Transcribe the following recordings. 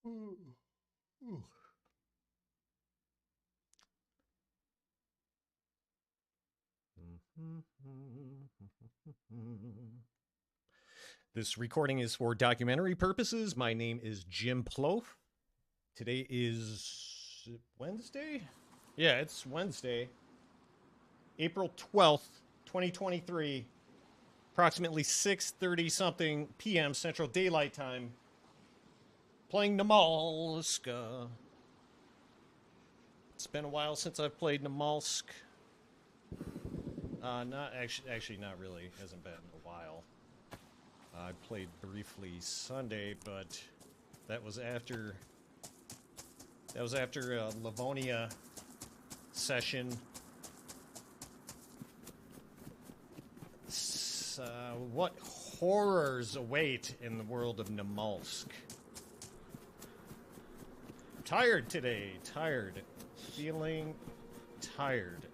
Ooh. Ooh. This recording is for documentary purposes. My name is Jim Plouffe. Today is Wednesday? Yeah, it's Wednesday, April 12th, 2023, approximately 6:30 something p.m. Central Daylight Time. Playing Namalska. It's been a while since I've played Namalsk. Not actually, not really. Hasn't been a while. I played briefly Sunday, but that was after a Livonia session. What horrors await in the world of Namalsk? Tired today. Tired. Feeling tired.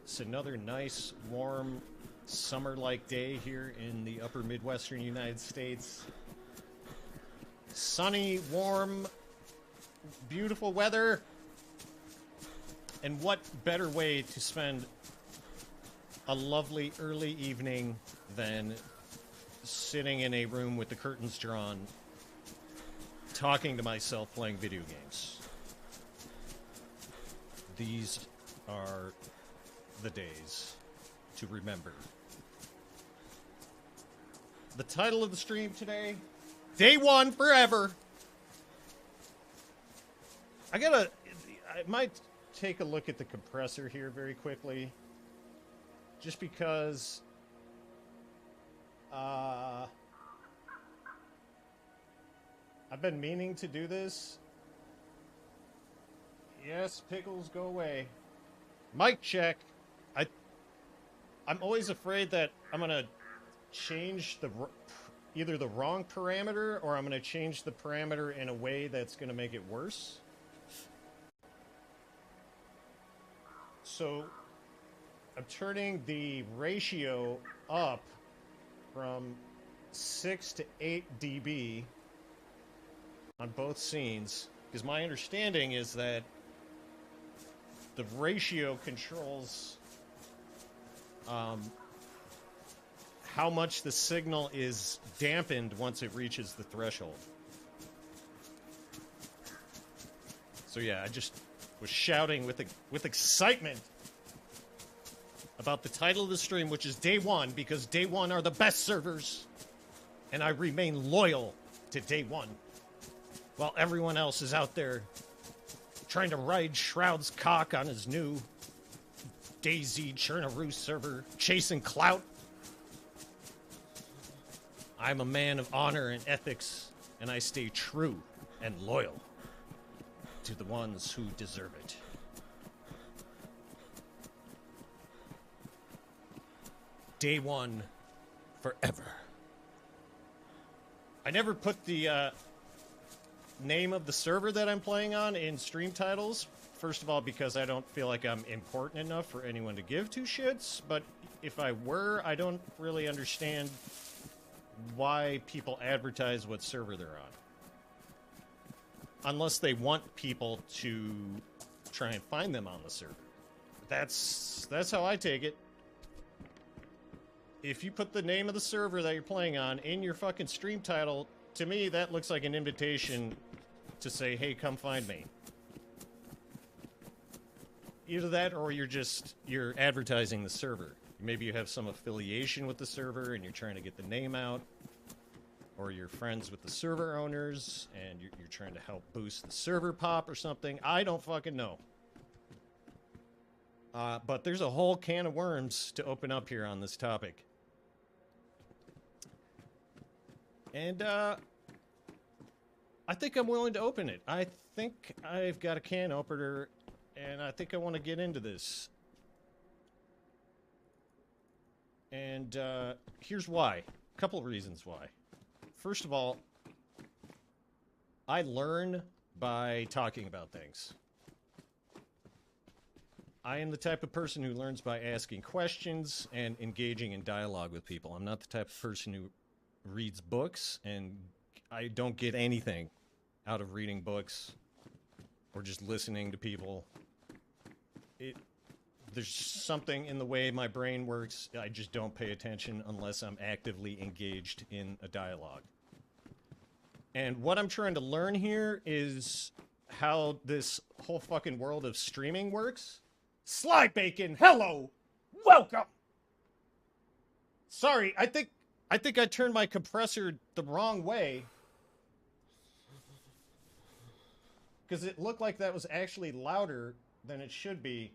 It's another nice, warm, summer-like day here in the upper Midwestern United States. Sunny, warm, beautiful weather. And what better way to spend a lovely early evening than sitting in a room with the curtains drawn, talking to myself, playing video games. These are the days to remember. The title of the stream today, DayOne FOREVER. I might take a look at the compressor here very quickly, just because I've been meaning to do this. Yes, pickles, go away. Mic check. I'm always afraid that I'm gonna change either the wrong parameter, or I'm gonna change the parameter in a way that's gonna make it worse. So I'm turning the ratio up from 6 to 8 dB on both scenes, because my understanding is that the ratio controls how much the signal is dampened once it reaches the threshold. So yeah, I just was shouting with excitement about the title of the stream, which is DayOne, because DayOne are the best servers, and I remain loyal to DayOne, while everyone else is out there trying to ride Shroud's cock on his new DayZ Chernaroo server, chasing clout. I'm a man of honor and ethics, and I stay true and loyal to the ones who deserve it. DayOne FOREVER. I never put the name of the server that I'm playing on in stream titles. First of all, because I don't feel like I'm important enough for anyone to give two shits. But if I were, I don't really understand why people advertise what server they're on. Unless they want people to try and find them on the server. That's how I take it. If you put the name of the server that you're playing on in your fucking stream title, to me that looks like an invitation to say, hey, come find me. Either that, or you're advertising the server. Maybe you have some affiliation with the server and you're trying to get the name out, or you're friends with the server owners and you're trying to help boost the server pop or something. I don't fucking know. But there's a whole can of worms to open up here on this topic. And I think I'm willing to open it. I think I've got a can opener, and I think I want to get into this. And here's why. A couple of reasons why. First of all, I learn by talking about things. I am the type of person who learns by asking questions and engaging in dialogue with people. I'm not the type of person who reads books, and I don't get anything out of reading books or just listening to people. There's something in the way my brain works. I just don't pay attention unless I'm actively engaged in a dialogue. And what I'm trying to learn here is how this whole fucking world of streaming works. Sly Bacon, hello! Welcome! Sorry, I think I turned my compressor the wrong way. Because it looked like that was actually louder than it should be.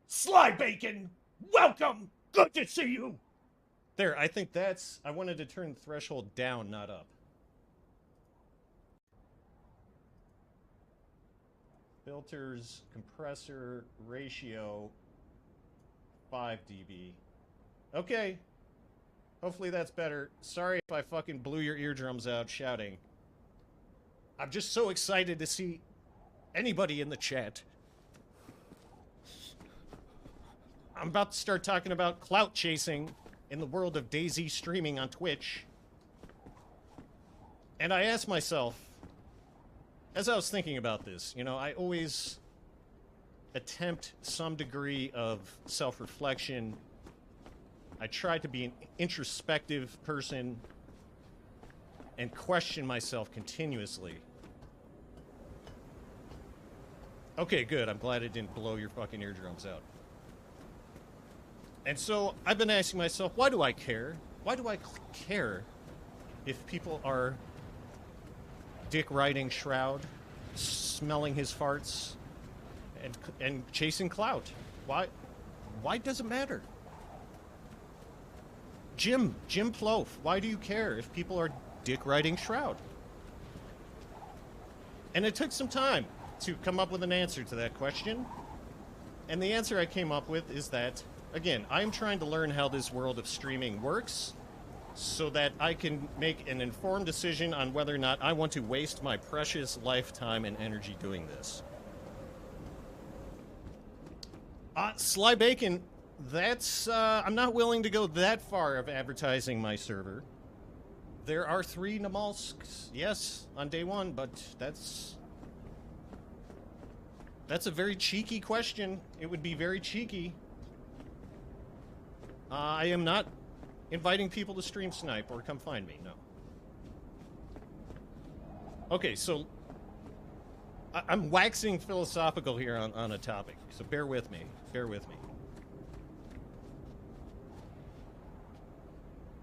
Sly Bacon, welcome! Good to see you! There, I think that's... I wanted to turn the threshold down, not up. Filters, compressor, ratio, 5 dB. Okay. Hopefully that's better. Sorry if I fucking blew your eardrums out shouting. I'm just so excited to see anybody in the chat. I'm about to start talking about clout chasing in the world of DayZ streaming on Twitch. And I asked myself, as I was thinking about this, you know, I always attempt some degree of self-reflection. I try to be an introspective person and question myself continuously. Okay, good. I'm glad it didn't blow your fucking eardrums out. And so I've been asking myself, why do I care? Why do I care if people are dick riding Shroud, smelling his farts, and chasing clout? Why does it matter? Jim Plouf, why do you care if people are dick riding Shroud? And it took some time to come up with an answer to that question. And the answer I came up with is that, again, I'm trying to learn how this world of streaming works so that I can make an informed decision on whether or not I want to waste my precious lifetime and energy doing this. Sly Bacon, that's, I'm not willing to go that far of advertising my server. There are 3 Namalsks, yes, on day 1, but that's a very cheeky question. It would be very cheeky. I am not inviting people to stream snipe or come find me, no. Okay, so I'm waxing philosophical here on a topic, so bear with me. Bear with me.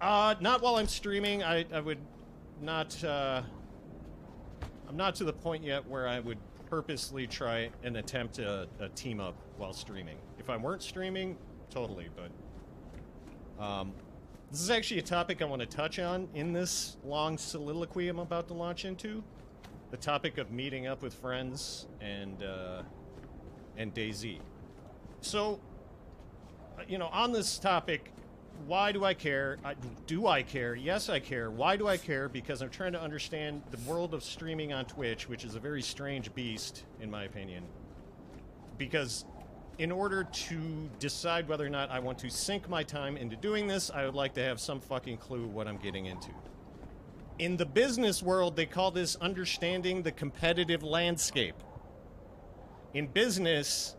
Not while I'm streaming. I would not, I'm not to the point yet where I would purposely try and attempt a team up while streaming. If I weren't streaming, totally, but this is actually a topic I want to touch on in this long soliloquy I'm about to launch into. The topic of meeting up with friends and DayZ. So, you know, on this topic, why do I care? Do I care? Yes, I care. Why do I care? Because I'm trying to understand the world of streaming on Twitch, which is a very strange beast, in my opinion. Because in order to decide whether or not I want to sink my time into doing this, I would like to have some fucking clue what I'm getting into. In the business world, they call this understanding the competitive landscape. In business,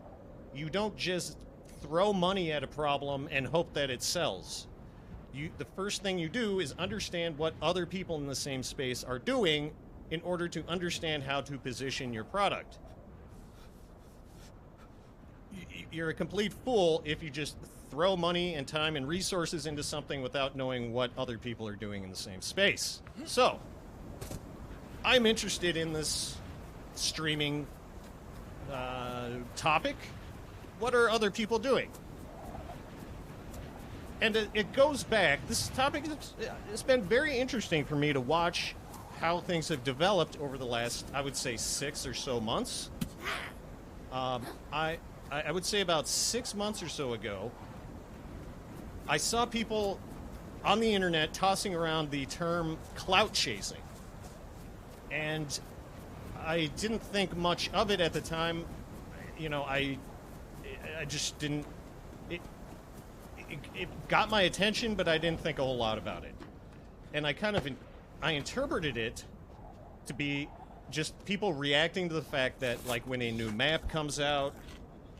you don't just throw money at a problem and hope that it sells. The first thing you do is understand what other people in the same space are doing in order to understand how to position your product. You're a complete fool if you just throw money and time and resources into something without knowing what other people are doing in the same space. So, I'm interested in this streaming topic. What are other people doing? And it goes back, this topic, it's been very interesting for me to watch how things have developed over the last, I would say, 6 or so months. I would say about 6 months or so ago, I saw people on the internet tossing around the term clout chasing. And I didn't think much of it at the time. You know, I just didn't... It got my attention, but I didn't think a whole lot about it. And I kind of I interpreted it to be just people reacting to the fact that, like, when a new map comes out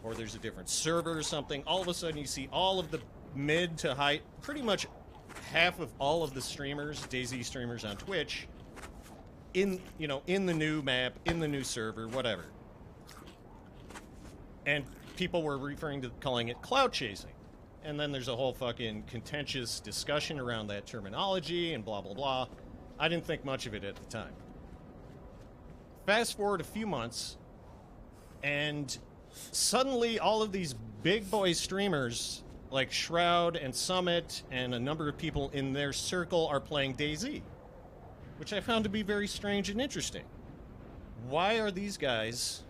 or there's a different server or something, all of a sudden you see all of the mid to high, pretty much half of all of the streamers, DayZ streamers on Twitch, in the new map, in the new server, whatever. And people were calling it clout chasing. And then there's a whole fucking contentious discussion around that terminology and blah, blah, blah. I didn't think much of it at the time. Fast forward a few months, and suddenly all of these big boy streamers like Shroud and Summit and a number of people in their circle are playing DayZ, which I found to be very strange and interesting. Why are these guys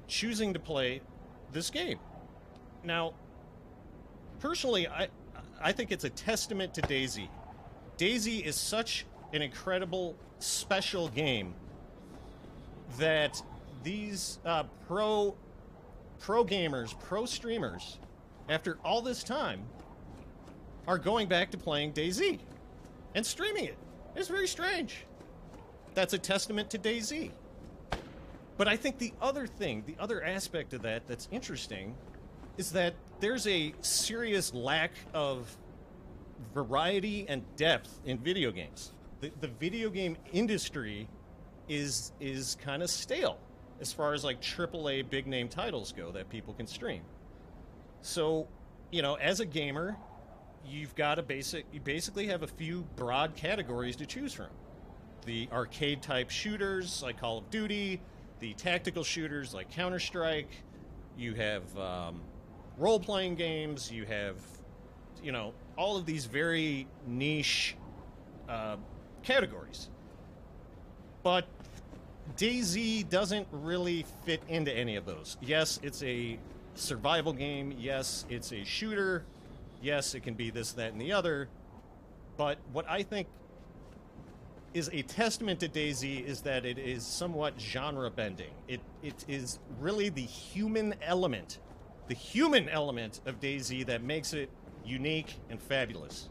choosing to play this game? Now, personally, I think it's a testament to DayZ. DayZ is such an incredible, special game that these pro gamers, pro streamers, after all this time, are going back to playing DayZ and streaming it. It's very strange. That's a testament to DayZ. But I think the other aspect of that that's interesting is that there's a serious lack of variety and depth in video games. The video game industry is kind of stale as far as like AAA big name titles go that people can stream. So, as a gamer, you basically have a few broad categories to choose from. The arcade type shooters like Call of Duty, the tactical shooters like Counter-Strike, you have role-playing games, you have, all of these very niche categories. But DayZ doesn't really fit into any of those. Yes, it's a survival game. Yes, it's a shooter. Yes, it can be this, that, and the other. But what I think is a testament to DayZ is that it is somewhat genre bending. It is really the human element of DayZ that makes it unique and fabulous.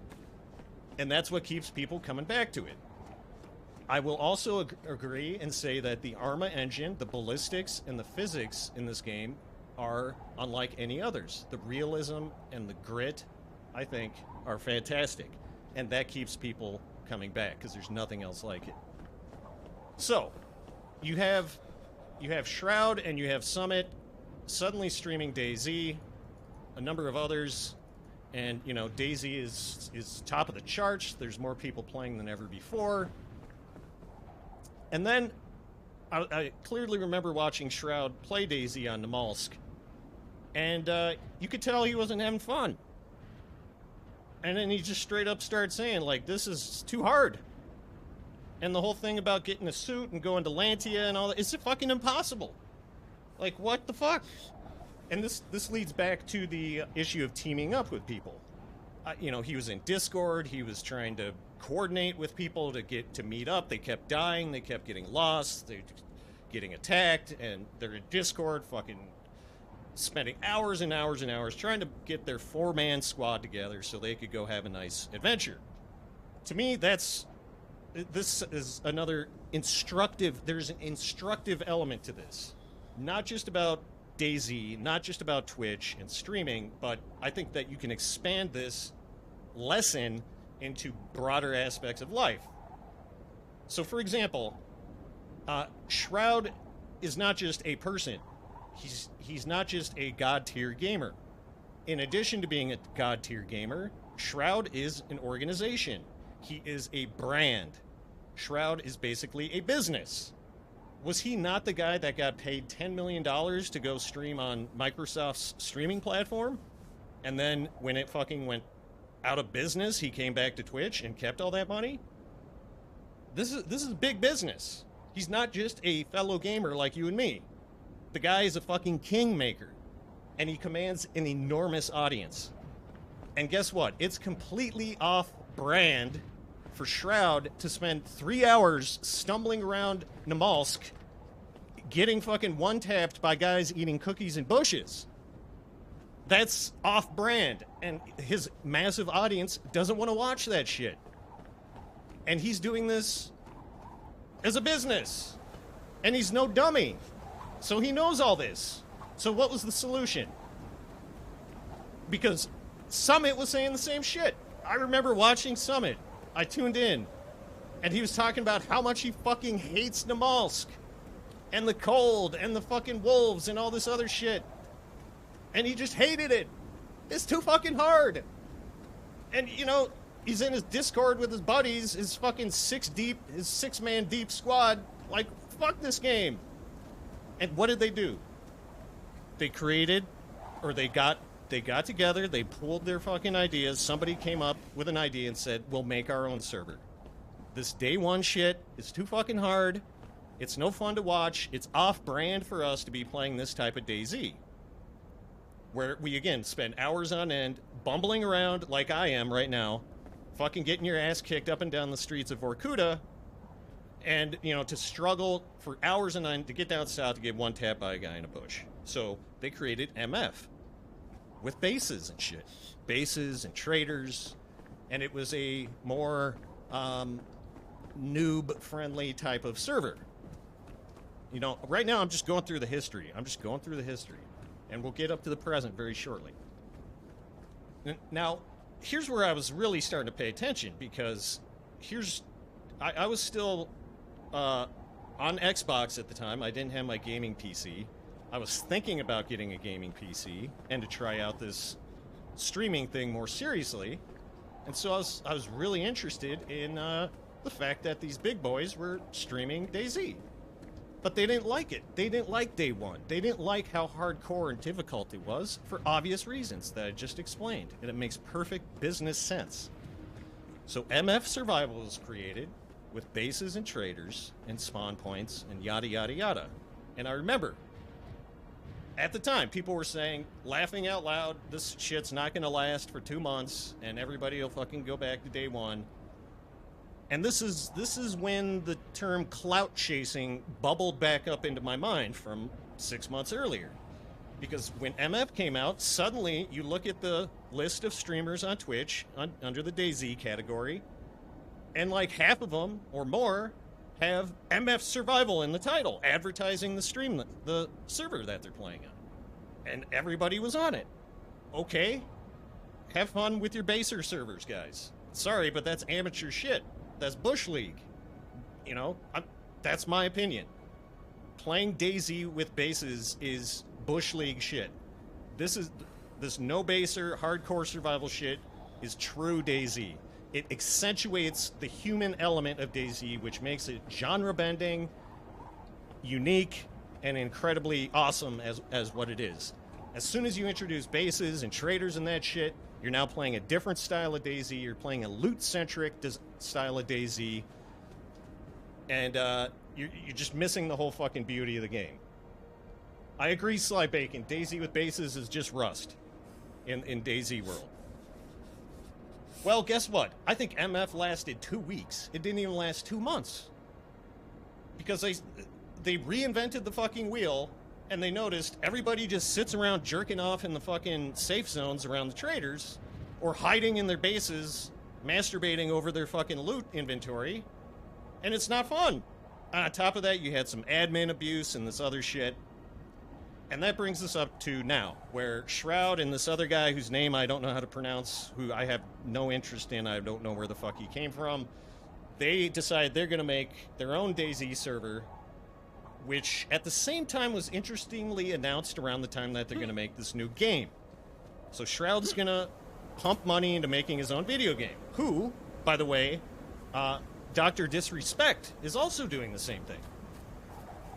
And that's what keeps people coming back to it. I will also agree and say that the Arma engine, the ballistics, and the physics in this game are unlike any others. The realism and the grit, I think, are fantastic. And that keeps people coming back because there's nothing else like it. So, you have Shroud and you have Summit suddenly streaming DayZ, a number of others, and DayZ is top of the charts. There's more people playing than ever before. And then I clearly remember watching Shroud play DayZ on Namalsk, and you could tell he wasn't having fun. And then he just straight up started saying, like, this is too hard. And the whole thing about getting a suit and going to Lantia and all that, it's fucking impossible. Like, what the fuck? And this leads back to the issue of teaming up with people. He was in Discord, he was trying to coordinate with people to meet up. They kept dying, they kept getting lost, they're getting attacked, and they're in Discord fucking spending hours and hours and hours trying to get their 4-man squad together so they could go have a nice adventure. To me, this is another there's an instructive element to this. Not just about DayZ, not just about Twitch and streaming, but I think that you can expand this lesson into broader aspects of life. So, for example, Shroud is not just a person. He's not just a god-tier gamer. In addition to being a god-tier gamer, Shroud is an organization. He is a brand. Shroud is basically a business. Was he not the guy that got paid $10 million to go stream on Microsoft's streaming platform? And then when it fucking went out of business, he came back to Twitch and kept all that money? This is big business. He's not just a fellow gamer like you and me. The guy is a fucking kingmaker, and he commands an enormous audience. And guess what? It's completely off-brand for Shroud to spend 3 hours stumbling around Namalsk, getting fucking one-tapped by guys eating cookies and bushes. That's off-brand, and his massive audience doesn't want to watch that shit. And he's doing this as a business. And he's no dummy. So he knows all this. So what was the solution? Because Summit was saying the same shit. I remember watching Summit. I tuned in. And he was talking about how much he fucking hates Namalsk. And the cold. And the fucking wolves. And all this other shit. And he just hated it. It's too fucking hard. And, you know, he's in his Discord with his buddies. His fucking six-man deep squad. Like, fuck this game. And what did they do? They created, or they got together, they pooled their fucking ideas. Somebody came up with an idea and said, we'll make our own server. This day one shit is too fucking hard. It's no fun to watch. It's off-brand for us to be playing this type of DayZ. Where we, again, spend hours on end bumbling around like I am right now, fucking getting your ass kicked up and down the streets of Vorkuta, and, you know, to struggle for hours on end to get down south to get one tap by a guy in a bush. So they created MF with bases and shit. Bases and traders, and it was a more noob-friendly type of server. You know, right now I'm just going through the history. And we'll get up to the present very shortly. Now, here's where I was really starting to pay attention, because I was still on Xbox at the time. I didn't have my gaming PC. I was thinking about getting a gaming PC and to try out this streaming thing more seriously. And so I was really interested in the fact that these big boys were streaming DayZ. But they didn't like it. They didn't like Day One. They didn't like how hardcore and difficult it was for obvious reasons that I just explained. And it makes perfect business sense. So MF Survival was created with bases and traders and spawn points and yada yada yada. And I remember, at the time, people were saying, laughing out loud, this shit's not going to last for 2 months and everybody will fucking go back to Day One. And this is when the term clout chasing bubbled back up into my mind from 6 months earlier. Because when MF came out, suddenly you look at the list of streamers on Twitch under the DayZ category, and like half of them or more have MF Survival in the title, advertising the server that they're playing on. And everybody was on it. Okay, have fun with your baser servers, guys. Sorry, but that's amateur shit. That's Bush League. You know, that's my opinion. Playing DayZ with bases is Bush League shit. This no baser, hardcore survival shit is true DayZ. It accentuates the human element of DayZ, which makes it genre-bending, unique, and incredibly awesome as what it is. As soon as you introduce bases and traders and that shit, you're now playing a different style of DayZ. You're playing a loot-centric style of DayZ. And you're just missing the whole fucking beauty of the game. I agree, Sly Bacon. DayZ with bases is just Rust in DayZ world. Well, guess what? I think MF lasted 2 weeks. It didn't even last 2 months. Because they reinvented the fucking wheel, and they noticed everybody just sits around jerking off in the fucking safe zones around the traders, or hiding in their bases, masturbating over their fucking loot inventory, and it's not fun. On top of that, you had some admin abuse and this other shit. And that brings us up to now, where Shroud and this other guy whose name I don't know how to pronounce, who I have no interest in, I don't know where the fuck he came from, they decided they're going to make their own DayZ server, which at the same time was interestingly announced around the time that they're going to make this new game. So Shroud's going to pump money into making his own video game, who, by the way, Dr. Disrespect is also doing the same thing.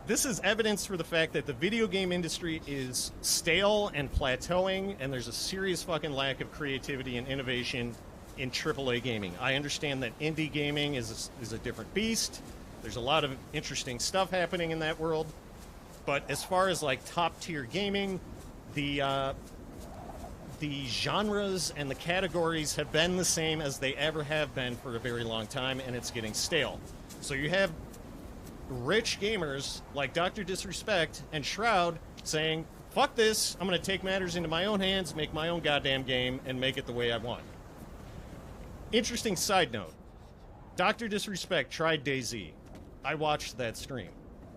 This is evidence for the fact that the video game industry is stale and plateauing, and there's a serious fucking lack of creativity and innovation in AAA gaming. I understand that indie gaming is a different beast. There's a lot of interesting stuff happening in that world. But as far as like top tier gaming, the genres and the categories have been the same as they ever have been for a very long time, and it's getting stale. So you have rich gamers like Dr. Disrespect and Shroud saying, fuck this, I'm going to take matters into my own hands, make my own goddamn game, and make it the way I want. Interesting side note. Dr. Disrespect tried DayZ. I watched that stream.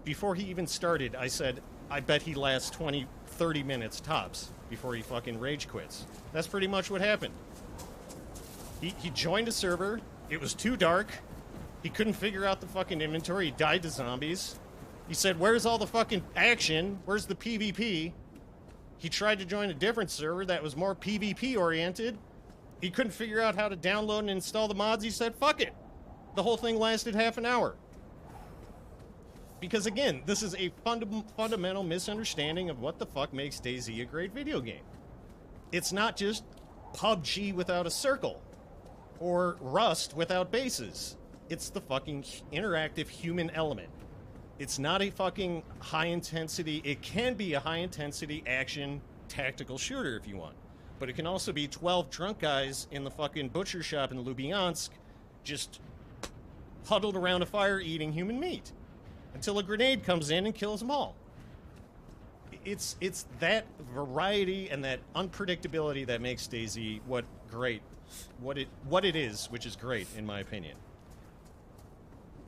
Before he even started, I said, I bet he lasts 20, 30 minutes tops before he fucking rage quits. That's pretty much what happened. He joined a server. It was too dark. He couldn't figure out the fucking inventory. He died to zombies. He said, where's all the fucking action? Where's the PvP? He tried to join a different server that was more PvP oriented. He couldn't figure out how to download and install the mods. He said, fuck it. The whole thing lasted half an hour. Because again, this is a fundamental misunderstanding of what the fuck makes DayZ a great video game. It's not just PUBG without a circle. Or Rust without bases. It's the fucking interactive human element. It's not a fucking high-intensity... It can be a high-intensity action tactical shooter if you want. But it can also be 12 drunk guys in the fucking butcher shop in Lubyansk just huddled around a fire eating human meat until a grenade comes in and kills them all. It's that variety and that unpredictability that makes DayZ what it is, which is great in my opinion.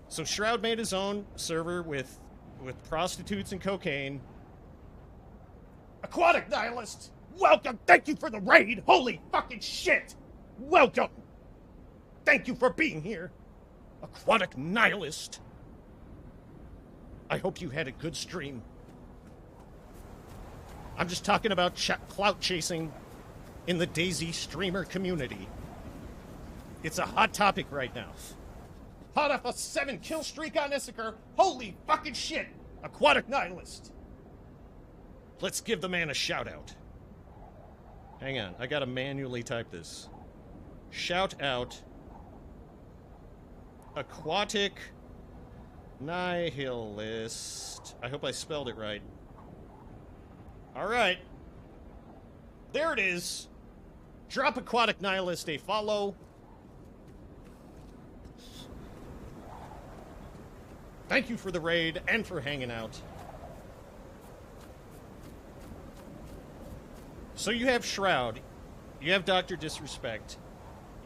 So Shroud made his own server with prostitutes and cocaine. Aquatic Nihilist, welcome. Thank you for the raid. Holy fucking shit. Welcome. Thank you for being here. Aquatic Nihilist. I hope you had a good stream. I'm just talking about clout chasing in the DayZ streamer community. It's a hot topic right now. Hot off a 7-kill streak on Issachar. Holy fucking shit! Aquatic Nihilist. Let's give the man a shout out. Hang on, I gotta manually type this. Shout out. Aquatic Nihilist. I hope I spelled it right. Alright. There it is. Drop Aquatic Nihilist a follow. Thank you for the raid and for hanging out. So you have Shroud, you have Dr. Disrespect,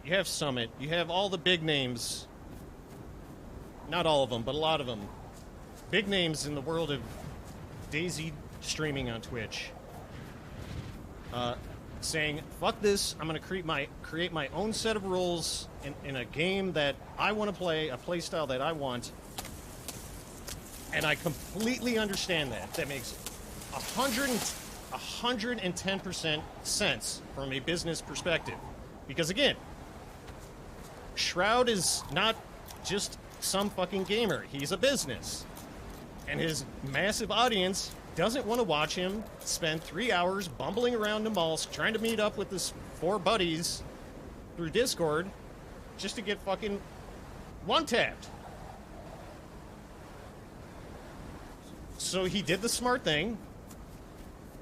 you have Summit, you have all the big names. Not all of them, but a lot of them. Big names in the world of DayZ streaming on Twitch. Saying, fuck this, I'm going to create my own set of rules in a game that I want to play, a play style that I want. And I completely understand that. That makes 110% sense from a business perspective. Because again, Shroud is not just some fucking gamer. He's a business. And his massive audience doesn't want to watch him spend 3 hours bumbling around Namalsk trying to meet up with his 4 buddies through Discord just to get fucking one-tapped. So he did the smart thing,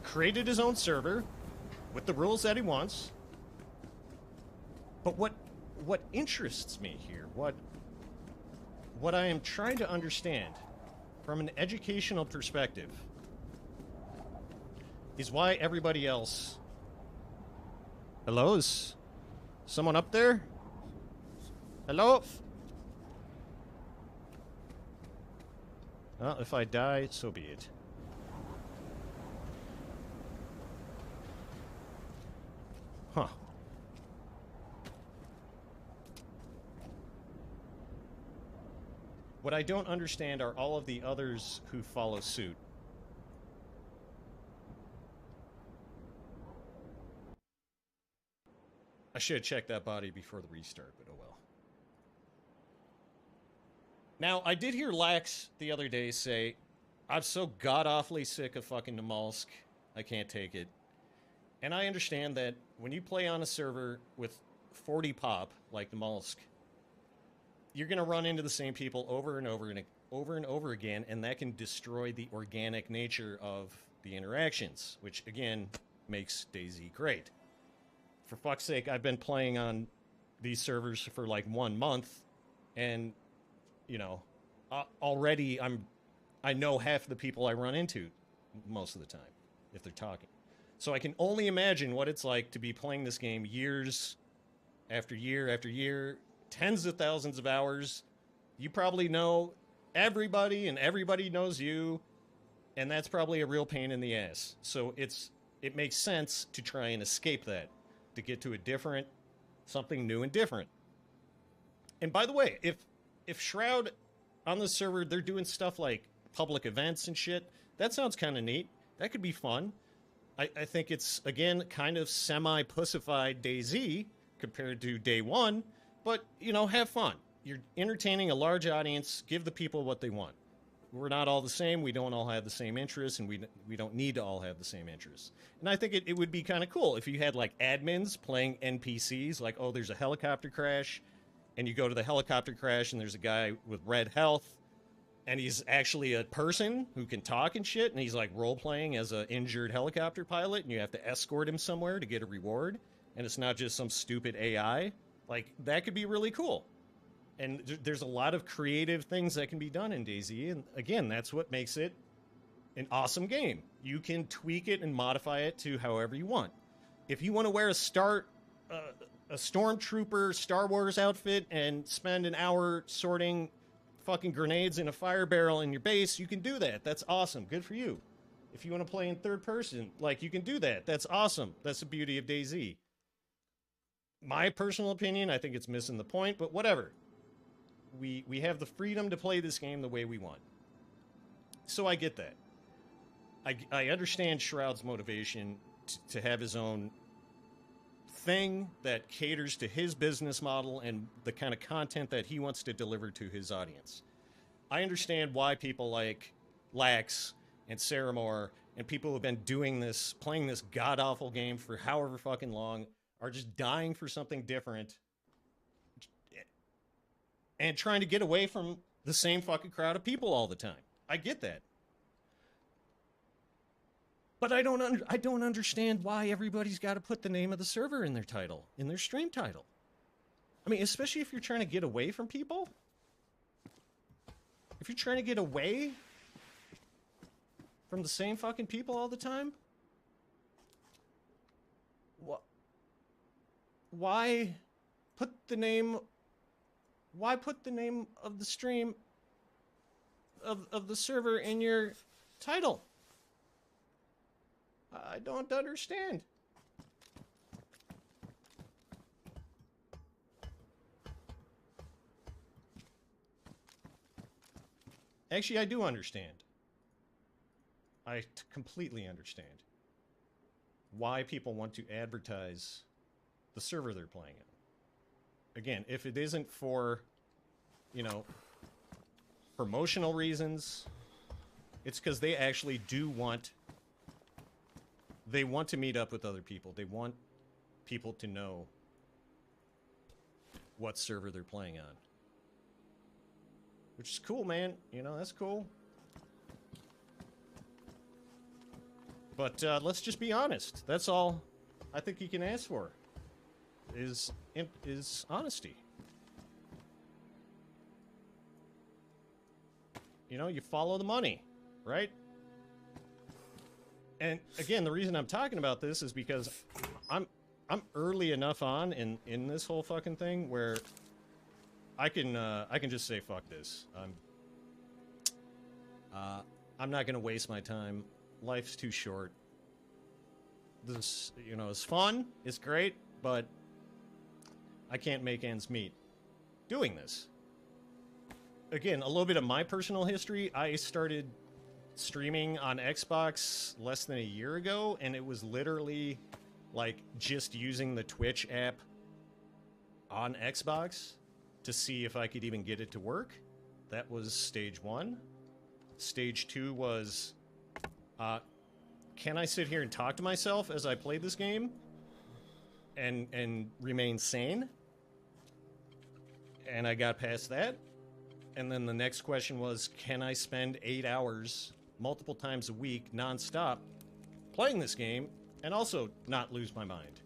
created his own server with the rules that he wants. But what interests me here, what I am trying to understand from an educational perspective is why everybody else... Hello? Is someone up there? Hello? Well, if I die, so be it. Huh. What I don't understand are all of the others who follow suit. I should have checked that body before the restart, but oh well. Now, I did hear Lax the other day say, I'm so god-awfully sick of fucking Namalsk, I can't take it. And I understand that when you play on a server with 40 pop, like Namalsk, you're going to run into the same people over and over again, and that can destroy the organic nature of the interactions, which, again, makes DayZ great. For fuck's sake, I've been playing on these servers for like 1 month, and... you know, already I know half the people I run into most of the time, if they're talking. So I can only imagine what it's like to be playing this game years after year after year, tens of thousands of hours. You probably know everybody and everybody knows you, and that's probably a real pain in the ass. So it makes sense to try and escape that, to get to a different, something new and different. And by the way, if Shroud on the server, they're doing stuff like public events and shit, that sounds kind of neat. That could be fun. I think it's, again, kind of semi-pussified DayZ compared to Day One, but, you know, have fun. You're entertaining a large audience, give the people what they want. We're not all the same, we don't all have the same interests, and we don't need to all have the same interests. And I think it would be kind of cool if you had, like, admins playing NPCs, like, oh, there's a helicopter crash, and you go to the helicopter crash, and there's a guy with red health, and he's actually a person who can talk and shit, and he's, like, role-playing as an injured helicopter pilot, and you have to escort him somewhere to get a reward, and it's not just some stupid AI. Like, that could be really cool. And there's a lot of creative things that can be done in DayZ, and again, that's what makes it an awesome game. You can tweak it and modify it to however you want. If you want to wear a Stormtrooper Star Wars outfit and spend an hour sorting fucking grenades in a fire barrel in your base, you can do that. That's awesome. Good for you. If you want to play in third person, like, you can do that. That's awesome. That's the beauty of DayZ. My personal opinion, I think it's missing the point, but whatever. We have the freedom to play this game the way we want. So I get that. I understand Shroud's motivation to have his own thing that caters to his business model and the kind of content that he wants to deliver to his audience. I understand why people like Lax and Saramore and people who have been doing this, playing this god-awful game for however fucking long, are just dying for something different and trying to get away from the same fucking crowd of people all the time. I get that. But I don't understand why everybody's got to put the name of the server in their title, in their stream title. I mean, especially if you're trying to get away from people. If you're trying to get away from the same fucking people all the time. Why put the name of the stream of the server in your title? I don't understand. Actually, I do understand. I completely understand why people want to advertise the server they're playing on. Again, if it isn't for, you know, promotional reasons, it's because they actually do want... They want to meet up with other people. They want people to know what server they're playing on. Which is cool, man. You know, that's cool. But let's just be honest. That's all I think you can ask for. Is honesty. You know, you follow the money, right? And again, the reason I'm talking about this is because I'm early enough on in this whole fucking thing where I can just say fuck this. I'm not gonna waste my time. Life's too short. This, you know, is fun. It's great, but I can't make ends meet doing this. Again, a little bit of my personal history. I started streaming on Xbox less than a year ago, and it was literally like just using the Twitch app on Xbox to see if I could even get it to work. That was stage one. Stage two was, can I sit here and talk to myself as I play this game and remain sane? And I got past that. And then the next question was, can I spend 8 hours multiple times a week non-stop playing this game and also not lose my mind?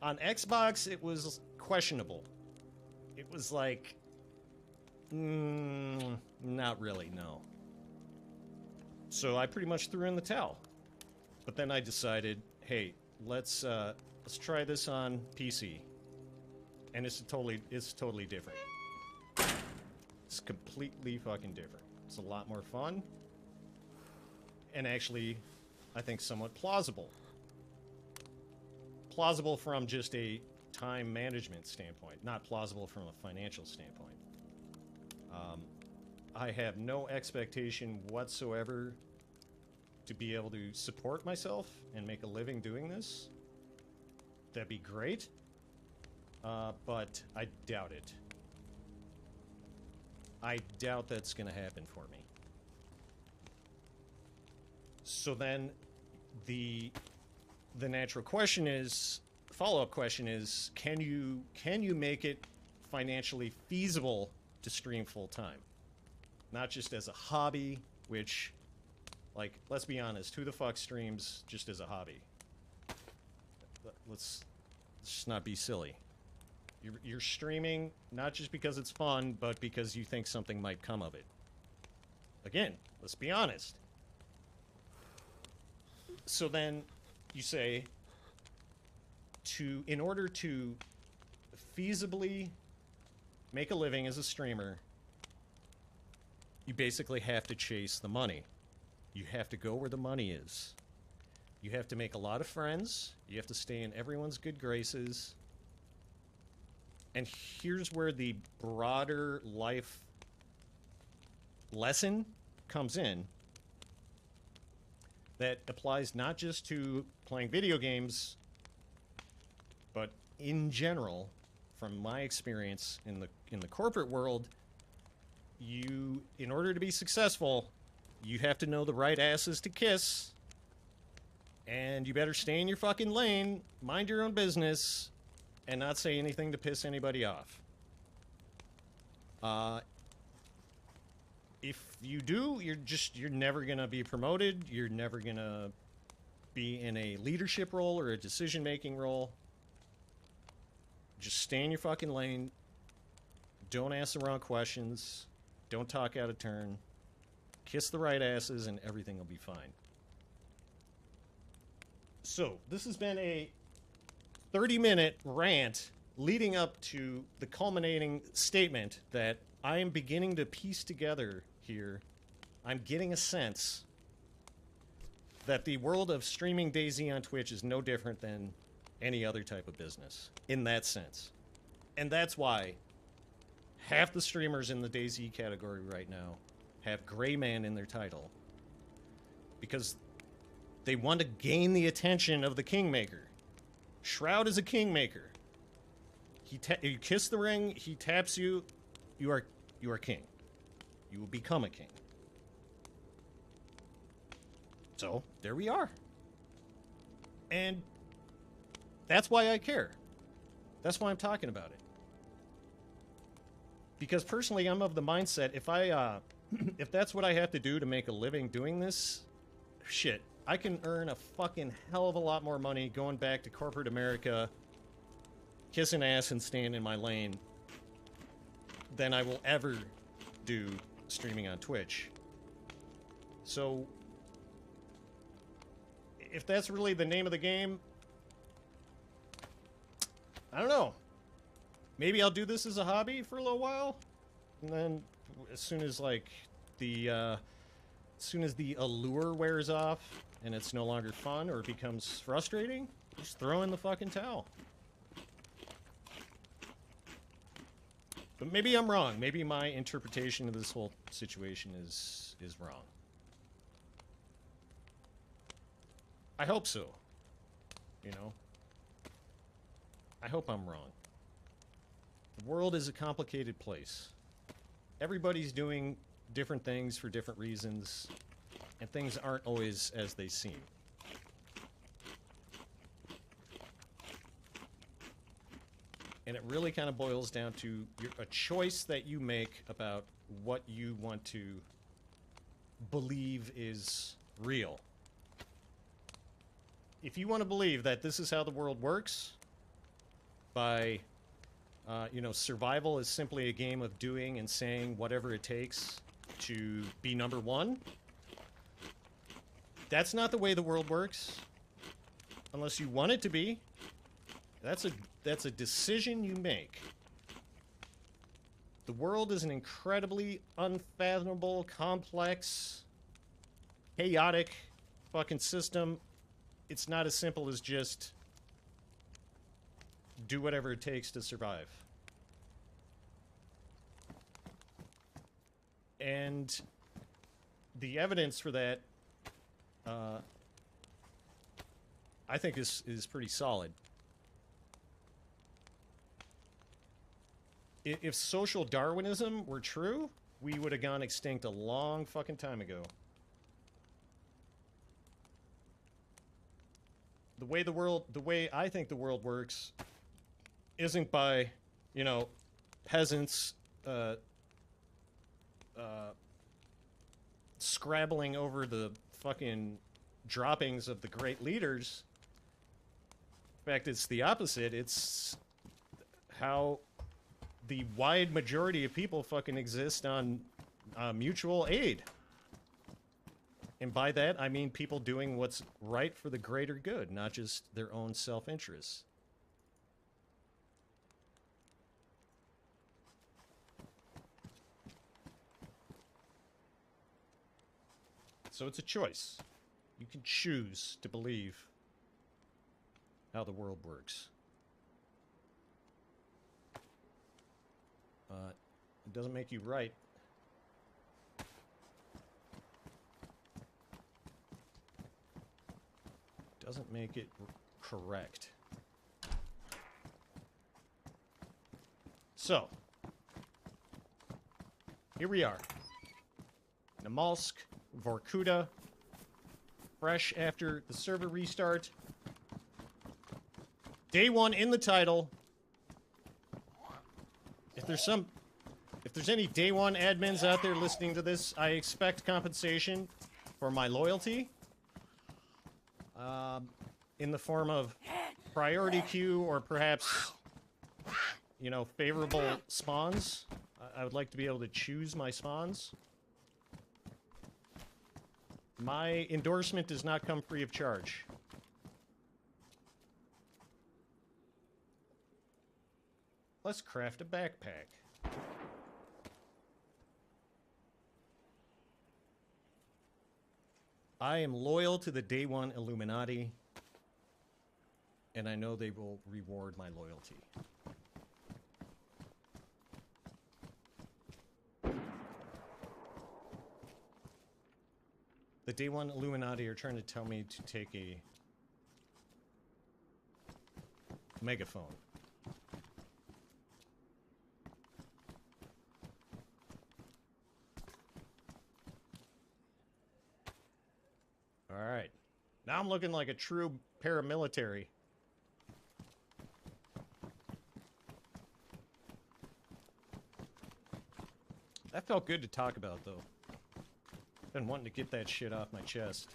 On Xbox, it was questionable. It was like, not really, no. So I pretty much threw in the towel. But then I decided, hey, let's try this on PC. And it's totally different. It's completely fucking different. It's a lot more fun. And actually, I think somewhat plausible. Plausible from just a time management standpoint, not plausible from a financial standpoint. I have no expectation whatsoever to be able to support myself and make a living doing this. That'd be great, but I doubt it. I doubt that's going to happen for me. So then the natural question is, follow-up question is, can you make it financially feasible to stream full-time? Not just as a hobby, which, like, let's be honest, who the fuck streams just as a hobby? Let's just not be silly. You're streaming not just because it's fun, but because you think something might come of it. Again, let's be honest. So then you say, in order to feasibly make a living as a streamer, you basically have to chase the money. You have to go where the money is. You have to make a lot of friends. You have to stay in everyone's good graces. And here's where the broader life lesson comes in that applies not just to playing video games, but in general, from my experience in the corporate world, in order to be successful, you have to know the right asses to kiss, and you better stay in your fucking lane, mind your own business, and not say anything to piss anybody off. If you do, you're never gonna be promoted, you're never gonna be in a leadership role or a decision-making role. Just stay in your fucking lane, don't ask the wrong questions, don't talk out of turn, kiss the right asses, and everything will be fine. So, this has been a 30-minute rant leading up to the culminating statement that I am beginning to piece together here. I'm getting a sense that the world of streaming DayZ on Twitch is no different than any other type of business, in that sense. And that's why half the streamers in the DayZ category right now have Gray Man in their title. Because they want to gain the attention of the Kingmaker. Shroud is a Kingmaker. You kiss the ring, he taps you, you are king. You will become a king. So, there we are. And that's why I care. That's why I'm talking about it. Because personally, I'm of the mindset, if that's what I have to do to make a living doing this, shit, I can earn a fucking hell of a lot more money going back to corporate America, kissing ass and staying in my lane, than I will ever do streaming on Twitch. So, if that's really the name of the game, I don't know. Maybe I'll do this as a hobby for a little while, and then as soon as like the allure wears off and it's no longer fun or it becomes frustrating, just throw in the fucking towel. But maybe I'm wrong. Maybe my interpretation of this whole situation is wrong. I hope so. You know? I hope I'm wrong. The world is a complicated place. Everybody's doing different things for different reasons, and things aren't always as they seem. And it really kind of boils down to a choice that you make about what you want to believe is real. If you want to believe that this is how the world works, by, survival is simply a game of doing and saying whatever it takes to be number one, that's not the way the world works. Unless you want it to be. That's a decision you make. The world is an incredibly unfathomable, complex, chaotic fucking system. It's not as simple as just do whatever it takes to survive. And the evidence for that, I think is pretty solid. If social Darwinism were true, we would have gone extinct a long fucking time ago. The way I think the world works isn't by, you know, peasants, scrabbling over the fucking droppings of the great leaders. In fact, it's the opposite. It's how the wide majority of people fucking exist on mutual aid. And by that, I mean people doing what's right for the greater good, not just their own self-interest. So it's a choice. You can choose to believe how the world works. It doesn't make you right. Doesn't make it correct. So, here we are. Namalsk, Vorkuta, fresh after the server restart. Day one in the title. If there's any Day One admins out there listening to this, I expect compensation for my loyalty. In the form of priority queue or perhaps, you know, favorable spawns. I would like to be able to choose my spawns. My endorsement does not come free of charge. Let's craft a backpack. I am loyal to the Day One Illuminati, and I know they will reward my loyalty. The Day One Illuminati are trying to tell me to take a megaphone. Alright. Now I'm looking like a true paramilitary. That felt good to talk about, though. Been wanting to get that shit off my chest.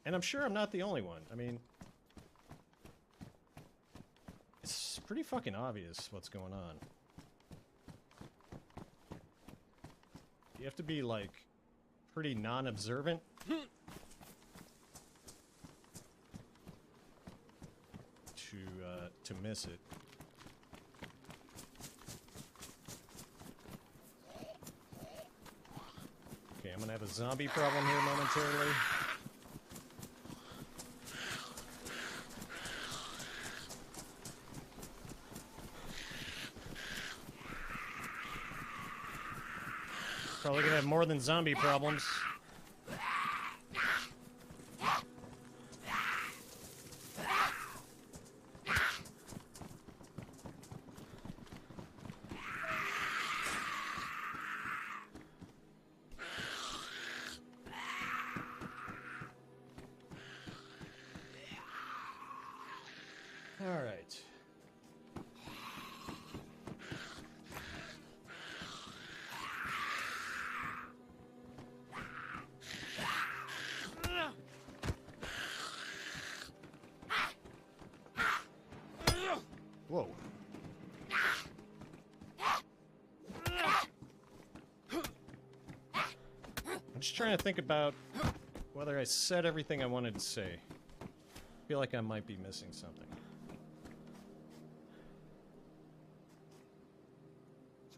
And I'm sure I'm not the only one. I mean, it's pretty fucking obvious what's going on. You have to be, like, pretty non-observant to miss it. Okay, I'm gonna have a zombie problem here momentarily. Probably gonna have more than zombie problems. All right. Whoa. I'm just trying to think about whether I said everything I wanted to say. I feel like I might be missing something.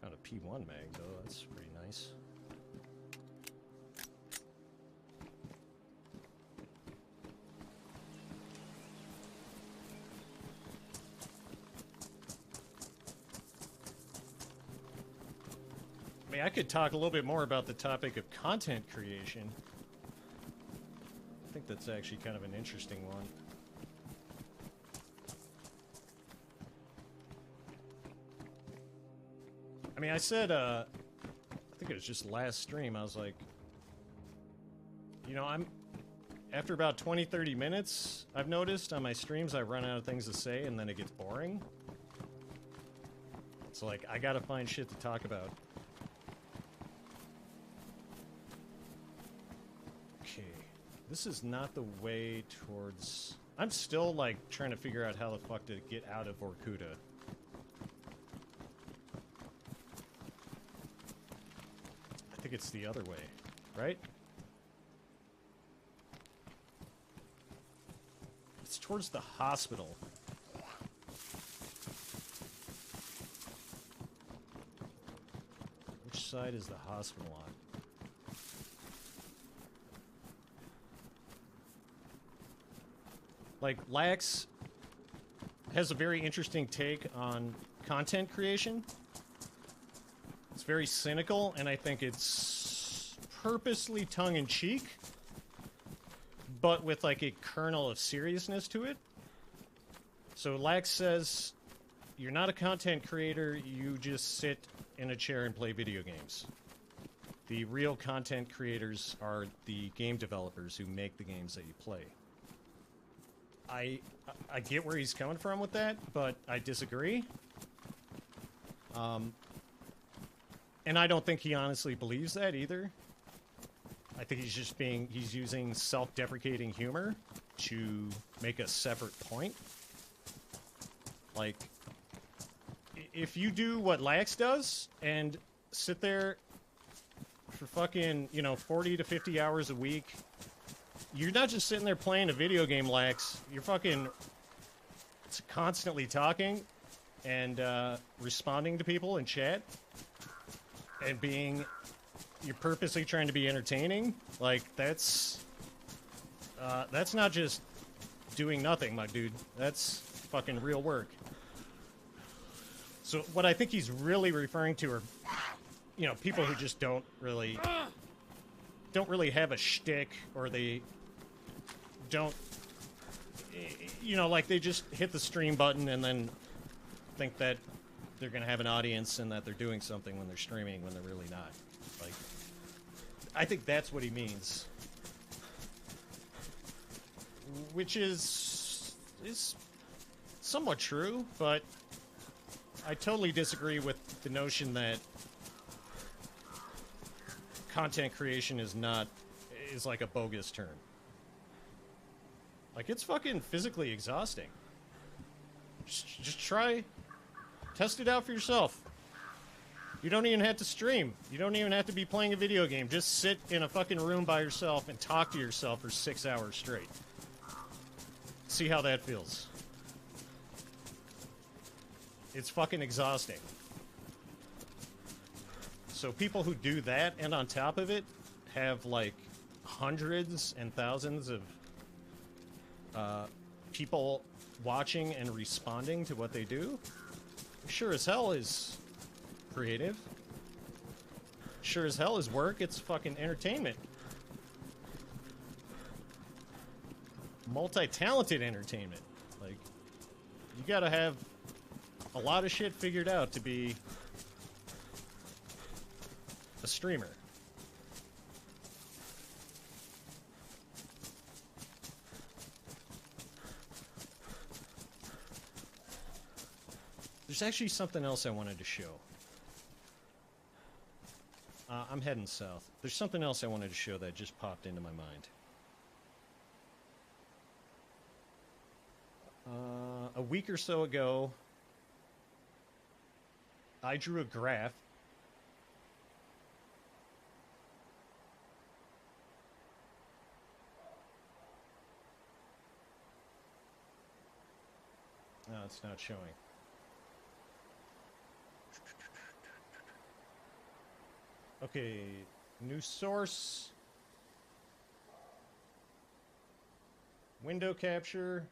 Found a P1 mag, though. That's pretty nice. I mean, I could talk a little bit more about the topic of content creation. I think that's actually kind of an interesting one. I mean, I said, I think it was just last stream, I was like, you know, after about 20, 30 minutes, I've noticed on my streams, I run out of things to say, and then it gets boring. It's like, I gotta find shit to talk about. Okay, this is not the way towards... I'm still, like, trying to figure out how the fuck to get out of Vorkuta. I think it's the other way, right? It's towards the hospital. Which side is the hospital on? Like, Lax has a very interesting take on content creation. It's very cynical, and I think it's purposely tongue-in-cheek, but with, like, a kernel of seriousness to it. So Lax says, you're not a content creator, you just sit in a chair and play video games. The real content creators are the game developers who make the games that you play. I get where he's coming from with that, but I disagree. And I don't think he honestly believes that either. I think he's using self-deprecating humor to make a separate point. Like, if you do what Lax does and sit there for fucking, 40 to 50 hours a week, you're not just sitting there playing a video game, Lax. You're fucking constantly talking and responding to people in chat and you're purposely trying to be entertaining. Like, that's not just doing nothing, my dude. That's fucking real work. So what I think he's really referring to are, people who just don't really have a shtick, or they don't, like they just hit the stream button and then think that they're going to have an audience and that they're doing something when they're streaming when they're really not. Like, I think that's what he means. Which is somewhat true, but I totally disagree with the notion that content creation is like a bogus term. Like, it's fucking physically exhausting. Just test it out for yourself. You don't even have to stream. You don't even have to be playing a video game. Just sit in a fucking room by yourself and talk to yourself for 6 hours straight. See how that feels. It's fucking exhausting. So people who do that, and on top of it, have like hundreds and thousands of people watching and responding to what they do, sure as hell is creative. Sure as hell is work. It's fucking entertainment. Multi-talented entertainment. Like, you gotta have a lot of shit figured out to be a streamer. There's actually something else I wanted to show. I'm heading south. There's something else I wanted to show that just popped into my mind. A week or so ago, I drew a graph. No, it's not showing. Okay, new source. Window capture.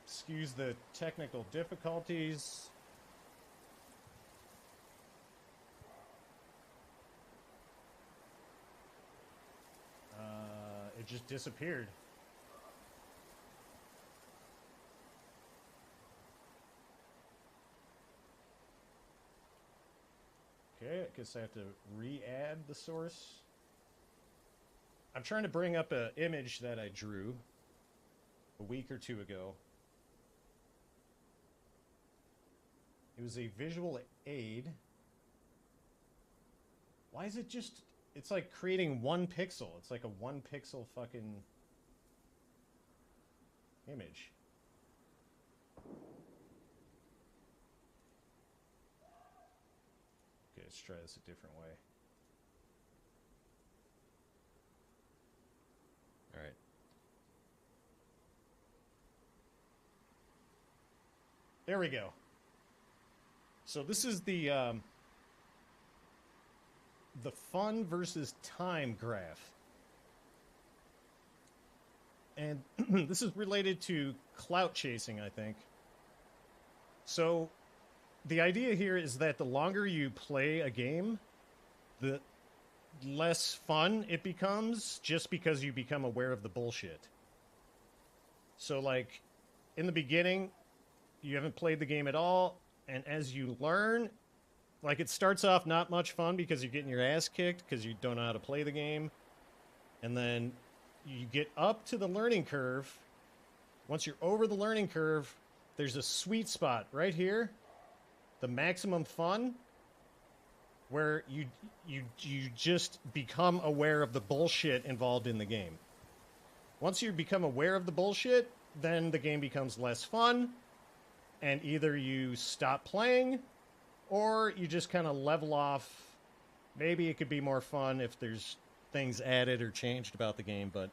Excuse the technical difficulties. It just disappeared. Okay, I guess I have to re-add the source. I'm trying to bring up an image that I drew a week or two ago. It was a visual aid. Why is it just... It's like creating 1 pixel. It's like a 1 pixel fucking image. Okay, let's try this a different way. All right. There we go. So this is the fun versus time graph. And this is related to clout chasing, I think. So the idea here is that the longer you play a game, the less fun it becomes, just because you become aware of the bullshit. So, like, in the beginning, you haven't played the game at all, and as you learn, like, it starts off not much fun because you're getting your ass kicked because you don't know how to play the game. And then you get up to the learning curve. Once you're over the learning curve, there's a sweet spot right here, the maximum fun, where you just become aware of the bullshit involved in the game. Once you become aware of the bullshit, then the game becomes less fun, and either you stop playing, or you just kind of level off. Maybe it could be more fun if there's things added or changed about the game, but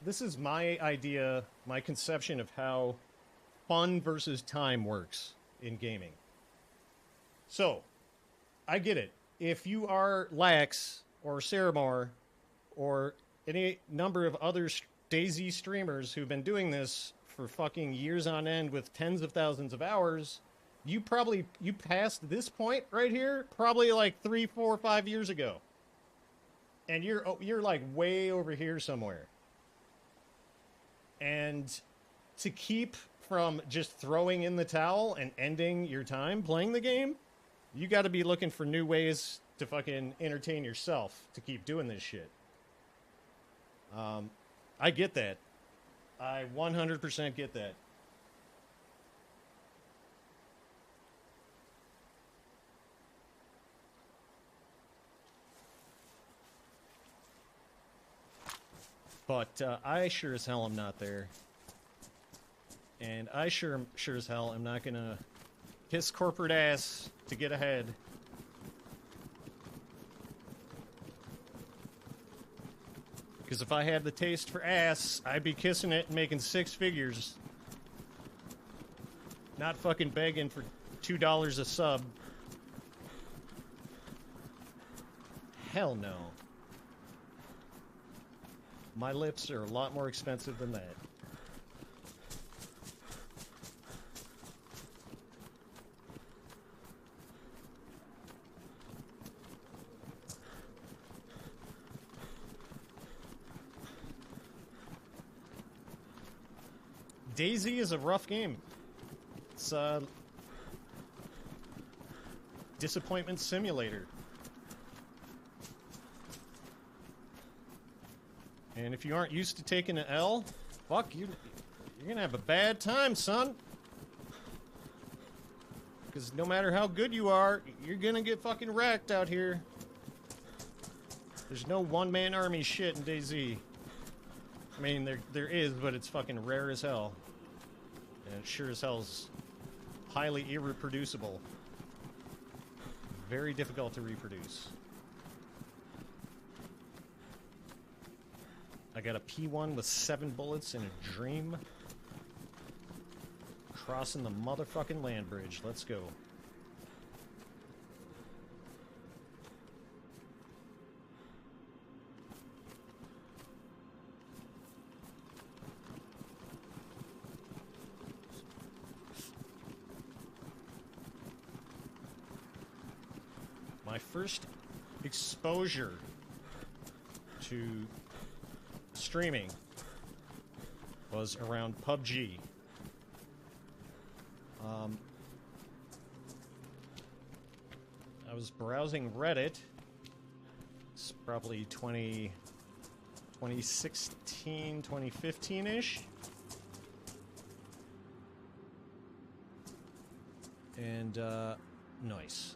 this is my idea, my conception of how fun versus time works in gaming. So, I get it. If you are Lax or Ceramore or any number of other DayZ streamers who've been doing this for fucking years on end with tens of thousands of hours, you passed this point right here probably like 3, 4, 5 years ago. And you're like way over here somewhere. And to keep from just throwing in the towel and ending your time playing the game, you got to be looking for new ways to fucking entertain yourself to keep doing this shit. I get that. I 100% get that. But I sure as hell am not there. And I sure as hell am not gonna kiss corporate ass to get ahead. Because if I had the taste for ass, I'd be kissing it and making 6 figures. Not fucking begging for $2 a sub. Hell no. My lips are a lot more expensive than that. DayZ is a rough game. It's a disappointment simulator. And if you aren't used to taking an L, fuck, you're gonna have a bad time, son. Because no matter how good you are, you're gonna get fucking wrecked out here. There's no one-man army shit in DayZ. I mean, there is, but it's fucking rare as hell. And it sure as hell's highly irreproducible. Very difficult to reproduce. I got a P1 with 7 bullets in a dream. Crossing the motherfucking land bridge. Let's go. My first exposure to streaming was around PUBG. I was browsing Reddit. It's probably 2016, 2015-ish. And, nice.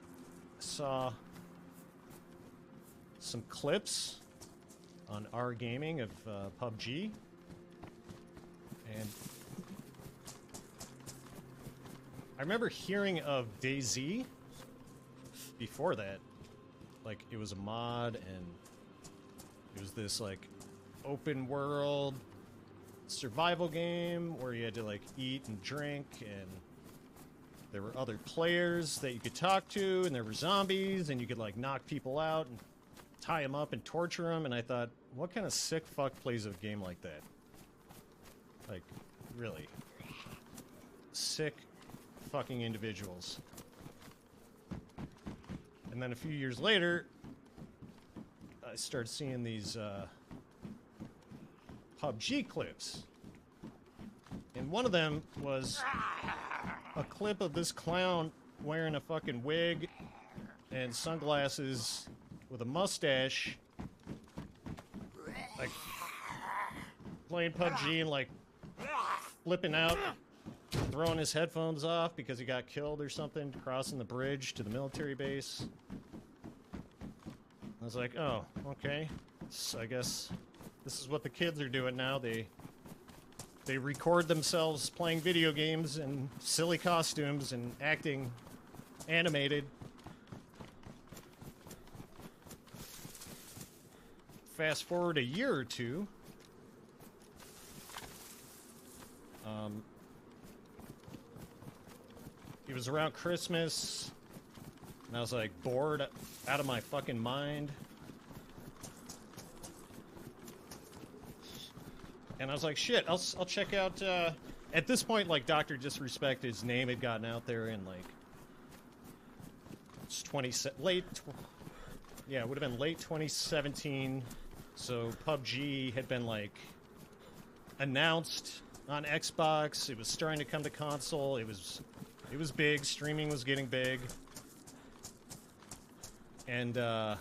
Saw some clips on R Gaming of PUBG, and I remember hearing of DayZ before that. Like, it was a mod, and it was this, like, open world survival game where you had to, like, eat and drink, and there were other players that you could talk to, and there were zombies, and you could, like, knock people out and tie them up and torture them, and I thought, what kind of sick fuck plays a game like that? Like, really. Sick fucking individuals. And then a few years later, I started seeing these, PUBG clips. And one of them was a clip of this clown wearing a fucking wig and sunglasses with a mustache, like playing PUBG and like flipping out, throwing his headphones off because he got killed or something, crossing the bridge to the military base. I was like, oh, okay. So I guess this is what the kids are doing now. They record themselves playing video games in silly costumes and acting animated. Fast forward a year or two. It was around Christmas, and I was like bored out of my fucking mind. And I was like, shit, I'll check out, at this point, like, Dr. Disrespect, his name had gotten out there in, like, it's yeah, it would have been late 2017, so PUBG had been, like, announced on Xbox, it was starting to come to console, it was big, streaming was getting big, and, I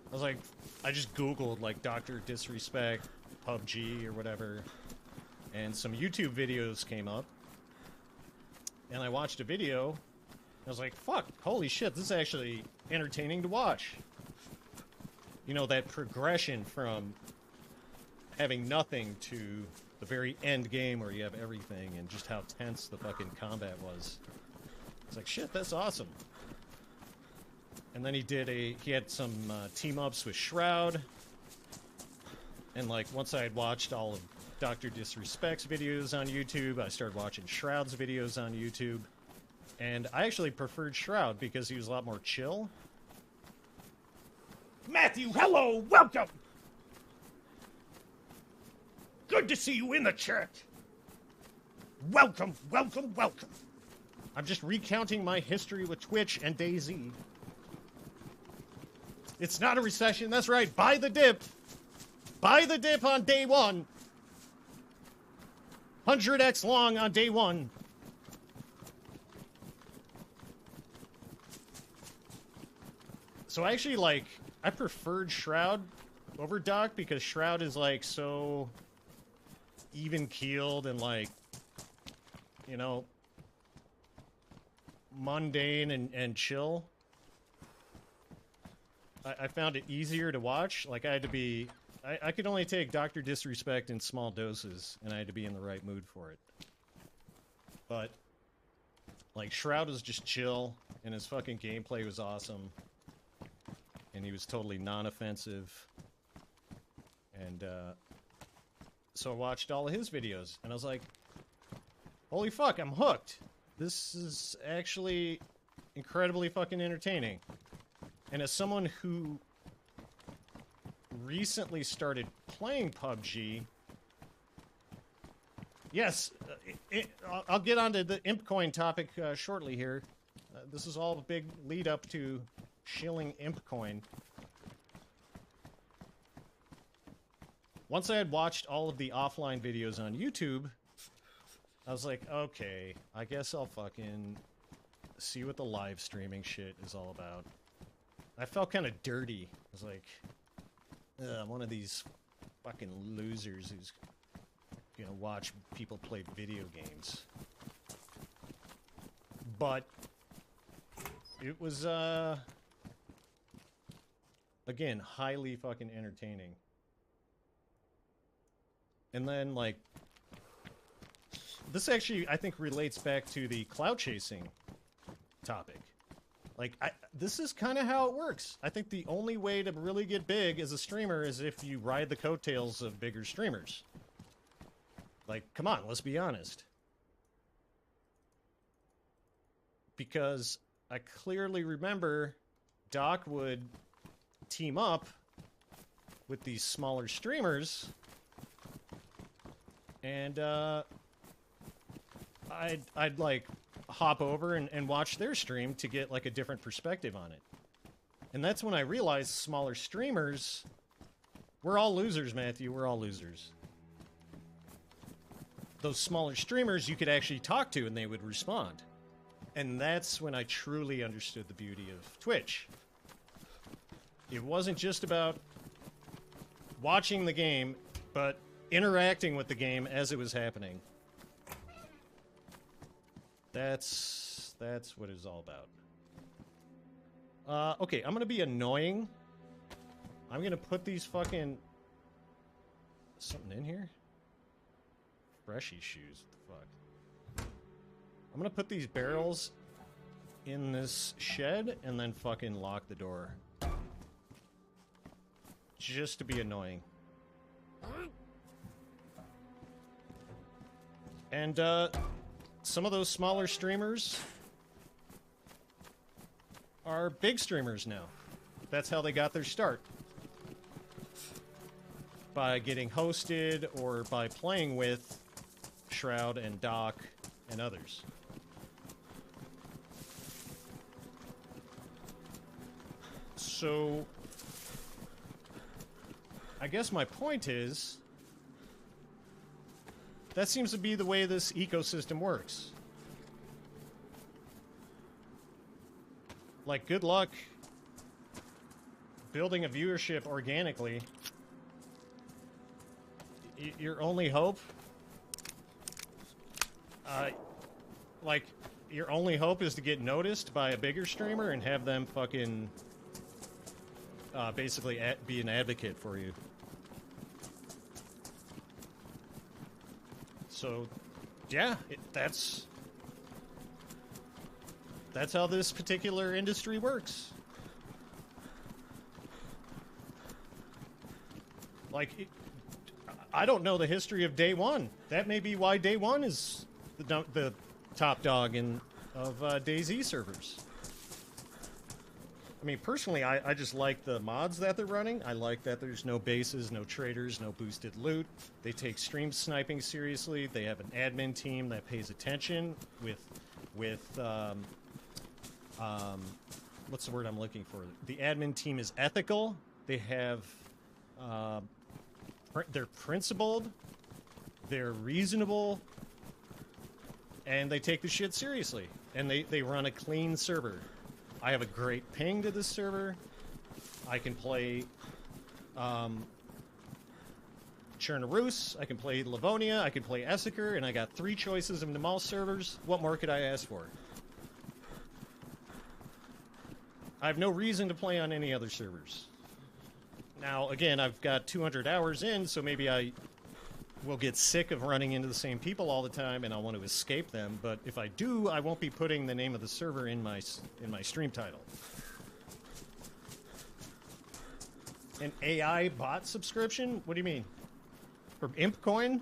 was like, I just Googled, like, Dr. Disrespect, PUBG, or whatever, and some YouTube videos came up, and I watched a video, and I was like, fuck, holy shit, this is actually entertaining to watch. You know, that progression from having nothing to the very end game where you have everything, and just how tense the fucking combat was. It's like, shit, that's awesome. And then he had some team-ups with Shroud. And, like, once I had watched all of Dr. Disrespect's videos on YouTube, I started watching Shroud's videos on YouTube. And I actually preferred Shroud because he was a lot more chill. Matthew, hello! Welcome! Good to see you in the chat! Welcome, welcome, welcome! I'm just recounting my history with Twitch and DayZ. It's not a recession, that's right. Buy the dip. Buy the dip on day one. 100x long on day one. So actually, like, I preferred Shroud over Doc because Shroud is, like, so even-keeled and, like, you know, mundane and chill. I found it easier to watch. Like, I had to be... I could only take Dr. Disrespect in small doses, and I had to be in the right mood for it. But, like, Shroud was just chill, and his fucking gameplay was awesome. And he was totally non-offensive. And, so I watched all of his videos, and I was like, holy fuck, I'm hooked. This is actually incredibly fucking entertaining. And as someone who recently started playing PUBG, yes, I'll get onto the imp coin topic shortly here. This is all a big lead up to shilling imp coin. Once I had watched all of the offline videos on YouTube, I was like, okay, I guess I'll fucking see what the live streaming shit is all about. I felt kind of dirty. I was like, one of these fucking losers who's gonna watch people play video games. But it was, again, highly fucking entertaining. And then, like, this actually, I think, relates back to the cloud chasing topic. Like, this is kind of how it works. I think the only way to really get big as a streamer is if you ride the coattails of bigger streamers. Like, come on, let's be honest. Because I clearly remember Doc would team up with these smaller streamers, and I'd like hop over and watch their stream to get like a different perspective on it. And that's when I realized smaller streamers, we're all losers, Matthew, we're all losers. Those smaller streamers you could actually talk to and they would respond. And that's when I truly understood the beauty of Twitch. It wasn't just about watching the game, but interacting with the game as it was happening. That's what it's all about. Okay, I'm gonna be annoying. I'm gonna put these fucking... Something in here? Freshy shoes, what the fuck? I'm gonna put these barrels in this shed and then fucking lock the door. Just to be annoying. And, some of those smaller streamers are big streamers now. That's how they got their start. By getting hosted or by playing with Shroud and Doc and others. So, I guess my point is, that seems to be the way this ecosystem works. Like, good luck building a viewership organically. Your only hope... like, your only hope is to get noticed by a bigger streamer and have them fucking... basically be an advocate for you. So, yeah, that's how this particular industry works. Like, I don't know the history of DayOne. That may be why DayOne is the top dog of DayZ servers. I mean, personally, I just like the mods that they're running. I like that there's no bases, no traders, no boosted loot. They take stream sniping seriously. They have an admin team that pays attention with what's the word I'm looking for? The admin team is ethical. They have, they're principled. They're reasonable. And they take the shit seriously. And they run a clean server. I have a great ping to this server. I can play Chernarus, I can play Livonia, I can play Essiker, and I got 3 choices of Namal servers. What more could I ask for? I have no reason to play on any other servers. Now, again, I've got 200 hours in, so maybe I will get sick of running into the same people all the time, and I'll want to escape them. But if I do, I won't be putting the name of the server in my stream title. An AI bot subscription? What do you mean? For ImpCoin?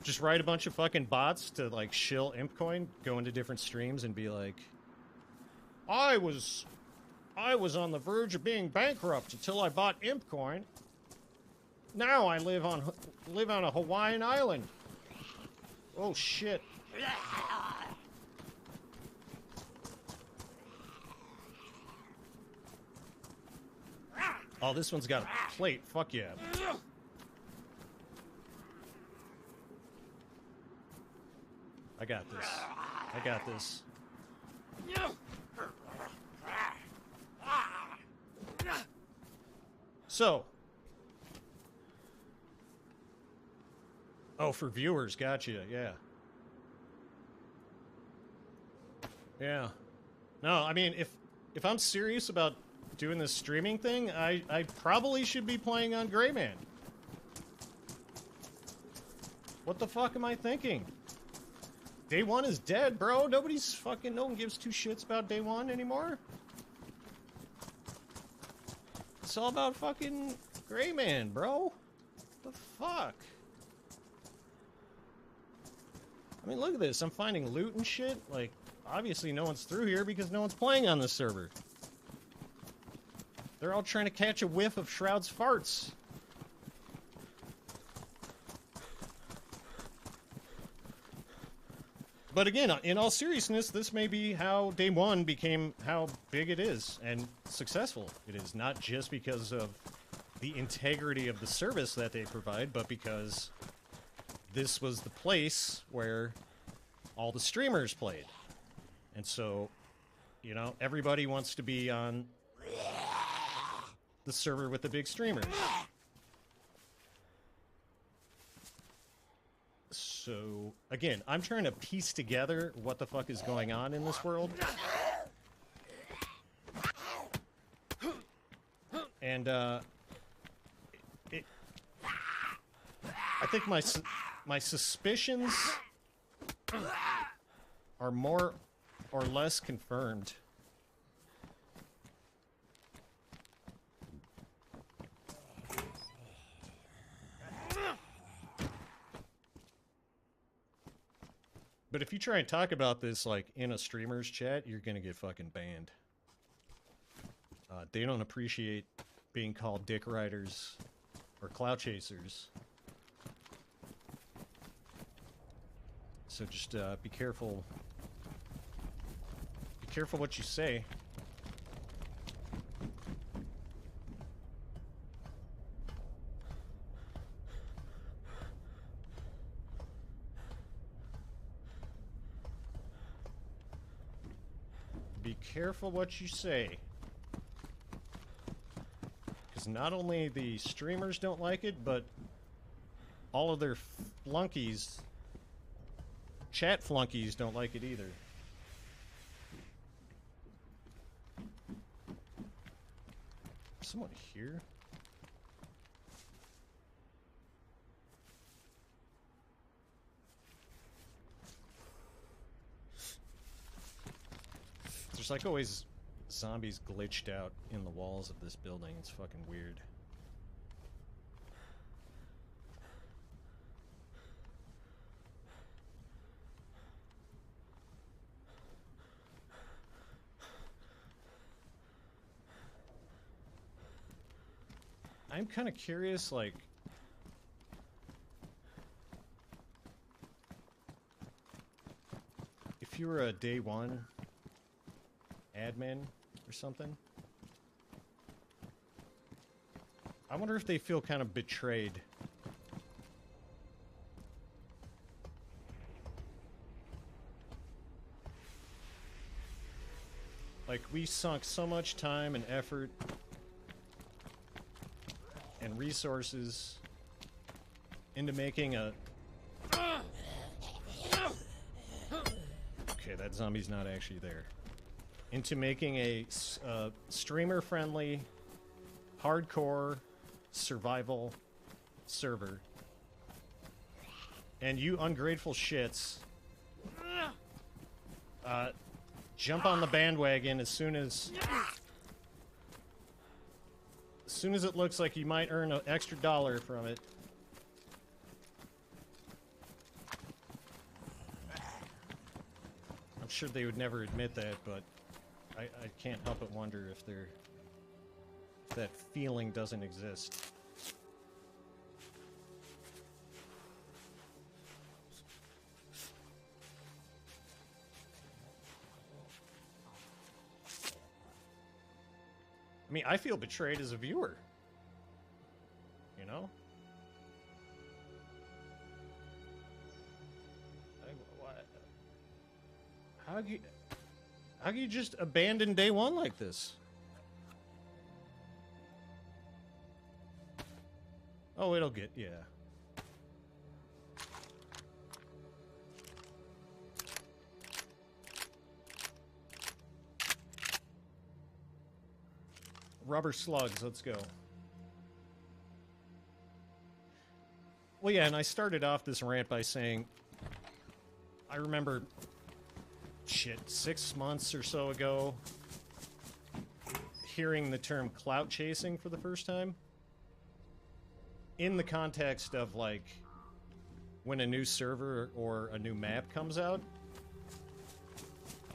Just write a bunch of fucking bots to, like, shill ImpCoin, go into different streams and be like, I was on the verge of being bankrupt until I bought ImpCoin. Now I live on a Hawaiian island. Oh shit. Oh, this one's got a plate. Fuck yeah. I got this. I got this. So. Oh, for viewers, gotcha, yeah. Yeah. No, I mean, if I'm serious about doing this streaming thing, I probably should be playing on Greyman. What the fuck am I thinking? DayOne is dead, bro. No one gives two shits about DayOne anymore. It's all about fucking Greyman, bro. What the fuck? I mean, look at this. I'm finding loot and shit. Like, obviously no one's through here because no one's playing on this server. They're all trying to catch a whiff of Shroud's farts. But again, in all seriousness, this may be how DayOne became how big it is and successful it is. Not just because of the integrity of the service that they provide, but because this was the place where all the streamers played. And so, you know, everybody wants to be on the server with the big streamers. So, again, I'm trying to piece together what the fuck is going on in this world. And, I think my suspicions are more or less confirmed. But if you try and talk about this, like, in a streamer's chat, you're gonna get fucking banned. They don't appreciate being called dick riders or clout chasers. So just, be careful. Be careful what you say. Be careful what you say. Because not only the streamers don't like it, but all of their flunkies, chat flunkies, don't like it either. Someone here? There's like always zombies glitched out in the walls of this building. It's fucking weird. I'm kind of curious, like, if you were a DayOne admin or something, I wonder if they feel kind of betrayed. Like, we sunk so much time and effort and resources into making a... Okay, that zombie's not actually there. Into making a streamer-friendly, hardcore survival server. And you ungrateful shits, jump on the bandwagon as soon as it looks like you might earn an extra dollar from it. I'm sure they would never admit that, but I can't help but wonder if that feeling doesn't exist. I mean, I feel betrayed as a viewer. You know? How do you just abandon day one like this? Oh, it'll get, yeah. Rubber slugs, let's go. Well, yeah, and I started off this rant by saying, I remember, shit, 6 months or so ago, hearing the term clout chasing for the first time. In the context of, like, when a new server or a new map comes out,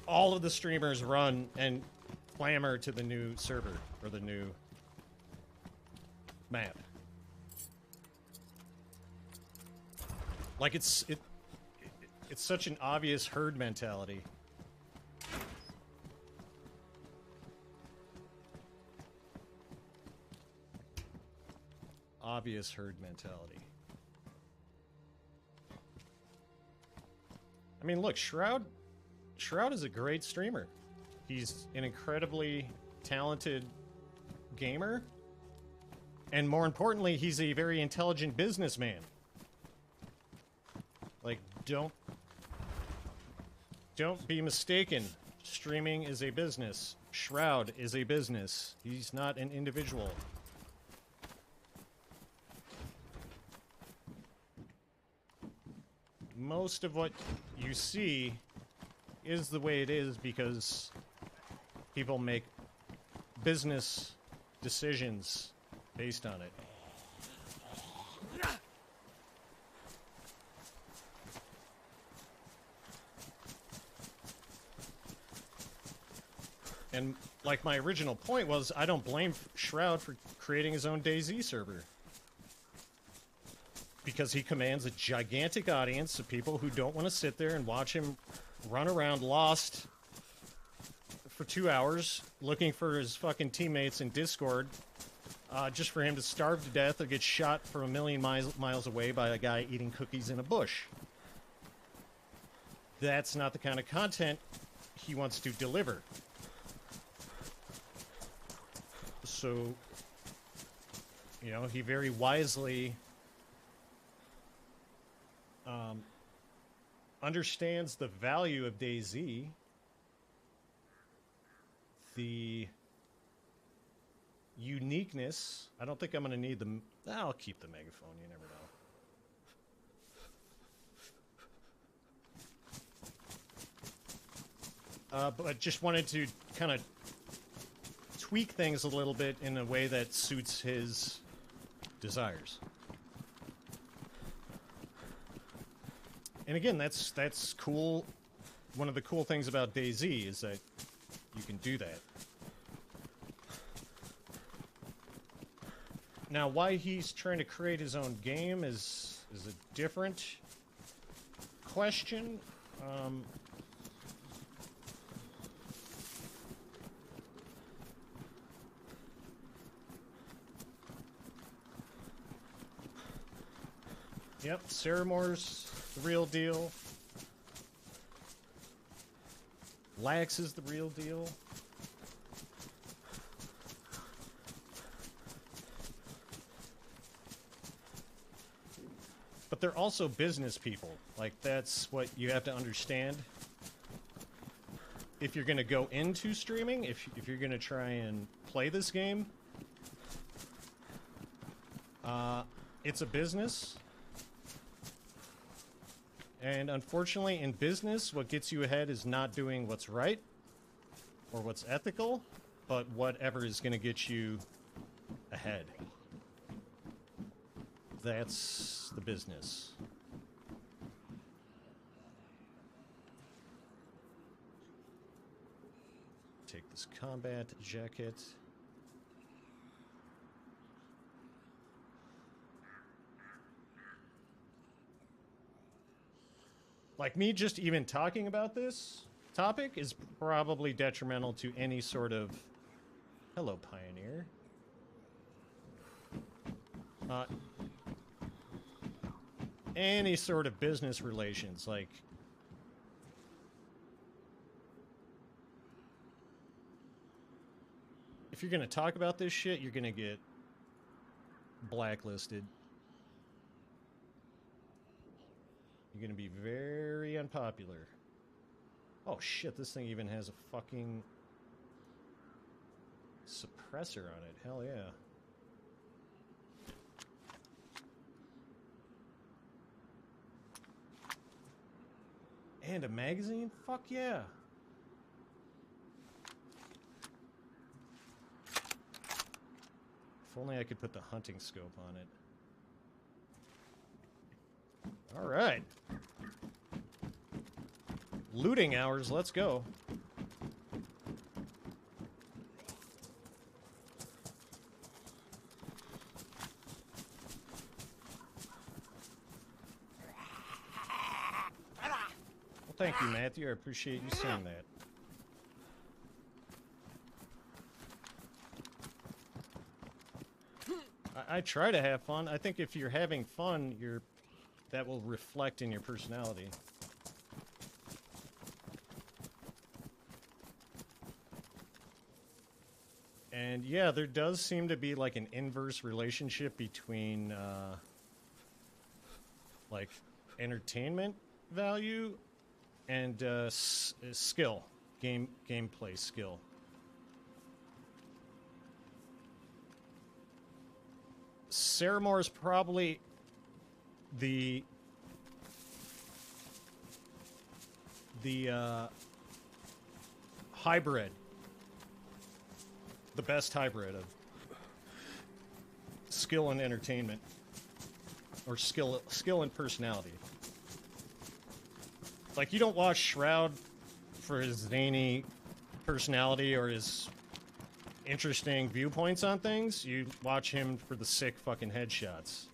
all of the streamers run and clamor to the new server or the new map. Like it's such an obvious herd mentality. Obvious herd mentality. I mean, look, Shroud is a great streamer. He's an incredibly talented gamer. And more importantly, he's a very intelligent businessman. Like, don't be mistaken. Streaming is a business. Shroud is a business. He's not an individual. Most of what you see is the way it is because people make business decisions based on it. And like my original point was, I don't blame Shroud for creating his own DayZ server. Because he commands a gigantic audience of people who don't want to sit there and watch him run around lost for 2 hours looking for his fucking teammates in Discord just for him to starve to death or get shot from a million miles away by a guy eating cookies in a bush. That's not the kind of content he wants to deliver. So, you know, he very wisely understands the value of DayZ, the uniqueness. I don't think I'm going to need the... I'll keep the megaphone, you never know. But just wanted to kind of tweak things a little bit in a way that suits his desires. And again, that's cool. One of the cool things about DayZ is that you can do that. Now, why he's trying to create his own game is a different question. Yep, Saramore's the real deal. Lax is the real deal. But they're also business people. Like, that's what you have to understand. If you're going to go into streaming, if you're going to try and play this game, it's a business. And unfortunately, in business, what gets you ahead is not doing what's right or what's ethical, but whatever is going to get you ahead. That's the business. Take this combat jacket. Like, me just even talking about this topic is probably detrimental to any sort of... Hello, Pioneer. Any sort of business relations, like... If you're gonna talk about this shit, you're gonna get blacklisted. You're gonna be very unpopular. Oh shit, this thing even has a fucking suppressor on it. Hell yeah. And a magazine? Fuck yeah. If only I could put the hunting scope on it. Alright. Looting hours, let's go. Well, thank you, Matthew. I appreciate you saying that. I try to have fun. I think if you're having fun, that will reflect in your personality. And yeah, there does seem to be like an inverse relationship between like entertainment value and skill, gameplay skill. Saramore is probably the hybrid, the best hybrid of skill and entertainment, or skill and personality. Like, you don't watch Shroud for his zany personality or his interesting viewpoints on things. You watch him for the sick fucking headshots.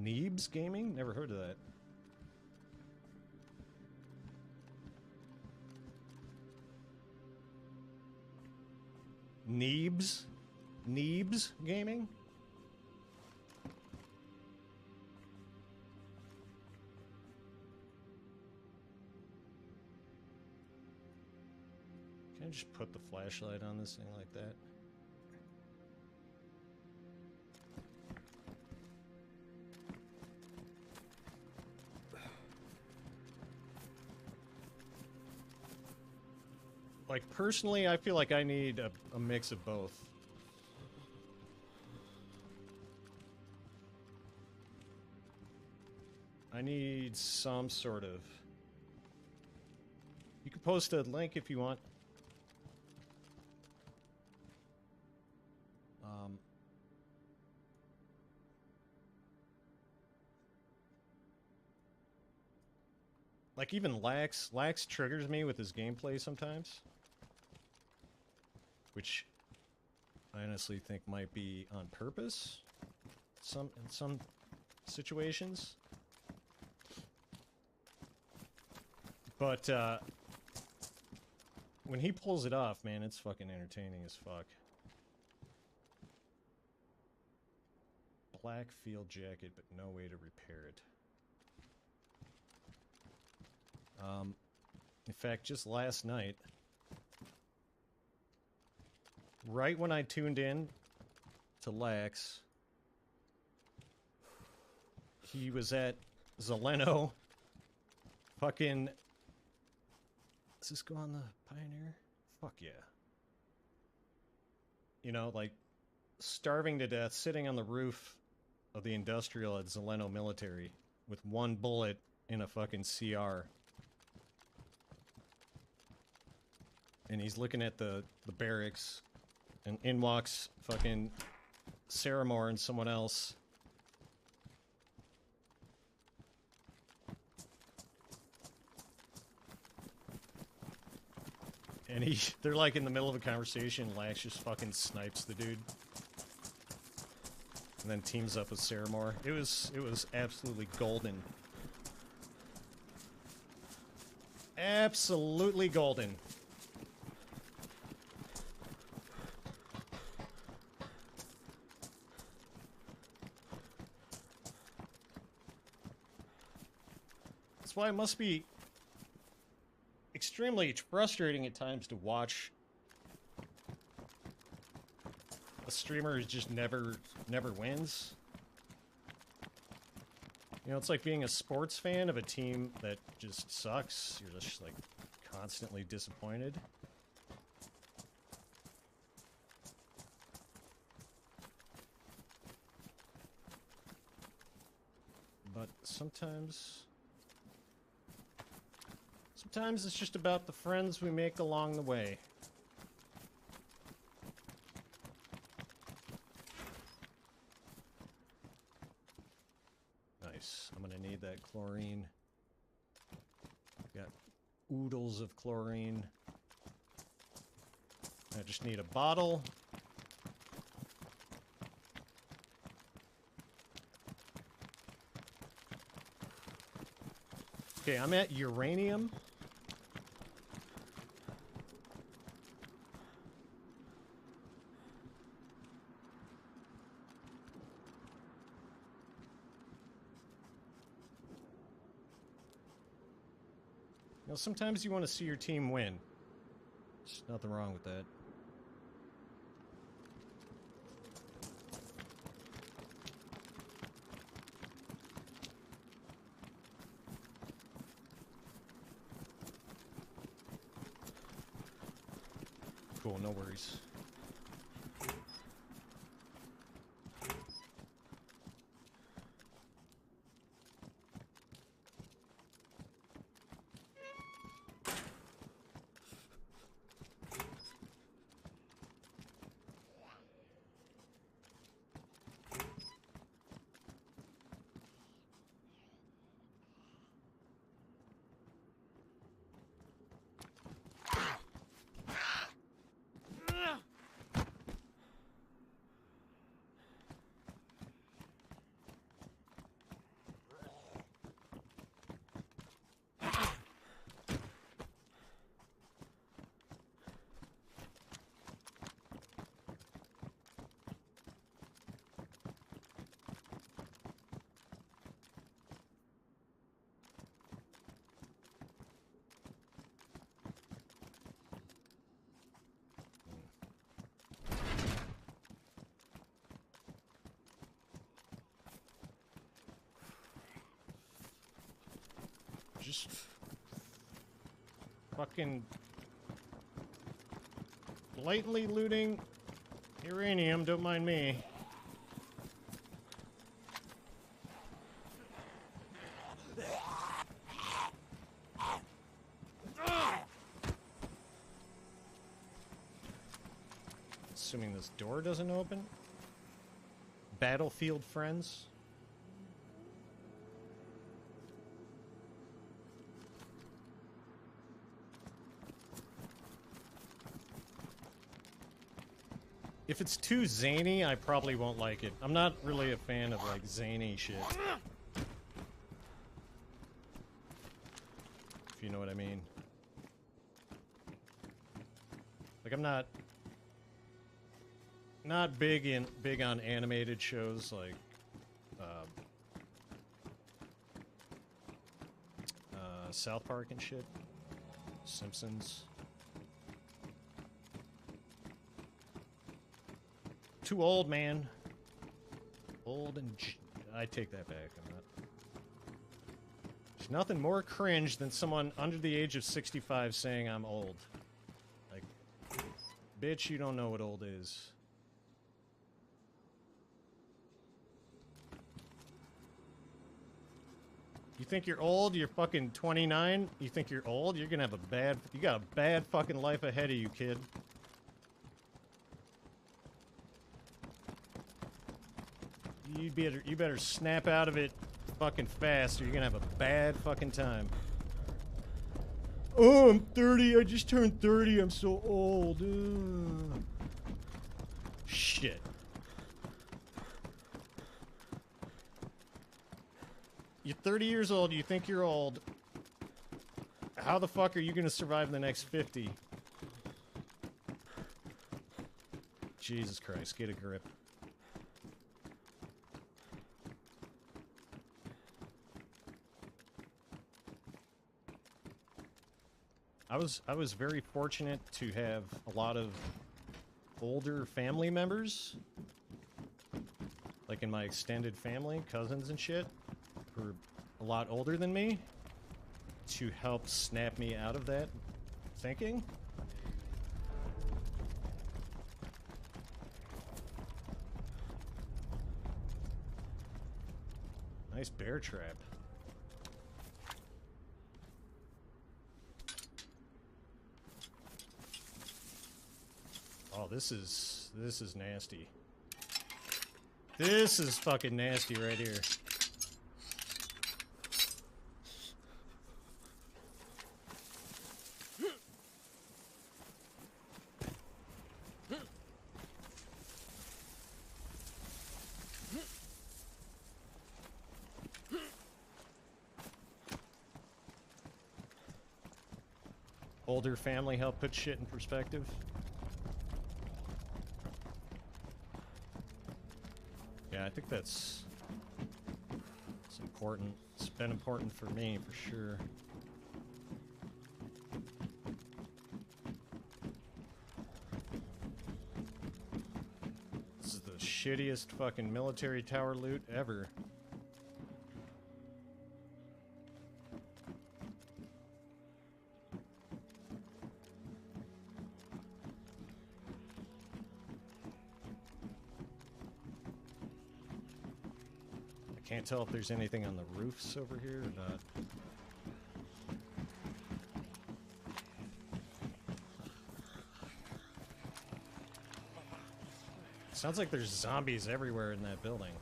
Neebs Gaming? Never heard of that. Neebs? Neebs Gaming? Can I just put the flashlight on this thing like that? Like, personally, I feel like I need a mix of both. I need some sort of... You can post a link if you want. Like, even Lax triggers me with his gameplay sometimes. Which I honestly think might be on purpose in some situations. But when he pulls it off, man, it's fucking entertaining as fuck. Black field jacket, but no way to repair it. In fact, just last night, right when I tuned in to Lax, he was at Zeleno. Fucking... Does this go on the Pioneer? Fuck yeah. You know, like, starving to death, sitting on the roof of the industrial at Zeleno Military with one bullet in a fucking CR. And he's looking at the barracks, and in walks fucking Saramore and someone else. And they're like in the middle of a conversation, Lax just fucking snipes the dude. And then teams up with Saramore. It was absolutely golden. Absolutely golden. That's why it must be extremely frustrating at times to watch a streamer who just never wins. You know, it's like being a sports fan of a team that just sucks. You're just, like, constantly disappointed. But sometimes it's just about the friends we make along the way. Nice. I'm gonna need that chlorine. Got oodles of chlorine. I just need a bottle. Okay, I'm at uranium. You know, sometimes you want to see your team win. There's nothing wrong with that. Cool, no worries. Just fucking blatantly looting uranium, don't mind me. Assuming this door doesn't open. Battlefield friends. If it's too zany, I probably won't like it. I'm not really a fan of, like, zany shit. If you know what I mean. Like, I'm not big on animated shows like South Park and shit. Simpsons. Too old, man. Old and... I take that back. I'm not... nothing more cringe than someone under the age of 65 saying I'm old. Like, bitch, you don't know what old is. You think you're old? You're fucking 29? You think you're old? You're gonna have you got a bad fucking life ahead of you, kid. You better snap out of it fucking fast or you're gonna have a bad fucking time. Oh, I'm 30. I just turned 30. I'm so old. Shit. You're 30 years old, you think you're old. How the fuck are you gonna survive the next 50? Jesus Christ, get a grip. I was very fortunate to have a lot of older family members. Like in my extended family, cousins and shit, who are a lot older than me, to help snap me out of that thinking. Nice bear trap. Oh, this is nasty. This is fucking nasty right here. Older family help put shit in perspective. Yeah, I think it's important. It's been important for me, for sure. This is the shittiest fucking military tower loot ever. Can't tell if there's anything on the roofs over here or not. Sounds like there's zombies everywhere in that building.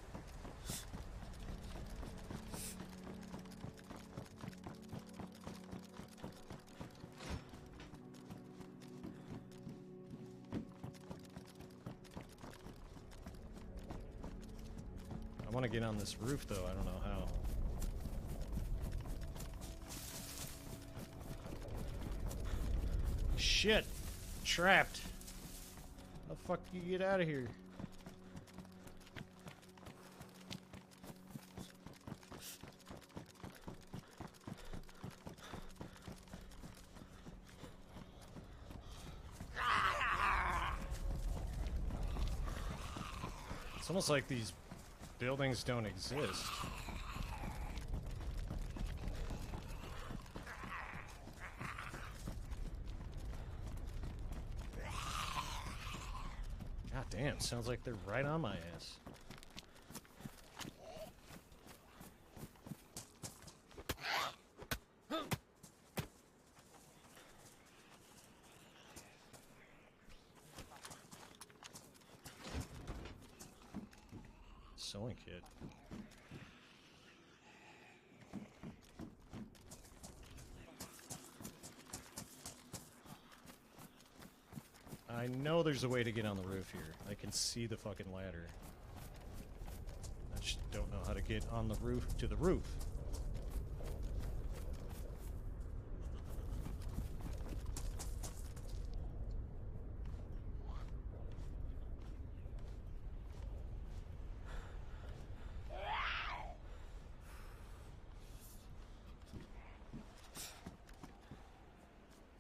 I want to get on this roof, though. I don't know how. Shit! Trapped. How the fuck do you get out of here? It's almost like these buildings don't exist. God damn, sounds like they're right on my ass. Sewing kit. I know there's a way to get on the roof here. I can see the fucking ladder. I just don't know how to get on the roof to the roof.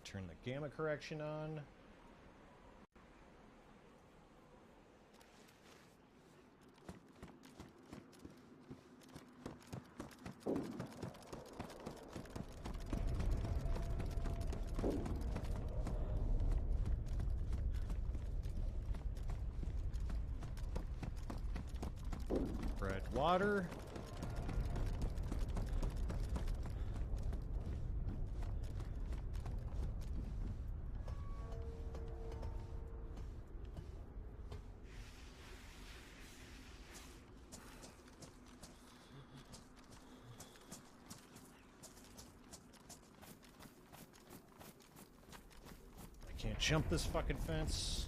Turn the gamma correction on. Red water. I can't jump this fucking fence.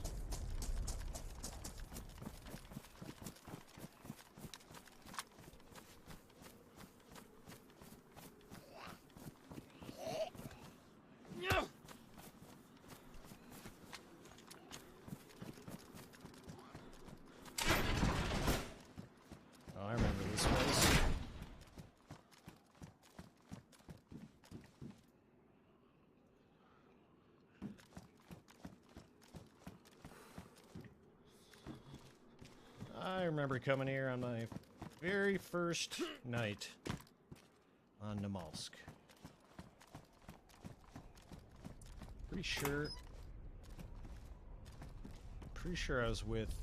Oh, I remember this place. I remember coming here on my very first night on Namalsk. Pretty sure I was with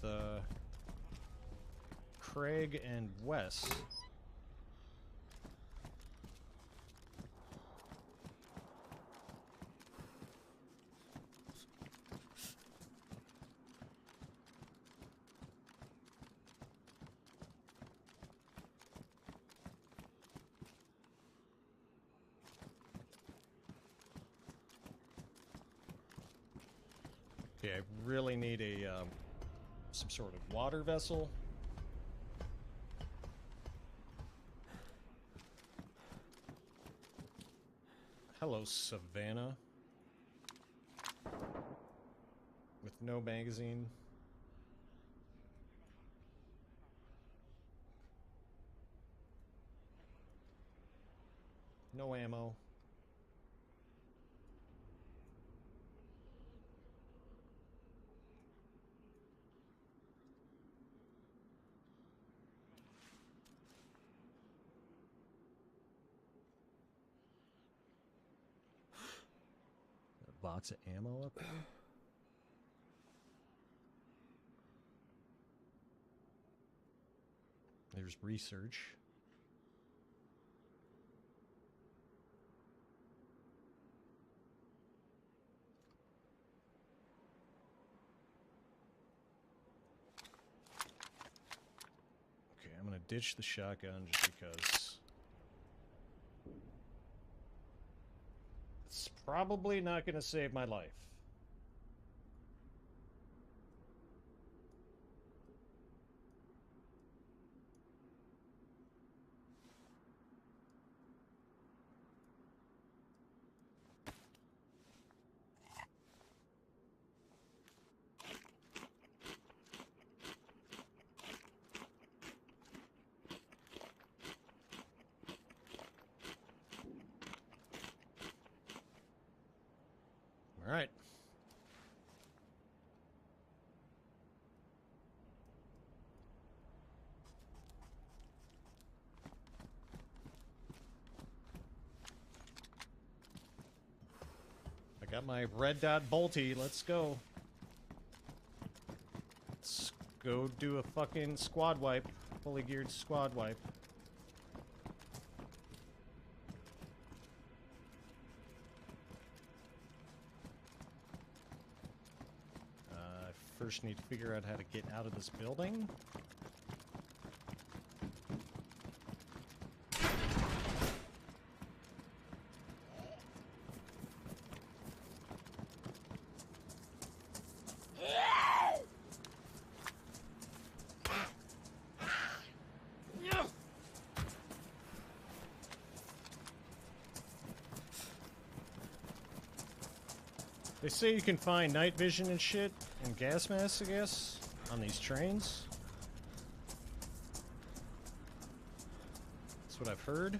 Craig and Wes. Okay, I really need a some sort of water vessel. Hello, Savannah. With no magazine. No ammo. Box of ammo up there. There's research. Okay, I'm gonna ditch the shotgun just because. It's probably not going to save my life. All right. I got my red dot bolty. Let's go. Let's go do a fucking squad wipe. Fully geared squad wipe. First need to figure out how to get out of this building. They say you can find night vision and shit and gas masks, I guess, on these trains. That's what I've heard.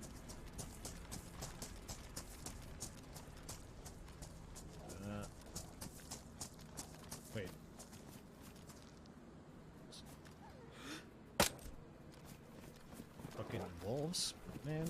Wait. Fucking wolves, man.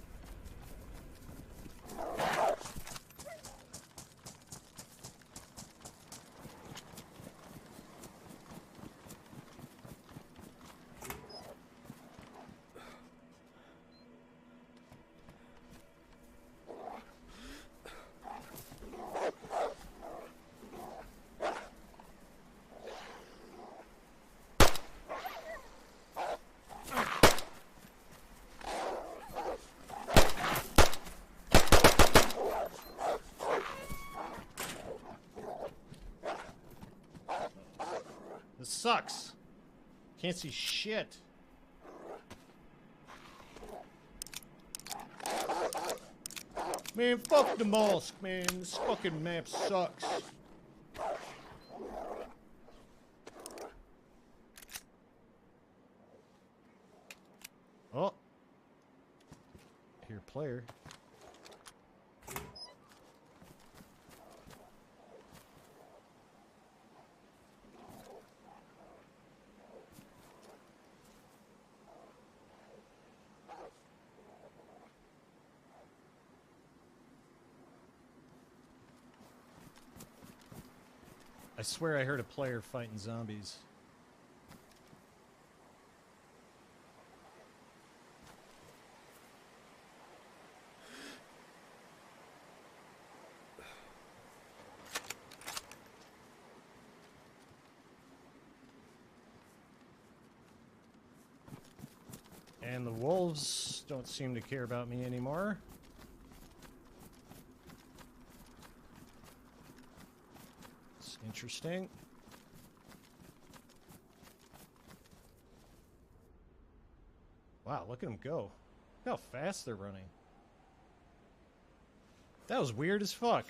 This sucks. Can't see shit. Man, fuck the mosque, man. This fucking map sucks. Oh. Here, player. I swear I heard a player fighting zombies. And the wolves don't seem to care about me anymore. It's interesting. Wow, look at them go. Look how fast they're running. That was weird as fuck.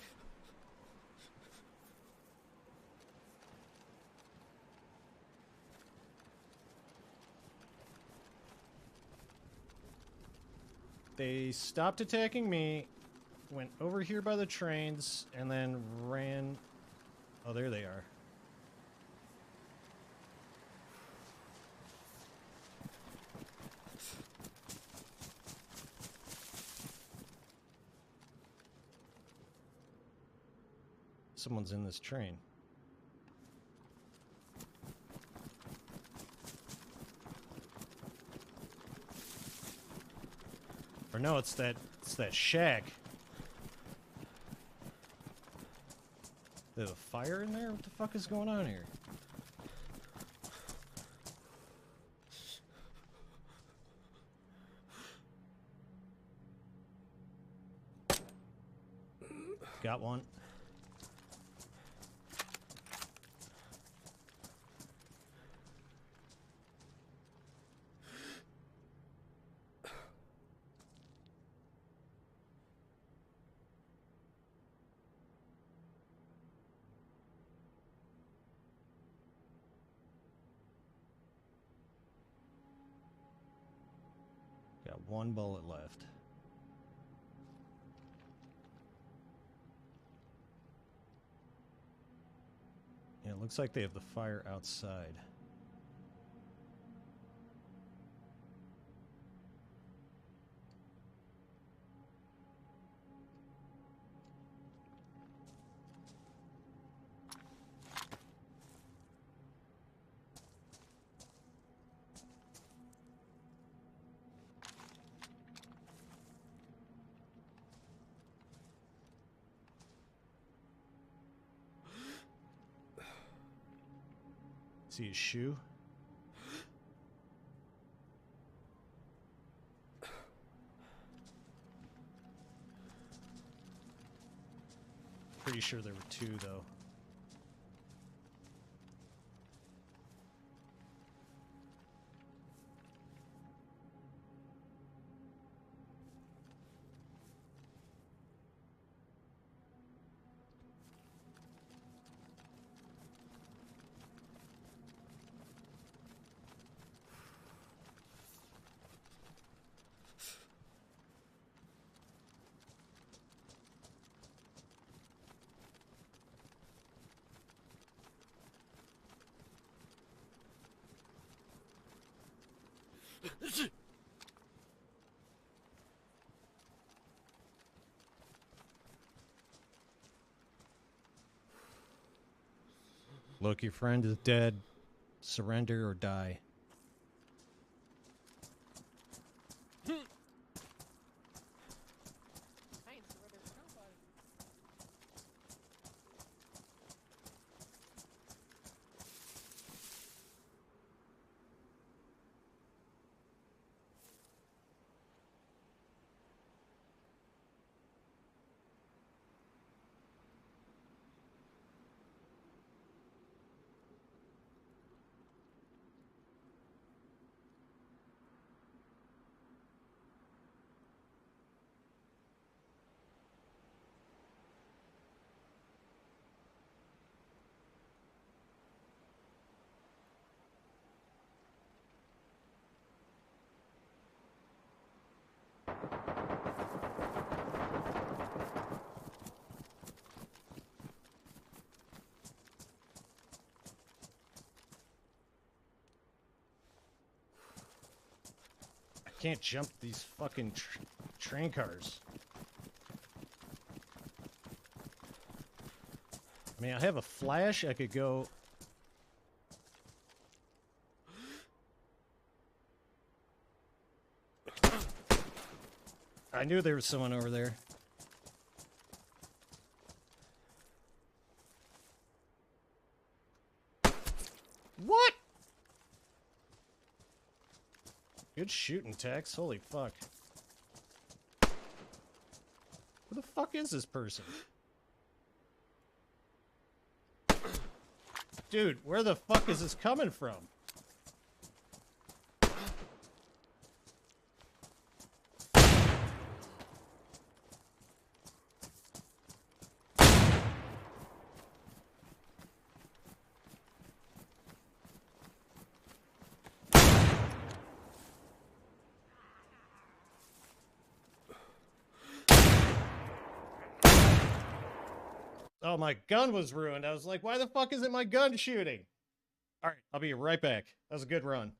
They stopped attacking me, went over here by the trains, and then ran... Oh, there they are. Someone's in this train. Or no, it's that shack. There's a fire in there? What the fuck is going on here? Got one. Got one bullet left. Yeah, it looks like they have the fire outside. See his shoe? Pretty sure there were two, though. Look, your friend is dead. Surrender or die. Can't jump these fucking train cars. I mean, I have a flash. I could go... I knew there was someone over there. What? Good shooting, Tex. Holy fuck. Who the fuck is this person? Dude, where the fuck is this coming from? Oh, my gun was ruined. I was like, why the fuck isn't my gun shooting? All right, I'll be right back. That was a good run.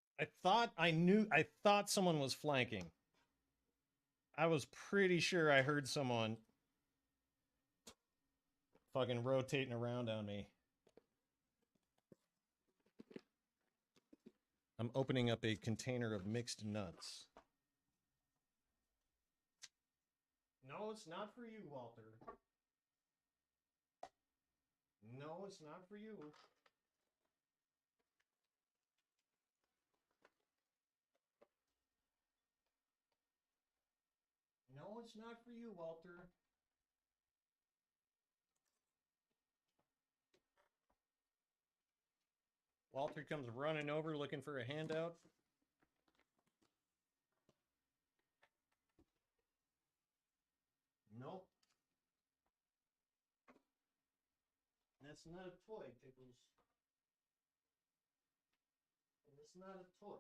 I thought someone was flanking. I was pretty sure I heard someone fucking rotating around on me. I'm opening up a container of mixed nuts. No, it's not for you, Walter. No, it's not for you. No, it's not for you, Walter. Walter comes running over looking for a handout. Nope. That's not a toy, Pickles. That's not a toy.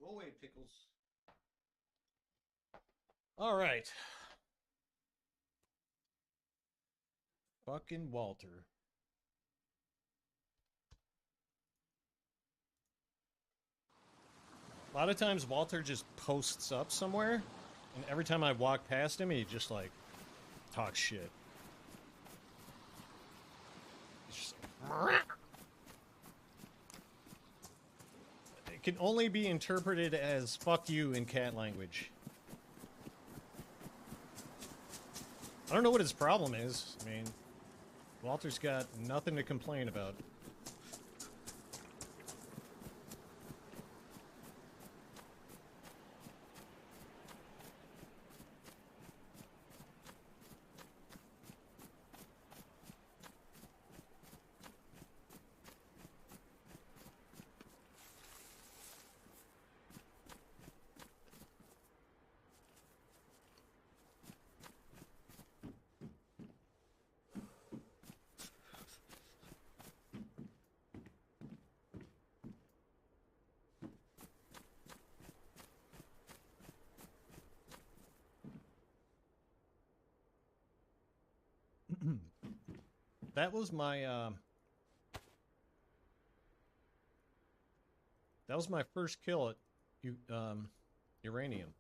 Go away, Pickles. All right. Fucking Walter. A lot of times Walter just posts up somewhere, and every time I walk past him, he just, like, talks shit. He's just like, it can only be interpreted as fuck you in cat language. I don't know what his problem is. I mean, Walter's got nothing to complain about. That was my first kill at uranium.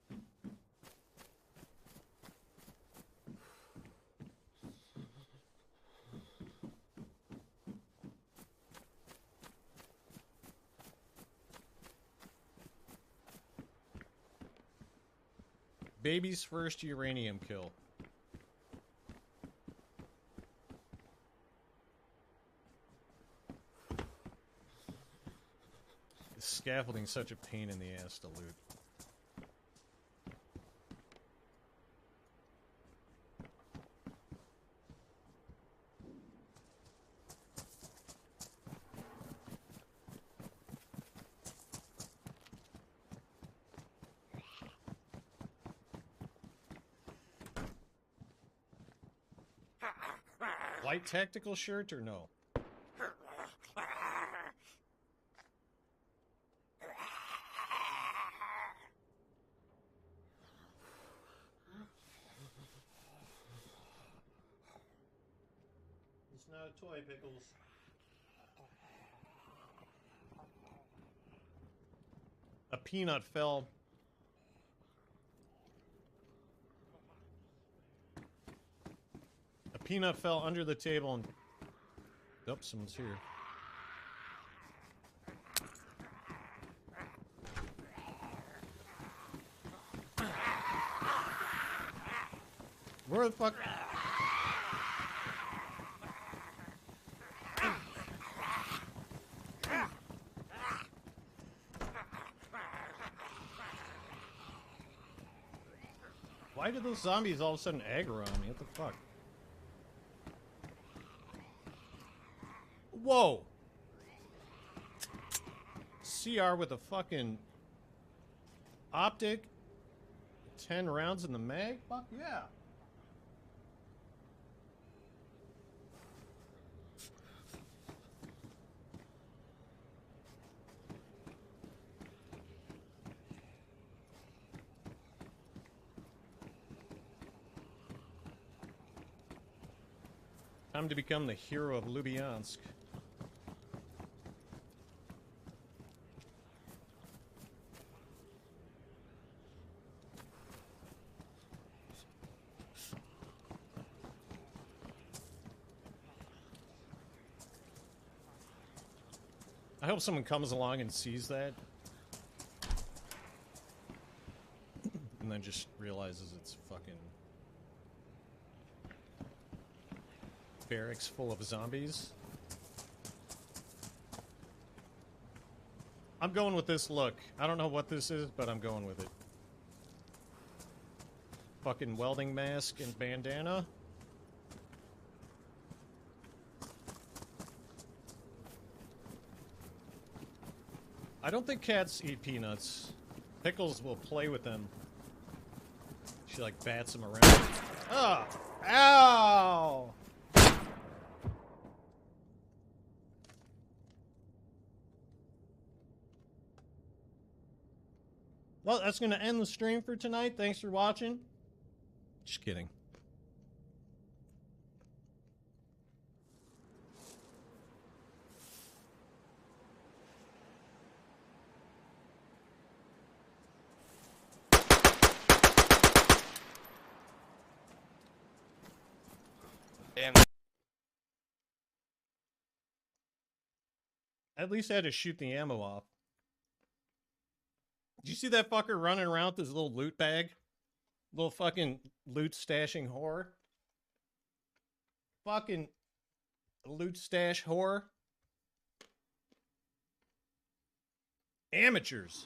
Baby's first uranium kill. Scaffolding's such a pain in the ass to loot. White tactical shirt or no? It's not a toy, Pickles. A peanut fell. A peanut fell under the table and... Oh, someone's here. Where the fuck... Why did those zombies all of a sudden aggro on me? What the fuck? Whoa! CR with a fucking optic. 10 rounds in the mag? Fuck yeah. Time to become the hero of Lubyansk. I hope someone comes along and sees that. And then just realizes it's fucking... barracks full of zombies. I'm going with this look. I don't know what this is, but I'm going with it. Fucking welding mask and bandana. I don't think cats eat peanuts. Pickles will play with them. She like bats them around. Ah! Ow! Well, that's going to end the stream for tonight. Thanks for watching. Just kidding. At least I had to shoot the ammo off. Did you see that fucker running around with his little loot bag? Little fucking loot stashing whore. Fucking loot stash whore. Amateurs.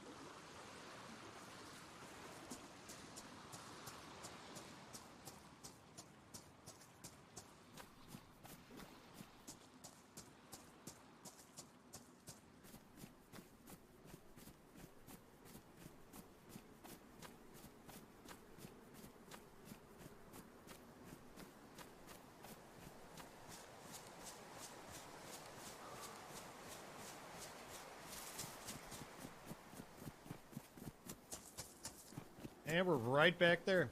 And we're right back there.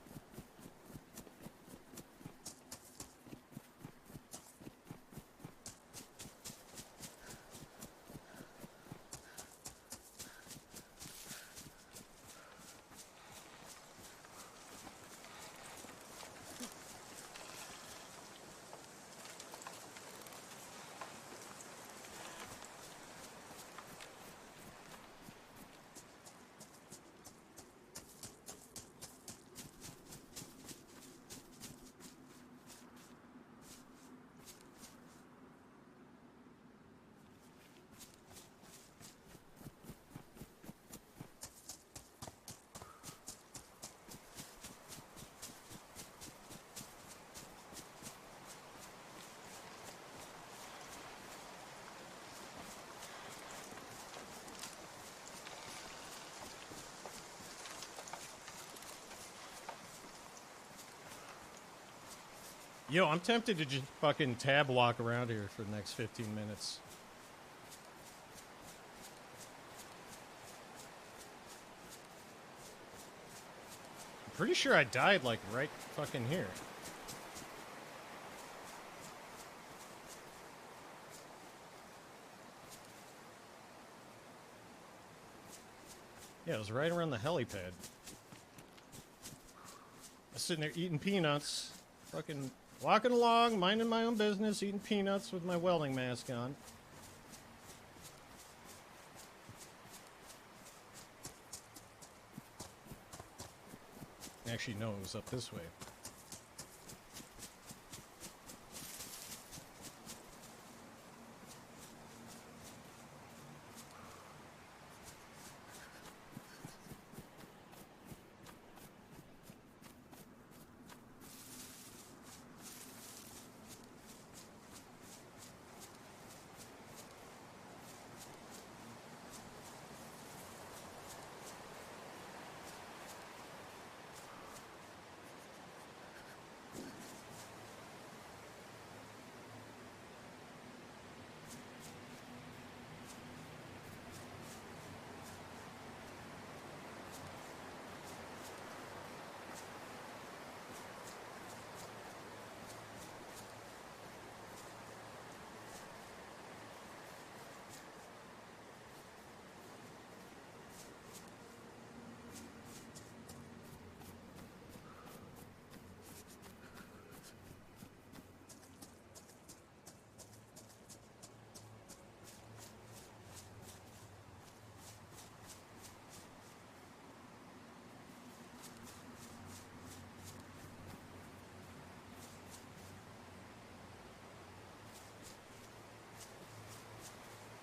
Yo, I'm tempted to just fucking tab walk around here for the next 15 minutes. I'm pretty sure I died, like, right fucking here. Yeah, it was right around the helipad. I was sitting there eating peanuts, fucking walking along, minding my own business, eating peanuts with my welding mask on. Actually, no, it was up this way.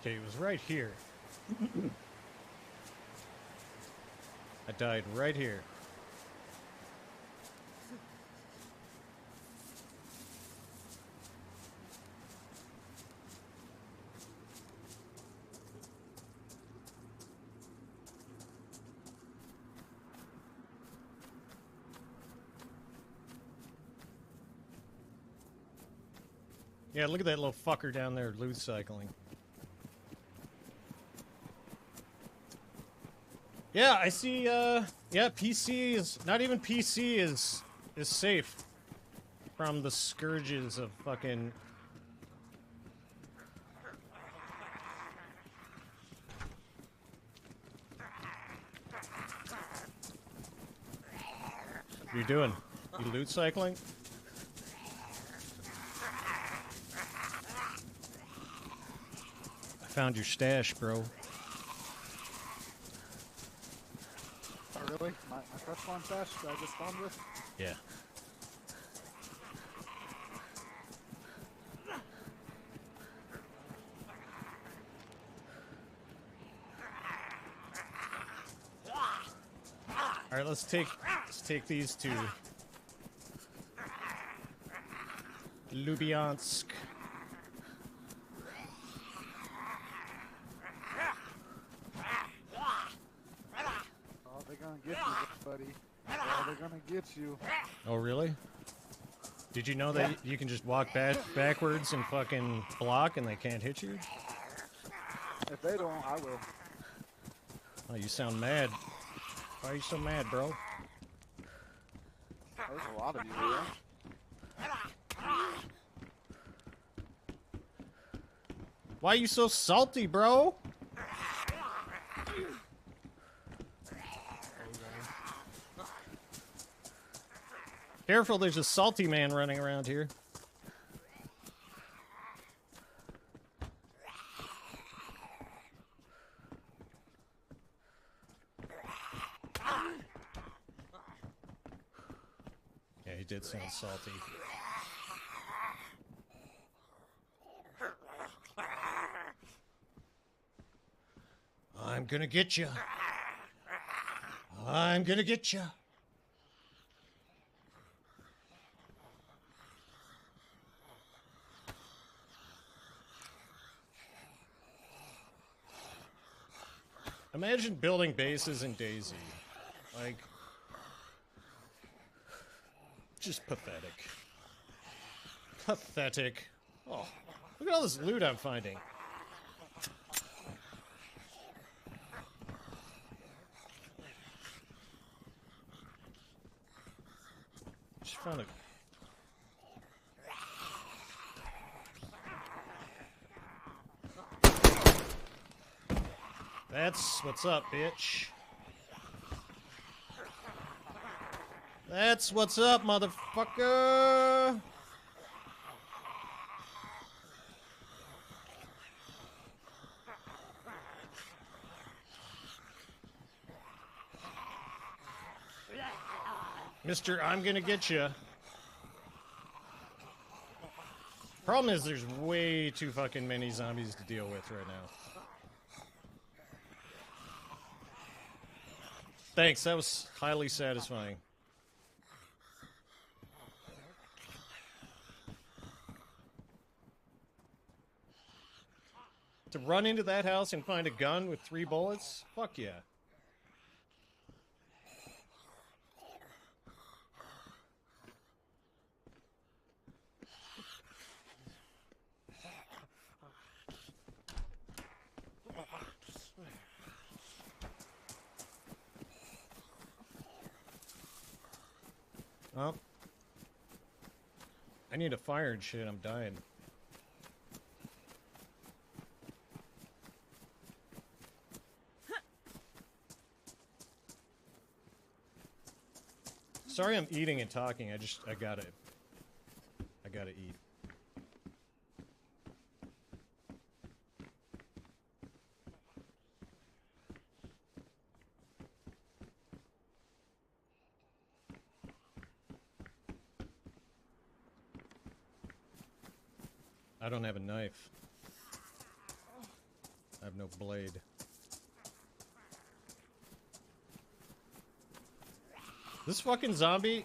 Okay, it was right here. I died right here. Yeah, look at that little fucker down there loot cycling. Yeah, I see, yeah, PC is, not even PC is safe from the scourges of fucking... What you doing? You loot cycling? Found your stash, bro. Oh, really? My fresh spawn stash that I just spawned with? Yeah. All right, let's take these to Lubyansk. Oh, they're gonna get you, buddy. Oh, they're gonna get you. Oh, really? Did you know that you can just walk backwards and fucking block and they can't hit you? If they don't, I will. Oh, you sound mad. Why are you so mad, bro? There's a lot of you here. Why are you so salty, bro? Careful, there's a salty man running around here. Yeah, he did sound salty. I'm gonna get you. I'm gonna get you. Imagine building bases in DayZ. Like, just pathetic. Pathetic. Oh, look at all this loot I'm finding. Just found a... That's what's up, bitch. That's what's up, motherfucker. Mister, I'm gonna get you. Problem is, there's way too fucking many zombies to deal with right now. Thanks, that was highly satisfying. To run into that house and find a gun with 3 bullets? Fuck yeah. Oh. I need a fire and shit, I'm dying. Sorry I'm eating and talking, I gotta eat. I don't have a knife. I have no blade. This fucking zombie...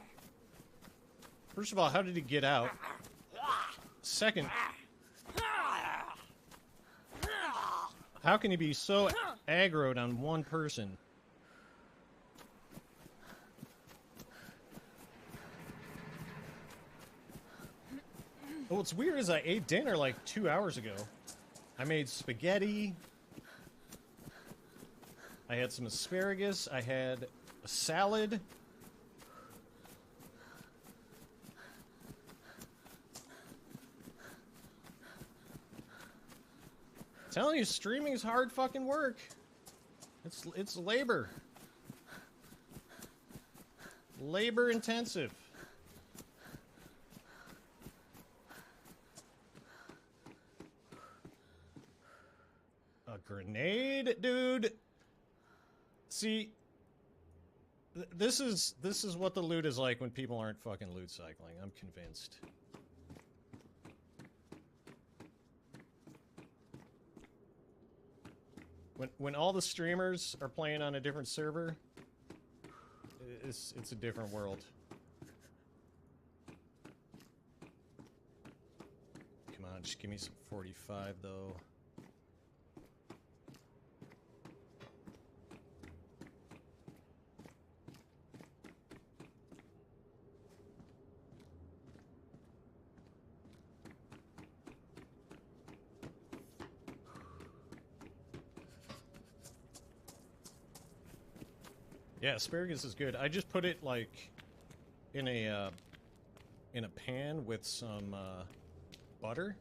First of all, how did he get out? Second... How can he be so aggroed on one person? What's weird is I ate dinner like 2 hours ago. I made spaghetti. I had some asparagus. I had a salad. I'm telling you, streaming is hard fucking work. It's labor. Labor intensive. A grenade, dude. See, this is what the loot is like when people aren't fucking loot cycling. I'm convinced. When all the streamers are playing on a different server, it's a different world. Come on, just give me some 45 though. Yeah, asparagus is good. I just put it like in a pan with some butter,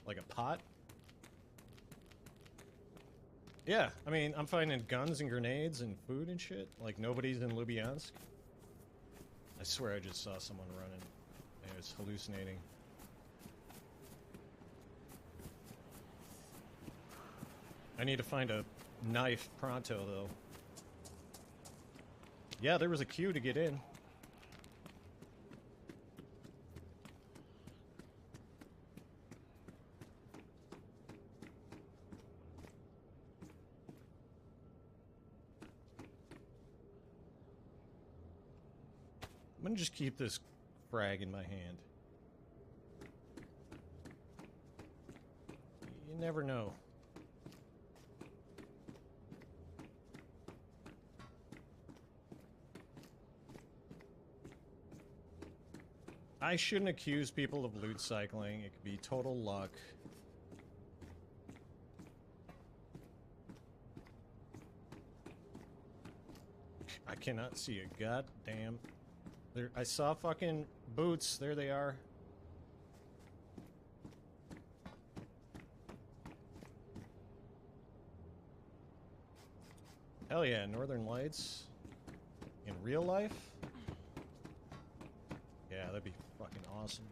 like a pot. Yeah, I mean, I'm finding guns and grenades and food and shit. Like nobody's in Lubyansk. I swear I just saw someone running. I was hallucinating. I need to find a knife pronto though. Yeah, there was a queue to get in. I'm gonna just keep this frag in my hand. You never know. I shouldn't accuse people of loot cycling. It could be total luck. I cannot see a goddamn... There, I saw fucking boots. There they are. Hell yeah, Northern Lights. In real life? Yeah, that'd be fucking awesome.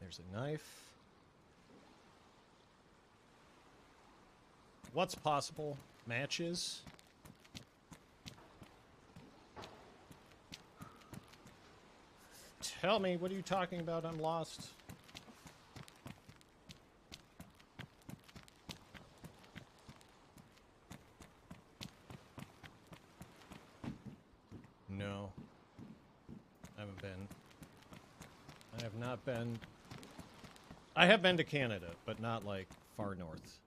There's a knife. What's possible? Matches? Tell me, what are you talking about? I'm lost. No. I haven't been. I have not been. I have been to Canada, but not like far north.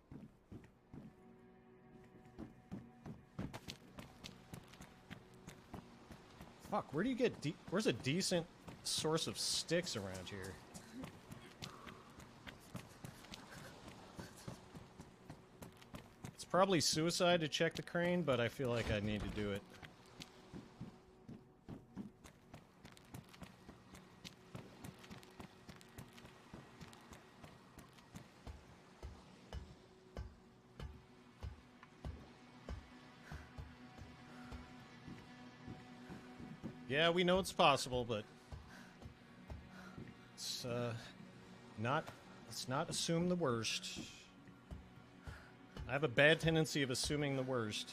Fuck, where do you get where's a decent source of sticks around here? It's probably suicide to check the crane, but I feel like I need to do it. Yeah, we know it's possible, but it's let's not assume the worst. I have a bad tendency of assuming the worst,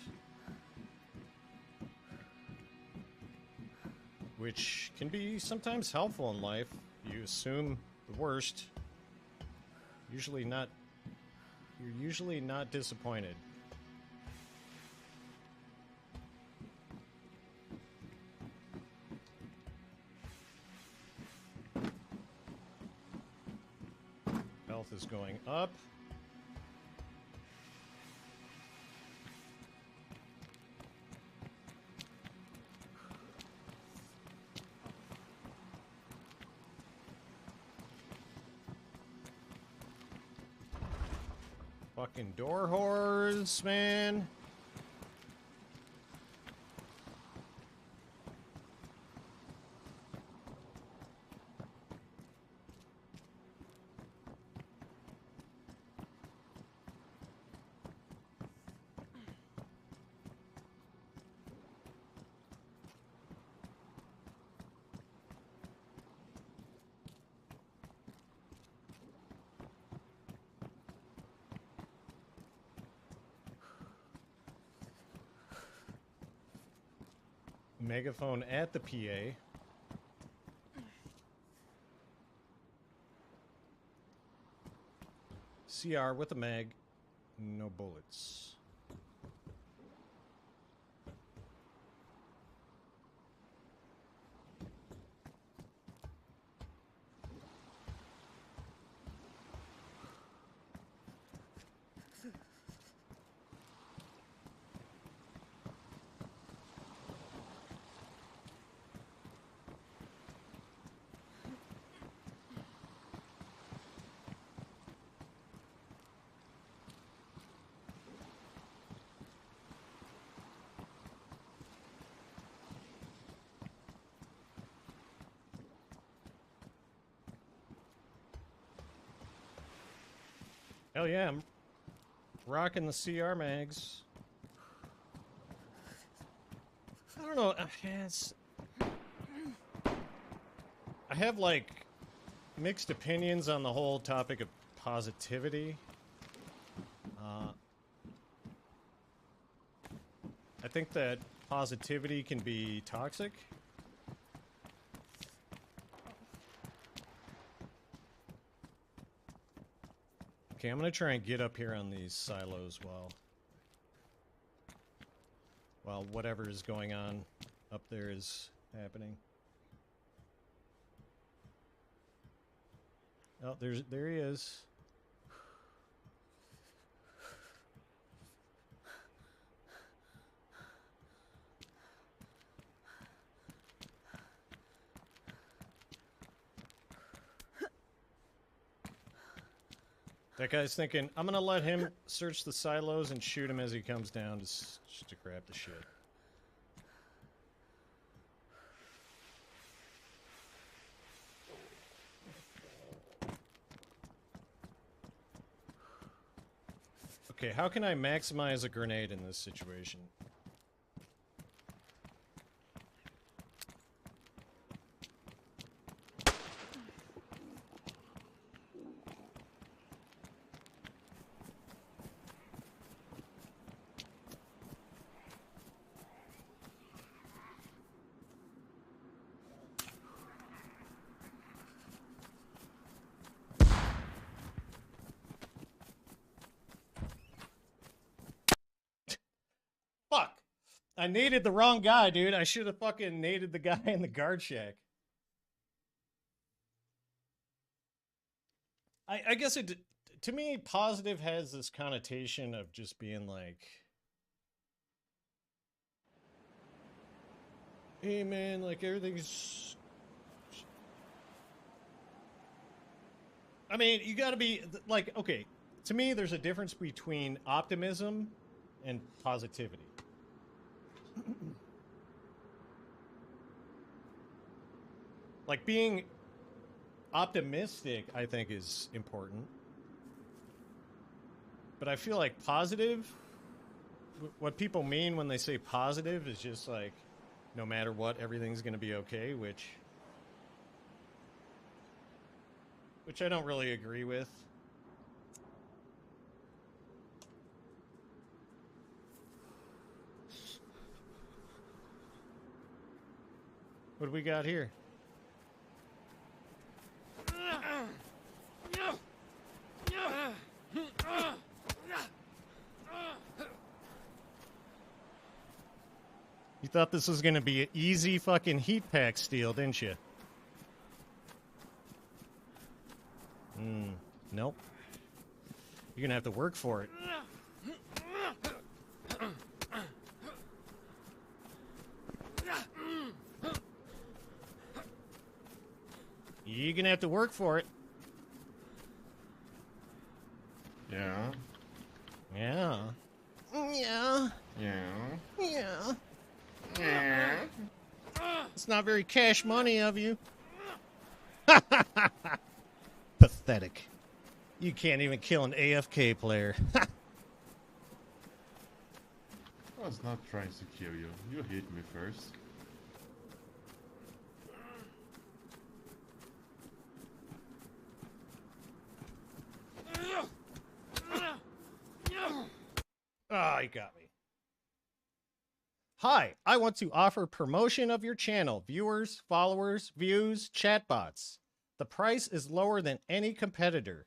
which can be sometimes helpful in life. You assume the worst. You're usually not disappointed. Health is going up. Fucking door whores, man. megaphone at the PA. CR with a mag, no bullets. Hell yeah, I'm rocking the CR mags. I don't know. I have like mixed opinions on the whole topic of positivity. I think that positivity can be toxic. Okay, I'm gonna try and get up here on these silos while whatever is going on up there is happening. Oh, there he is. That guy's thinking, I'm gonna let him search the silos and shoot him as he comes down just to grab the shit. Okay, how can I maximize a grenade in this situation? Fuck! I naded the wrong guy, dude. I should have fucking naded the guy in the guard shack. I guess it, to me, positive has this connotation of just being like, hey man, like everything's... I mean, you gotta be, like, okay, to me, there's a difference between optimism and positivity. Like, being optimistic, I think, is important. But I feel like positive, what people mean when they say positive is just like, no matter what, everything's going to be okay, which I don't really agree with. What do we got here? You thought this was going to be an easy fucking heat pack steal, didn't you? Nope. You're going to have to work for it. You're going to have to work for it. Yeah. Yeah. Yeah. Yeah. Yeah. Yeah. It's not very cash money of you. Pathetic. You can't even kill an AFK player. I was not trying to kill you. You hit me first. Ah, he got me. Hi, I want to offer promotion of your channel. Viewers, followers, views, chatbots. The price is lower than any competitor.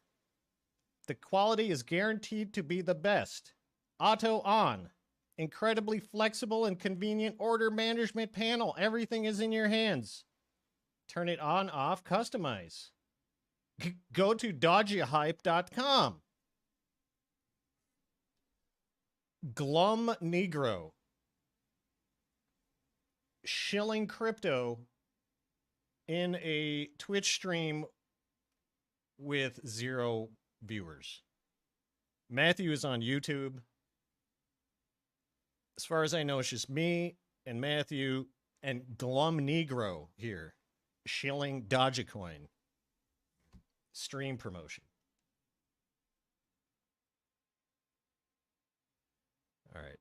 The quality is guaranteed to be the best. Auto on. Incredibly flexible and convenient order management panel. Everything is in your hands. Turn it on, off, customize. Go to dodgyhype.com. Glum Negro. Shilling crypto in a Twitch stream with 0 viewers. Matthew is on YouTube. As far as I know, it's just me and Matthew and Glum Negro here. Shilling Dogecoin. Stream promotion. All right.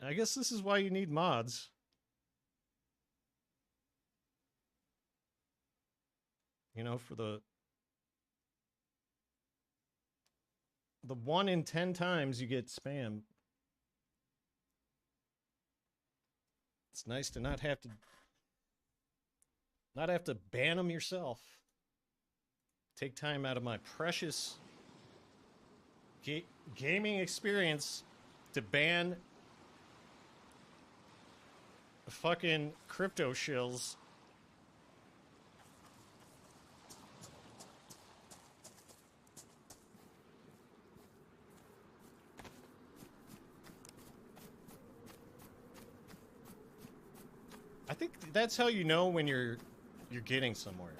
I guess this is why you need mods. You know, for the 1 in 10 times you get spam. It's nice to not have to ban them yourself. Take time out of my precious gaming experience to ban fucking crypto shills. I think that's how you know when you're getting somewhere.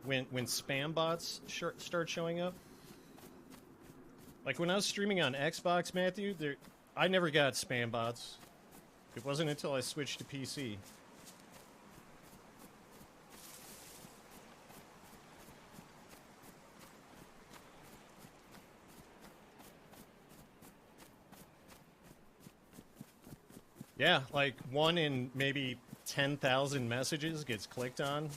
when spam bots start showing up. Like when I was streaming on Xbox, Matthew, I never got spam bots. It wasn't until I switched to PC. Yeah, like 1 in maybe 10,000 messages gets clicked on.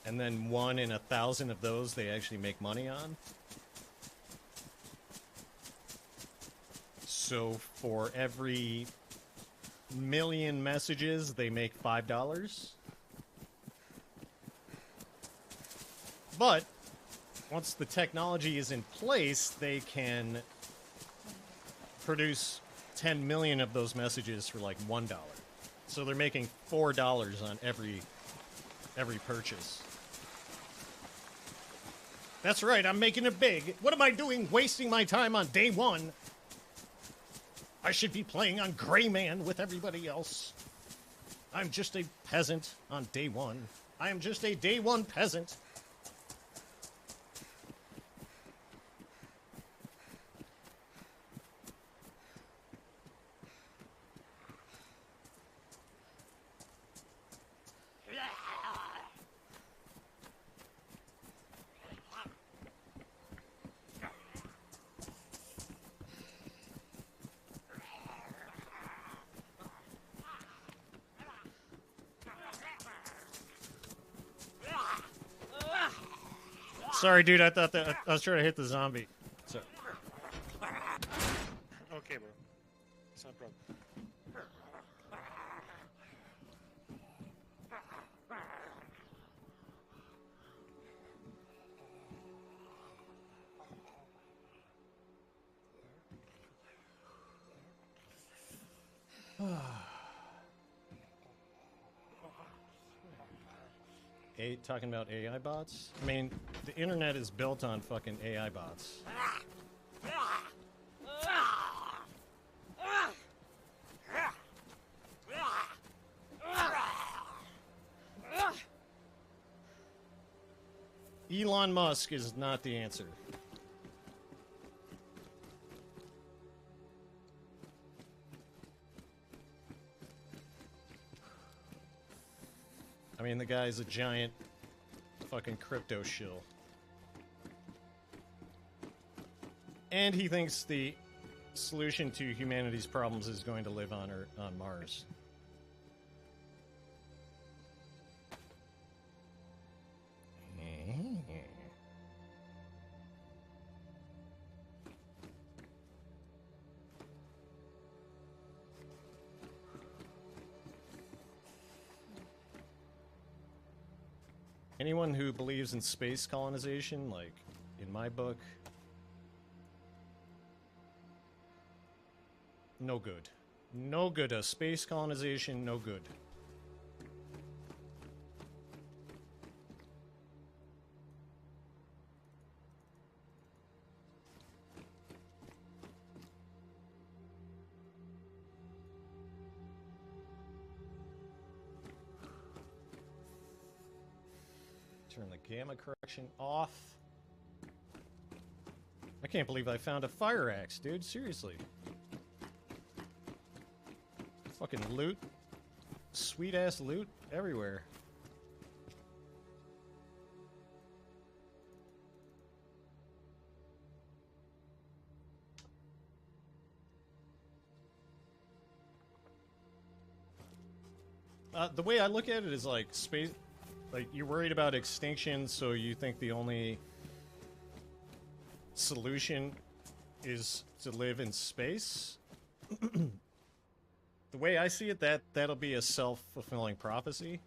And then 1 in 1,000 of those they actually make money on. So for every million messages, they make $5. But once the technology is in place, they can produce 10 million of those messages for like $1. So they're making $4 on every purchase. That's right, I'm making it big. What am I doing wasting my time on day one? I should be playing on Gray Man with everybody else. I'm just a peasant on day one. I am just a day one peasant. Sorry, dude. I thought that I was trying to hit the zombie. So. Okay, bro. It's not a problem. Talking about AI bots? I mean, the internet is built on fucking AI bots. Elon Musk is not the answer. I mean, the guy's a giant fucking crypto shill. And he thinks the solution to humanity's problems is going to live on Mars. Anyone who believes in space colonization, like in my book, no good. No good. A space colonization, no good. Turn the gamma correction off. I can't believe I found a fire axe, dude. Seriously. Fucking loot. Sweet ass loot everywhere. The way I look at it is like space. Like, you're worried about extinction, so you think the only solution is to live in space? The way I see it, that'll be a self-fulfilling prophecy.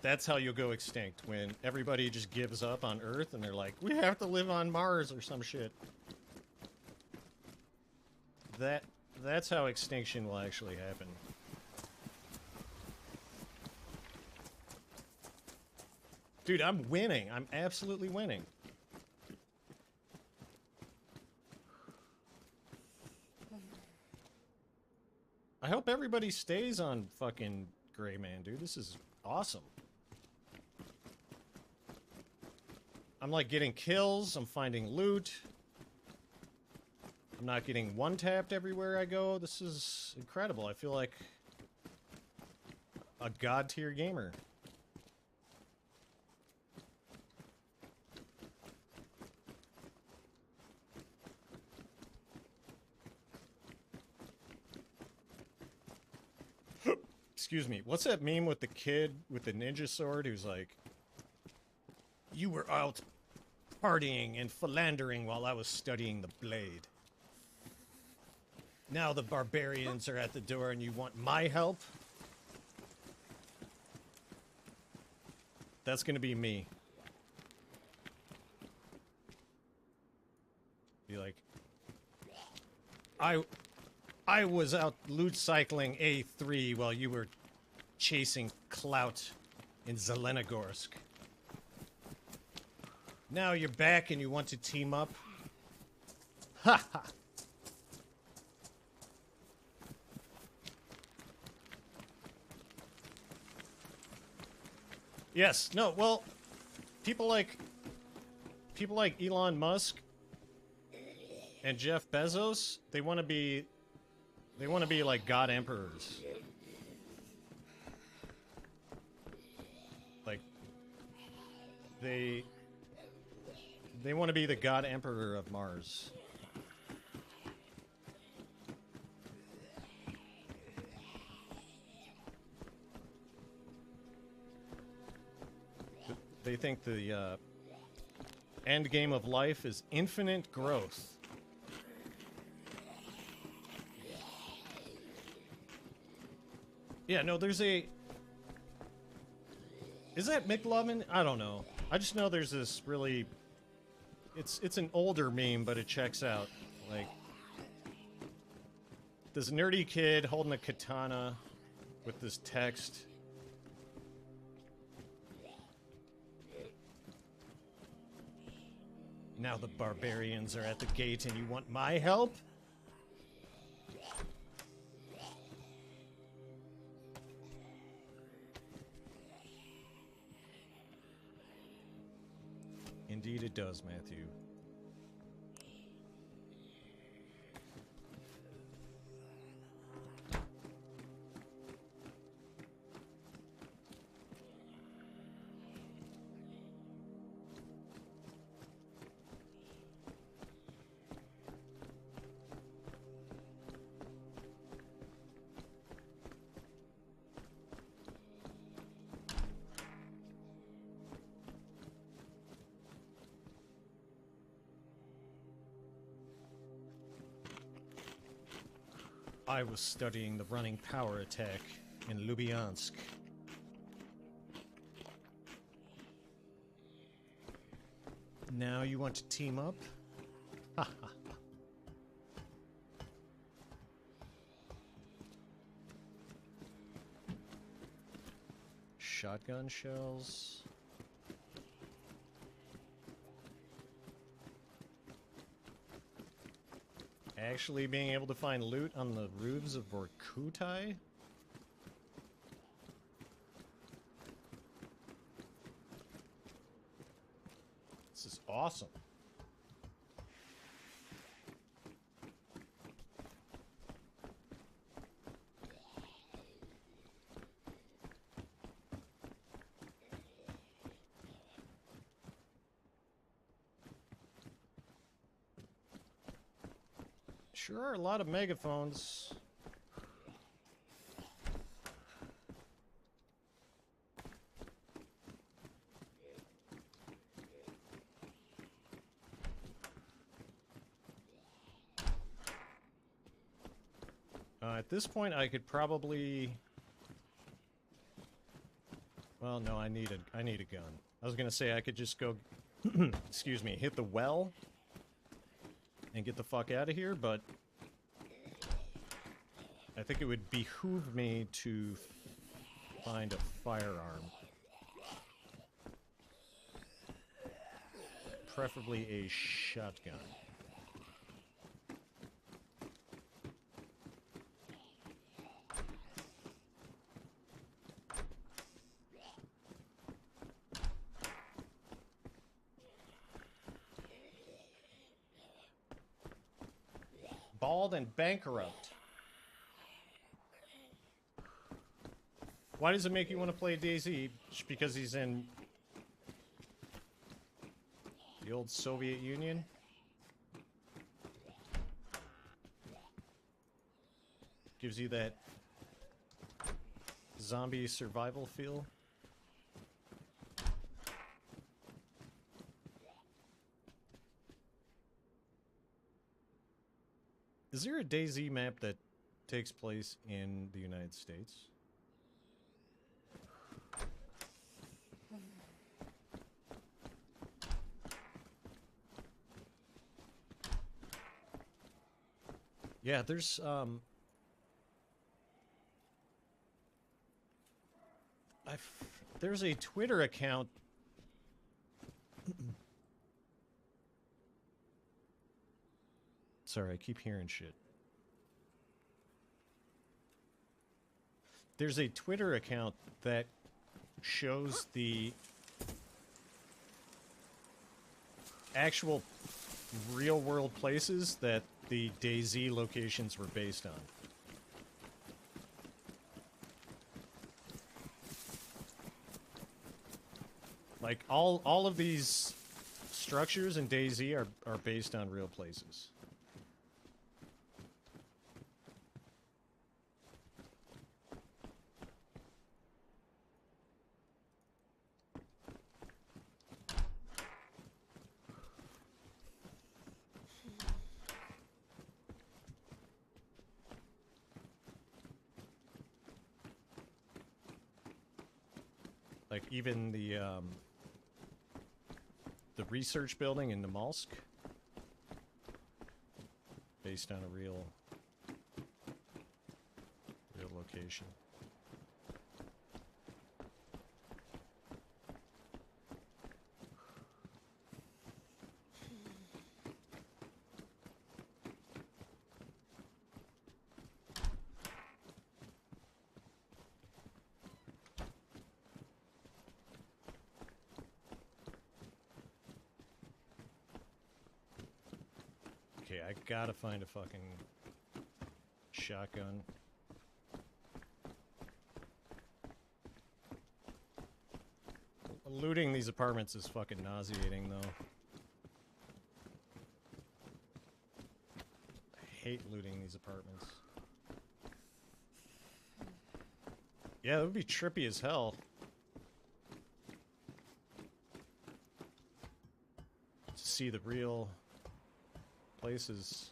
That's how you'll go extinct, when everybody just gives up on Earth and they're like, we have to live on Mars or some shit. That's how extinction will actually happen. Dude, I'm winning. I'm absolutely winning. I hope everybody stays on fucking Gray Man, dude. This is awesome. I'm like getting kills. I'm finding loot. I'm not getting one-tapped everywhere I go. This is incredible. I feel like a god-tier gamer. Excuse me. What's that meme with the kid with the ninja sword who's like, you were out partying and philandering while I was studying the blade. Now the barbarians are at the door and you want my help? That's gonna be me. Be like, I was out loot cycling A3 while you were chasing clout in Zelenogorsk. Now you're back and you want to team up? Ha ha! Yes, no, well, people like Elon Musk and Jeff Bezos, they want to be like god emperors. Like they want to be the god emperor of Mars. They think the end game of life is infinite growth. Yeah, no, there's a... Is that McLovin? I don't know. I just know there's this really... It's an older meme, but it checks out. Like, this nerdy kid holding a katana with this text. Now the barbarians are at the gate and you want my help? Indeed it does, Matthew. I was studying the running power attack in Lubyansk. Now you want to team up? Ha ha. Shotgun shells. Actually being able to find loot on the roofs of Vorkutai? This is awesome. Sure are a lot of megaphones. At this point, I could probably... Well, no, I need a gun. I was gonna say I could just go, excuse me, hit the well and get the fuck out of here, but I think it would behoove me to find a firearm. Preferably a shotgun. Bald and bankrupt. Why does it make you want to play DayZ? Just because he's in the old Soviet Union? Gives you that zombie survival feel? Is there a DayZ map that takes place in the United States? Yeah, there's there's a Twitter account. Sorry, I keep hearing shit. There's a Twitter account that shows the actual real-world places that the DayZ locations were based on. Like, all of these structures in DayZ are based on real places. Like, even the research building in Namalsk, based on a real location. Okay, I gotta find a fucking shotgun. Looting these apartments is fucking nauseating, though. I hate looting these apartments. Yeah, that would be trippy as hell. To see the real places.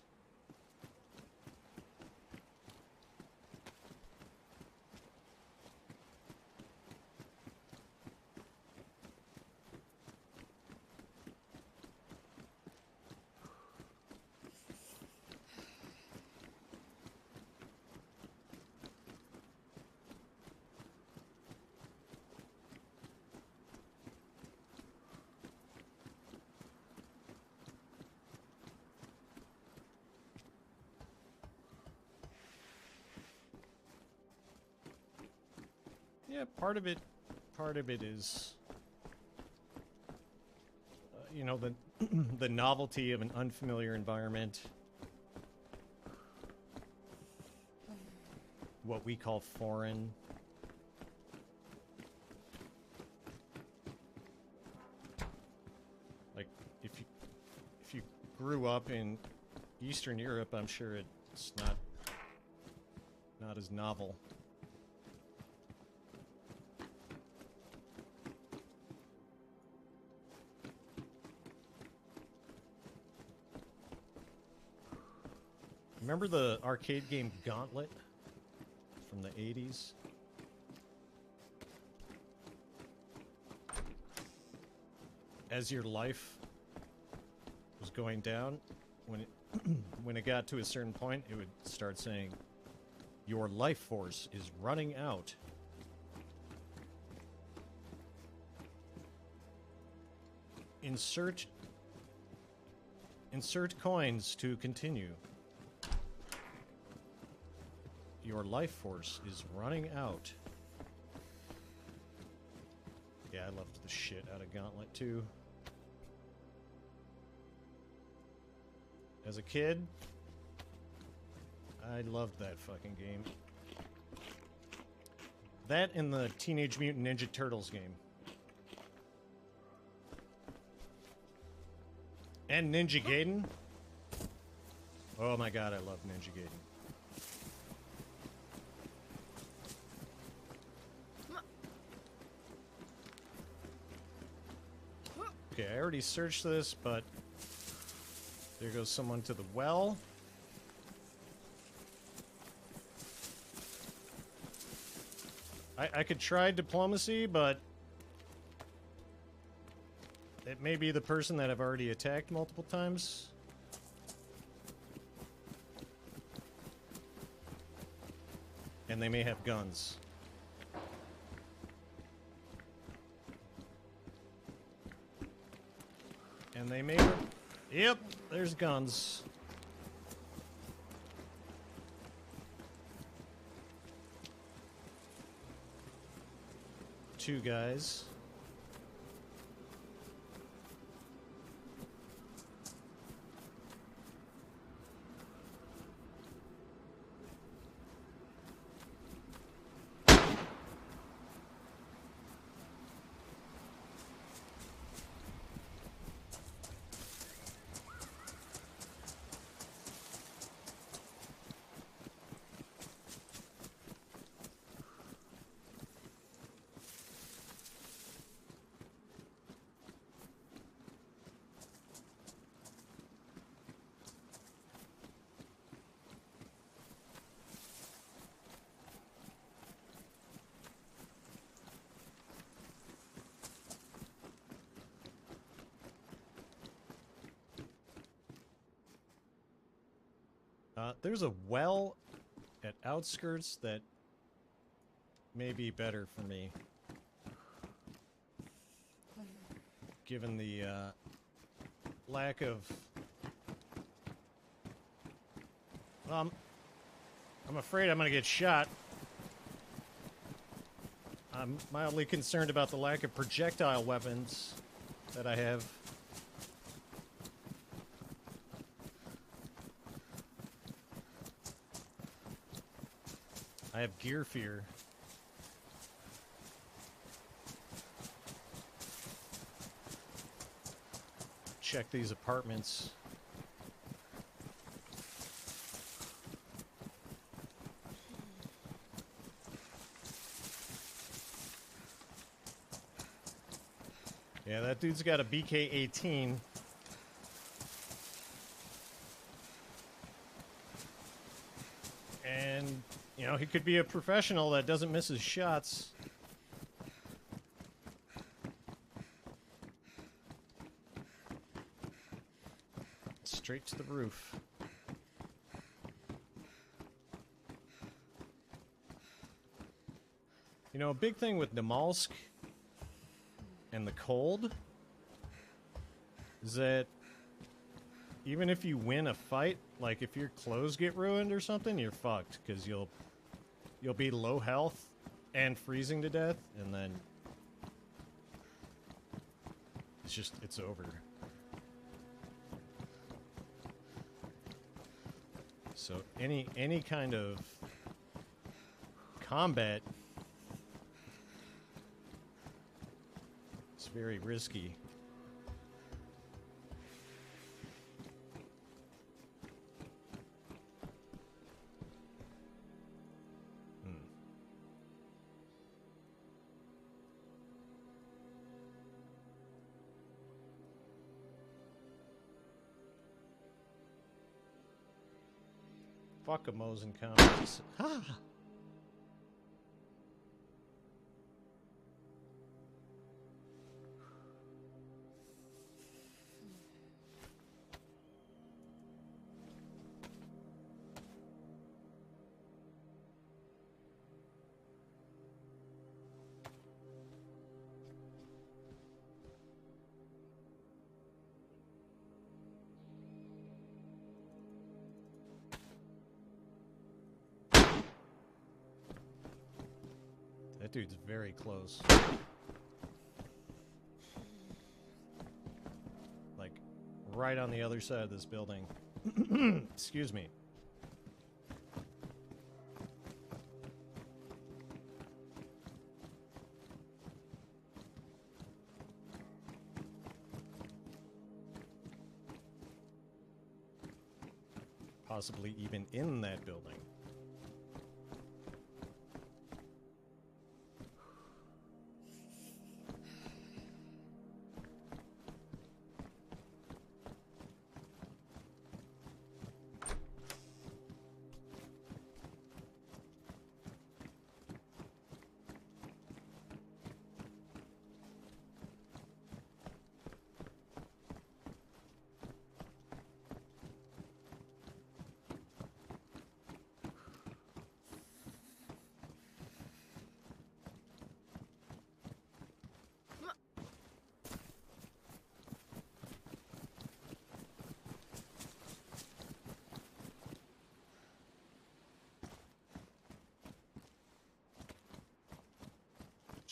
Yeah, part of it is, you know, the the novelty of an unfamiliar environment. What we call foreign. Like, if you grew up in Eastern Europe, I'm sure it's not as novel. Remember the arcade game Gauntlet from the 80s? As your life was going down, when it when it got to a certain point, it would start saying, "Your life force is running out." Insert coins to continue. Your life force is running out. Yeah, I loved the shit out of Gauntlet too. As a kid, I loved that fucking game. That and the Teenage Mutant Ninja Turtles game. And Ninja Gaiden. Oh my god, I love Ninja Gaiden. Okay, I already searched this, but there goes someone to the well. I could try diplomacy, but it may be the person that I've already attacked multiple times. And they may have guns. And they may... Yep, there's guns. Two guys. There's a well at outskirts that may be better for me. Given the lack of... I'm afraid I'm gonna get shot. I'm mildly concerned about the lack of projectile weapons that I have. I have gear fear. Check these apartments. Yeah, that dude's got a BK-18. And, you know, he could be a professional that doesn't miss his shots. Straight to the roof. You know, a big thing with Namalsk and the cold is that even if you win a fight, like if your clothes get ruined or something, you're fucked because you'll be low health and freezing to death, and then it's over. So any kind of combat is very risky. Fuck a Mo's and comments. Ha! That dude's very close. Like, right on the other side of this building. Excuse me. Possibly even in that building.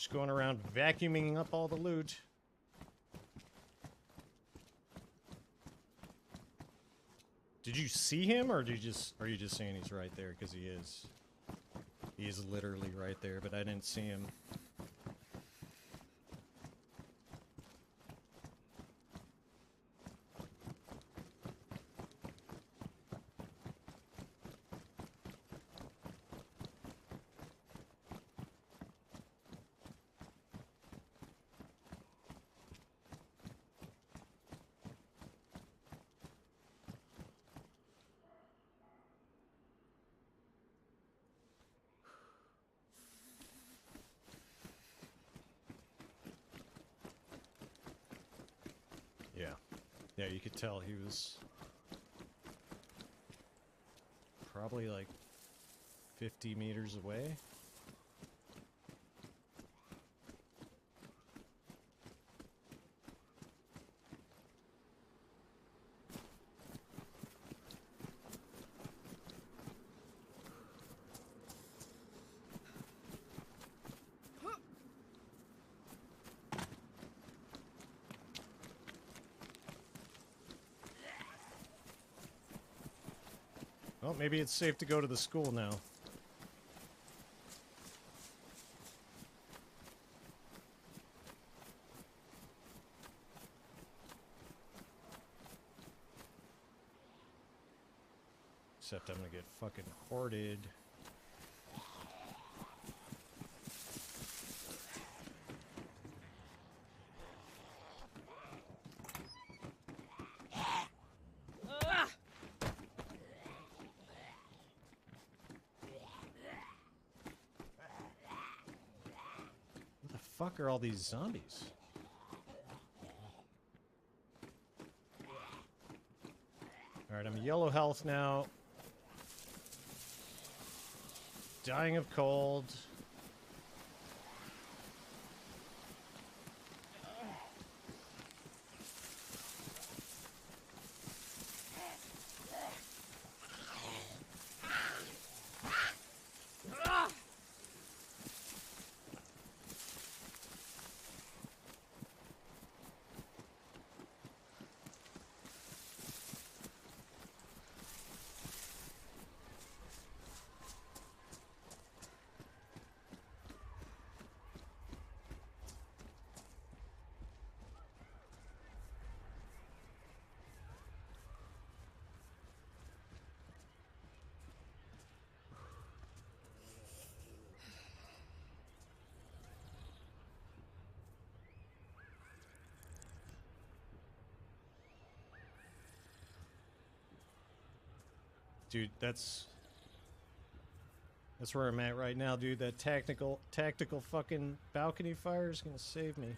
Just going around vacuuming up all the loot. Did you see him, or are you just saying he's right there? Because he is. He is literally right there, but I didn't see him. Yeah, you could tell he was probably like 50 meters away. Well, maybe it's safe to go to the school now. Except I'm gonna get fucking hoarded. Fuck are all these zombies? Alright, I'm yellow health now. Dying of cold. Dude, that's where I'm at right now, dude. That tactical fucking balcony fire is gonna save me.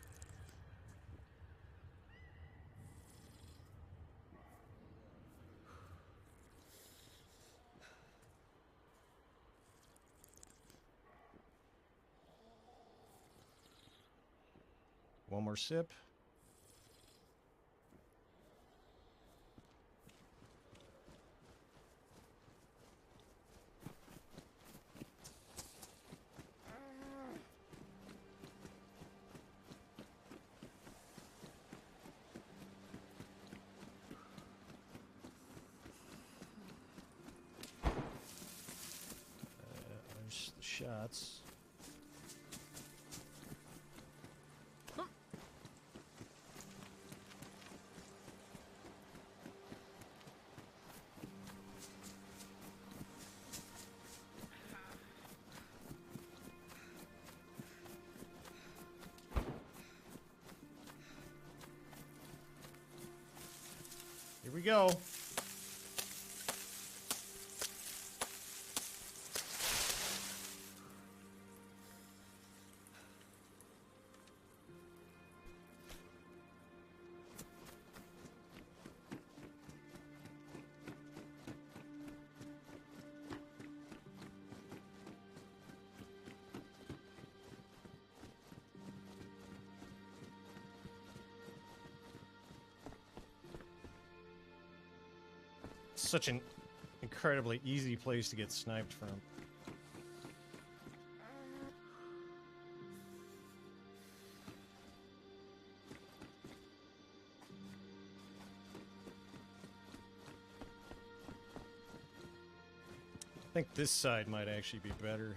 One more sip. There's the shots. Here we go. Such an incredibly easy place to get sniped from. I think this side might actually be better.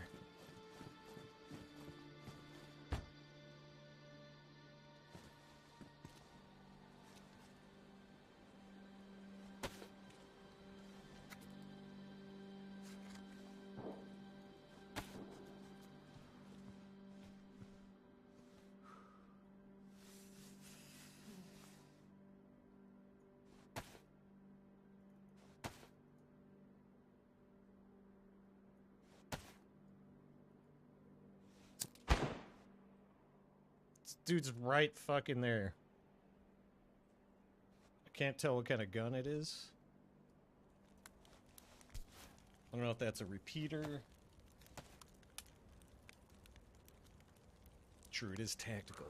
Dude's right fucking there. I can't tell what kind of gun it is. I don't know if that's a repeater. True, it is tactical.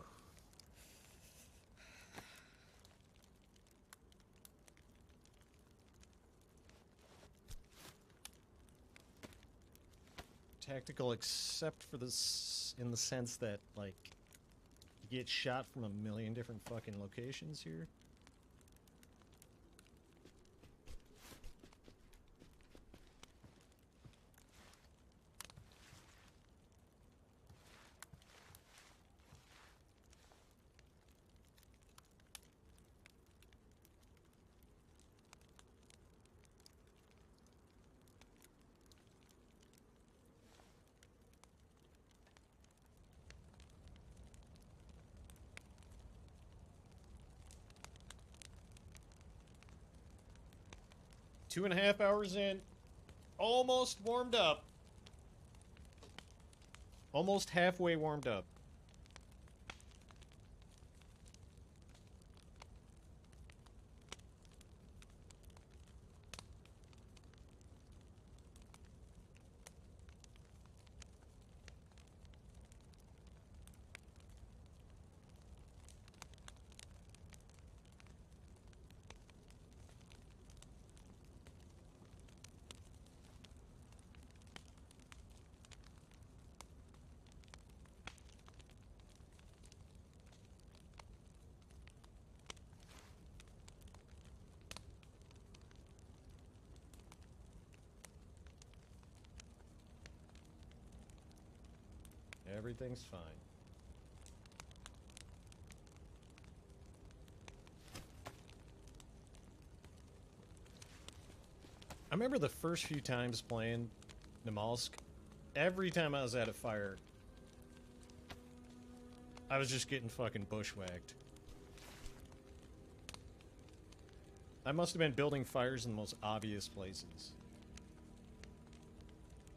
Tactical except for this, in the sense that, like, you get shot from a million different fucking locations here. Two and a half hours in, almost warmed up. Almost halfway warmed up. Everything's fine. I remember the first few times playing Namalsk, every time I was at a fire, I was just getting fucking bushwhacked. I must have been building fires in the most obvious places.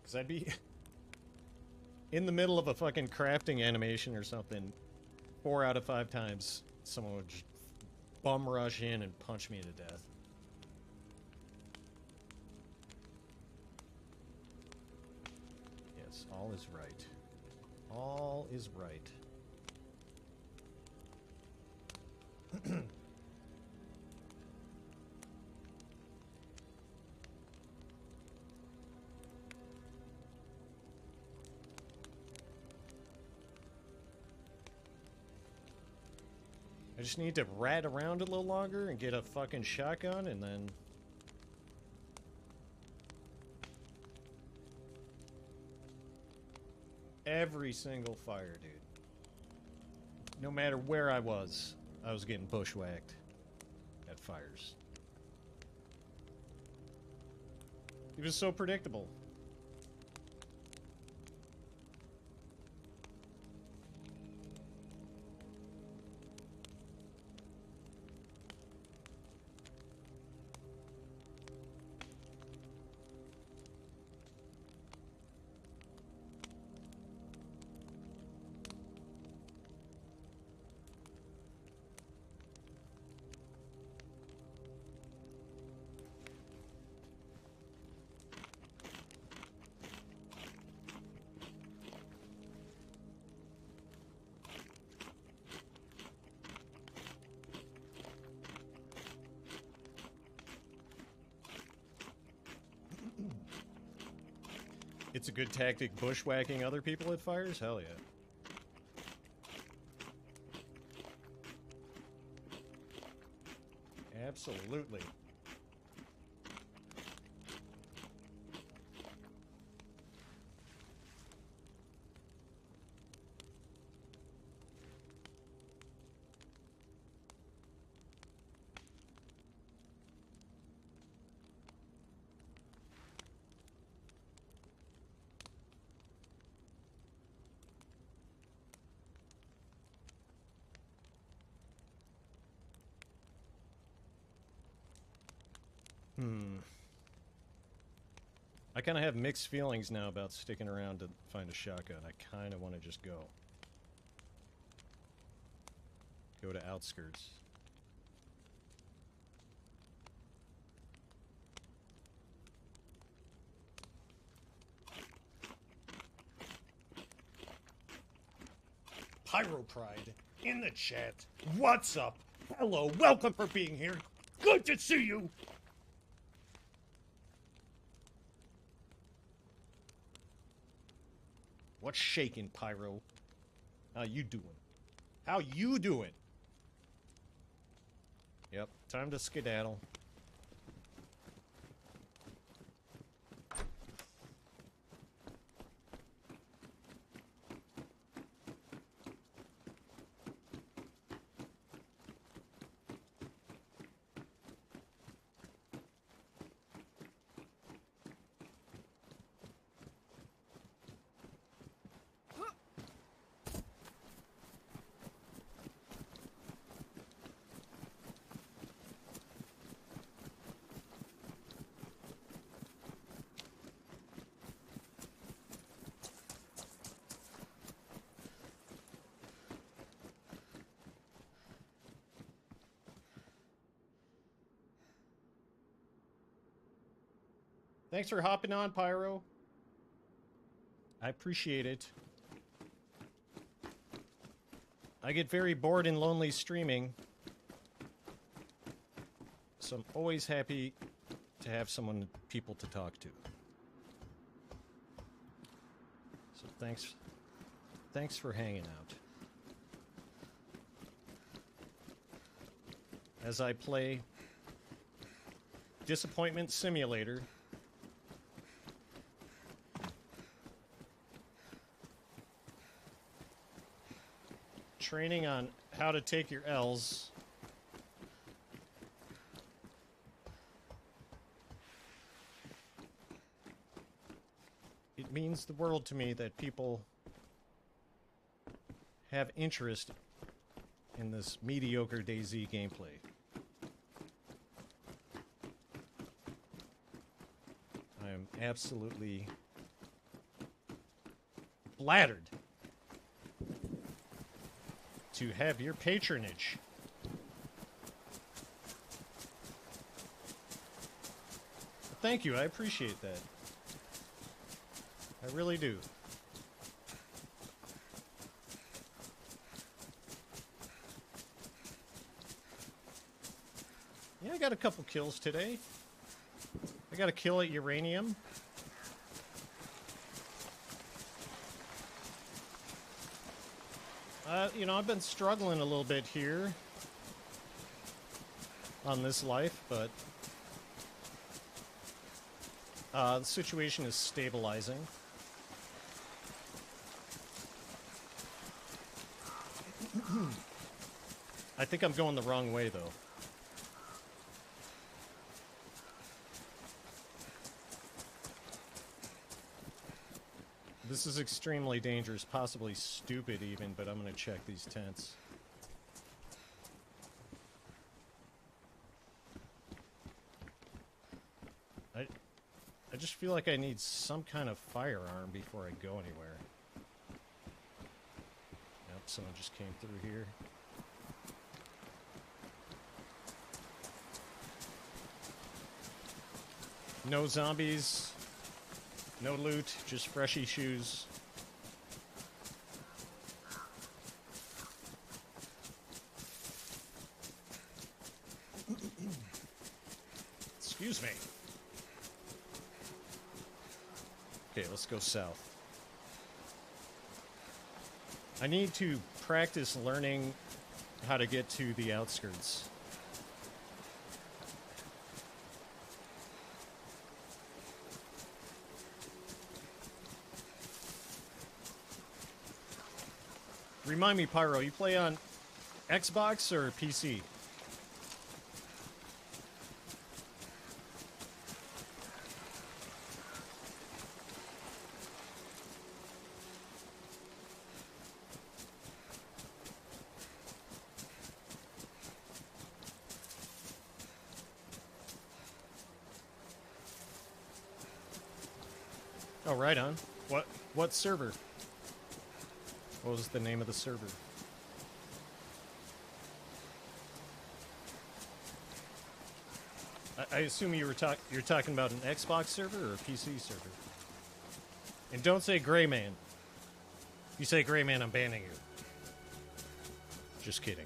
Because I'd be in the middle of a fucking crafting animation or something. 4 out of 5 times, someone would just bum rush in and punch me to death. Yes, all is right. All is right. I just need to rat around a little longer and get a fucking shotgun and then... Every single fire, dude. No matter where I was getting bushwhacked at fires. It was so predictable. It's a good tactic bushwhacking other people at fires? Hell yeah. Absolutely. I kind of have mixed feelings now about sticking around to find a shotgun. I kind of want to just go. Go to outskirts. Pyro Pride in the chat. What's up? Hello, welcome for being here. Good to see you. What's shaking, Pyro? How you doing? How you doing? Yep, time to skedaddle. Thanks for hopping on, Pyro. I appreciate it. I get very bored and lonely streaming, so I'm always happy to have people to talk to. So thanks for hanging out. As I play Disappointment Simulator. Training on how to take your L's. It means the world to me that people have interest in this mediocre DayZ gameplay. I am absolutely flattered to have your patronage. Thank you, I appreciate that. I really do. Yeah, I got a couple kills today. I got a kill at uranium. You know, I've been struggling a little bit here on this life, but the situation is stabilizing. I think I'm going the wrong way, though. This is extremely dangerous, possibly stupid even, but I'm going to check these tents. I just feel like I need some kind of firearm before I go anywhere. Yep, someone just came through here. No zombies. No loot, just freshy shoes. Excuse me. Okay, let's go south. I need to practice learning how to get to the outskirts. Remind me, Pyro, you play on Xbox or PC? Oh, right on. What server? What was the name of the server? I assume you're talking about an Xbox server or a PC server. And don't say Gray Man. If you say Gray Man, I'm banning you. Just kidding.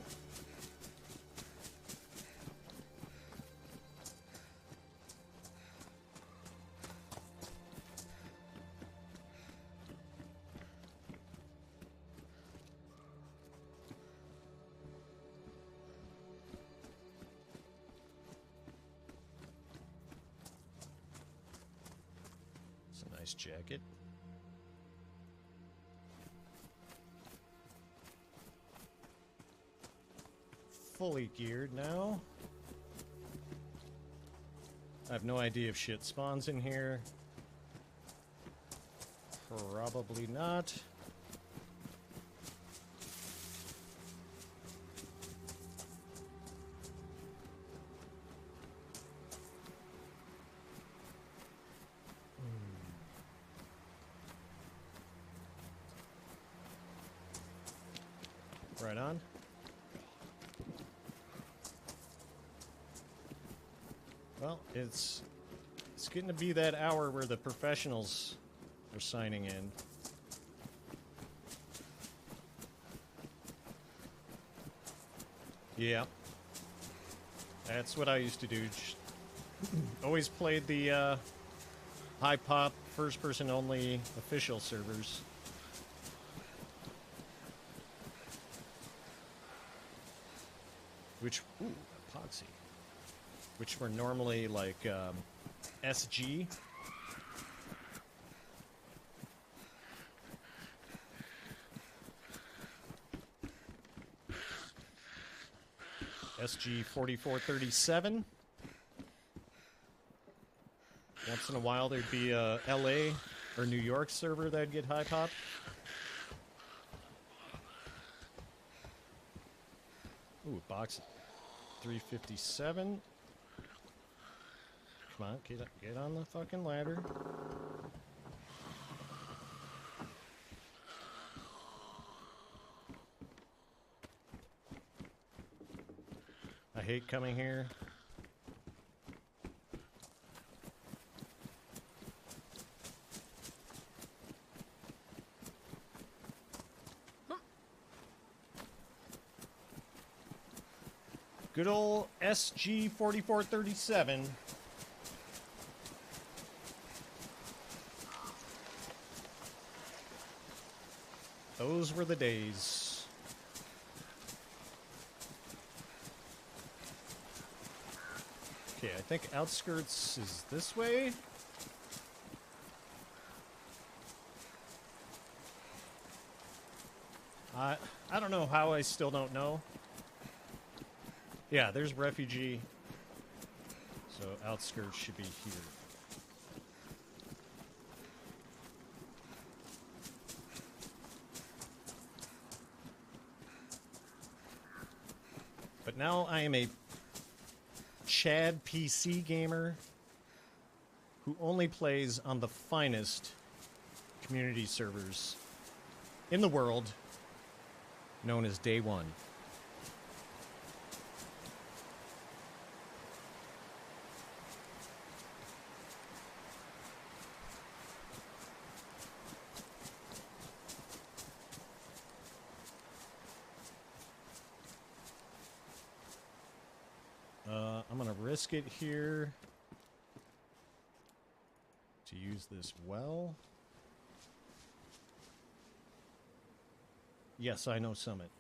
Nice jacket. Fully geared now. I have no idea if shit spawns in here. Probably not. Right on. Well, it's getting to be that hour where the professionals are signing in. Yeah. That's what I used to do. Always played the high pop, first person only official servers. Which, ooh, epoxy. Which were normally like SG. SG 4437. Once in a while there'd be a LA or New York server that'd get high pop. Ooh, box 357. Come on, get on the fucking ladder. hate coming here. Good old SG 4437. Those were the days. Okay, I think outskirts is this way. I don't know how I still don't know. Yeah, there's refugee. So outskirts should be here. But now I am a Chad PC gamer who only plays on the finest community servers in the world, known as DayOne. I'm gonna risk it here to use this well. Yes, I know Summit.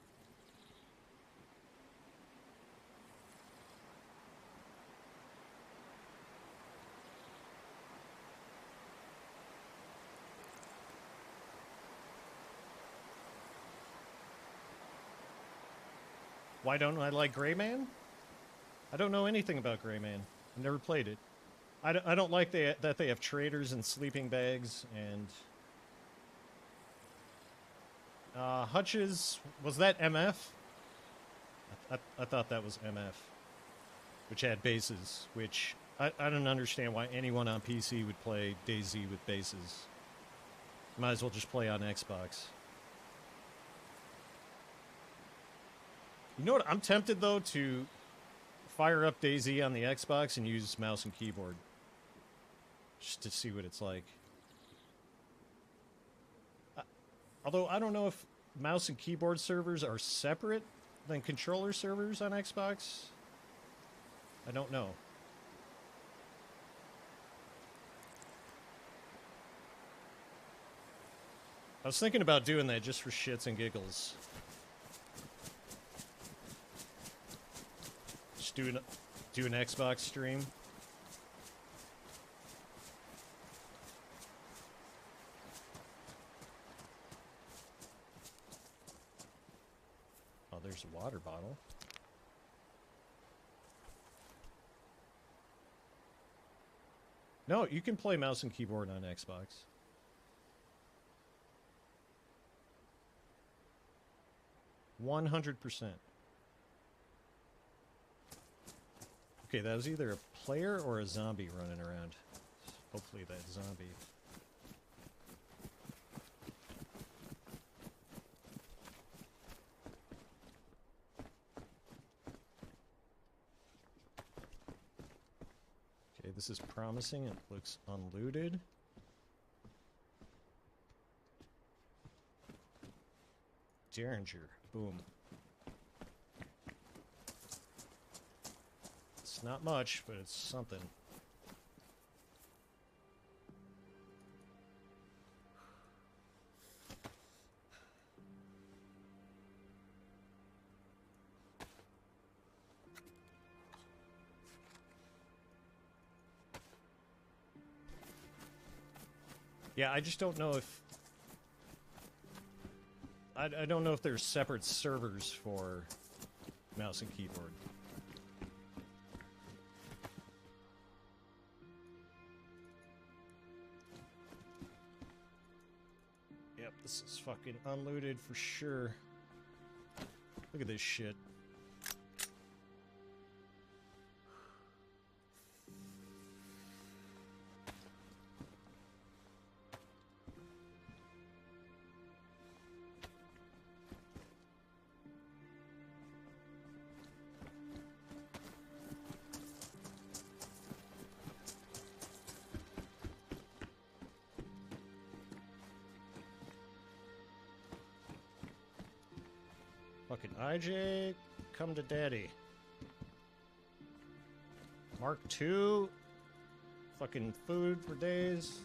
Why don't I like Gray Man? I don't know anything about Gray Man. I've never played it. I don't like that they have traders and sleeping bags and... Hutches, was that MF? I thought that was MF. Which had bases, which I don't understand why anyone on PC would play DayZ with bases. Might as well just play on Xbox. You know what? I'm tempted, though, to fire up DayZ on the Xbox and use mouse and keyboard. Just to see what it's like. Although, I don't know if mouse and keyboard servers are separate than controller servers on Xbox. I don't know. I was thinking about doing that just for shits and giggles. Just do an Xbox stream. Oh, there's a water bottle. No, you can play mouse and keyboard on Xbox. %100%. Okay, that was either a player or a zombie running around. Hopefully that zombie. Okay, this is promising. It looks unlooted. Derringer. Boom. It's not much, but it's something. Yeah, I just don't know if... I don't know if there's separate servers for mouse and keyboard. Yep, this is fucking unlooted for sure. Look at this shit. Fucking IJ, come to daddy. Mark II. Fucking food for days.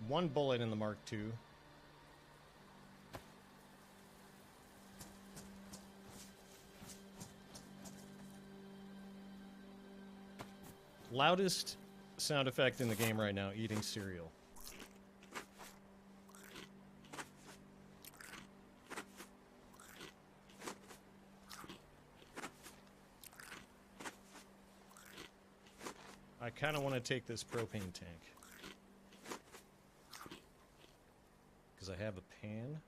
One bullet in the Mark II. Loudest sound effect in the game right now, eating cereal. I kind of want to take this propane tank. Because I have a pan.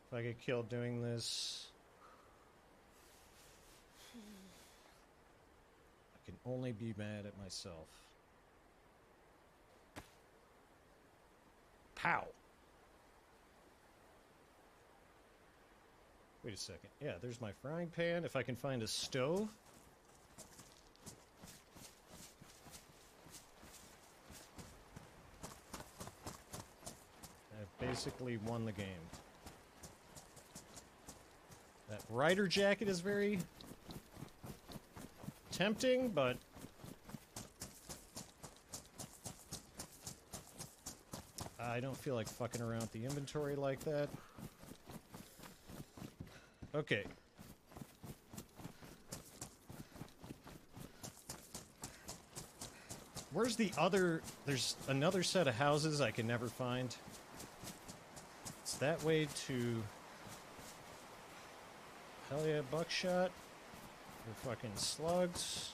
If I get killed doing this, I can only be mad at myself. Pow! Wait a second. Yeah, there's my frying pan. If I can find a stove. I've basically won the game. That rider jacket is very tempting, but I don't feel like fucking around with the inventory like that. Okay. Where's the other... There's another set of houses I can never find. It's that way to... Hell yeah, buckshot. For fucking slugs.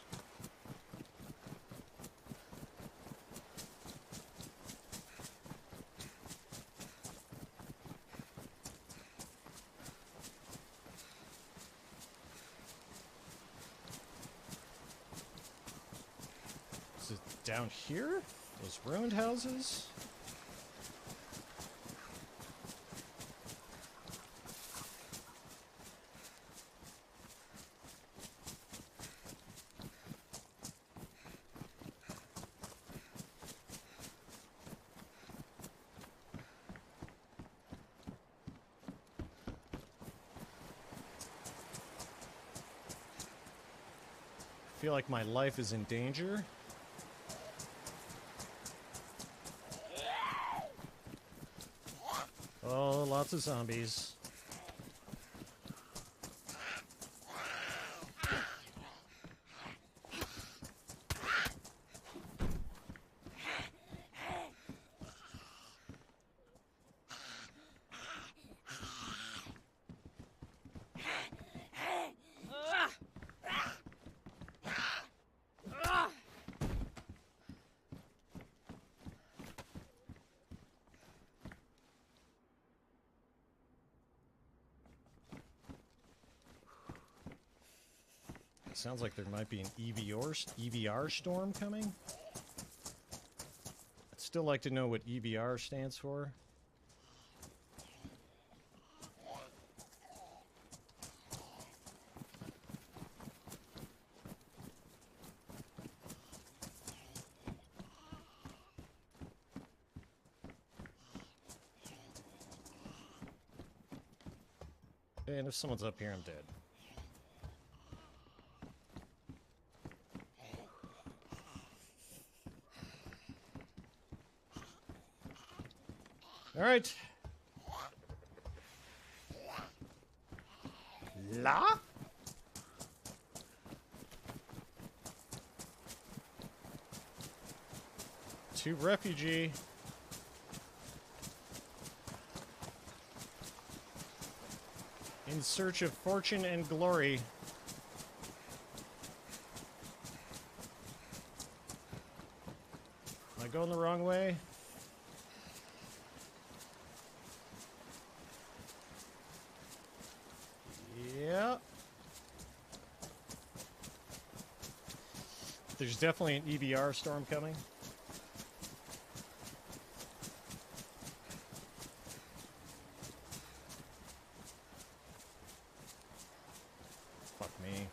Is it down here? Those ruined houses? I feel like my life is in danger. Oh, lots of zombies. Sounds like there might be an EVR storm coming. I'd still like to know what EVR stands for. And if someone's up here, I'm dead. All right. La? To refugee. In search of fortune and glory. going the wrong way? Yeah. There's definitely an EBR storm coming. Fuck me.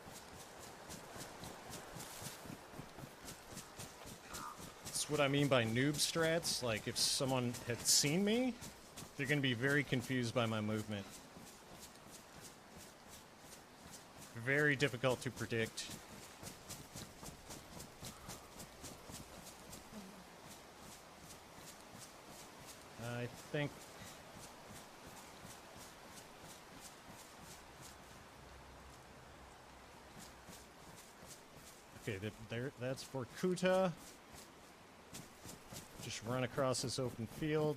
That's what I mean by noob strats. Like, if someone had seen me, they're going to be very confused by my movement. Very difficult to predict. I think... Okay, there, that's for Kuta. Just run across this open field.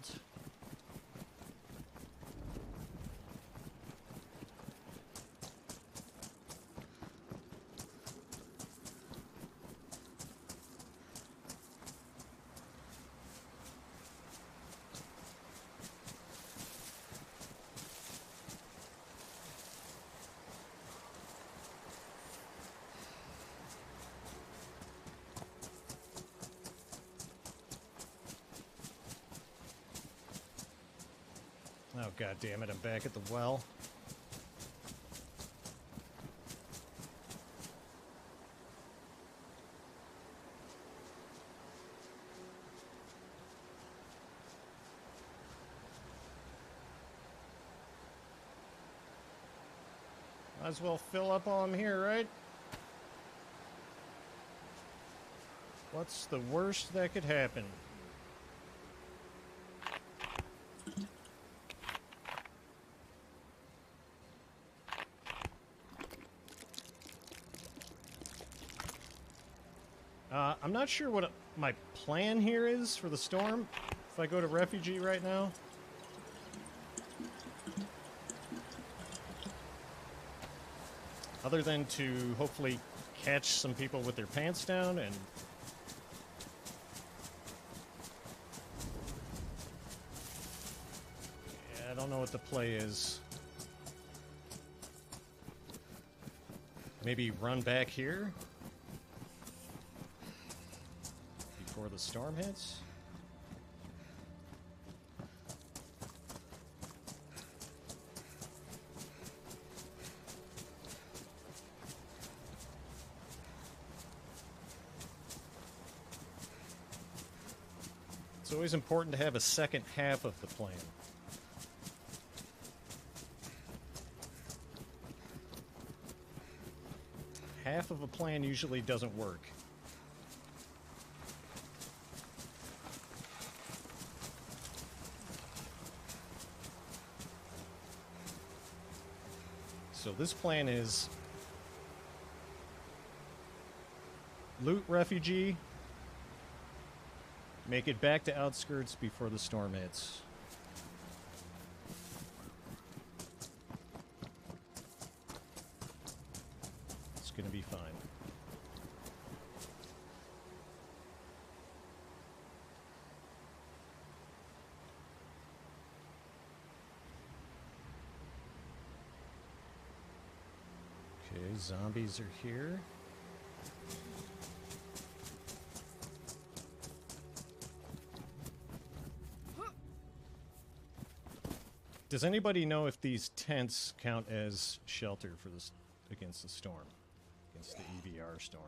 Oh, god damn it, I'm back at the well. Might as well fill up while I'm here, right? What's the worst that could happen? I'm not sure what my plan here is for the storm. If I go to refugee right now. Other than to hopefully catch some people with their pants down and... Yeah, I don't know what the play is. Maybe run back here? Before the storm hits? It's always important to have a second half of the plan. Half of a plan usually doesn't work. So this plan is loot refugee, make it back to outskirts before the storm hits. It's gonna be fine. Okay, zombies are here. Does anybody know if these tents count as shelter for this against the storm, against the EBR storm?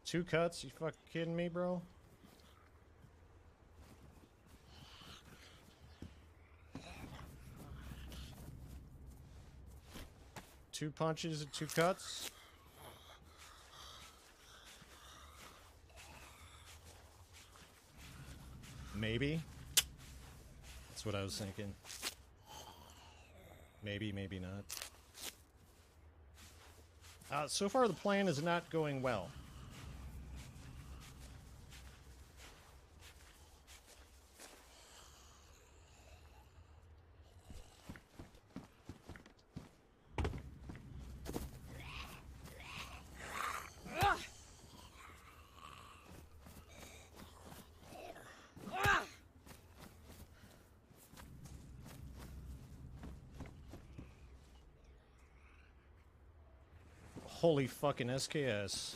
Two cuts? You fucking kidding me, bro? Two punches and two cuts? Maybe. That's what I was thinking. Maybe, maybe not. So far the plan is not going well. Holy fucking SKS.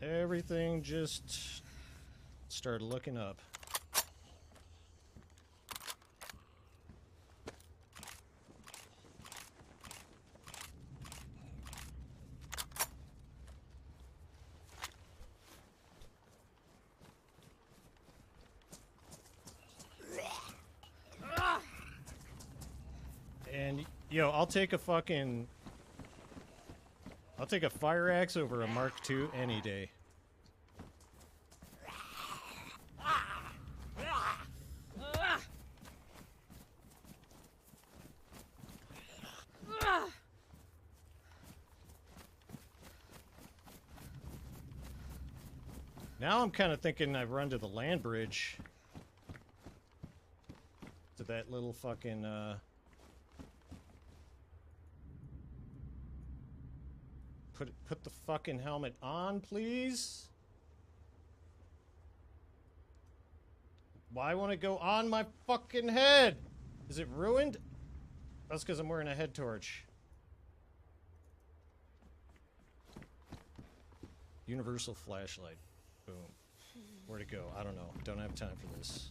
Everything just started looking up. And yo, I'll take a fire axe over a Mark II any day. Now I'm kind of thinking I run to the land bridge. To that little fucking, Put the fucking helmet on, please. Why won't it go on my fucking head? Is it ruined? That's because I'm wearing a head torch. Universal flashlight. Boom. Where'd it go? I don't know. Don't have time for this.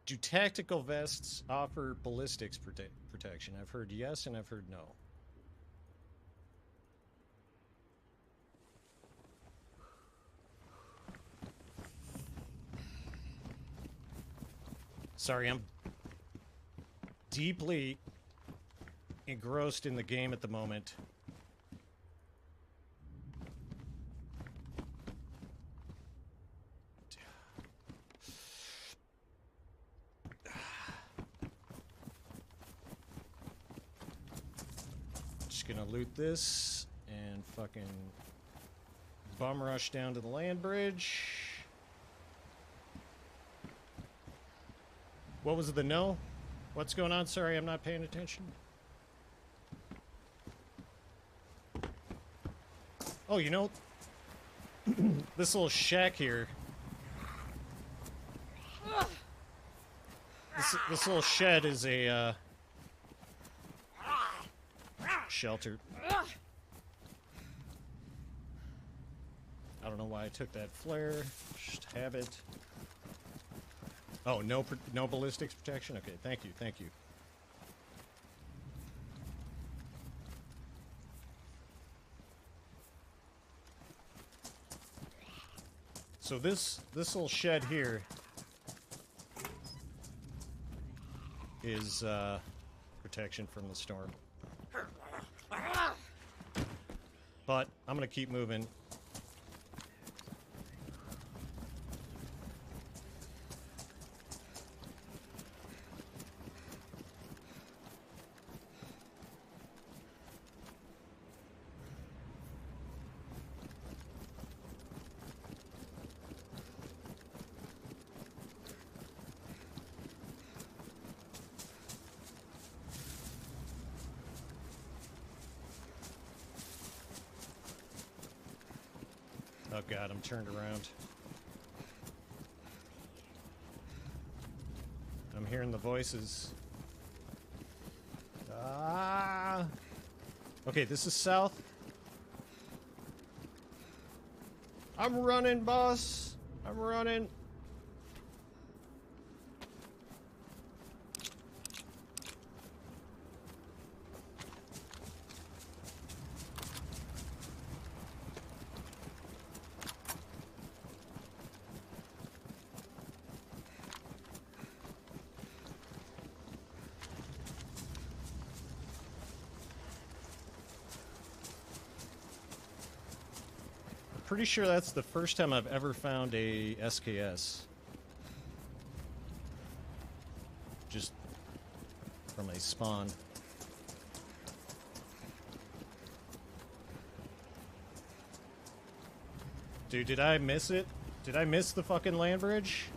Do tactical vests offer ballistics protection? I've heard yes, and I've heard no. Sorry, I'm deeply engrossed in the game at the moment. Gonna loot this and fucking bum rush down to the land bridge. What was the no? What's going on? Sorry, I'm not paying attention. Oh, you know, this little shack here. This little shed is a shelter. I don't know why I took that flare. Just have it. Oh, no ballistics protection? Okay, thank you, thank you. So this little shed here is protection from the storm. But I'm gonna keep moving. Oh god, I'm turned around. I'm hearing the voices. Ah! Okay, this is south. I'm running, boss! I'm running! pretty sure that's the first time I've ever found a SKS. Just from a spawn. Dude, did I miss it? Did I miss the fucking land bridge?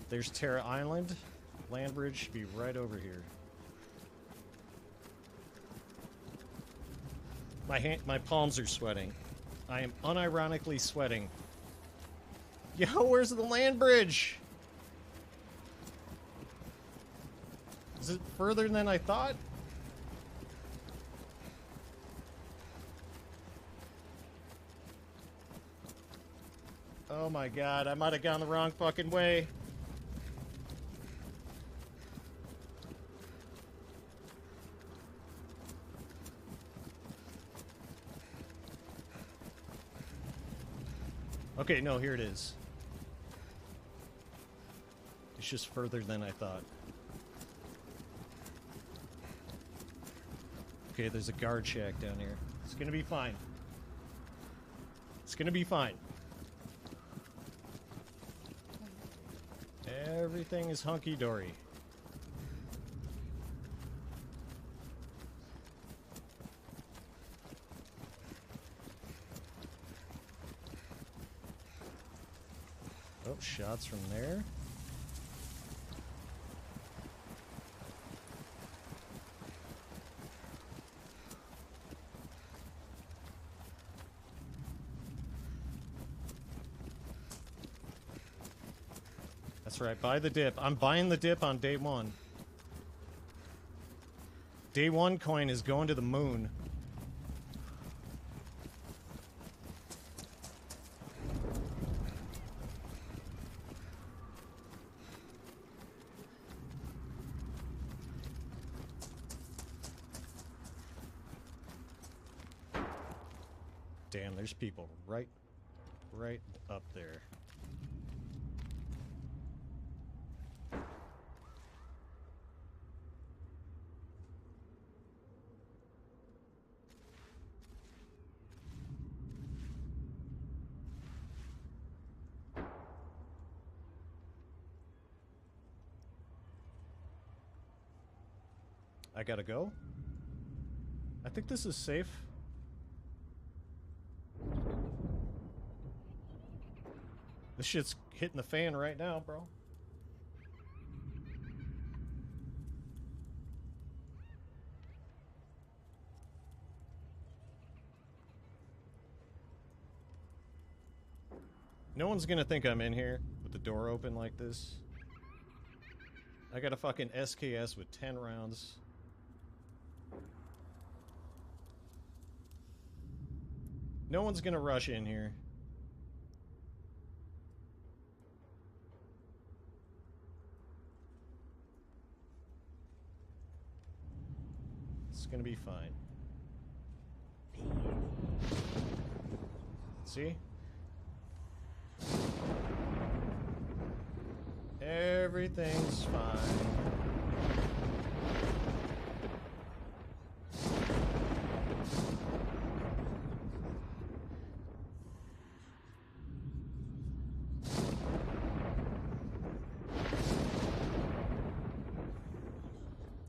There's Terra Island. Land bridge should be right over here. My palms are sweating. I am unironically sweating. Yo, where's the land bridge? Is it further than I thought? Oh my god, I might have gone the wrong fucking way. Okay, no, here it is. It's just further than I thought. Okay, there's a guard shack down here. It's gonna be fine. It's gonna be fine. Everything is hunky-dory. Oh, shots from there. That's right, buy the dip. I'm buying the dip on day one. Day one coin is going to the moon. Damn, there's people right up there. I gotta go? I think this is safe. This shit's hitting the fan right now, bro. No one's gonna think I'm in here with the door open like this. I got a fucking SKS with 10 rounds. No one's gonna rush in here. It's gonna be fine. See? Everything's fine.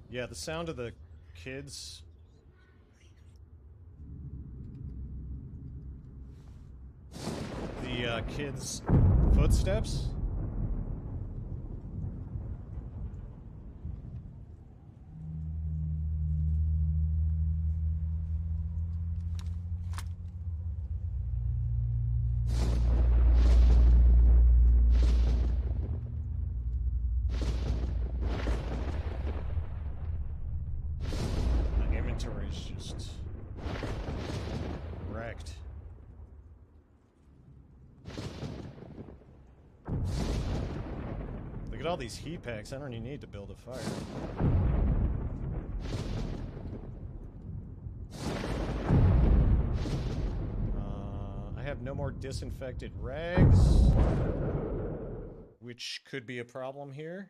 Yeah, the sound of the kids. The kids' footsteps. Just wrecked. Look at all these heat packs. I don't even need to build a fire. I have no more disinfected rags. which could be a problem here,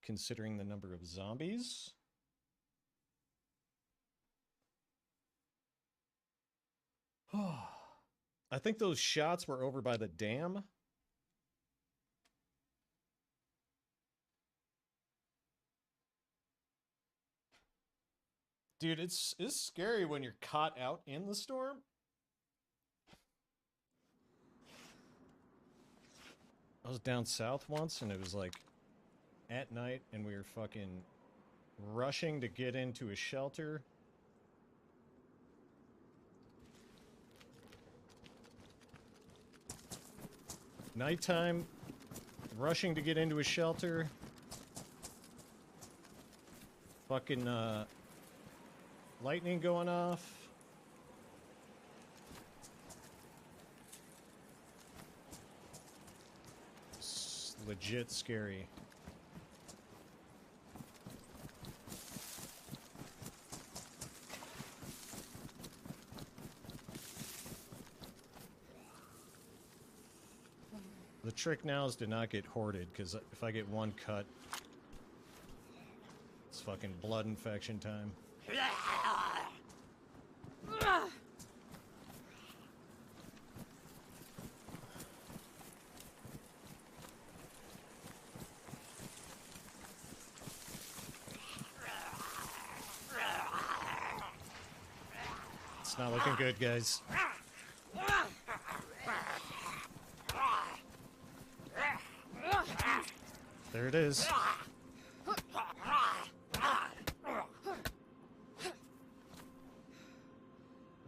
considering the number of zombies. I think those shots were over by the dam. Dude, it's scary when you're caught out in the storm. I was down south once, and it was like at night, and we were fucking rushing to get into a shelter. Nighttime, rushing to get into a shelter. Fucking, lightning going off. It's legit scary. The trick now is to not get hoarded, because if I get one cut, it's fucking blood infection time. It's not looking good, guys. There it is.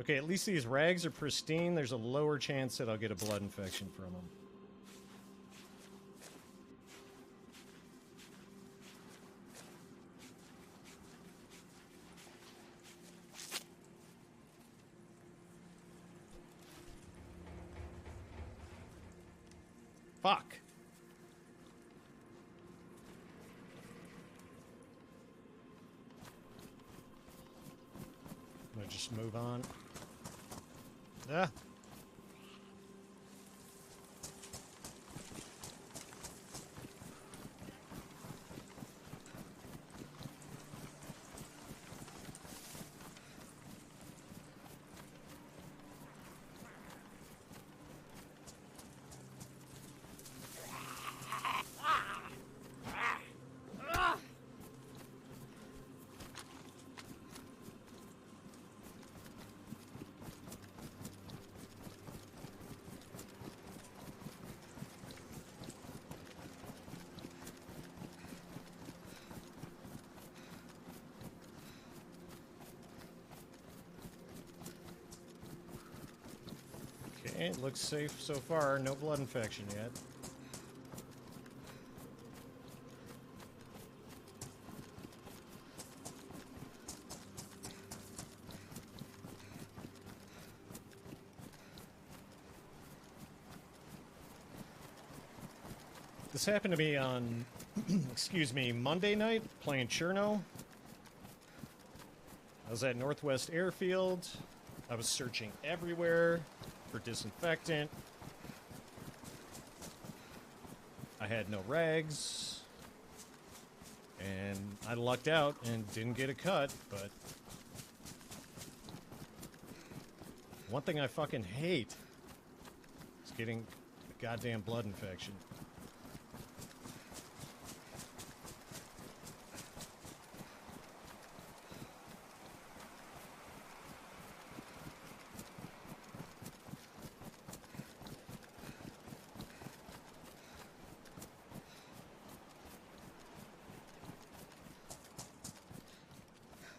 Okay, at least these rags are pristine. There's a lower chance that I'll get a blood infection from them. Fuck. I'm gonna just move on. Ah. Okay, it looks safe so far. No blood infection yet. This happened to me on, excuse me, Monday night, playing Cherno. I was at Northwest Airfield. I was searching everywhere for disinfectant. I had no rags. And I lucked out and didn't get a cut, but one thing I fucking hate is getting a goddamn blood infection.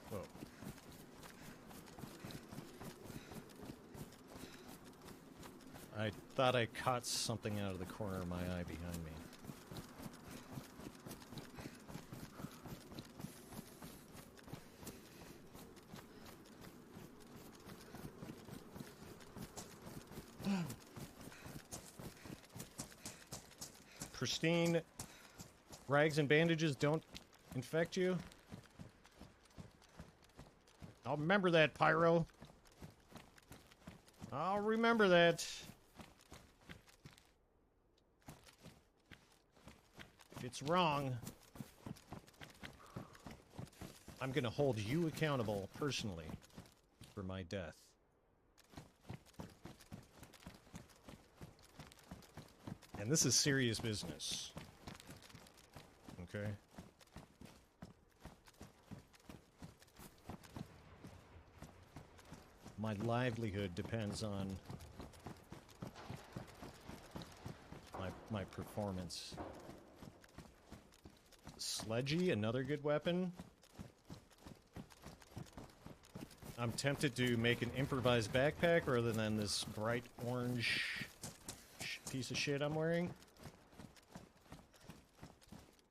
Whoa. I thought I caught something out of the corner of my eye behind me. Pristine rags and bandages don't infect you. I'll remember that, Pyro. I'll remember that. If it's wrong, I'm gonna hold you accountable personally for my death. And this is serious business. Okay? My livelihood depends on my performance. Sledgy, another good weapon. I'm tempted to make an improvised backpack rather than this bright orange piece of shit I'm wearing.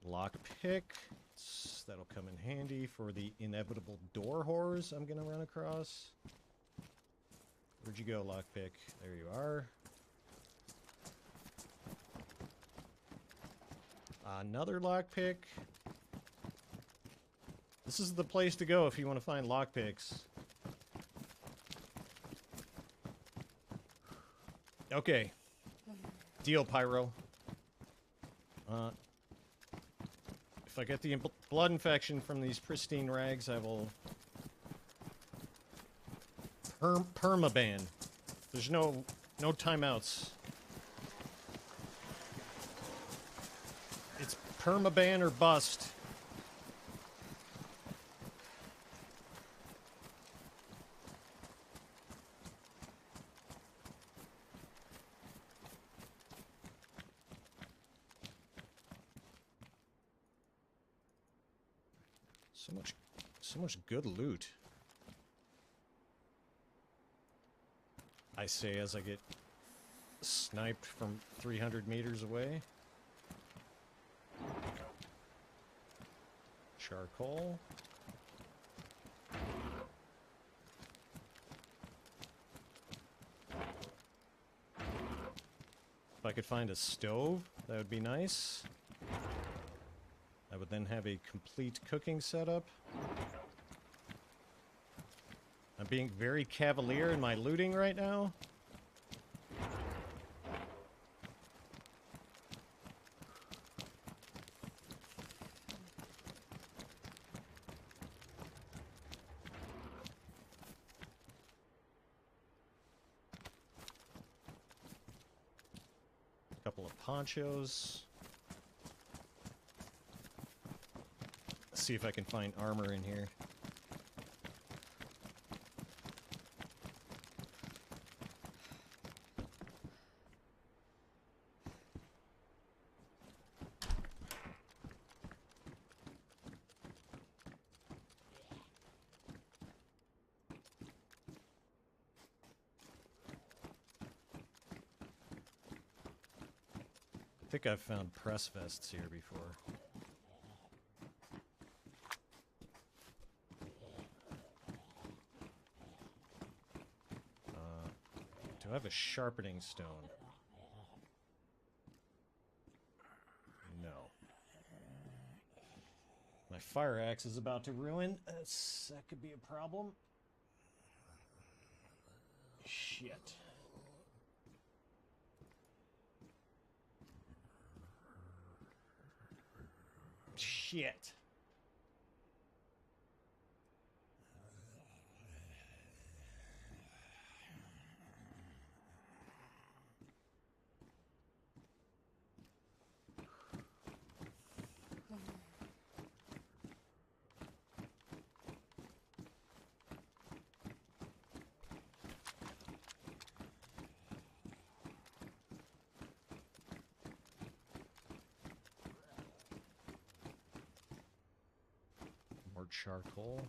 Lockpick. That'll come in handy for the inevitable door whores I'm gonna run across. Where'd you go, lockpick? There you are. Another lockpick. This is the place to go if you want to find lockpicks. Okay. Deal, Pyro. If I get the blood infection from these pristine rags, I will permaban. There's no timeouts. It's permaban or bust. So much good loot. I say as I get sniped from 300 meters away. Charcoal. If I could find a stove, that would be nice. I would then have a complete cooking setup. I'm being very cavalier in my looting right now. A couple of ponchos. Let's see if I can find armor in here. I think I've found press vests here before. Do I have a sharpening stone? No. My fire axe is about to ruin. That could be a problem. Shit. Shit. More charcoal.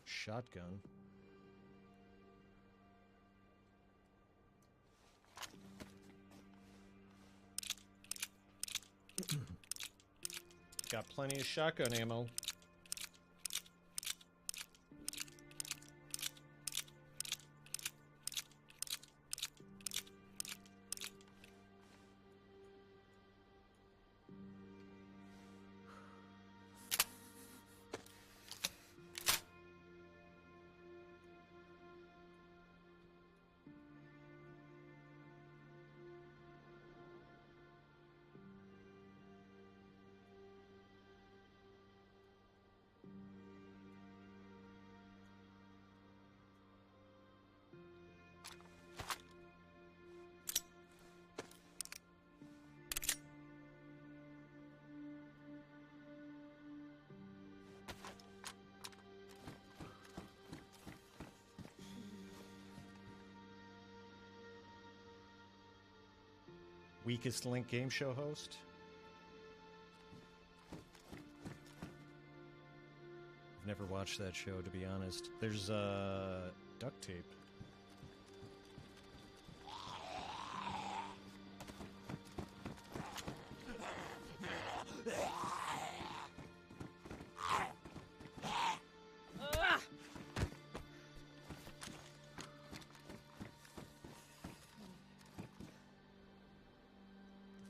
Shotgun. Got plenty of shotgun ammo. Weakest Link game show host. I've never watched that show, to be honest. There's duct tape.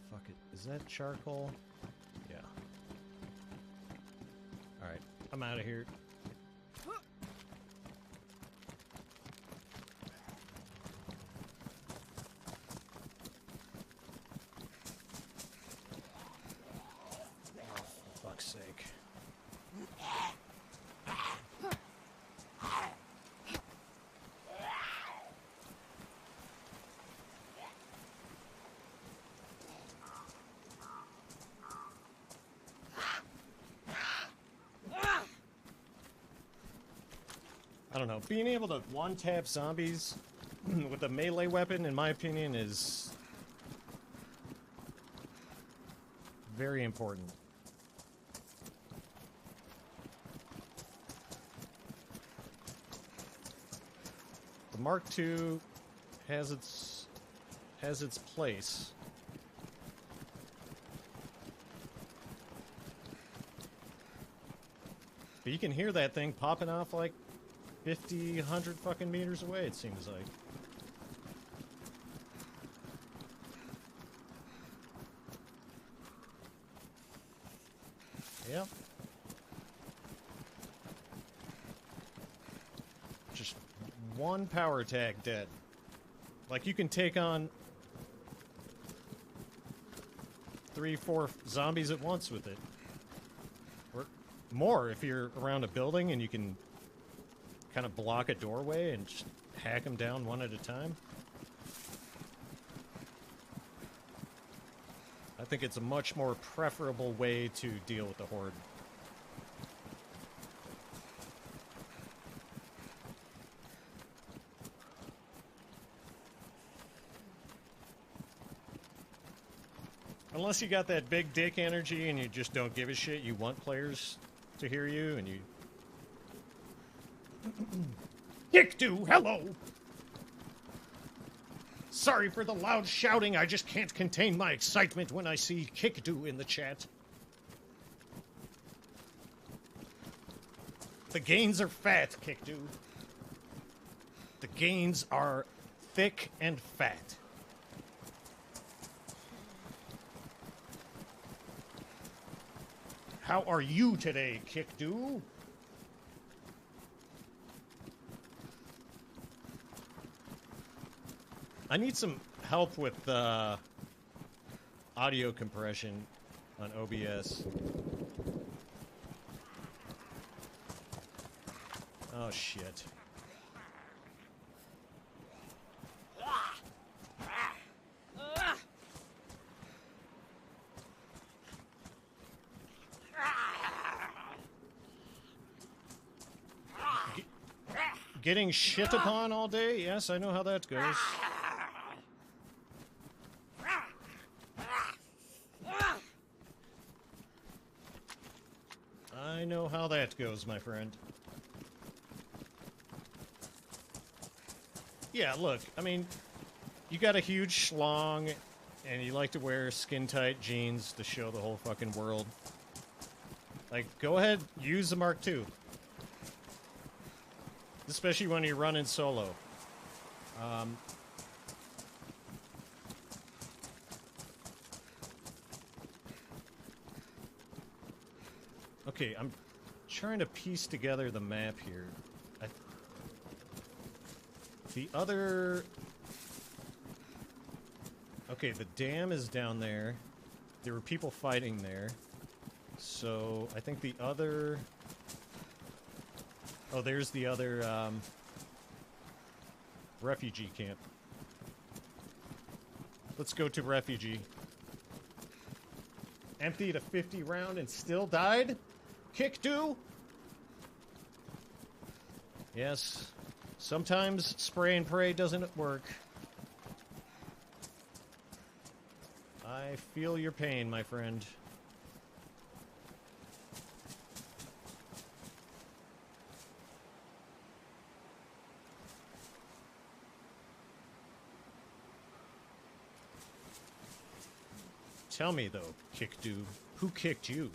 Fuck it. Is that charcoal? Yeah. Alright, I'm out of here. For fuck's sake. I don't know. Being able to one-tap zombies with a melee weapon, in my opinion, is very important. The Mark II has its place. But you can hear that thing popping off like 50, 100 fucking meters away, it seems like. Yep. Just one power attack dead. Like, you can take on 3, 4 zombies at once with it. Or more if you're around a building and you can kind of block a doorway and just hack them down one at a time. I think it's a much more preferable way to deal with the horde. Unless you got that big dick energy and you just don't give a shit, you want players to hear you and you... Kickdo, hello! Sorry for the loud shouting, I just can't contain my excitement when I see Kickdo in the chat. The gains are fat, Kickdo. The gains are thick and fat. How are you today, Kickdo? I need some help with audio compression on OBS. Oh, shit. Getting shit upon all day? Yes, I know how that goes. I know how that goes, my friend. Yeah, look, I mean, you got a huge schlong, and you like to wear skin-tight jeans to show the whole fucking world. Like, go ahead, use the Mark II. Especially when you're running solo. Okay, I'm trying to piece together the map here. The other... Okay, the dam is down there. There were people fighting there. So, I think the other... Oh, there's the other, refugee camp. Let's go to refugee. Emptied a 50 round and still died? Kickdo? Yes. Sometimes spray and pray doesn't work. I feel your pain, my friend. Tell me, though, Kickdo, who kicked you?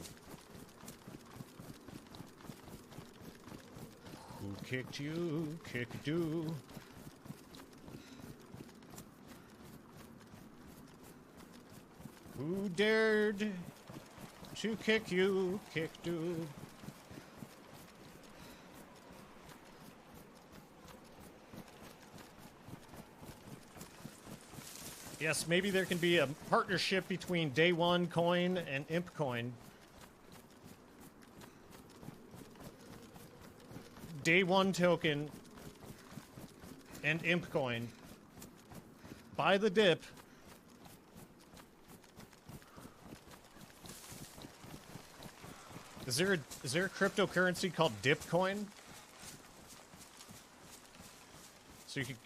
Who kicked you, Kickdo? Who dared to kick you, Kickdo? Yes, maybe there can be a partnership between DayOne Coin and Imp Coin. DayOne token and Imp Coin. Buy the dip. Is there a cryptocurrency called Dipcoin? So you could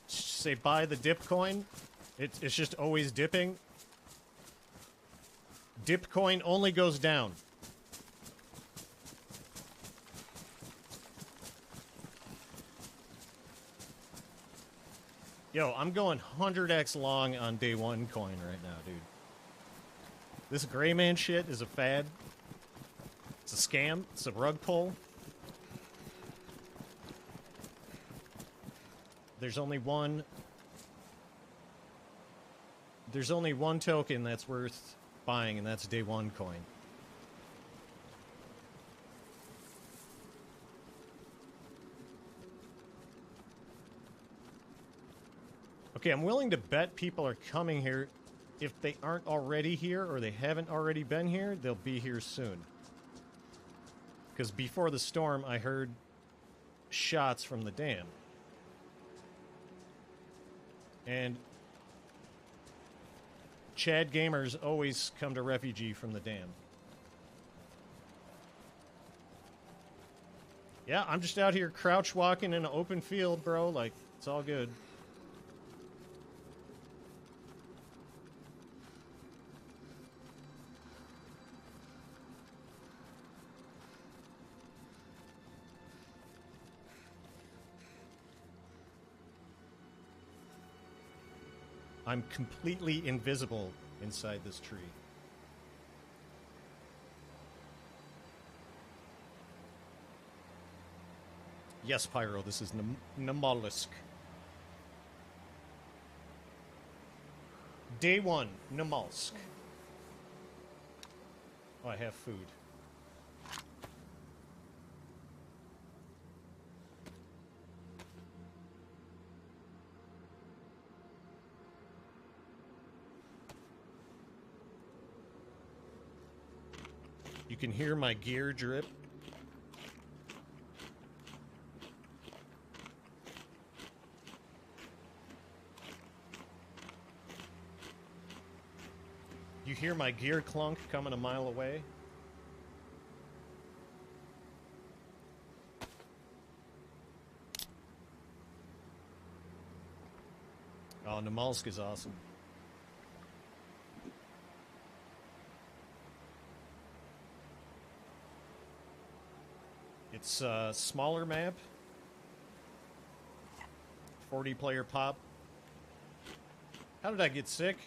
say buy the Dipcoin. It's just always dipping. Dipcoin only goes down. Yo, I'm going 100x long on DayOne Coin right now, dude. This gray man shit is a fad. It's a scam. It's a rug pull. There's only one token that's worth buying, and that's DayOne Coin. Okay, I'm willing to bet people are coming here. If they aren't already here, or they haven't already been here, they'll be here soon. Because before the storm, I heard shots from the dam. And Chad gamers always come to refugee from the dam. Yeah, I'm just out here crouch walking in an open field, bro. Like, it's all good. I'm completely invisible inside this tree. Yes, Pyro, this is Namollusk. DayOne, Namollusk. Oh, I have food. You can hear my gear drip. You hear my gear clunk coming a mile away. Oh, Namollusk is awesome. It's a smaller map. 40 player pop. How did I get sick?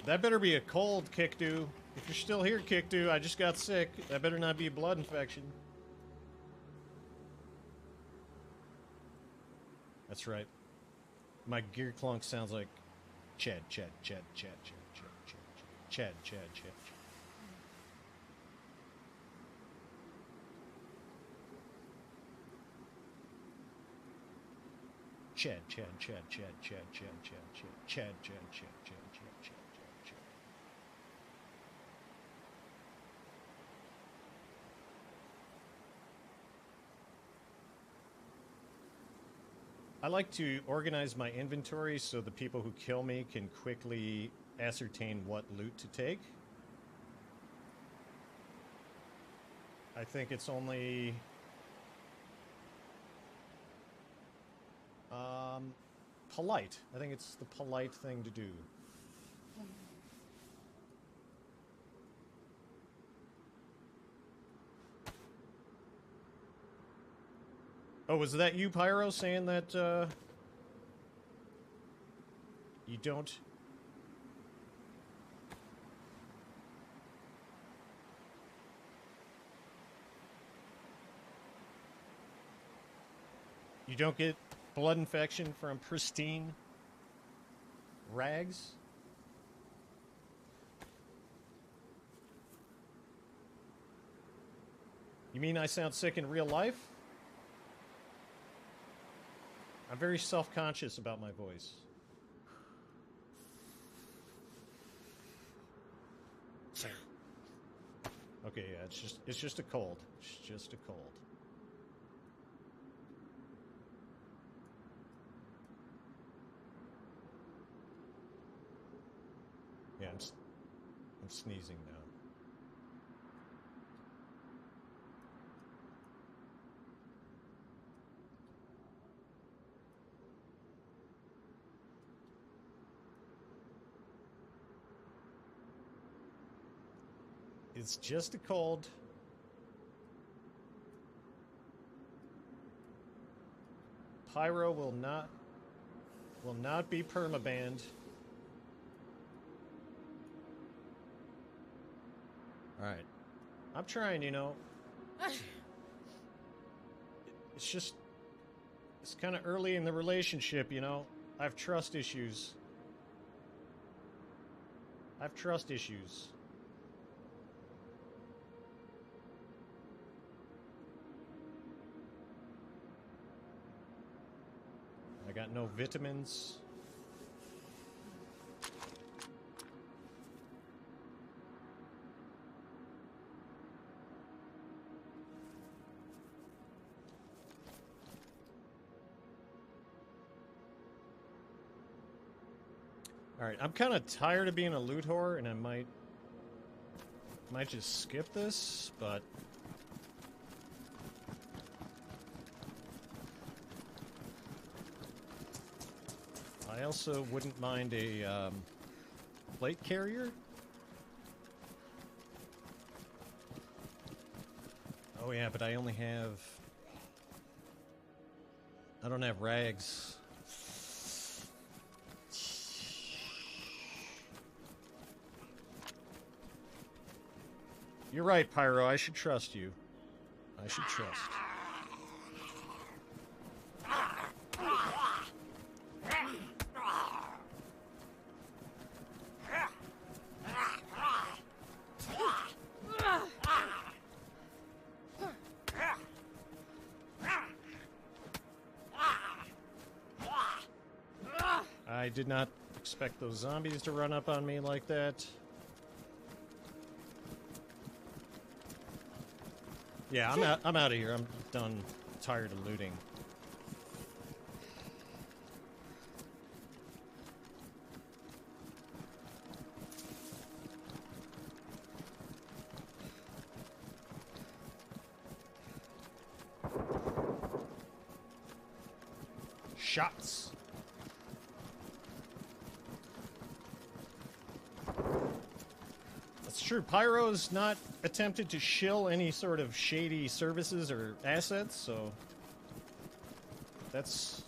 That better be a cold, Kickdo. If you're still here, Kickdo, I just got sick. That better not be a blood infection. That's right. My gear clunk sounds like Chad. I like to organize my inventory so the people who kill me can quickly ascertain what loot to take. I think it's only... polite. I think it's the polite thing to do. Oh, was that you, Pyro, saying that, you don't... You don't get blood infection from pristine rags? You mean I sound sick in real life? I'm very self-conscious about my voice. Okay, yeah, it's just a cold. It's just a cold. Yeah, I'm sneezing now. It's just a cold. Pyro will not be permabanned. Alright. I'm trying, you know. It's kind of early in the relationship, you know. I have trust issues. I got no vitamins. Alright, I'm kind of tired of being a loot whore, and I might just skip this, but... I also wouldn't mind a plate carrier. Oh yeah, but I only have... I don't have rags. You're right, Pyro. I should trust you. I should trust. I did not expect those zombies to run up on me like that. Yeah, I'm out of here. I'm done. Tired of looting. Shots. That's true. Pyro's not attempted to shill any sort of shady services or assets, so that's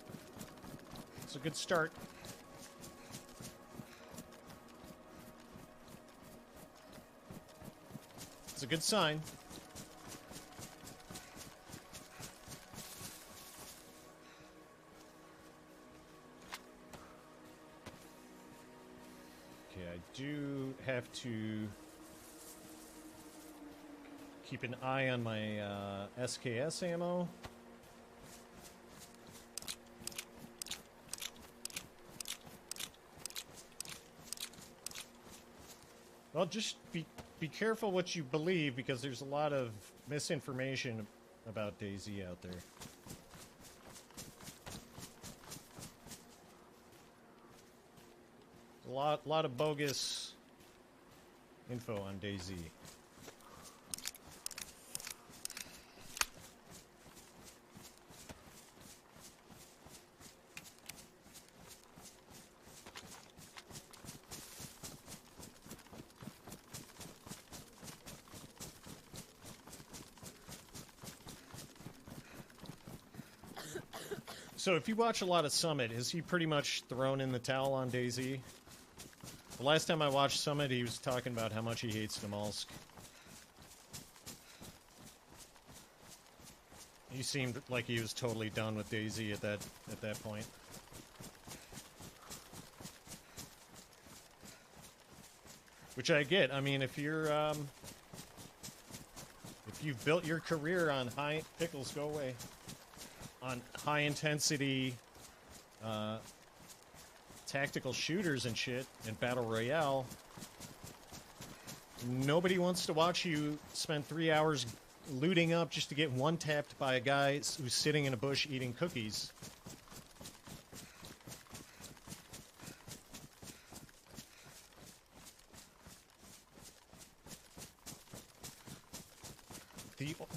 a good start. It's a good sign. Okay, I do have to keep an eye on my SKS ammo. Well, just be careful what you believe, because there's a lot of misinformation about DayZ out there. A lot of bogus info on DayZ. So if you watch a lot of Summit, has he pretty much thrown in the towel on DayZ? The last time I watched Summit, he was talking about how much he hates Namalsk. He seemed like he was totally done with DayZ at that point. Which I get. I mean, if you're if you've built your career on pickles, go away, on high intensity tactical shooters and shit and battle royale, nobody wants to watch you spend 3 hours looting up just to get one tapped by a guy who's sitting in a bush eating cookies.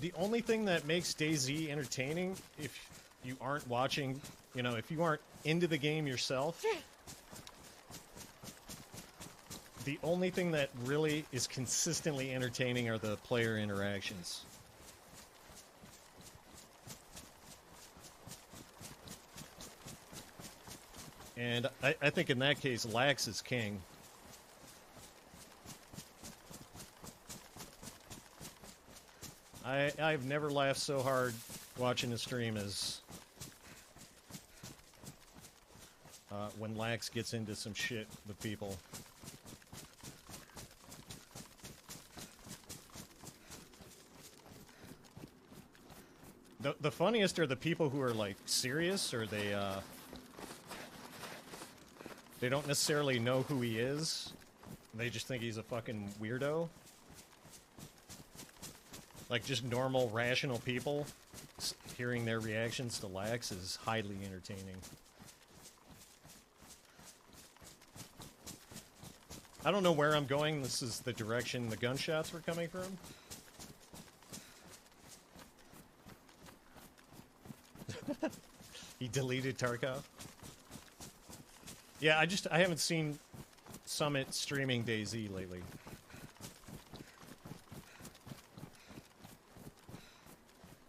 The only thing that makes DayZ entertaining, if you aren't watching, you know, if you aren't into the game yourself, the only thing that really is consistently entertaining are the player interactions. And I think in that case, Lax is king. I've never laughed so hard watching a stream as when Lax gets into some shit with people. The funniest are the people who are like serious, or they don't necessarily know who he is. They just think he's a fucking weirdo. Like, just normal, rational people, hearing their reactions to Lax is highly entertaining. I don't know where I'm going. This is the direction the gunshots were coming from. He deleted Tarkov. Yeah, I haven't seen Summit streaming DayZ lately.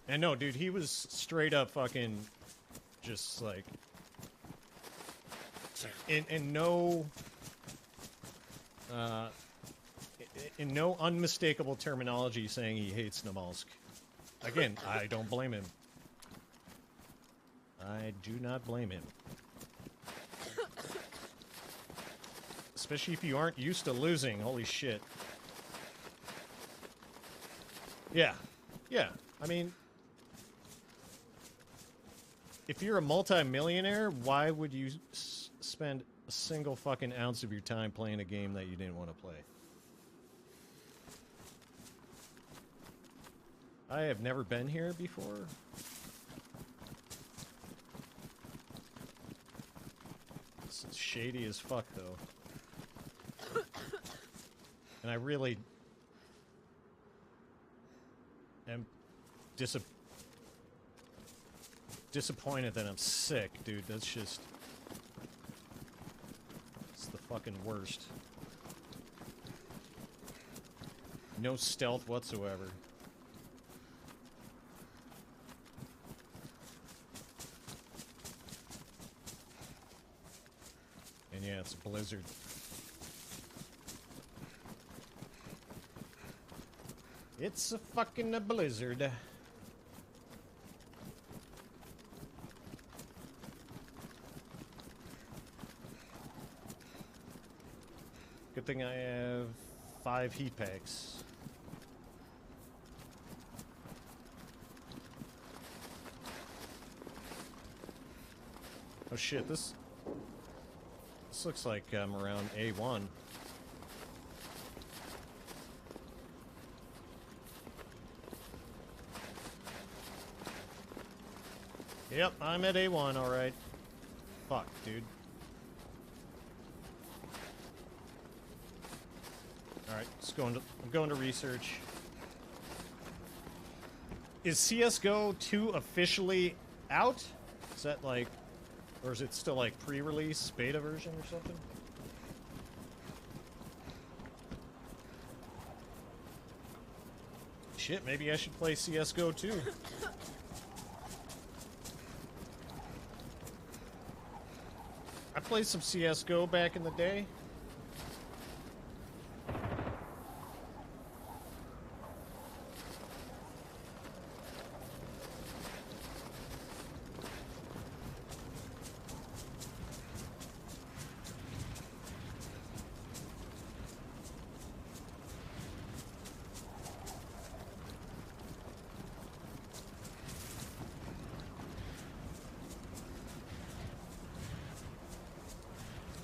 And no, dude, he was straight up fucking just like in no unmistakable terminology saying he hates Namalsk. Again, I don't blame him. I do not blame him. Especially if you aren't used to losing. Holy shit. Yeah. Yeah. I mean, if you're a multi-millionaire, why would you spend a single fucking ounce of your time playing a game that you didn't want to play? I have never been here before. This is shady as fuck, though. And I really am disappointed that I'm sick, dude. That's just... it's the fucking worst. No stealth whatsoever. And yeah, it's a blizzard. It's a fucking blizzard. Good thing I have 5 heat packs. Oh shit, this looks like I'm around A1. Yep, I'm at A1, alright. Fuck, dude. Alright, I'm going to research. Is CSGO 2 officially out? Is that like... or is it still like pre-release, beta version or something? Shit, maybe I should play CSGO 2. I played some CSGO back in the day.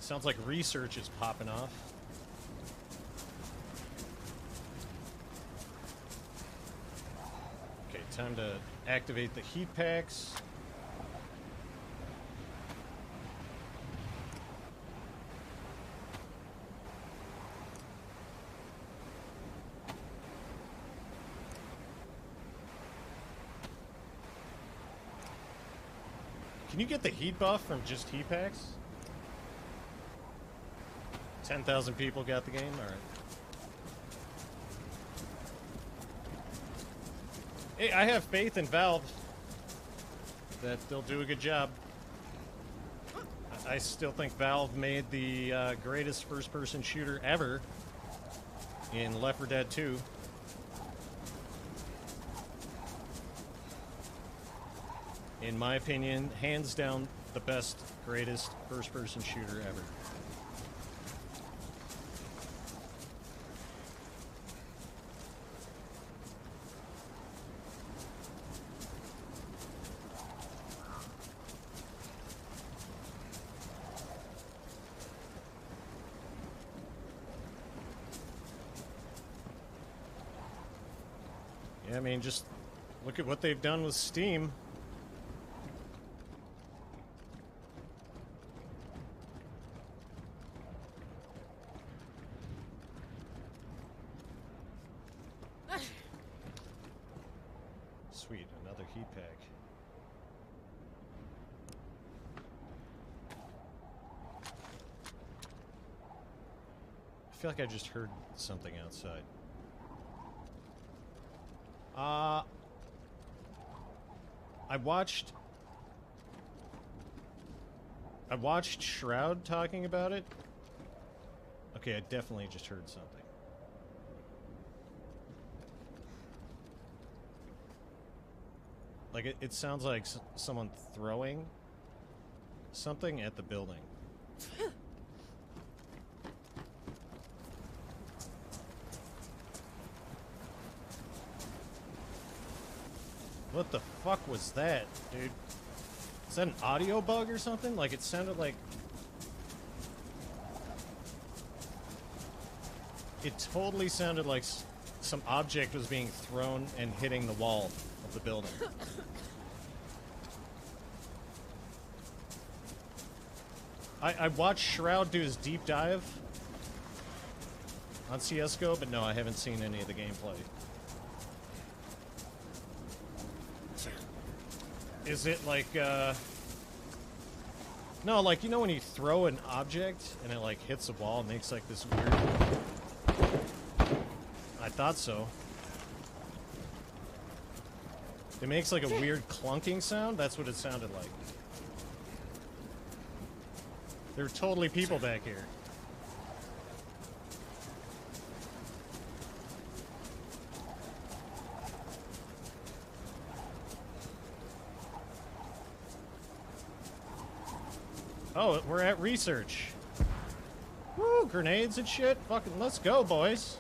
Sounds like research is popping off. Okay, time to activate the heat packs. Can you get the heat buff from just heat packs? 10,000 people got the game? Alright. Hey, I have faith in Valve that they'll do a good job. I still think Valve made the greatest first-person shooter ever in Left 4 Dead 2. In my opinion, hands down, the best, greatest first-person shooter ever. Yeah, I mean, just look at what they've done with Steam. Sweet, another heat pack. I feel like I just heard something outside. I watched Shroud talking about it. Okay, I definitely just heard something. Like, it sounds like someone throwing something at the building. What the fuck was that, dude? Is that an audio bug or something? Like, it sounded like... It totally sounded like some object was being thrown and hitting the wall of the building. I watched Shroud do his deep dive on CSGO, but no, I haven't seen any of the gameplay. Is it like, no, like, you know when you throw an object and it, like, hits a wall and makes, like, this weird... I thought so. It makes, like, a weird clunking sound? That's what it sounded like. There are totally people back here. Oh, we're at research. Woo, grenades and shit. Fucking let's go, boys.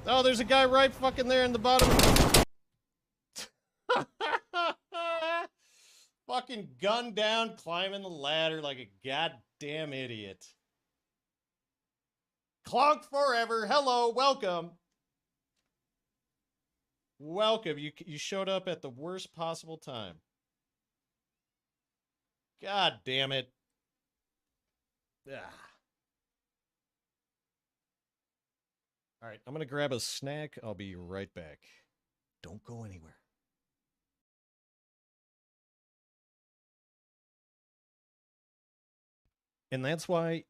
Oh, there's a guy right fucking there in the bottom. Fucking gunned down, climbing the ladder like a goddamn idiot. Clonk forever. Hello, welcome. Welcome. You showed up at the worst possible time. God damn it. Ah. All right, I'm going to grab a snack. I'll be right back. Don't go anywhere. And that's why,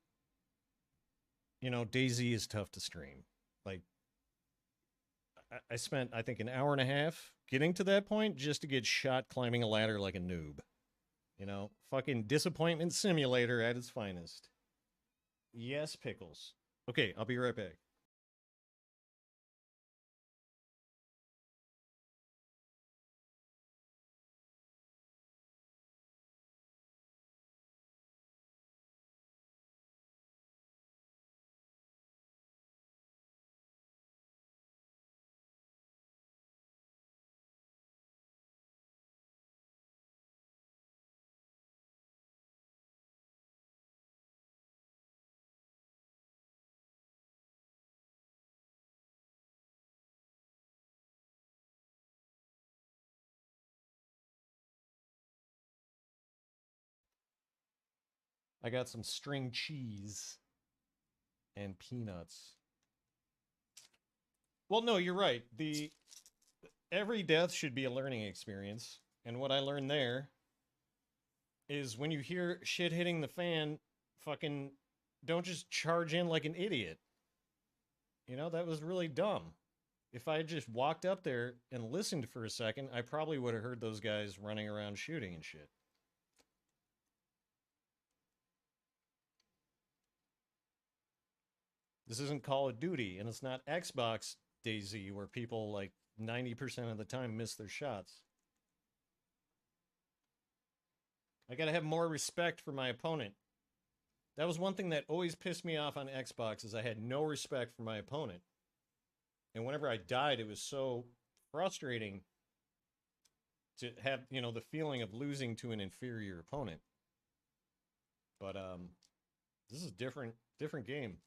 you know, DayZ is tough to stream. Like, I spent, I think, an hour and a half getting to that point just to get shot climbing a ladder like a noob. You know, fucking disappointment simulator at its finest. Yes, pickles. Okay, I'll be right back. I got some string cheese and peanuts. Well, no, you're right. Every death should be a learning experience. And what I learned there is when you hear shit hitting the fan, fucking don't just charge in like an idiot. You know, that was really dumb. If I had just walked up there and listened for a second, I probably would have heard those guys running around shooting and shit. This isn't Call of Duty, and it's not Xbox DayZ, where people, like, 90% of the time miss their shots. I gotta have more respect for my opponent. That was one thing that always pissed me off on Xbox, is I had no respect for my opponent. And whenever I died, it was so frustrating to have, you know, the feeling of losing to an inferior opponent. But, this is a different game.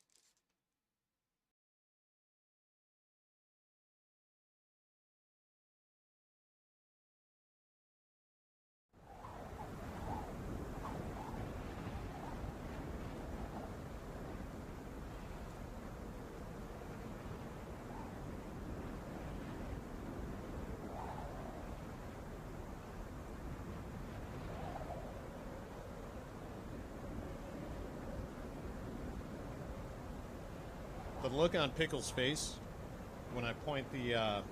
The look on Pickle's face when I point the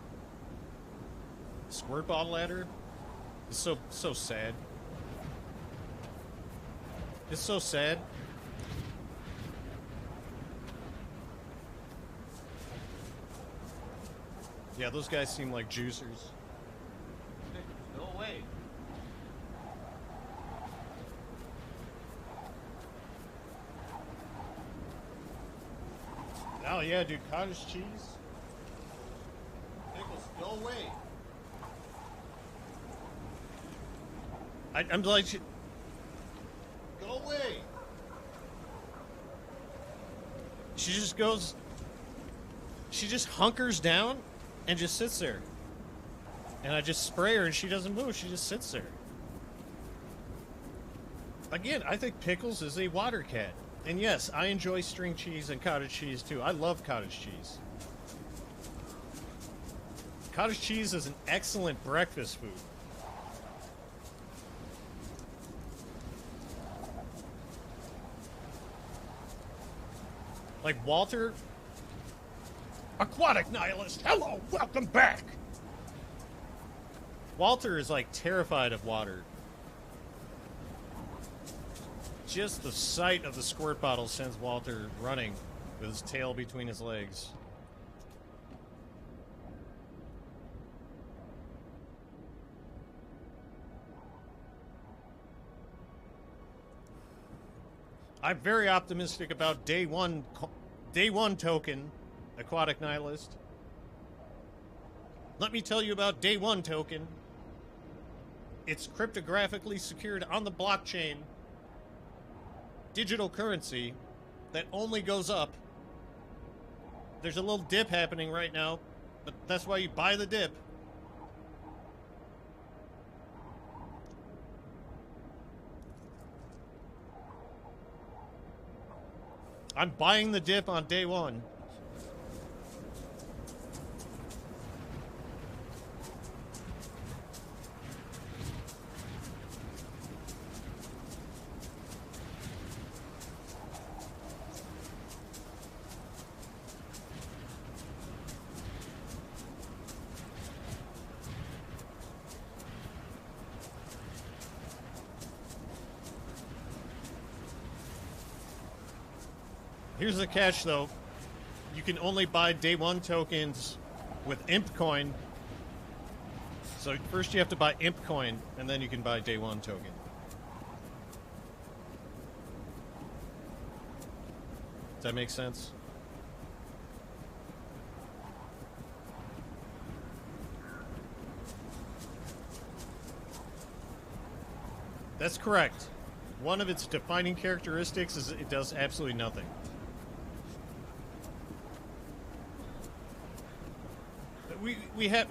squirt bottle at her is so sad. It's so sad. Yeah, those guys seem like juicers. Go away. Oh yeah, dude, cottage cheese. Pickles, go away. I'm like, go away. She just goes. She just hunkers down and just sits there. And I just spray her and she doesn't move. She just sits there. Again, I think Pickles is a water cat. And yes, I enjoy string cheese and cottage cheese too. I love cottage cheese. Cottage cheese is an excellent breakfast food. Like Walter, aquatic nihilist. Hello, welcome back. Walter is like terrified of water. Just the sight of the squirt bottle sends Walter running with his tail between his legs. I'm very optimistic about DayOne token, aquatic nihilist. Let me tell you about DayOne token. It's cryptographically secured on the blockchain. Digital currency that only goes up. There's a little dip happening right now, but that's why you buy the dip. I'm buying the dip on DayOne. Here's the catch, though. You can only buy day one tokens with imp coin. So first you have to buy imp coin, and then you can buy day one token. Does that make sense? That's correct. One of its defining characteristics is it does absolutely nothing.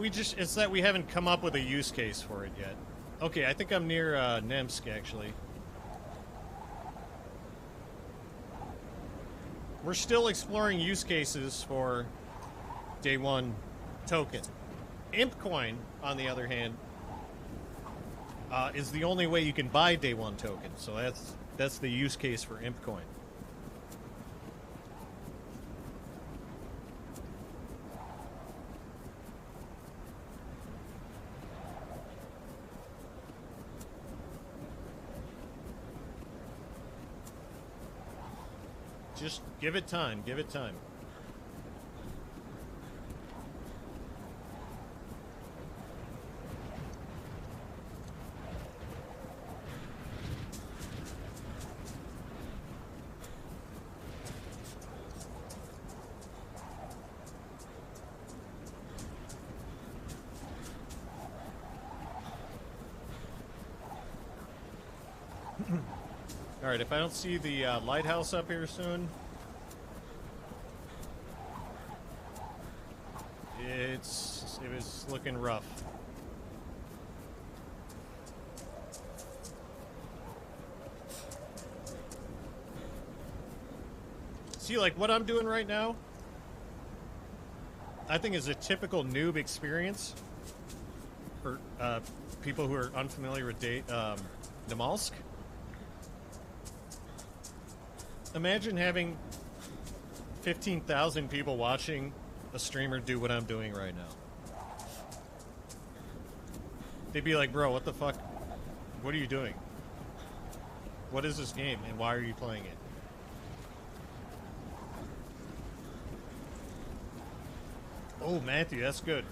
It's that we haven't come up with a use case for it yet. Okay, I think I'm near Nemsk, actually. We're still exploring use cases for day one token. Imp coin, on the other hand, is the only way you can buy day one token. So that's the use case for imp coin. Just give it time. Give it time. All right, if I don't see the lighthouse up here soon, it was looking rough. See, like what I'm doing right now, I think is a typical noob experience for people who are unfamiliar with Namalsk. Imagine having 15,000 people watching a streamer do what I'm doing right now. They'd be like, bro, what the fuck? What are you doing? What is this game, and why are you playing it? Oh, Matthew, that's good.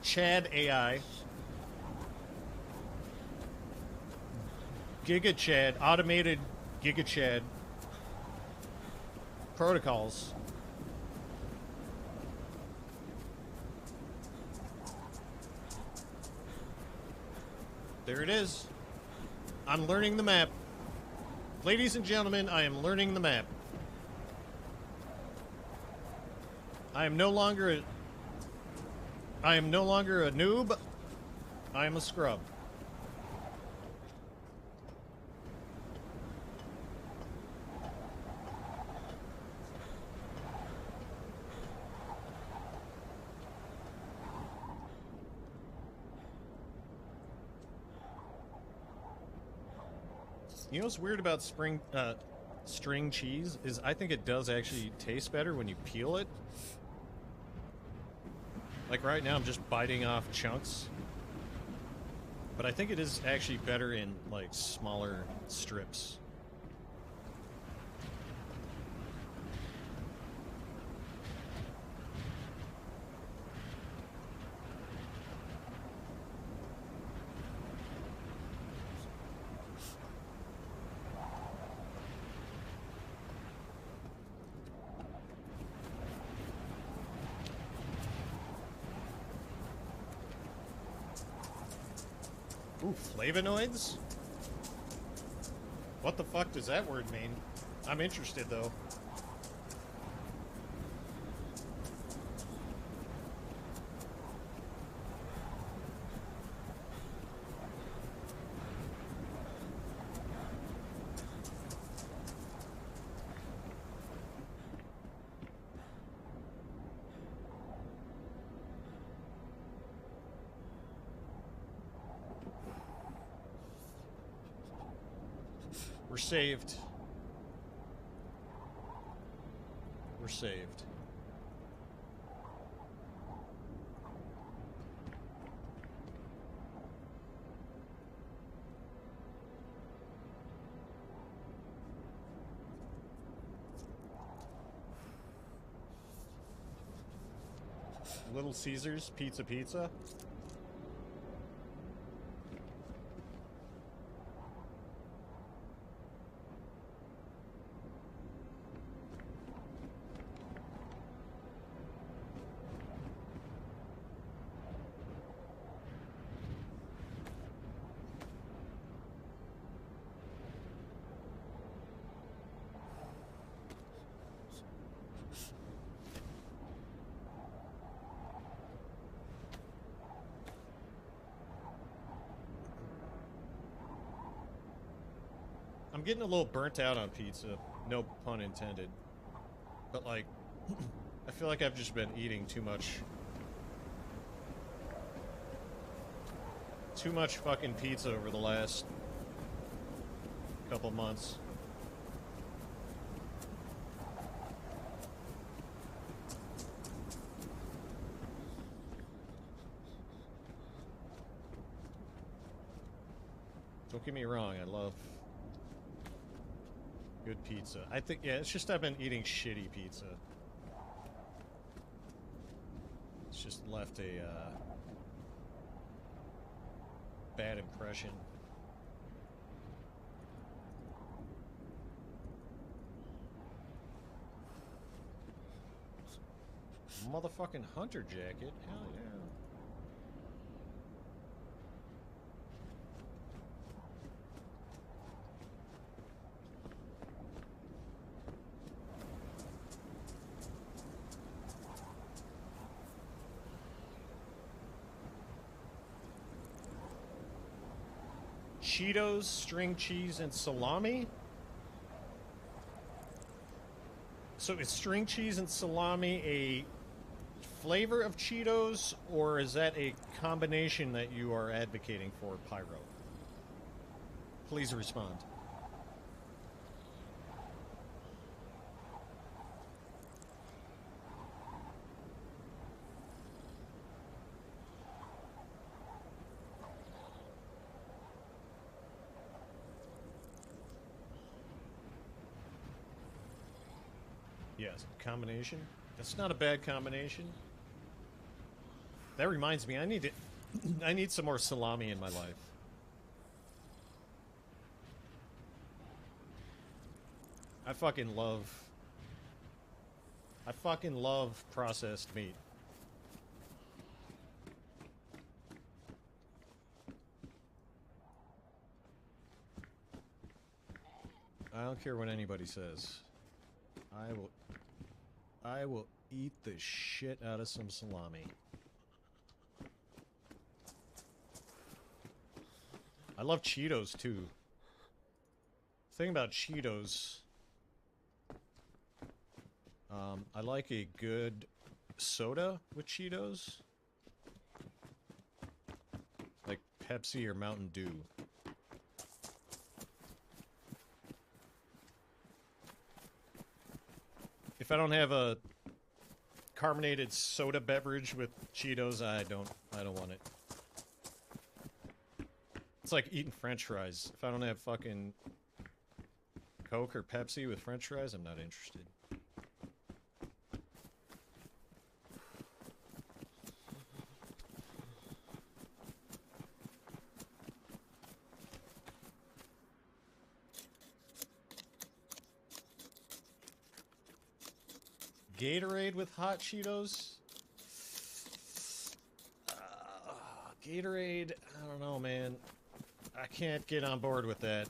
Chad AI. Giga Chad, automated Giga Chad protocols. There it is. I'm learning the map. Ladies and gentlemen, I am learning the map. I am no longer a noob. I am a scrub. You know what's weird about string cheese is I think it does actually taste better when you peel it. Like right now I'm just biting off chunks. But I think it is actually better in like smaller strips. Ooh, flavonoids? What the fuck does that word mean? I'm interested, though. We're saved. We're saved. Little Caesars pizza. I'm getting a little burnt out on pizza, no pun intended. But like, I feel like I've just been eating too much fucking pizza over the last couple months. Don't get me wrong, I love good pizza. I think, yeah, it's just I've been eating shitty pizza. It's just left a bad impression. Motherfucking hunter jacket, hell yeah. Cheetos, string cheese, and salami? So is string cheese and salami a flavor of Cheetos, or is that a combination that you are advocating for, Pyro? Please respond. Yes, combination. That's not a bad combination. That reminds me, I need to I need some more salami in my life. I fucking love processed meat. I don't care what anybody says. I will eat the shit out of some salami. I love Cheetos too. Thing about Cheetos, I like a good soda with Cheetos, like Pepsi or Mountain Dew. If I don't have a carbonated soda beverage with Cheetos, I don't want it. It's like eating French fries. If I don't have fucking Coke or Pepsi with French fries, I'm not interested. Gatorade with hot Cheetos? Gatorade, I don't know, man. I can't get on board with that.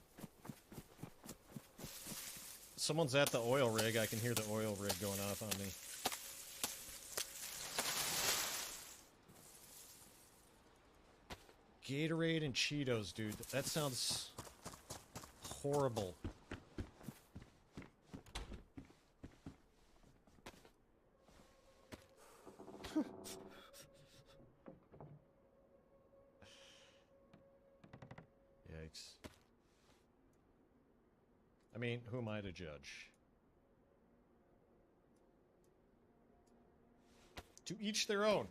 Someone's at the oil rig. I can hear the oil rig going off on me. Gatorade and Cheetos, dude. That sounds horrible. Yikes. I mean, who am I to judge? To each their own.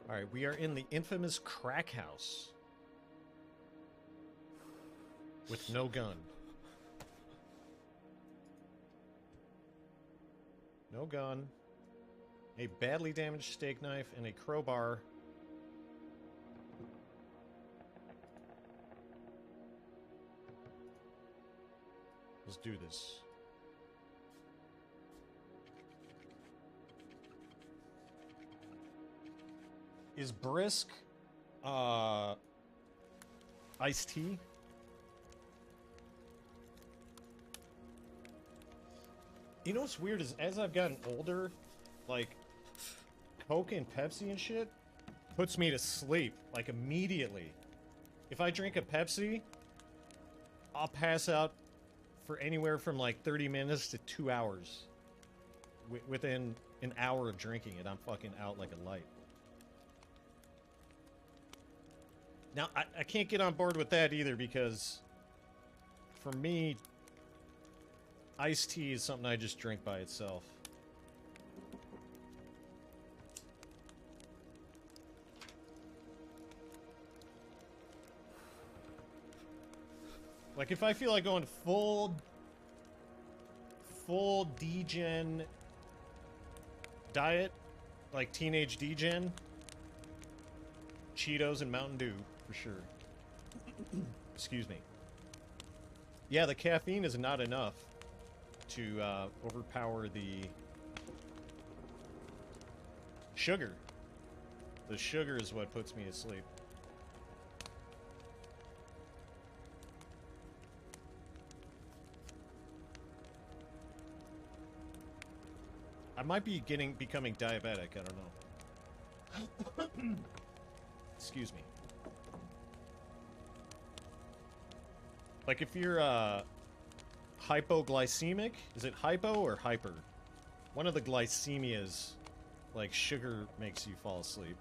All right, we are in the infamous crack house with no gun. No gun. A badly damaged steak knife and a crowbar. Let's do this. Is brisk iced tea? You know what's weird is as I've gotten older, like Coke and Pepsi and shit puts me to sleep like immediately. If I drink a Pepsi, I'll pass out for anywhere from like 30 minutes to 2 hours. Within an hour of drinking it, I'm fucking out like a light. Now, I can't get on board with that either because for me, iced tea is something I just drink by itself. Like, if I feel like going full degen diet, like teenage degen, Cheetos and Mountain Dew, for sure. Excuse me. Yeah, the caffeine is not enough to overpower the sugar. The sugar is what puts me to sleep. I might be becoming diabetic, I don't know. Excuse me. Like if you're hypoglycemic, is it hypo or hyper? One of the glycemias, like sugar makes you fall asleep.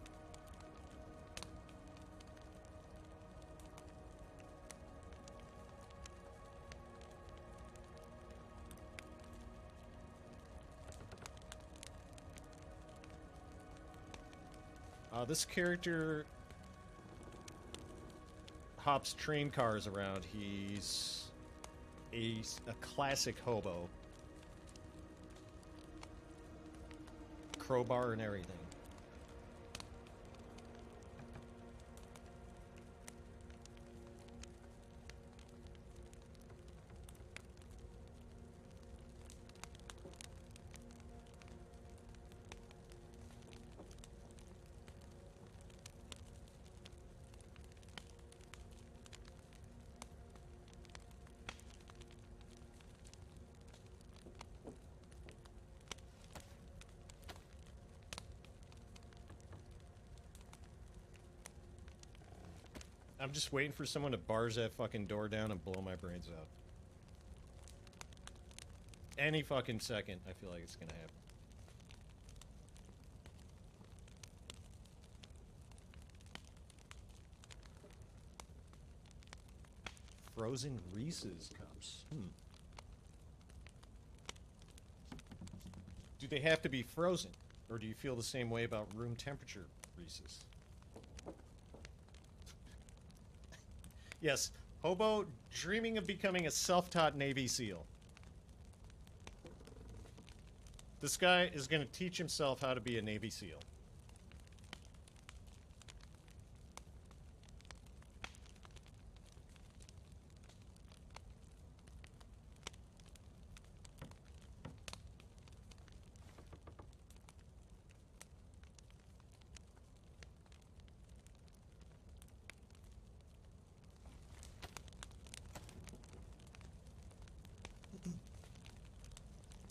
This character hops train cars around. He's a classic hobo. Crowbar and everything. I'm just waiting for someone to barge that fucking door down and blow my brains out. Any fucking second, I feel like it's gonna happen. Frozen Reese's cups. Do they have to be frozen? Or do you feel the same way about room temperature Reese's? Yes, hobo dreaming of becoming a self-taught Navy SEAL. This guy is going to teach himself how to be a Navy SEAL.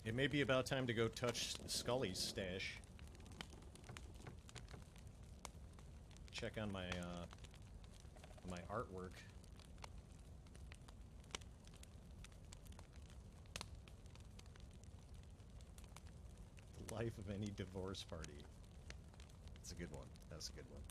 It may be about time to go touch Scully's stash. Check on my my artwork. The life of any divorce party. That's a good one. That's a good one.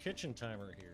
kitchen timer here.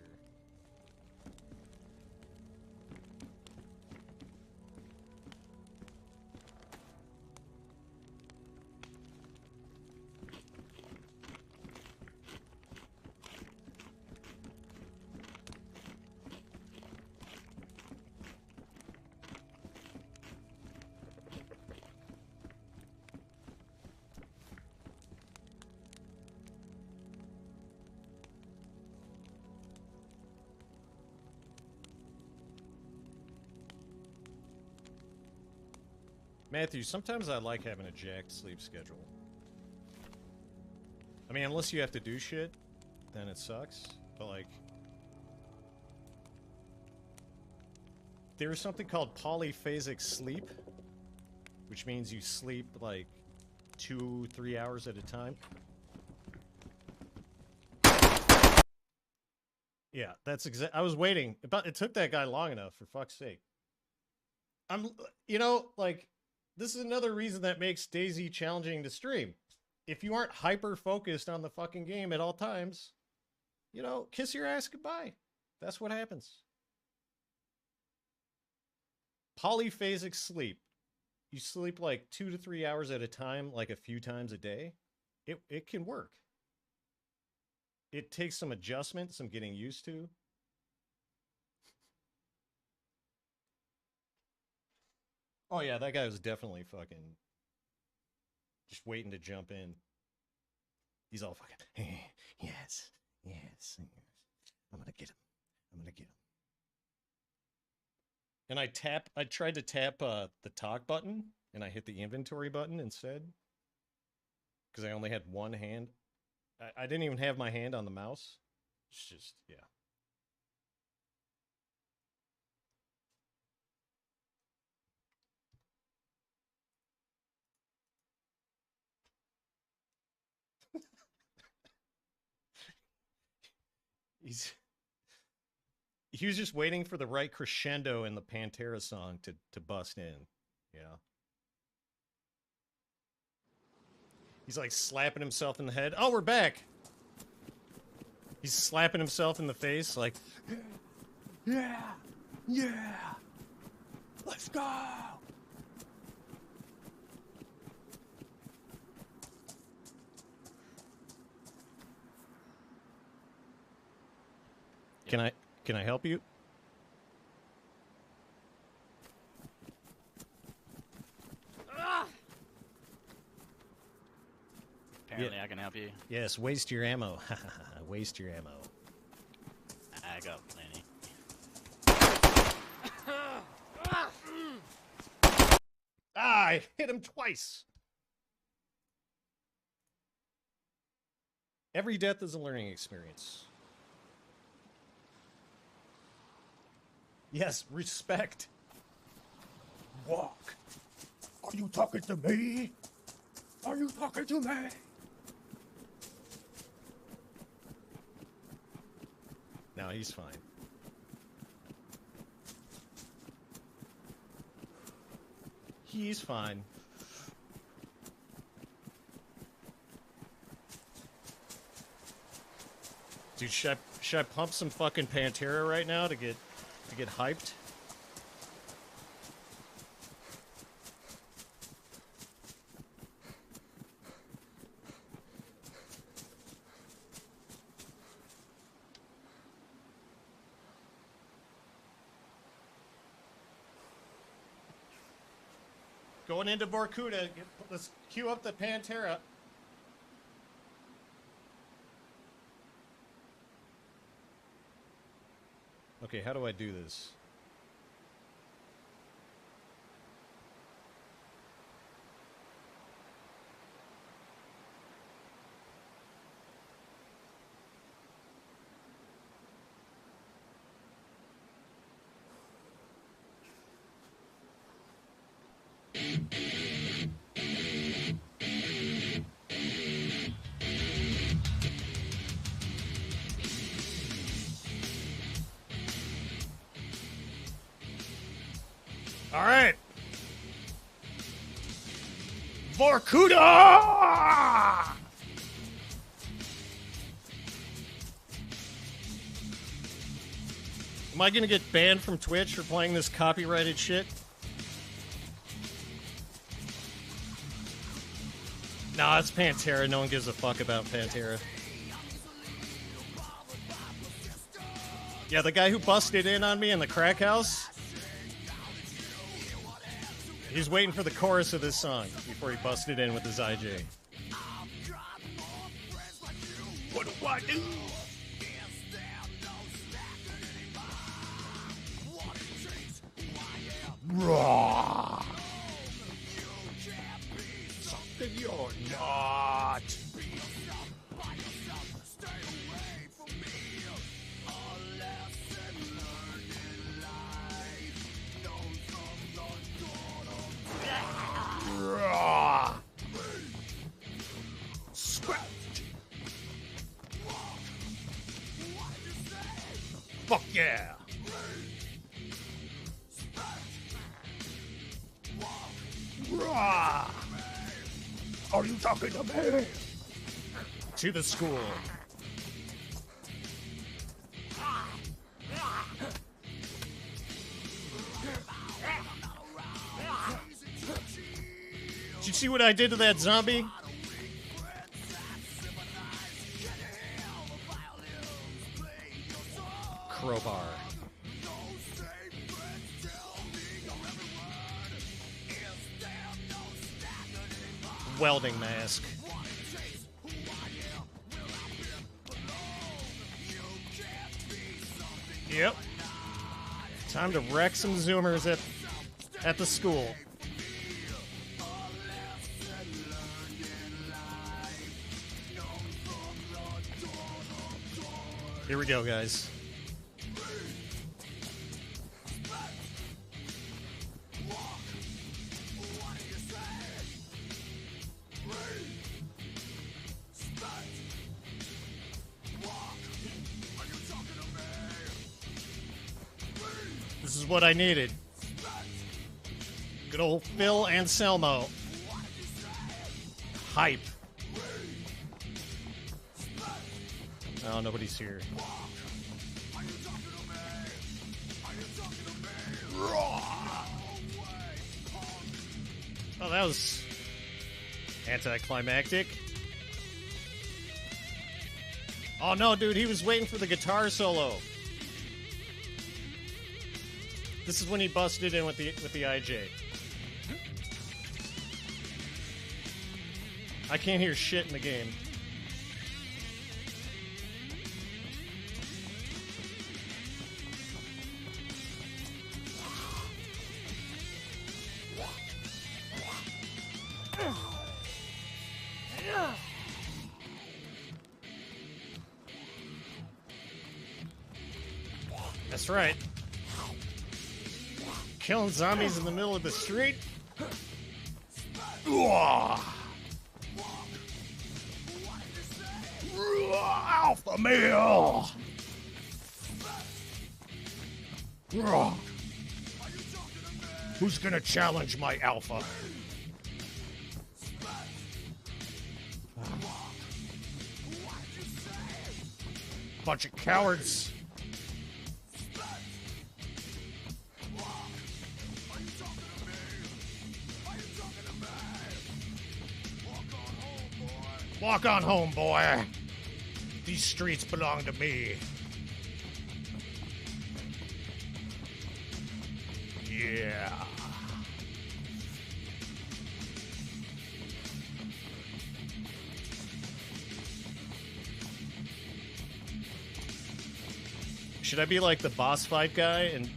Matthew, sometimes I like having a jacked sleep schedule. I mean, unless you have to do shit, then it sucks. But, like, there's something called polyphasic sleep, which means you sleep, like, 2-3 hours at a time. Yeah, that's exact. I was waiting. It took that guy long enough, for fuck's sake. You know, like, this is another reason that makes DayZ challenging to stream. If you aren't hyper-focused on the fucking game at all times, you know, kiss your ass goodbye. That's what happens. Polyphasic sleep. You sleep like 2 to 3 hours at a time, like a few times a day. It can work. It takes some adjustment, some getting used to. Oh yeah, that guy was definitely fucking just waiting to jump in. He's all fucking, hey, yes. I'm gonna get him. And I tried to tap the talk button, and I hit the inventory button instead. Because I only had one hand. I didn't even have my hand on the mouse. It's just, yeah. He was just waiting for the right crescendo in the Pantera song to bust in. Yeah. He's like slapping himself in the head. Oh, we're back. He's slapping himself in the face like, yeah, let's go. Can I help you? Apparently, I can help you. Yes, waste your ammo. Waste your ammo. I got plenty. I hit him twice. Every death is a learning experience. Yes, respect. Walk. Are you talking to me? Are you talking to me? No, he's fine. He's fine. Dude, should I pump some fucking Pantera right now to get hyped? Going into Vorkuta, let's queue up the Pantera. Okay, how do I do this? All right. Vorkuta! Am I gonna get banned from Twitch for playing this copyrighted shit? Nah, it's Pantera. No one gives a fuck about Pantera. Yeah, the guy who busted in on me in the crack house, he's waiting for the chorus of this song before he busted in with his IJ. What do I do? Raw. Something you're not. Raw. Scratch. Fuck yeah. Raw. Are you talking to me? To the school. Did you see what I did to that zombie? Crowbar. Welding mask. Yep. Time to wreck some Zoomers at the school. Here we go, guys. This is what I needed. Good old Phil Anselmo. Hype. Oh, nobody's here. Oh, that was anticlimactic. Oh no, dude, he was waiting for the guitar solo. This is when he busted in with the IJ. I can't hear shit in the game. That's right. Killing zombies in the middle of the street. Alpha male. Who's gonna challenge my alpha? Bunch of cowards. Walk on home, boy. These streets belong to me. Yeah. Should I be like the boss fight guy and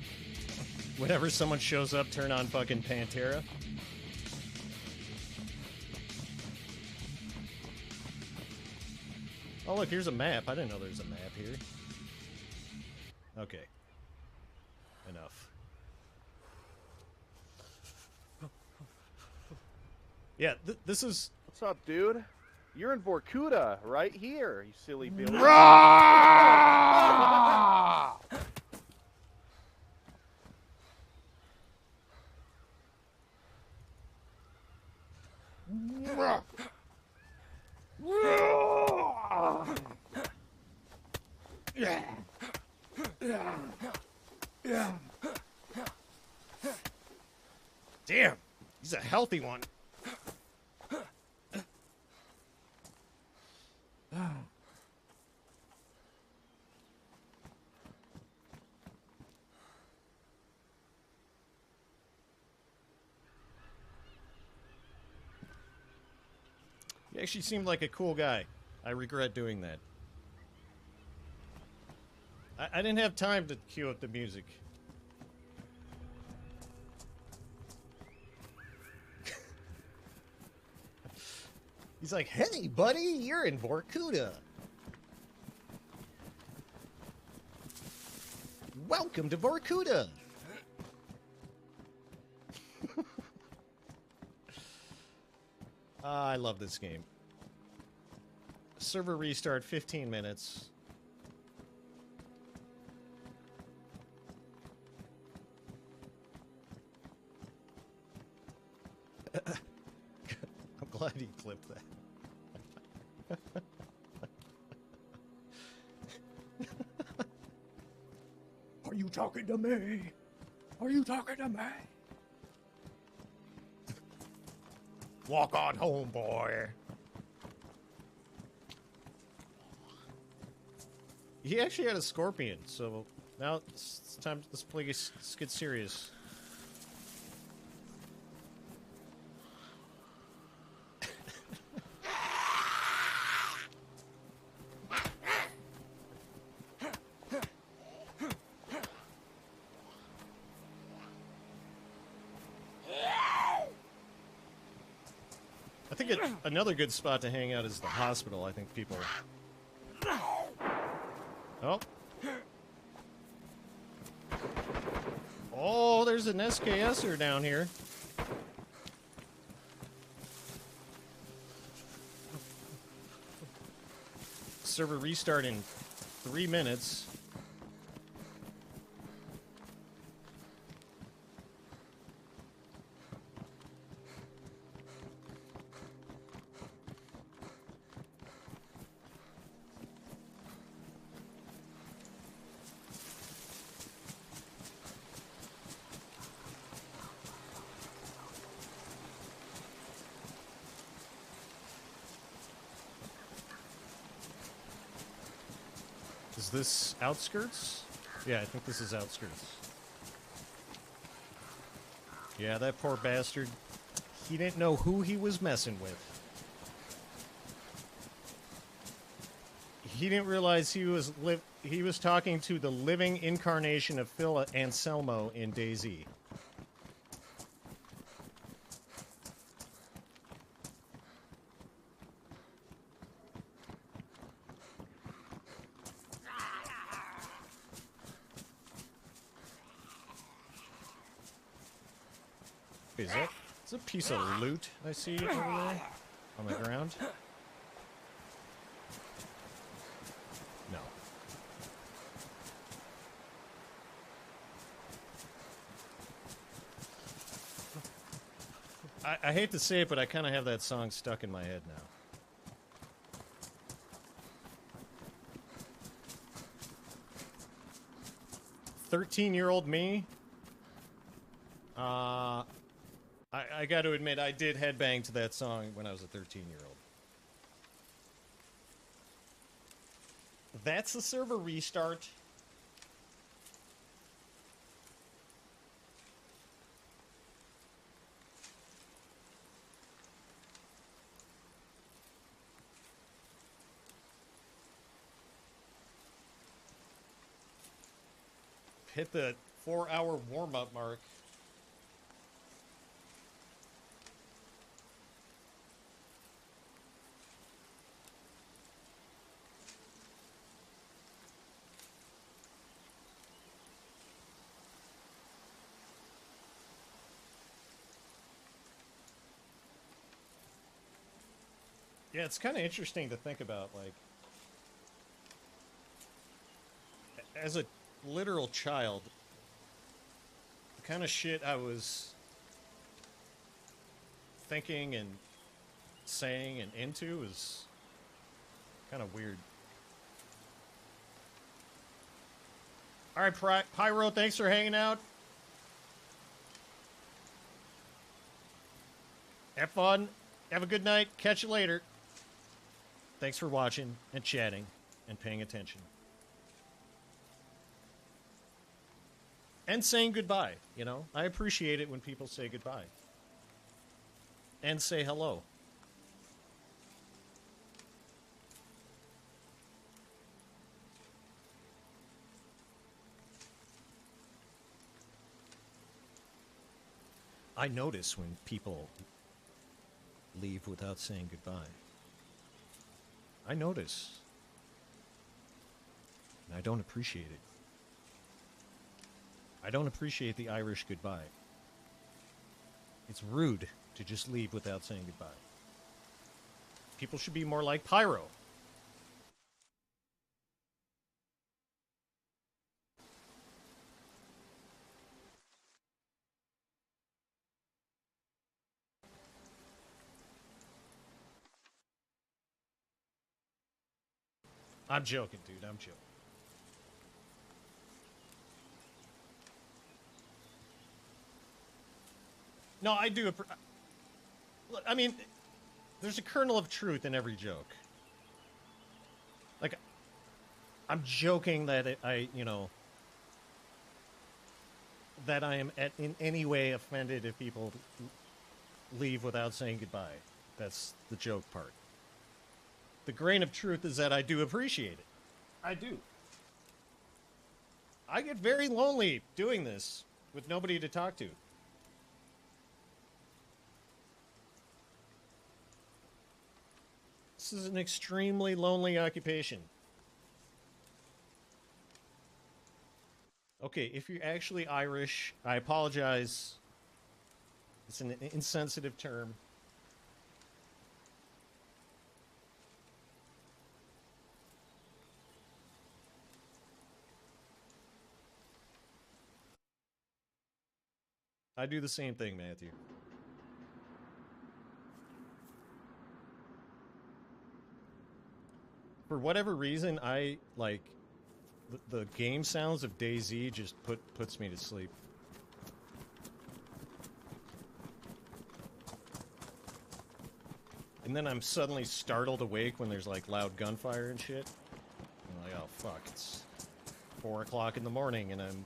whenever someone shows up, turn on fucking Pantera? Oh, look, here's a map. I didn't know there was a map here. Okay. Enough. Yeah, this is... What's up, dude? You're in Vorkuta, right here, you silly Billy. healthy one. He actually seemed like a cool guy. I regret doing that. I didn't have time to cue up the music. He's like, hey, buddy, you're in Vorkuta. Welcome to Vorkuta. I love this game. Server restart, 15 minutes. I'm glad he clipped that. Are you talking to me? Are you talking to me? Walk on home, boy. He actually had a scorpion, so now it's time. Let's get serious. I think another good spot to hang out is the hospital. I think people... Oh. Oh, there's an SKSer down here. Server restart in 3 minutes. Is this outskirts? Yeah, I think this is outskirts. Yeah, that poor bastard. He didn't know who he was messing with. He didn't realize he was talking to the living incarnation of Phil Anselmo in DayZ. Is that it's a piece of loot I see over there on the ground? No. I hate to say it, but I kind of have that song stuck in my head now. "13-year-old me." I got to admit, I did headbang to that song when I was a 13-year-old. That's the server restart. Hit the 4-hour warm-up mark. Yeah, it's kind of interesting to think about, like, as a literal child, the kind of shit I was thinking and saying and into is kind of weird. All right, Pyro, thanks for hanging out. Have fun. Have a good night. Catch you later. Thanks for watching and chatting and paying attention. And saying goodbye, you know? I appreciate it when people say goodbye. And say hello. I notice when people leave without saying goodbye. I notice. And I don't appreciate it. I don't appreciate the Irish goodbye. It's rude to just leave without saying goodbye. People should be more like Pyro. I'm joking, dude. I'm joking. No, I do. I mean, there's a kernel of truth in every joke. Like, I'm joking that that I am in any way offended if people leave without saying goodbye. That's the joke part. The grain of truth is that I do appreciate it. I do. I get very lonely doing this with nobody to talk to. This is an extremely lonely occupation. Okay, if you're actually Irish, I apologize. It's an insensitive term. I do the same thing, Matthew. For whatever reason, I like the game sounds of DayZ just puts me to sleep. And then I'm suddenly startled awake when there's like loud gunfire and shit. I'm like, oh fuck, it's 4 o'clock in the morning and I'm...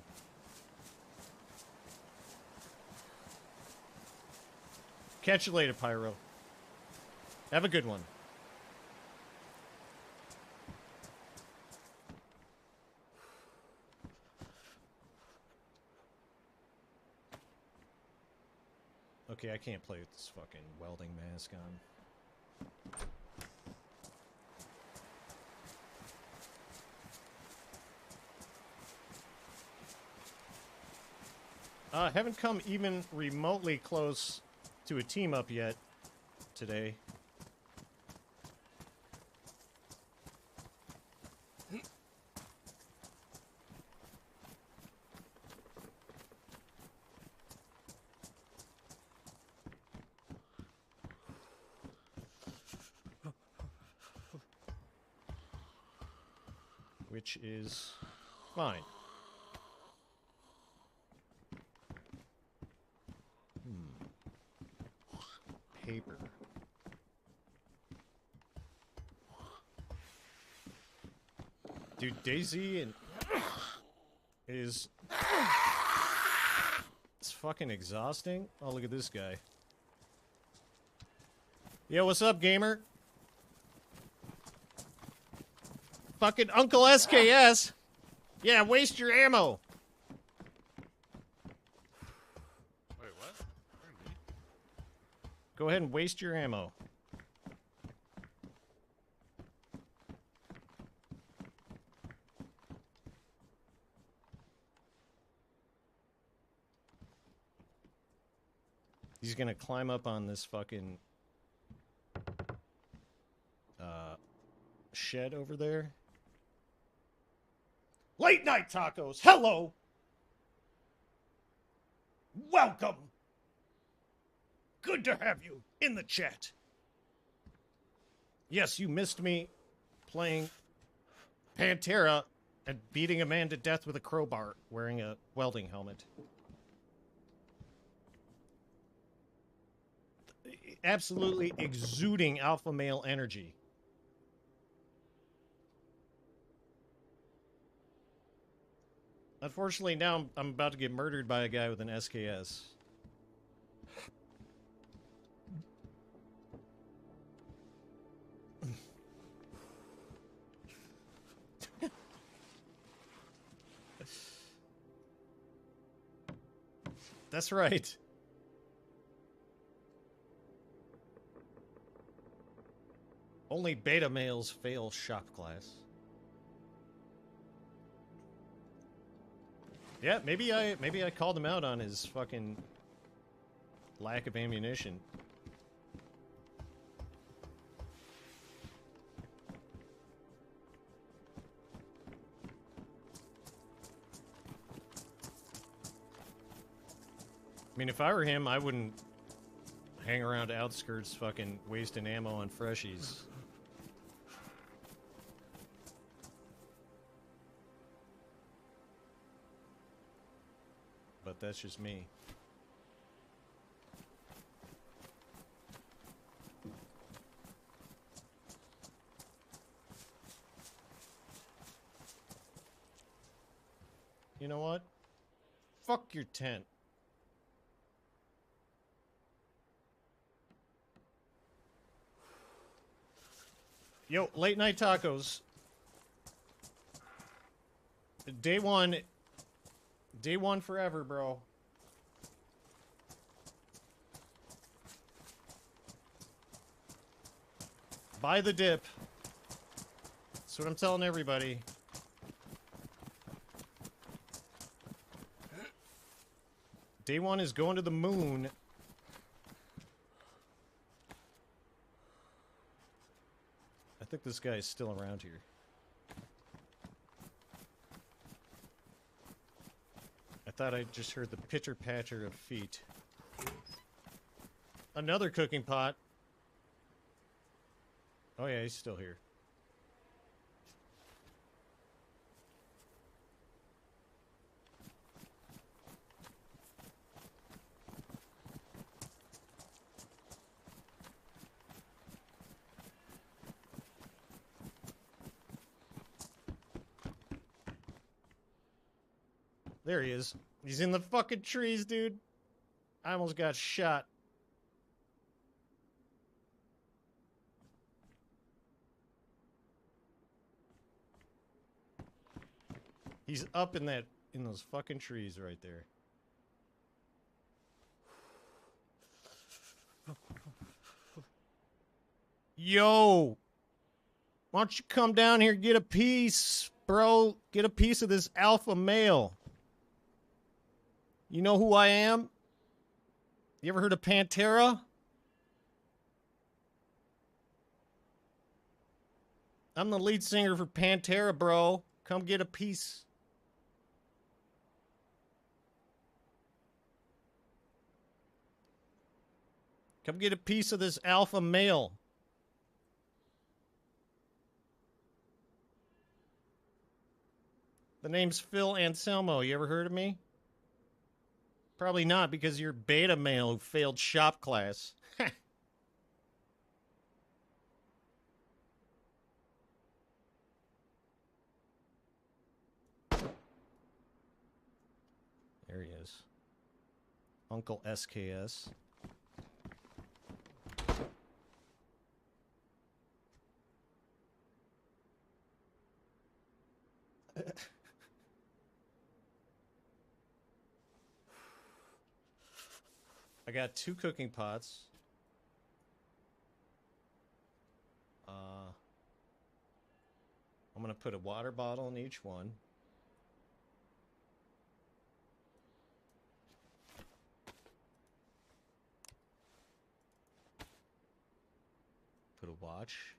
Catch you later, Pyro. Have a good one. Okay, I can't play with this fucking welding mask on. Haven't come even remotely close to a team up yet today. Which is fine. Paper. Dude, DayZ and is... It's fucking exhausting. Oh, look at this guy. Yo, what's up, gamer? Fucking Uncle SKS. Yeah, waste your ammo. Wait, what? Pardon me? Go ahead and waste your ammo. He's gonna climb up on this fucking shed over there. Late night tacos, hello! Welcome! Good to have you in the chat. Yes, you missed me playing Pantera and beating a man to death with a crowbar wearing a welding helmet. absolutely exuding alpha male energy. Unfortunately, now I'm about to get murdered by a guy with an SKS. That's right. Only beta males fail shop class. Yeah, maybe I called him out on his fucking lack of ammunition. I mean, if I were him, I wouldn't hang around outskirts fucking wasting ammo on freshies. But that's just me. You know what? Fuck your tent. Yo, late night tacos. DayOne forever, bro. Buy the dip. That's what I'm telling everybody. DayOne is going to the moon. I think this guy is still around here. I thought I just heard the pitter-patter of feet. Another cooking pot. Oh yeah, he's still here. There he is. He's in the fucking trees, dude. I almost got shot. He's up in those fucking trees right there. Yo! Why don't you come down here and get a piece, bro? Get a piece of this alpha male. You know who I am? You ever heard of Pantera? I'm the lead singer for Pantera, bro. Come get a piece. Come get a piece of this alpha male. The name's Phil Anselmo. You ever heard of me? Probably not, because you're beta male who failed shop class. There he is. Uncle SKS. I got 2 cooking pots. I'm gonna put a water bottle in each one. Put a watch.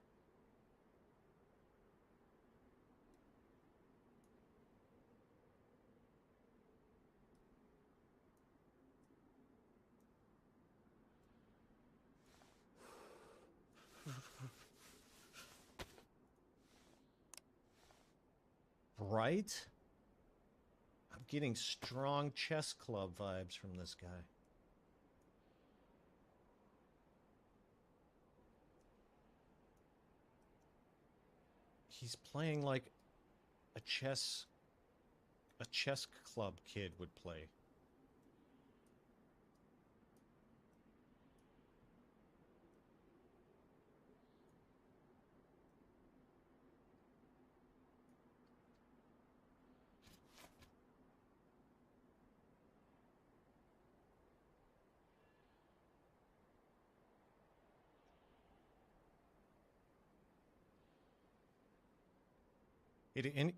Right? I'm getting strong chess club vibes from this guy. He's playing like a chess club kid would play.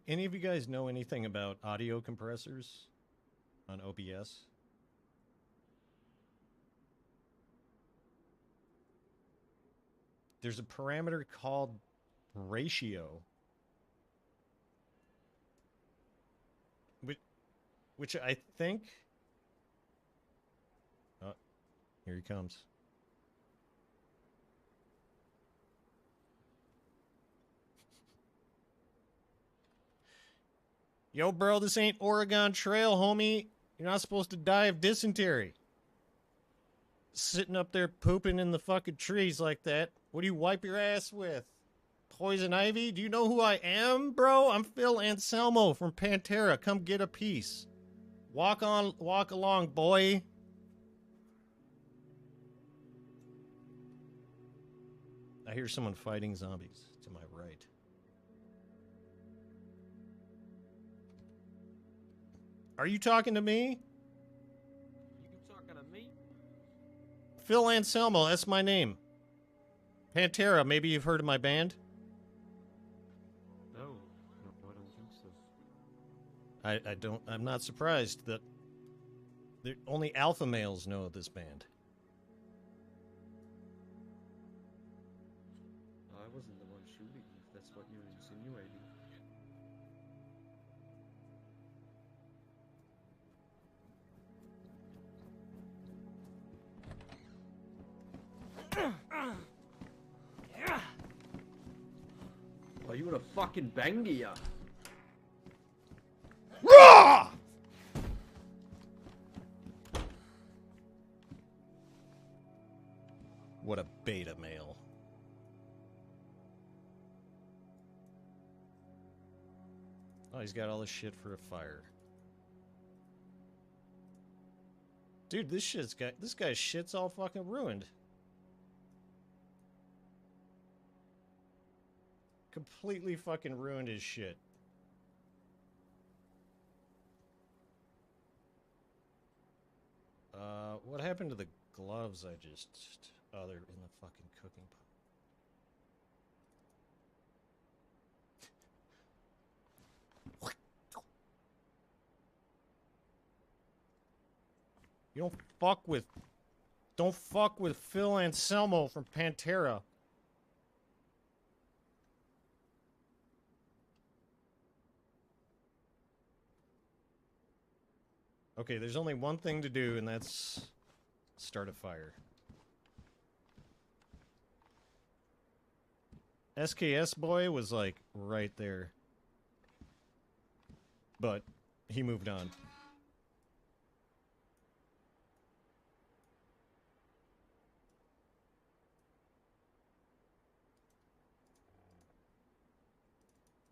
Any of you guys know anything about audio compressors on OBS? There's a parameter called ratio, which I think... Oh, here he comes. Yo, bro, this ain't Oregon Trail, homie. You're not supposed to die of dysentery. Sitting up there pooping in the fucking trees like that. What do you wipe your ass with? Poison ivy? Do you know who I am, bro? I'm Phil Anselmo from Pantera. Come get a piece. Walk along, boy. I hear someone fighting zombies to my right. Are you talking to me? You talking to me? Phil Anselmo, that's my name. Pantera, maybe you've heard of my band? No, I don't think so. I'm not surprised that only alpha males know of this band. I wasn't the one shooting, if that's what you're insinuating. Oh, you would have fucking banged ya. Raw! What a beta male. Oh, he's got all this shit for a fire. Dude, this guy's shit's all fucking ruined. Completely fucking ruined his shit. What happened to the gloves I just... Oh, they're in the fucking cooking pot. You don't fuck with Phil Anselmo from Pantera. Okay, there's only one thing to do, and that's start a fire. SKS boy was like right there. But he moved on.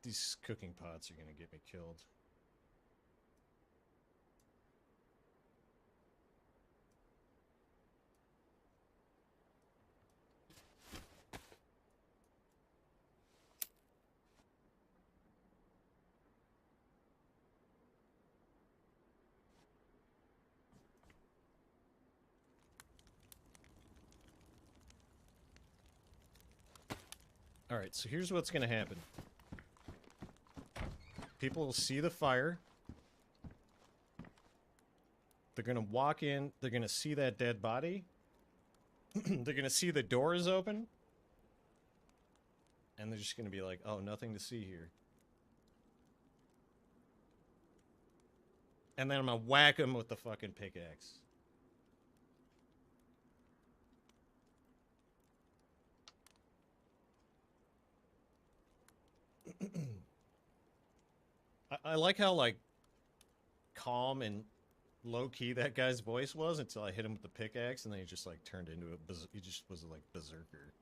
These cooking pots are gonna get me killed. Alright, so here's what's gonna happen. People will see the fire. They're gonna walk in, they're gonna see that dead body. They're gonna see the door is open. And they're just gonna be like, oh, nothing to see here. And then I'm gonna whack them with the fucking pickaxe. I like how, like, calm and low-key that guy's voice was until I hit him with the pickaxe, and then he just, like, turned into a... He just was, like, berserker.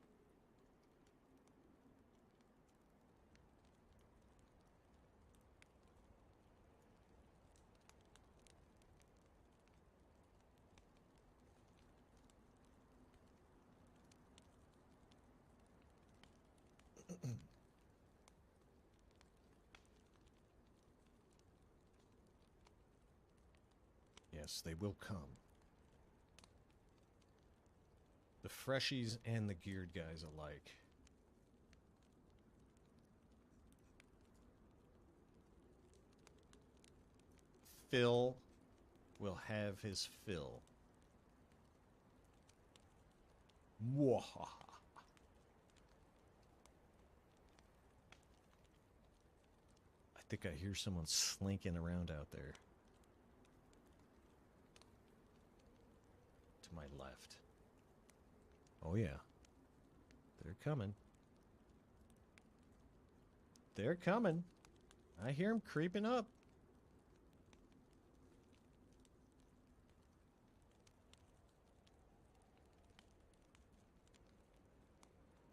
yes, they will come. The freshies and the geared guys alike. Phil will have his fill. Mwahaha. I think I hear someone slinking around out there. To my left. Oh yeah. They're coming. They're coming. I hear them creeping up.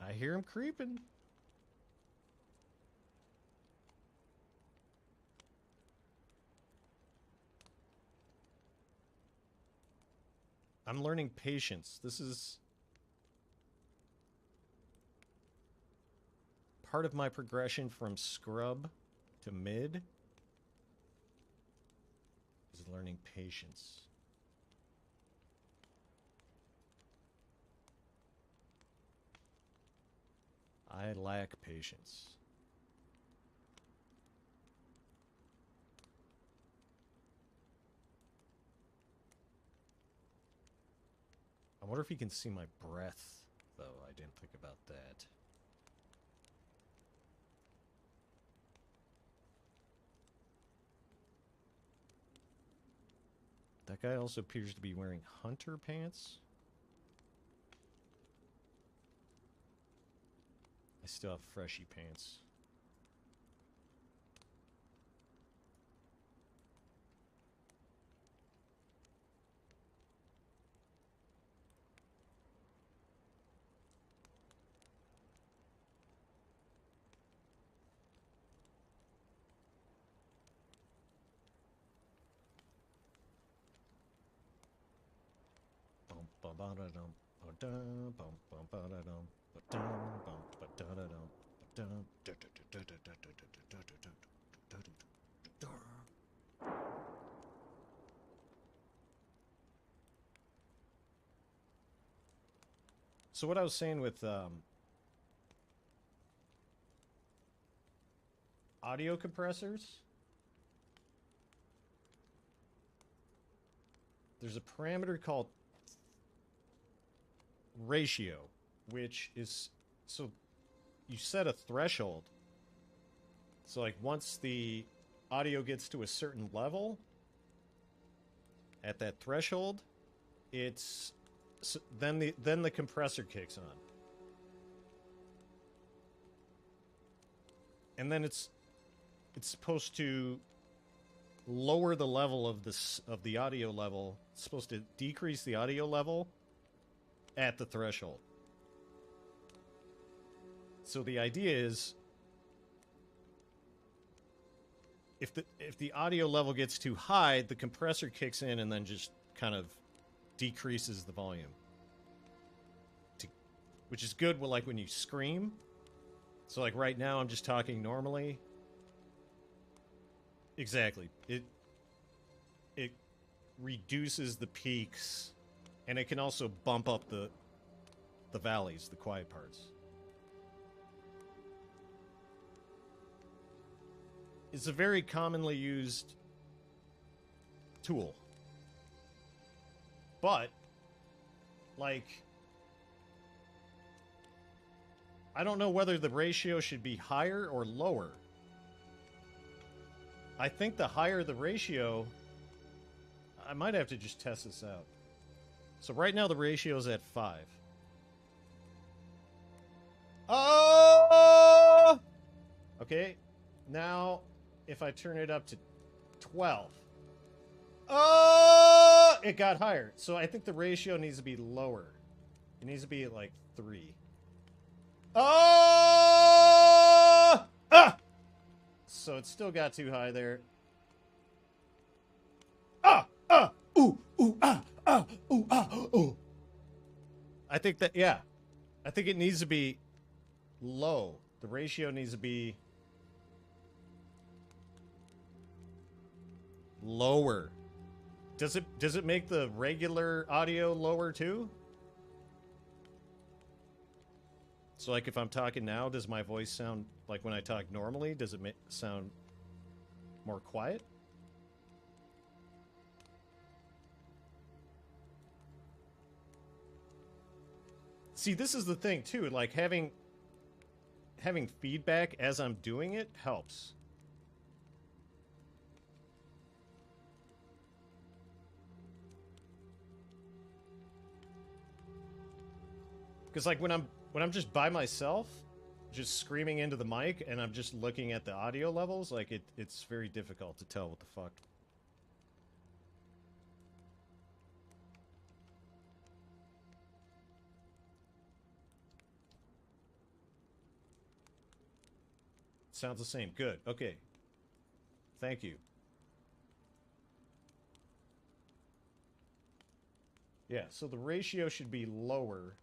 I hear him creeping. I'm learning patience. This is part of my progression from scrub to mid is learning patience. I lack patience. I wonder if you can see my breath, though. I didn't think about that. That guy also appears to be wearing hunter pants. I still have freshy pants. Bum bum ba da dum ba dum bum bum ba da dum ba dum bum ba da da dum ba dum da da da da da da da da da da da. So what I was saying with audio compressors, there's a parameter called ratio, which is, so you set a threshold. So like once the audio gets to a certain level, at that threshold, it's then the compressor kicks on. And then it's supposed to lower the level of the audio level. It's supposed to decrease the audio level at the threshold. So the idea is if the audio level gets too high, the compressor kicks in and then just kind of decreases the volume. Which is good like when you scream. So like right now I'm just talking normally. Exactly. It reduces the peaks, and it can also bump up the valleys, the quiet parts. It's a very commonly used tool. But like I don't know whether the ratio should be higher or lower. I think the higher the ratio, I might have to just test this out. So right now the ratio is at 5. Oh! Okay, now if I turn it up to 12. Oh! It got higher. So I think the ratio needs to be lower. It needs to be at like 3. Oh! Ah! So it still got too high there. Ah! Ah! Ooh! Ooh! Ah! Ah! Ooh! Ah! Ooh! I think that, yeah. I think it needs to be low. The ratio needs to be lower. Does it make the regular audio lower too? So like if I'm talking now, does my voice sound like when I talk normally? Does it sound more quiet? See, this is the thing too, like having feedback as I'm doing it helps. Because like when I'm just by myself, just screaming into the mic, and I'm just looking at the audio levels, like it's very difficult to tell what the fuck. Sounds the same. Good. Okay. Thank you. Yeah, so the ratio should be lower.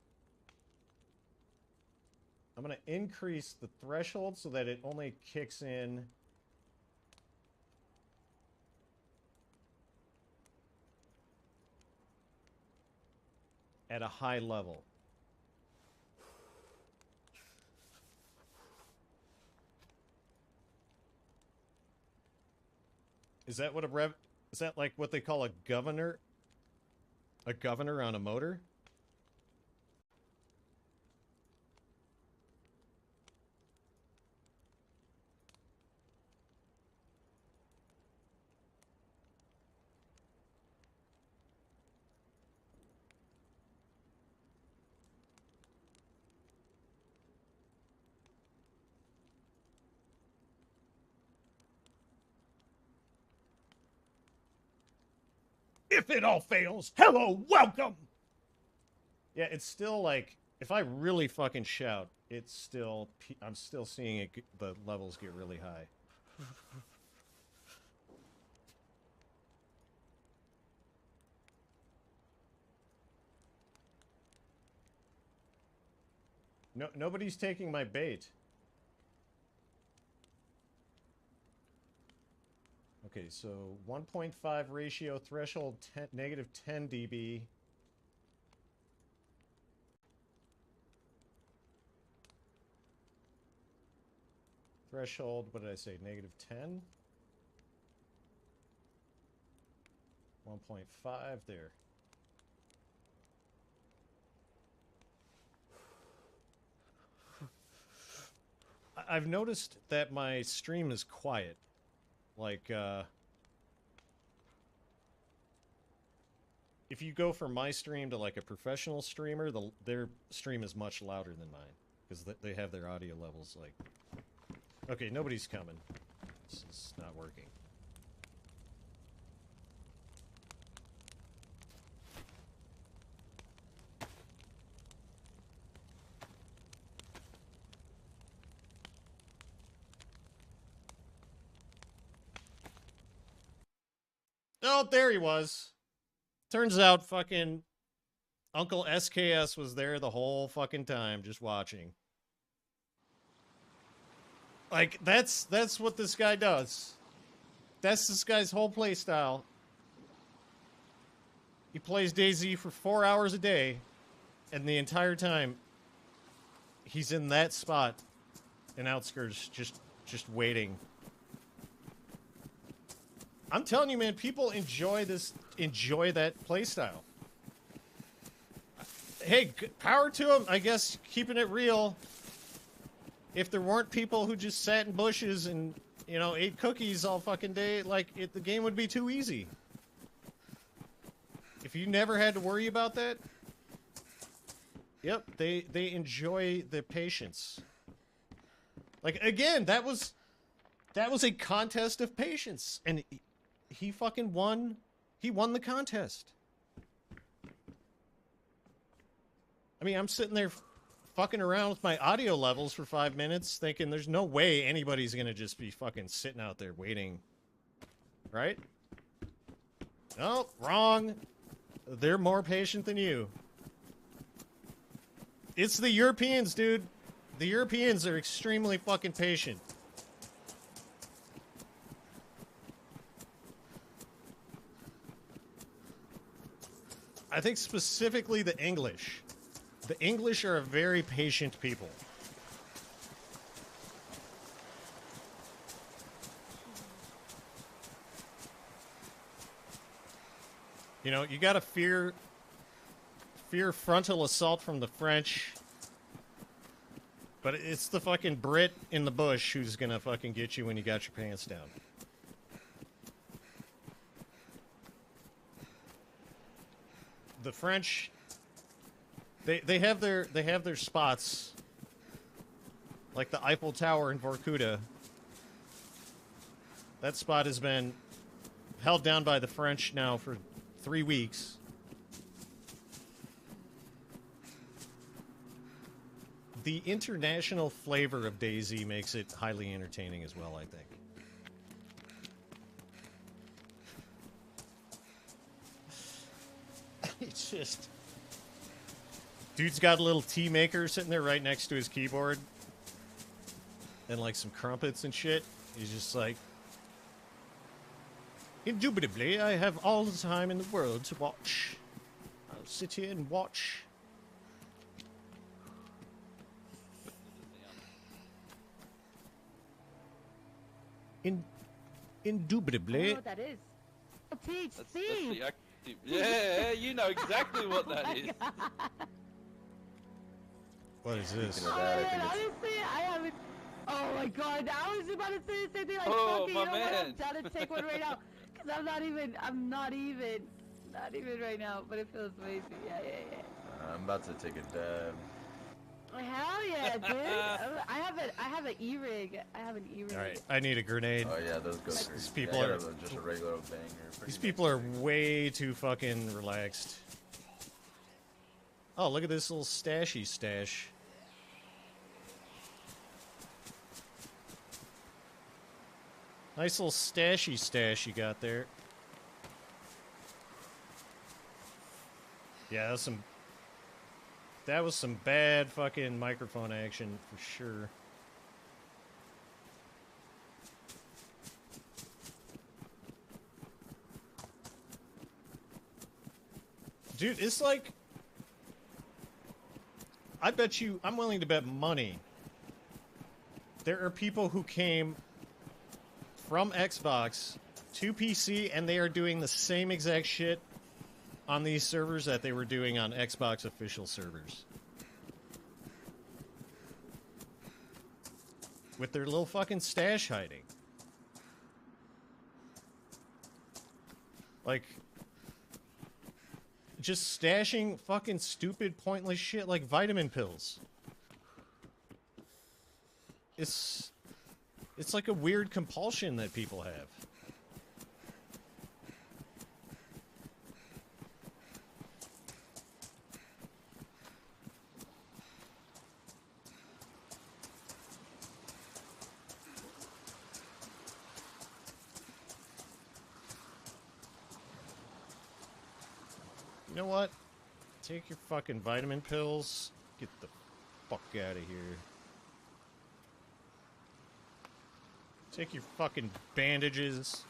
I'm going to increase the threshold so that it only kicks in at a high level. Is that what is that like what they call a governor? A governor on a motor? If it all fails, hello, welcome! Yeah, it's still like, if I really fucking shout, it's still, I'm still seeing it, the levels get really high. No, nobody's taking my bait. Okay, so 1.5 ratio threshold, negative 10 dB. Threshold, what did I say? Negative 10? 1.5 there. I've noticed that my stream is quiet. Like, if you go from my stream to like a professional streamer, their stream is much louder than mine. Because they have their audio levels like... Okay, nobody's coming. This is not working. Oh, there he was. Turns out fucking Uncle SKS was there the whole fucking time, just watching. Like, that's what this guy does. That's this guy's whole play style. He plays DayZ for 4 hours a day, and the entire time, he's in that spot in Outskirts, just waiting. I'm telling you, man, people enjoy that playstyle. Hey, power to them, I guess, keeping it real. If there weren't people who just sat in bushes and, you know, ate cookies all fucking day, like, the game would be too easy. If you never had to worry about that, yep, they enjoy the patience. Like, again, that was a contest of patience, and he fucking won. He won the contest. I mean, I'm sitting there fucking around with my audio levels for 5 minutes thinking there's no way anybody's gonna just be fucking sitting out there waiting. Right? No, wrong. They're more patient than you. It's the Europeans, dude. The Europeans are extremely fucking patient. I think specifically the English. The English are a very patient people. You know, you gotta fear frontal assault from the French. But it's the fucking Brit in the bush who's gonna fucking get you when you got your pants down. The French, they have their spots, like the Eiffel Tower in Vorkuta. That spot has been held down by the French now for 3 weeks. The international flavor of DayZ makes it highly entertaining as well, I think. It's just... Dude's got a little tea maker sitting there right next to his keyboard. And like some crumpets and shit. He's just like... Indubitably, I have all the time in the world to watch. I'll sit here and watch. Indubitably. I don't know what that is. Oh, Peach, That's see? the active. Yeah, you know exactly what that is. What is this? Oh, man, honestly, I haven't... Oh, my God. I was about to say the same thing. Like, Oh, fuck it, my you know what? I'm man. down to take one right now. Because I'm not even right now. But it feels amazing. Yeah. I'm about to take a dab. Hell yeah, dude. I have an E-rig. I have an E-rig. Alright, I need a grenade. Oh yeah, those go These crazy. people Yeah, I are... got just a regular old banger. These people are way too fucking relaxed. Oh, look at this little stashy stash. Nice little stashy stash you got there. Yeah, that was some bad fucking microphone action for sure. Dude, it's like... I bet you... I'm willing to bet money. There are people who came from Xbox to PC and they are doing the same exact shit on these servers that they were doing on Xbox official servers. With their little fucking stash hiding. Like... just stashing fucking stupid, pointless shit like vitamin pills. It's like a weird compulsion that people have. You know what? Take your fucking vitamin pills. Get the fuck out of here. Take your fucking bandages.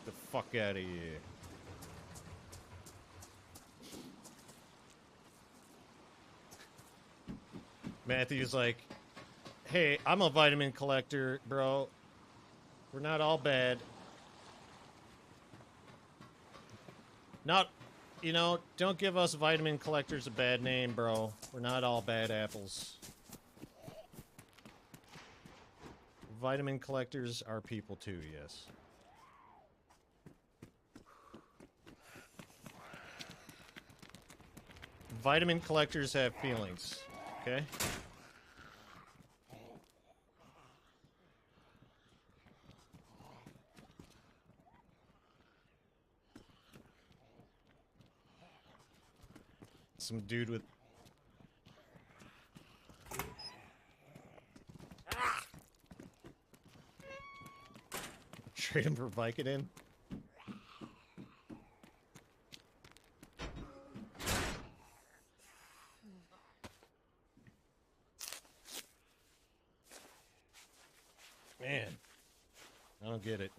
Get the fuck out of here. Matthew's like, hey, I'm a vitamin collector, bro. We're not all bad. Not, you know, don't give us vitamin collectors a bad name, bro. We're not all bad apples. Vitamin collectors are people too, yes. Vitamin collectors have feelings, okay? Some dude with... Trade him for Vicodin? Man, I don't get it.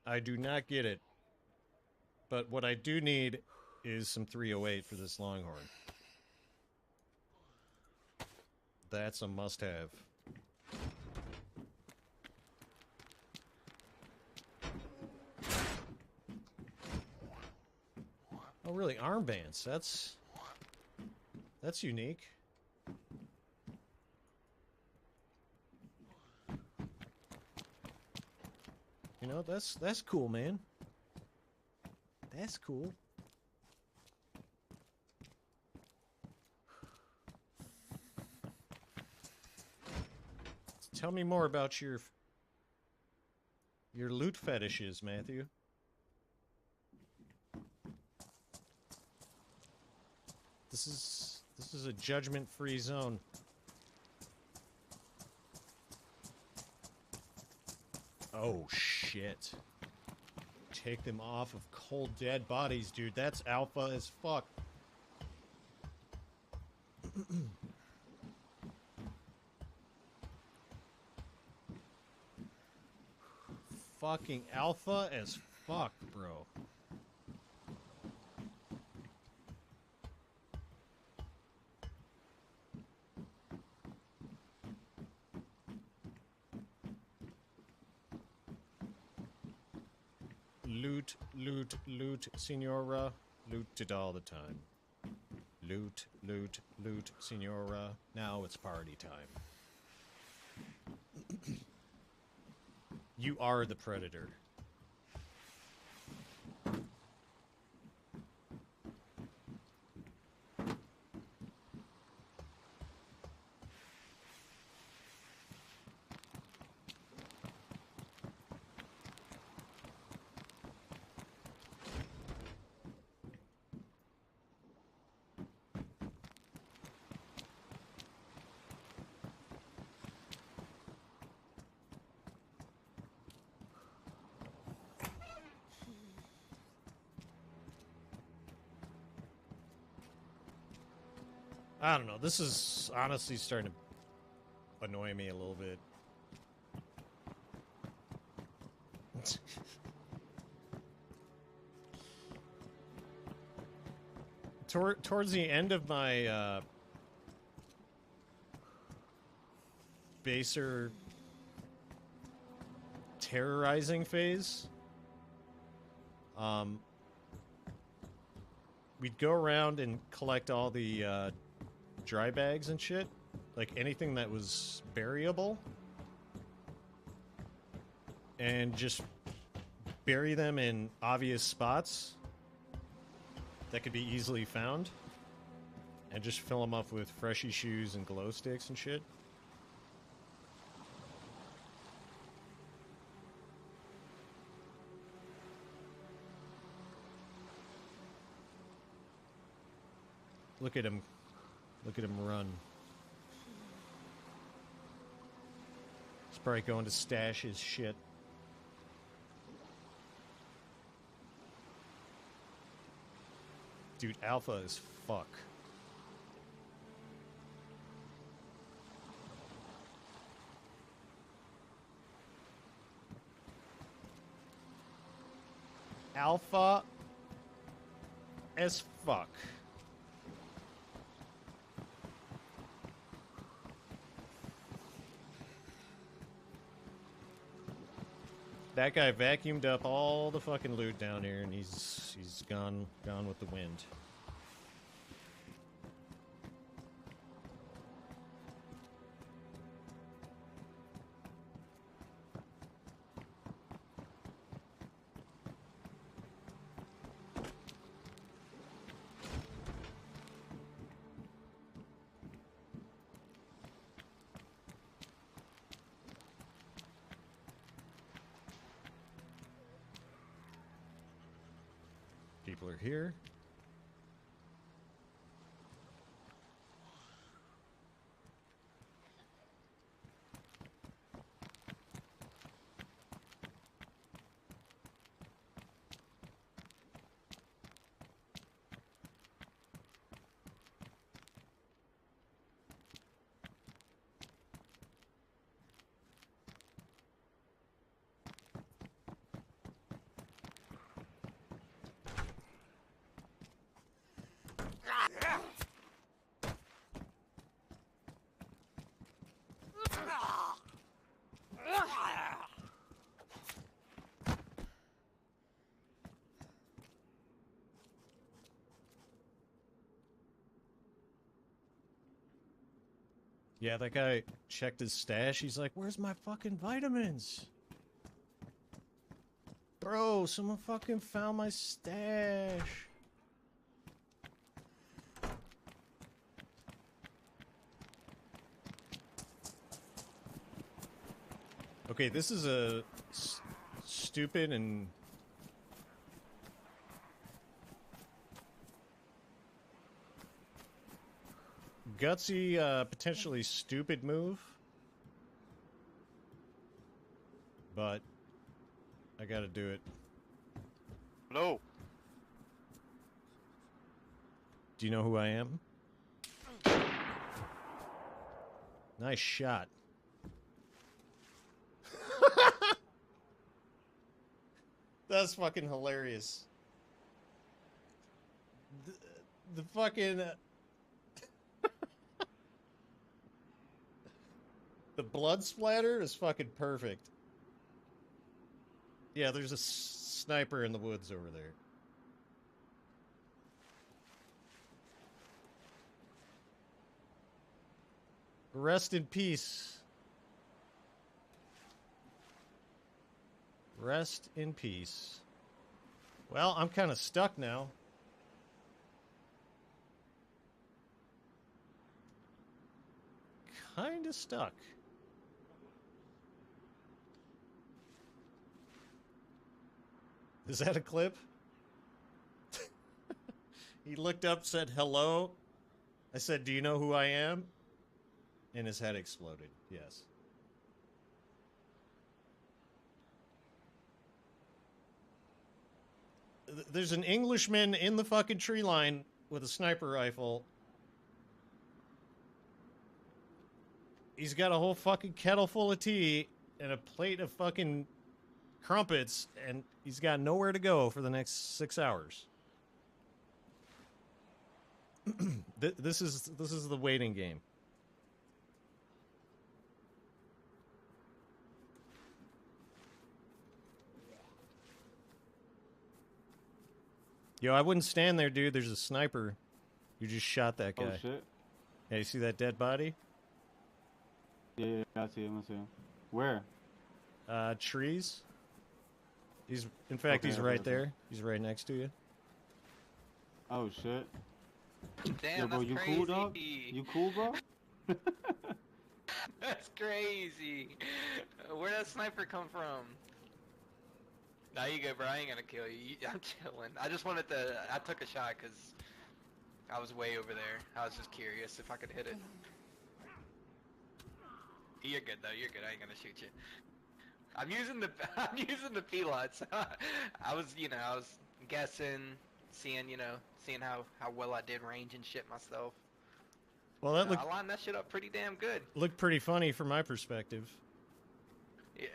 I do not get it. But what I do need is some 308 for this Longhorn. That's a must-have. Oh, really? Armbands. That's unique. You know, that's cool, man. That's cool. Tell me more about your loot fetishes, Matthew. This is a judgment-free zone. Oh shit. Take them off of cold dead bodies, dude. That's alpha as fuck. Fucking alpha as fuck, bro. Loot, loot, loot, Signora. Looted all the time. Loot, loot, loot, Signora. Now it's party time. You are the predator. I don't know. This is honestly starting to annoy me a little bit. Towards the end of my baser terrorizing phase, we'd go around and collect all the dry bags and shit, like anything that was buryable, and just bury them in obvious spots that could be easily found, and just fill them up with freshy shoes and glow sticks and shit. Look at him. Look at him run. He's probably going to stash his shit. Dude, alpha is fuck. Alpha as fuck. That guy vacuumed up all the fucking loot down here, and he's gone with the wind. People are here. Yeah, that guy checked his stash. He's like, where's my fucking vitamins? Bro, someone fucking found my stash. Okay, this is a stupid and... gutsy, potentially stupid move. But I gotta do it. No. Do you know who I am? Nice shot. That's fucking hilarious. The fucking... the blood splatter is fucking perfect. Yeah, there's a sniper in the woods over there. Rest in peace. Rest in peace. Well, I'm kind of stuck now. Kind of stuck. Is that a clip? He looked up, said hello. I said, do you know who I am? And his head exploded. Yes. There's an Englishman in the fucking tree line with a sniper rifle. He's got a whole fucking kettle full of tea and a plate of fucking crumpets, and he's got nowhere to go for the next 6 hours. This is the waiting game. Yo, I wouldn't stand there, dude. There's a sniper. You just shot that guy. Oh shit. Hey, you see that dead body? Yeah, I see him. I see him. Where? Trees. He's, in fact, Okay, he's okay, right okay. there. He's right next to you. Oh shit. Damn, Yo, bro, that's you crazy. cool, dog? You cool, bro? That's crazy. Where'd that sniper come from? Nah, you good, bro. I ain't gonna kill you. I'm chilling. I just wanted to... I took a shot because I was way over there. I was just curious if I could hit it. You're good, though. You're good. I ain't gonna shoot you. I'm using the... I'm using the P-lots. I was, you know, I was guessing, seeing, you know, seeing how well I did range and shit myself. Well, that I lined that shit up pretty damn good. looked pretty funny from my perspective. Yeah.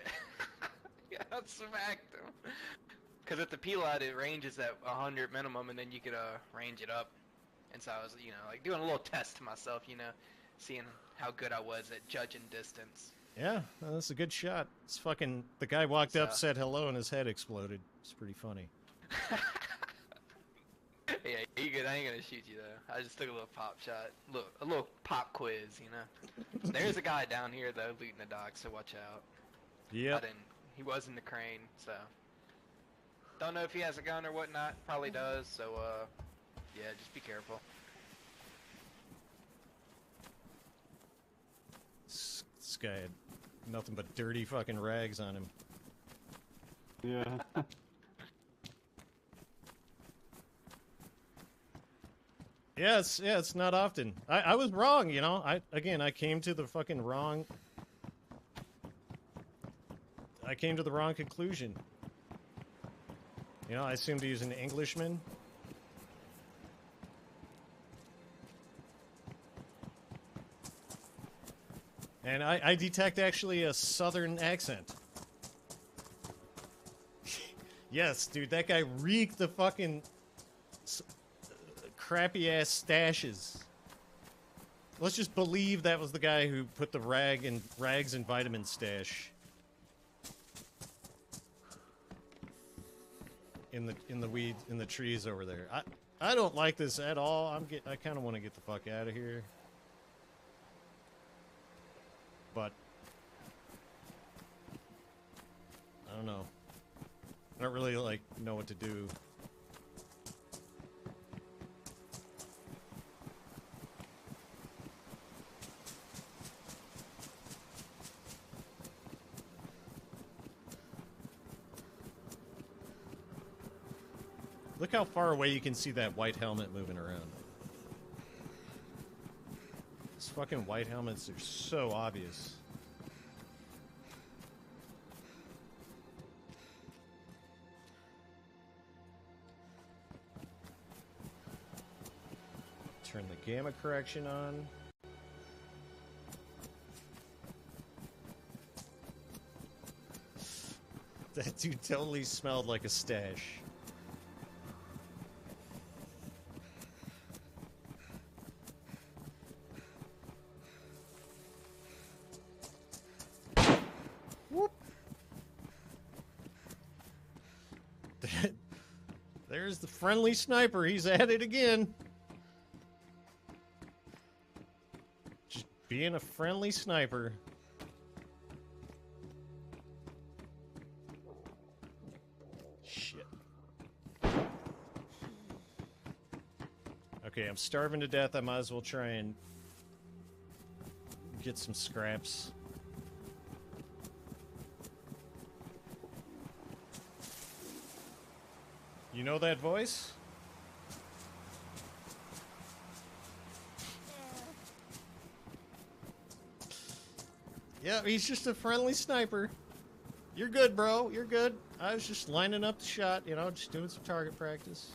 Yeah, I smacked him. Because at the P-lot, it ranges at 100 minimum, and then you could range it up. And so I was, you know, like doing a little test to myself, you know, seeing how good I was at judging distance. Yeah, that's a good shot. It's fucking... The guy walked up, So- said hello, and his head exploded. It's pretty funny. Yeah, you good. I ain't gonna shoot you though. I just took a little pop shot, a little pop quiz, you know. There's a guy down here though, looting the dock, so watch out. Yep. He was in the crane, so don't know if he has a gun or whatnot. Probably does. So yeah, just be careful. This guy had nothing but dirty fucking rags on him. Yeah. Yeah, it's not often. I was wrong, you know. I came to the fucking wrong... I came to the wrong conclusion. You know, I assumed he was an Englishman. And I detect actually a southern accent. Yes, dude, that guy reeked the fucking... crappy ass stashes. Let's just believe that was the guy who put the rags and vitamin stash in the weeds, in the trees over there. I don't like this at all. I kind of want to get the fuck out of here. but I don't know. I don't really like know what to do. Look how far away you can see that white helmet moving around. These fucking white helmets are so obvious. Turn the gamma correction on. That dude totally smelled like a stash. Whoop. There's the friendly sniper. He's at it again. Just being a friendly sniper. Shit. Okay, I'm starving to death. I might as well try and get some scraps. You know that voice? Yeah, he's just a friendly sniper. You're good, bro. You're good. I was just lining up the shot, you know, just doing some target practice.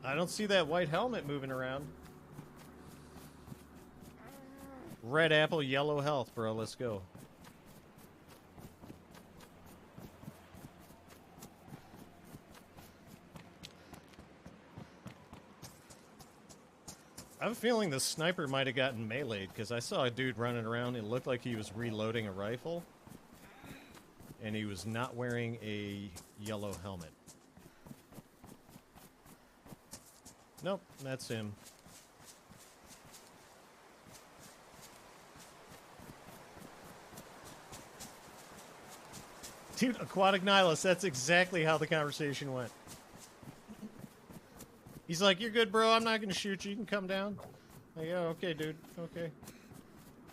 I don't see that white helmet moving around. Red apple, yellow health, bro. Let's go. I have a feeling the sniper might have gotten meleeed because I saw a dude running around. It looked like he was reloading a rifle. And he was not wearing a yellow helmet. Nope, that's him. Dude, Aquatic Nihilus, that's exactly how the conversation went. He's like, you're good, bro. I'm not going to shoot you. You can come down. Like, yeah, okay, dude. Okay.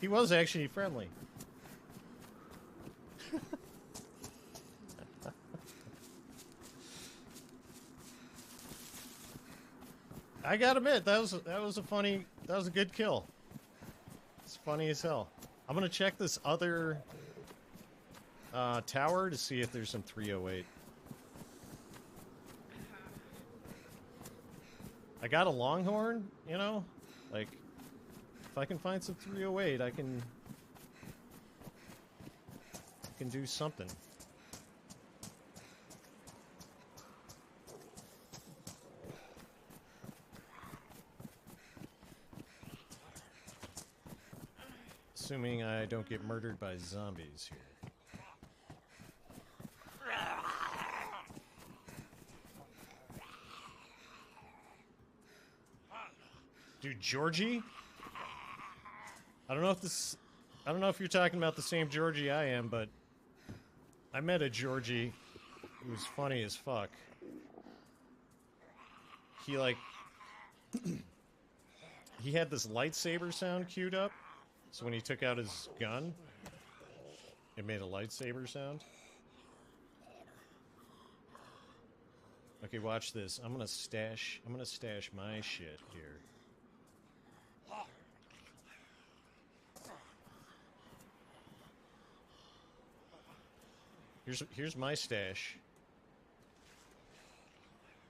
He was actually friendly. I gotta admit, that was a good kill. It's funny as hell. I'm gonna check this other tower to see if there's some 308. I got a longhorn, you know? Like, if I can find some 308, I can do something. Assuming I don't get murdered by zombies here. Dude, Georgie? I don't know if you're talking about the same Georgie I am, but I met a Georgie who was funny as fuck. He like he had this lightsaber sound queued up. So when he took out his gun, it made a lightsaber sound. Okay, watch this. I'm gonna stash my shit here. Here's my stash.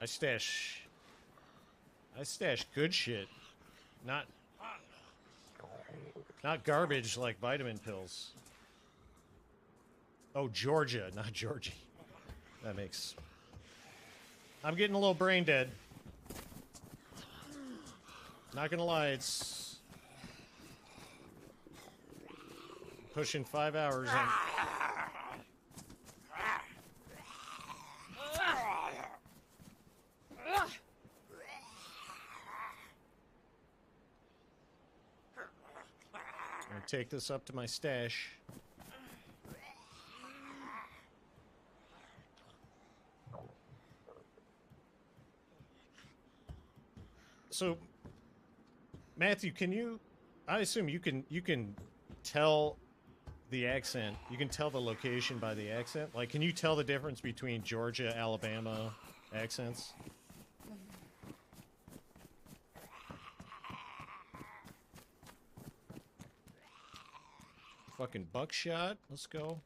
I stash good shit. Not garbage like vitamin pills. Oh, Georgia, not Georgie. That makes... I'm getting a little brain dead. Not gonna lie, it's... pushing 5 hours. take this up to my stash. So, Matthew, can you? I assume you can tell the accent. You can tell the location by the accent. Like, can you tell the difference between Georgia, Alabama accents? Fucking buckshot. Let's go.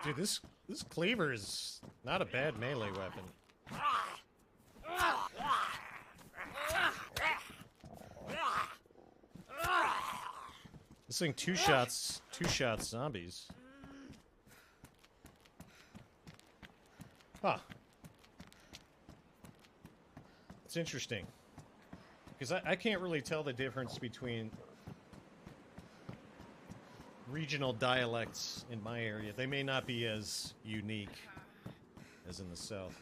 Dude, this cleaver is not a bad melee weapon. This thing two shots zombies. Huh. It's interesting. Because I can't really tell the difference between regional dialects in my area. They may not be as unique as in the South.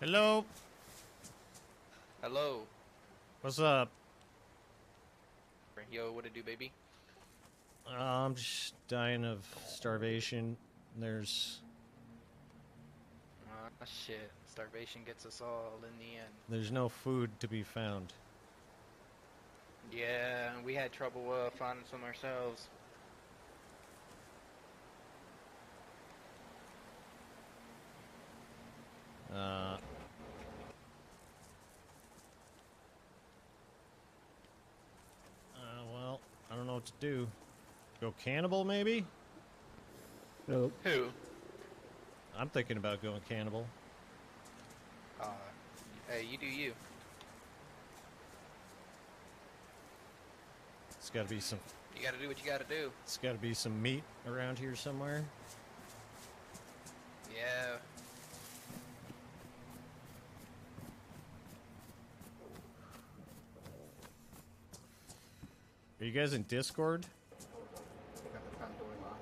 Hello. Hello. What's up? Yo, what it do, baby? I'm just dying of starvation. There's Shit. Starvation gets us all in the end. there's no food to be found. Yeah, we had trouble finding some ourselves. Well, I don't know what to do. Go cannibal, maybe? Nope. Who? I'm thinking about going cannibal. Hey, you do you. It's got to be some. You gotta do what you gotta do. It's got to be some meat around here somewhere. Yeah. Are you guys in Discord? Got the front door locked.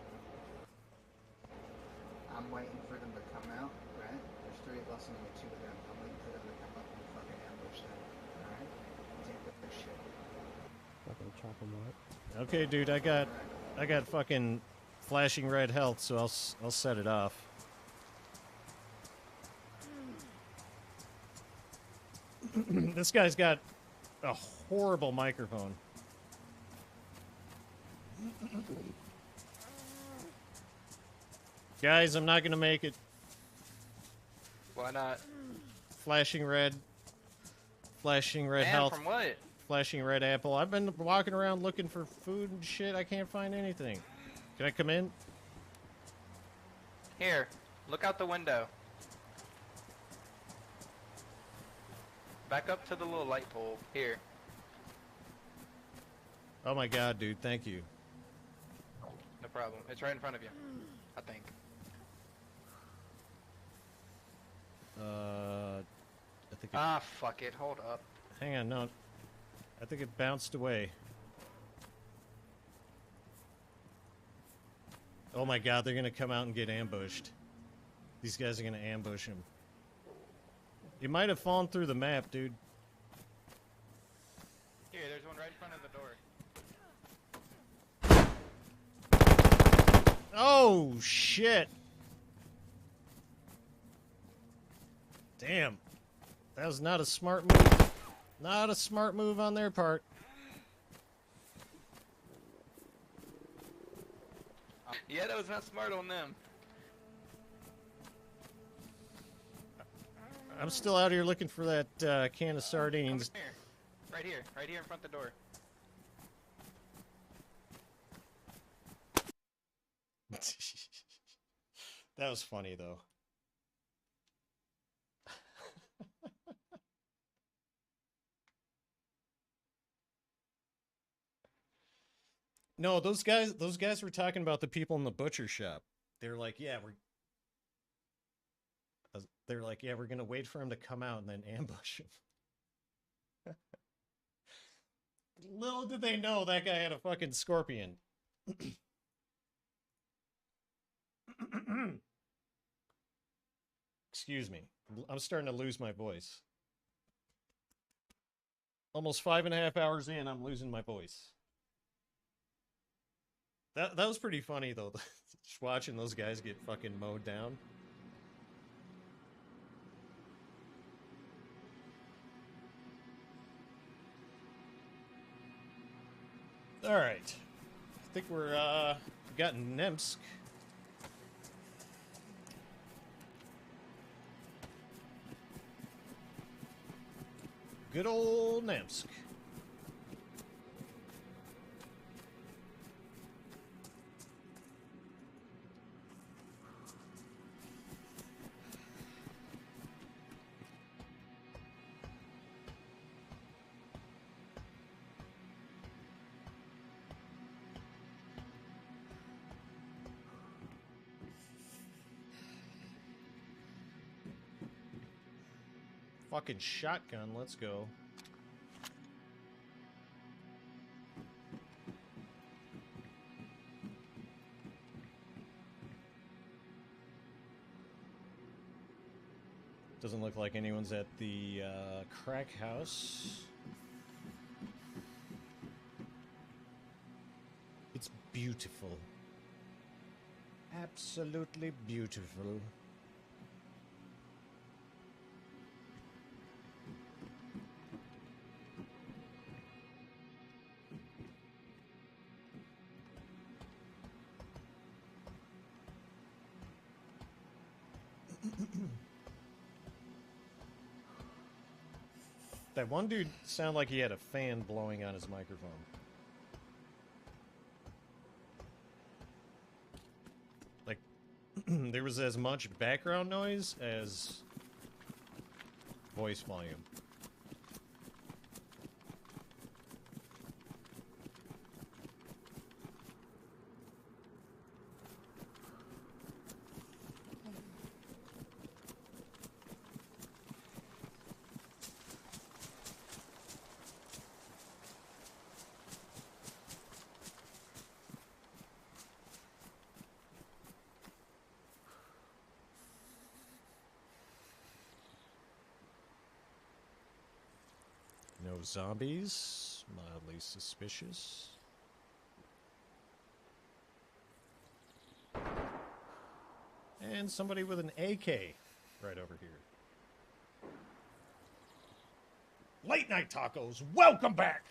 I'm waiting for them to come out, right? There's 3 of us and only 2 of them. I'm waiting for them to come up and fucking ambush them. Alright? Take their shit. Fucking chop them up. Okay, dude, I got fucking flashing red health, so I'll set it off. This guy's got a horrible microphone. Guys, I'm not gonna make it. Why not? Flashing red Man, health. from what? Flashing red apple. I've been walking around looking for food and shit. I can't find anything. Can I come in? Here, look out the window. Back up to the little light pole. Here. Oh my god, dude, thank you. No problem. It's right in front of you. I think. I think it, Ah, fuck it. Hold up. hang on, no. I think it bounced away. Oh my god, they're gonna come out and get ambushed. These guys are gonna ambush him. You might have fallen through the map, dude. Here, there's one right in front of the door. Oh, shit. Damn. That was not a smart move. Not a smart move on their part. Yeah, that was not smart on them. I'm still out here looking for that can of sardines. Come here. Right here in front of the door. That was funny, though. No, those guys were talking about the people in the butcher shop. They're like, yeah, we're gonna wait for him to come out and then ambush him. Little did they know that guy had a fucking scorpion. Excuse me. I'm starting to lose my voice. Almost 5.5 hours in, I'm losing my voice. That was pretty funny, though. Just watching those guys get fucking mowed down. Alright. I think we're, got Nemsk. Good old Nemsk. Fucking shotgun, let's go. Doesn't look like anyone's at the crack house. It's beautiful. Absolutely beautiful. That one dude sounded like he had a fan blowing on his microphone. Like, there was as much background noise as voice volume. No zombies. Mildly suspicious. And somebody with an AK right over here. Late Night Tacos, welcome back!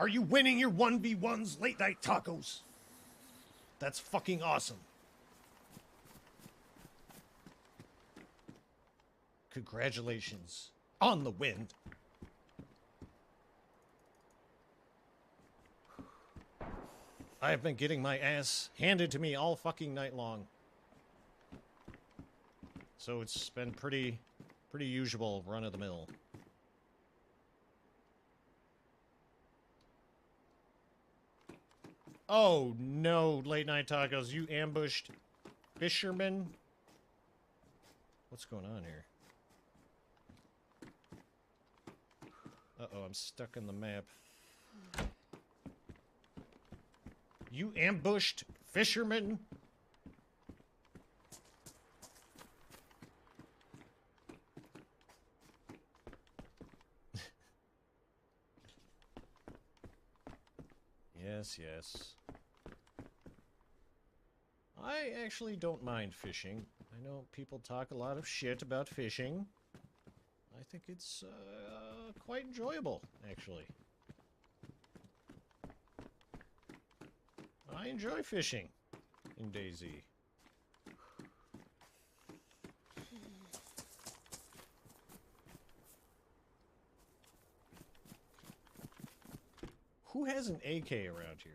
Are you winning your 1v1s, Late Night Tacos? That's fucking awesome. Congratulations on the win. I have been getting my ass handed to me all fucking night long. So it's been pretty usual, run-of-the-mill. Oh no, Late Night Tacos, you ambushed fishermen? What's going on here? Uh-oh, I'm stuck in the map. You ambushed fishermen? Yes, yes. I actually don't mind fishing. I know people talk a lot of shit about fishing. I think it's quite enjoyable, actually. I enjoy fishing in DayZ. Who has an AK around here?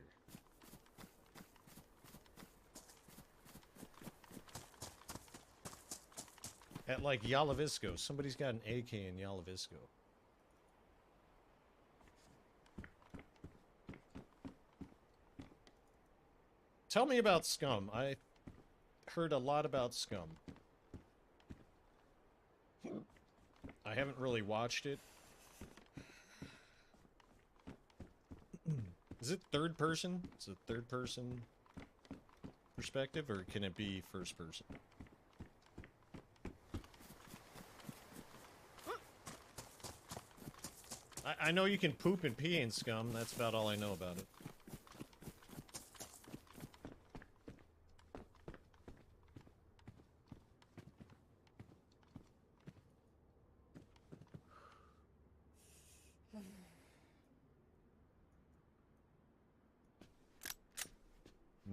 At, like, Yalavisco. Somebody's got an AK in Yalavisco. Tell me about Scum. I heard a lot about Scum. I haven't really watched it. Is it third person? Is it third person perspective, or can it be first person? I know you can poop and pee in Scum. That's about all I know about it.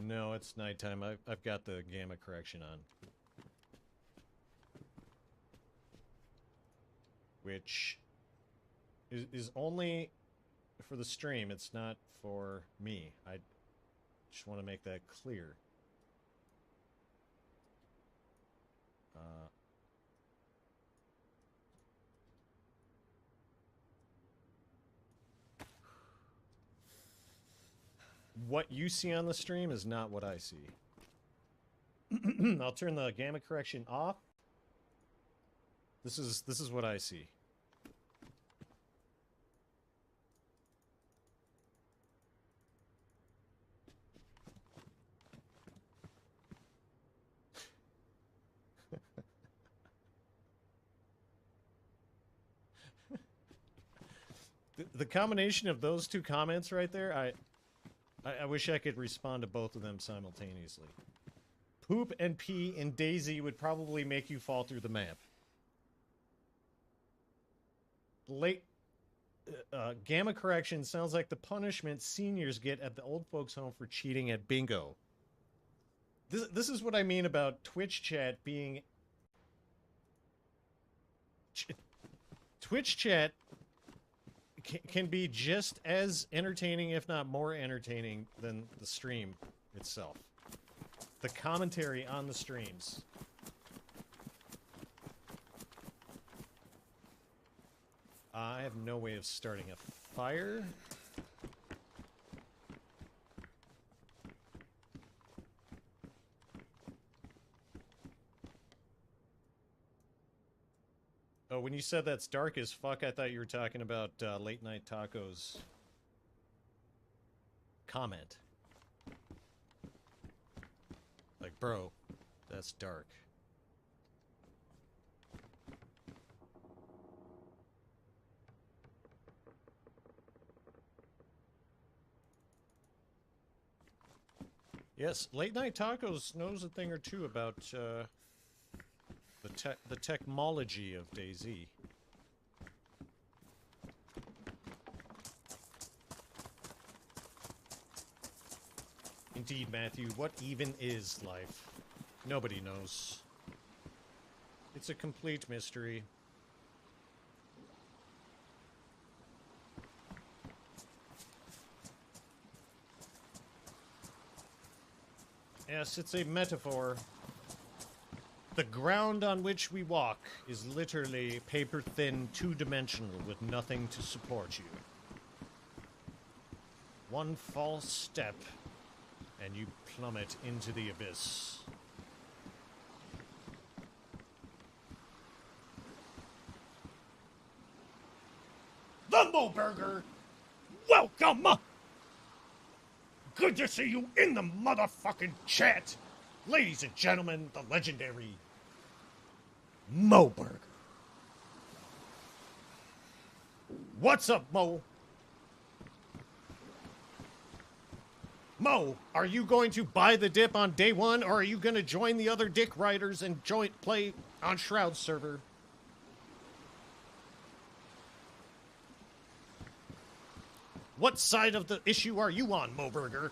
No, it's nighttime. I've got the gamma correction on. Which is only for the stream. It's not for me. I just want to make that clear. What you see on the stream is not what I see. I'll turn the gamma correction off. This is what I see. The combination of those two comments right there, I wish I could respond to both of them simultaneously. Poop and pee in DayZ would probably make you fall through the map. Gamma correction sounds like the punishment seniors get at the old folks home for cheating at bingo. This is what I mean about Twitch chat being... Twitch chat can be just as entertaining, if not more entertaining, than the stream itself. The commentary on the streams. I have no way of starting a fire. Oh, when you said that's dark as fuck, I thought you were talking about Late Night Taco's comment. Like, bro, that's dark. Yes, Late Night Tacos knows a thing or two about the technology of DayZ. Indeed, Matthew, what even is life? Nobody knows. It's a complete mystery. Yes, it's a metaphor. The ground on which we walk is literally paper-thin, two-dimensional, with nothing to support you. One false step, and you plummet into the abyss. The Moburger! Welcome! Good to see you in the motherfucking chat! Ladies and gentlemen, the legendary Moburger. What's up, Mo? Mo, are you going to buy the dip on day one, or are you going to join the other dick riders and play on Shroud server? What side of the issue are you on, Moburger?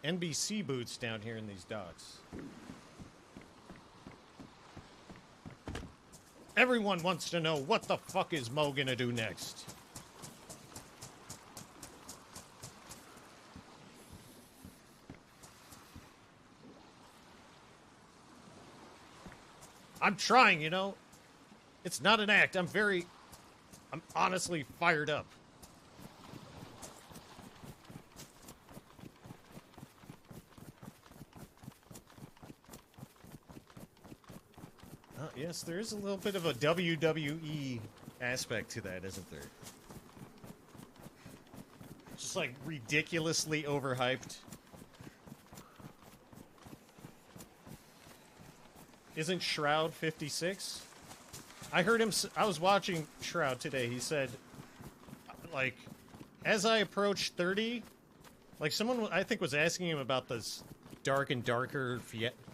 NBC boots down here in these docks. Everyone wants to know what the fuck is Mo gonna do next. I'm trying, you know? It's not an act. I'm honestly fired up. Yes, there is a little bit of a WWE aspect to that, isn't there? Just like ridiculously overhyped. Isn't Shroud 56? I heard him, I was watching Shroud today. He said, like, as I approach 30, like someone I think was asking him about this dark and darker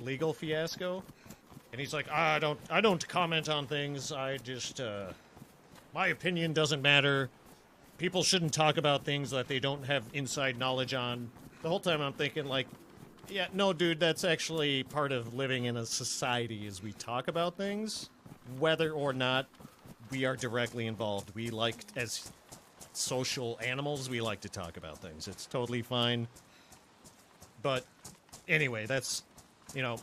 legal fiasco. And he's like, I don't comment on things. I just, my opinion doesn't matter. People shouldn't talk about things that they don't have inside knowledge on. The whole time I'm thinking, like, yeah, no, dude, that's actually part of living in a society is we talk about things, whether or not we are directly involved. We like, as social animals, we like to talk about things. It's totally fine. But anyway, that's, you know,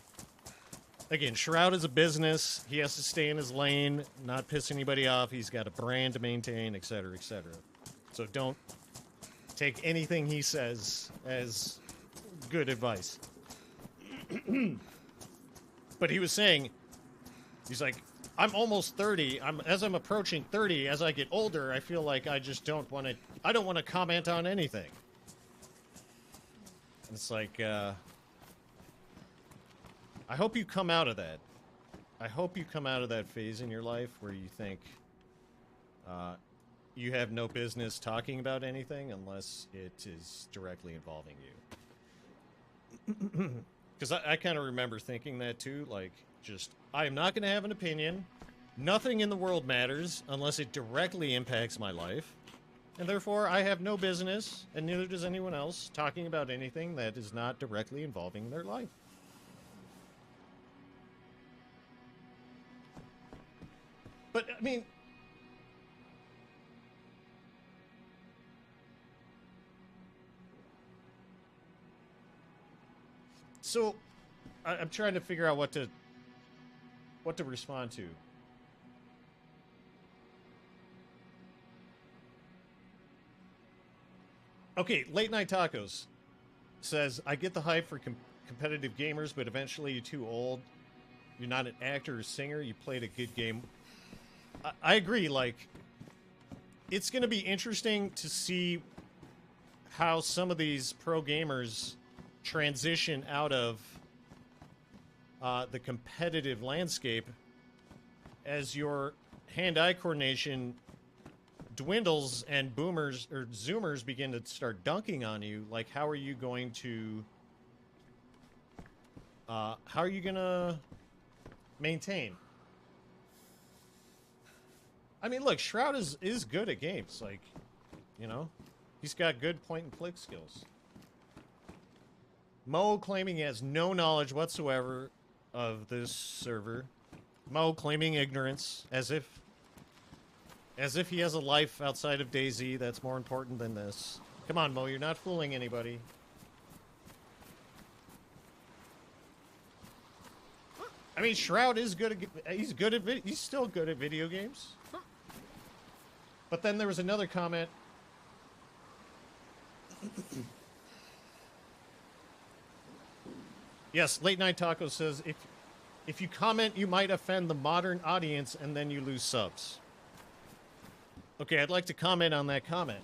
again, Shroud is a business. He has to stay in his lane, not piss anybody off. He's got a brand to maintain, etc., etc. So don't take anything he says as good advice. But he was saying, he's like, I'm almost 30. As I'm approaching 30, as I get older, I feel like I just don't want to comment on anything. And it's like, I hope you come out of that. I hope you come out of that phase in your life where you think you have no business talking about anything unless it is directly involving you. Because I kind of remember thinking that too, like, just, I am not going to have an opinion. Nothing in the world matters unless it directly impacts my life. And therefore, I have no business, and neither does anyone else, talking about anything that is not directly involving their life. But, I mean, so I'm trying to figure out what to respond to. Okay, Late Night Tacos says, I get the hype for competitive gamers, but eventually you're too old. You're not an actor or singer. You played a good game. I agree, like, it's going to be interesting to see how some of these pro gamers transition out of the competitive landscape as your hand-eye coordination dwindles and boomers or zoomers begin to start dunking on you. Like, how are you going to maintain? I mean, look, Shroud is good at games. Like, you know, he's got good point-and-click skills. Mo claiming he has no knowledge whatsoever of this server. Mo claiming ignorance, as if he has a life outside of DayZ that's more important than this. Come on, Mo, you're not fooling anybody. I mean, Shroud is good at, he's still good at video games. But then there was another comment. Yes, Late Night Taco says, if you comment, you might offend the modern audience and then you lose subs. Okay, I'd like to comment on that comment.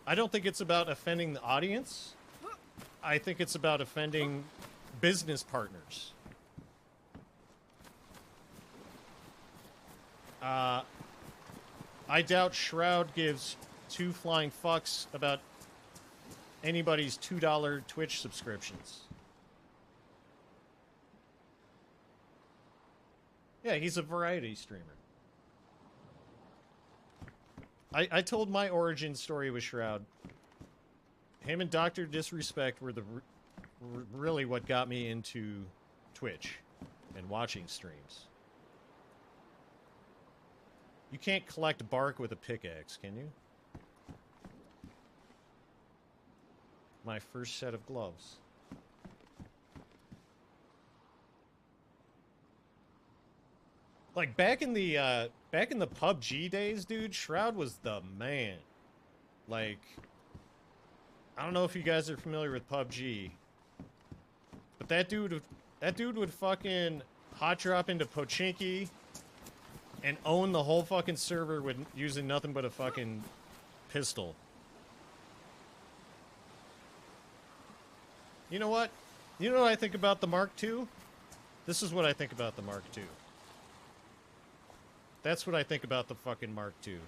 I don't think it's about offending the audience. I think it's about offending business partners. I doubt Shroud gives two flying fucks about anybody's $2 Twitch subscriptions. Yeah, he's a variety streamer. I told my origin story with Shroud. Him and Dr. Disrespect were really what got me into Twitch and watching streams. You can't collect bark with a pickaxe, can you? My first set of gloves. Like back in the PUBG days, dude, Shroud was the man. Like, I don't know if you guys are familiar with PUBG, but that dude would fucking hot drop into Pochinki and own the whole fucking server with using nothing but a fucking pistol. You know what? You know what I think about the Mark II? This is what I think about the Mark II. That's what I think about the fucking Mark II.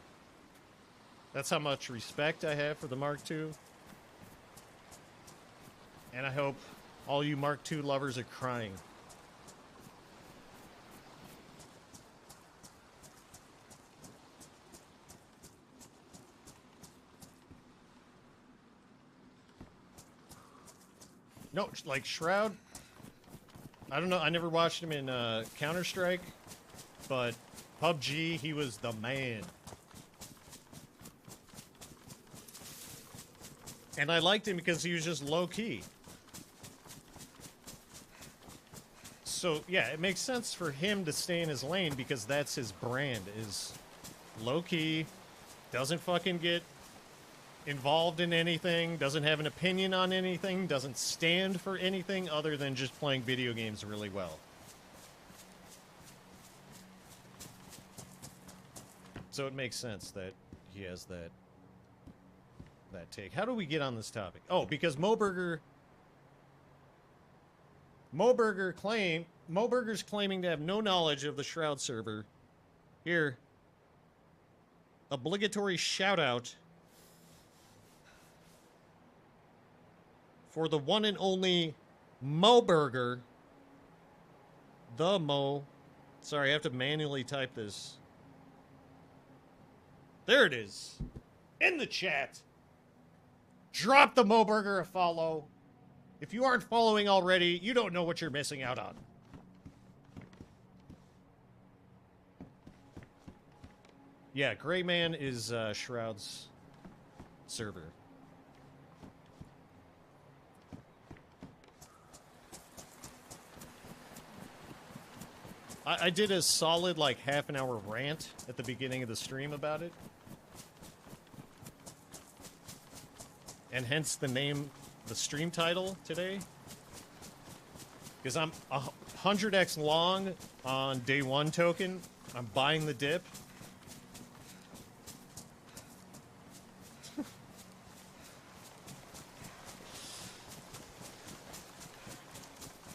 That's how much respect I have for the Mark II. And I hope all you Mark II lovers are crying. No, like Shroud, I don't know, I never watched him in Counter-Strike, but PUBG, he was the man. And I liked him because he was just low-key. So, yeah, it makes sense for him to stay in his lane because that's his brand, is low-key, doesn't fucking get involved in anything, doesn't have an opinion on anything, doesn't stand for anything other than just playing video games really well. So it makes sense that he has that take. How do we get on this topic? Oh, because Moburger's claiming to have no knowledge of the Shroud server. Here, obligatory shout out for the one and only Moburger. The Mo. Sorry, I have to manually type this. There it is. In the chat. Drop the Moburger a follow. If you aren't following already, you don't know what you're missing out on. Yeah, Gray Man is Shroud's server. I did a solid, like, half an hour rant at the beginning of the stream about it. And hence the name, the stream title today. Because I'm 100x long on DayOne token. I'm buying the dip.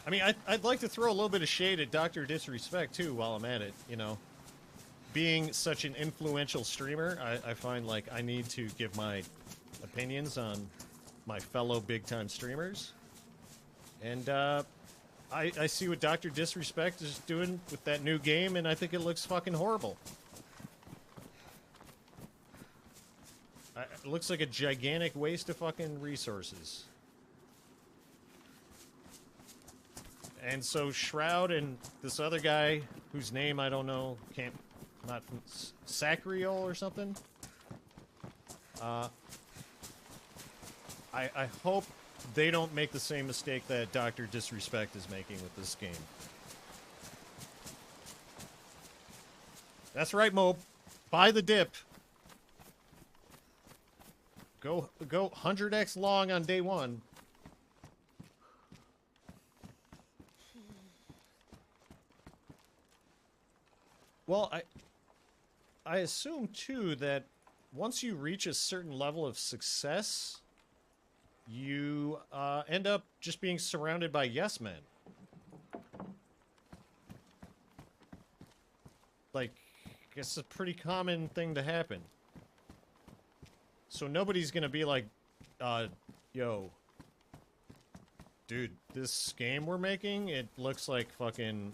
I mean, I'd like to throw a little bit of shade at Dr. Disrespect, too, while I'm at it, you know. Being such an influential streamer, I find, like, I need to give my opinions on my fellow big-time streamers. And, I see what Dr. Disrespect is doing with that new game, and I think it looks fucking horrible. It looks like a gigantic waste of fucking resources. And so Shroud and this other guy, whose name I don't know, not from Sacriel or something. I hope they don't make the same mistake that Dr. Disrespect is making with this game. That's right, Mob. Buy the dip. Go 100x long on DayOne. Well, I assume, too, that once you reach a certain level of success, you end up just being surrounded by yes men. Like, I guess it's a pretty common thing to happen. So nobody's gonna be like, yo, dude, this game we're making, it looks like fucking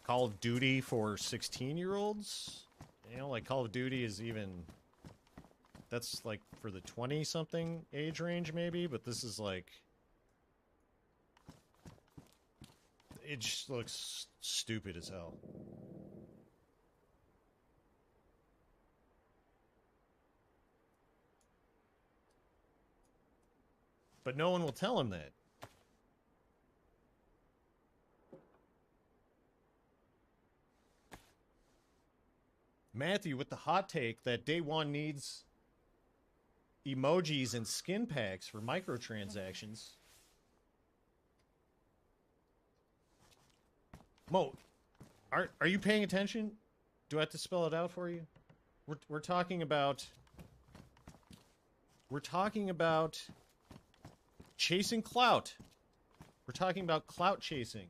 Call of Duty for 16-year-olds? You know, like, Call of Duty is even... That's, like, for the 20-something age range, maybe? But this is, like... It just looks stupid as hell. But no one will tell him that. Matthew with the hot take that Day One needs emojis and skin packs for microtransactions. Mo, are you paying attention? Do I have to spell it out for you? We're talking about chasing clout. We're talking about clout chasing.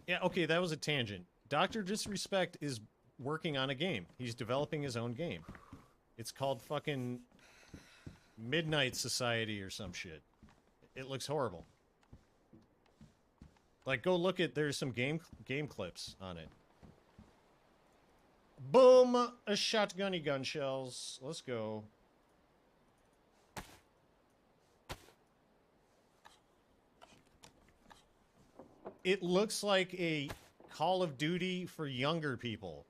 Yeah, okay, that was a tangent. Dr. Disrespect is working on a game. He's developing his own game. It's called fucking Midnight Society or some shit. It looks horrible. Like, go look at, there's some game clips on it. Boom! A shotgunny gun shells. Let's go. It looks like a Call of Duty for younger people.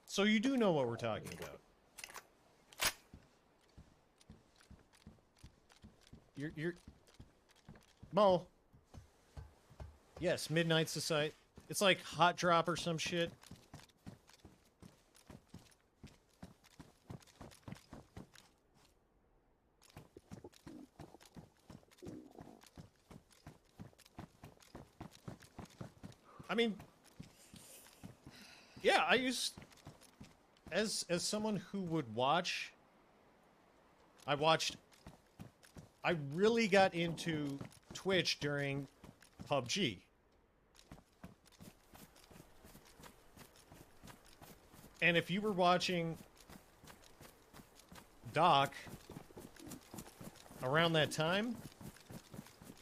So you do know what we're talking about. You're Mo. Yes, Midnight Society. It's like Hot Drop or some shit. I mean, yeah, I used as someone who would watch. I really got into Twitch during PUBG. And if you were watching Doc around that time,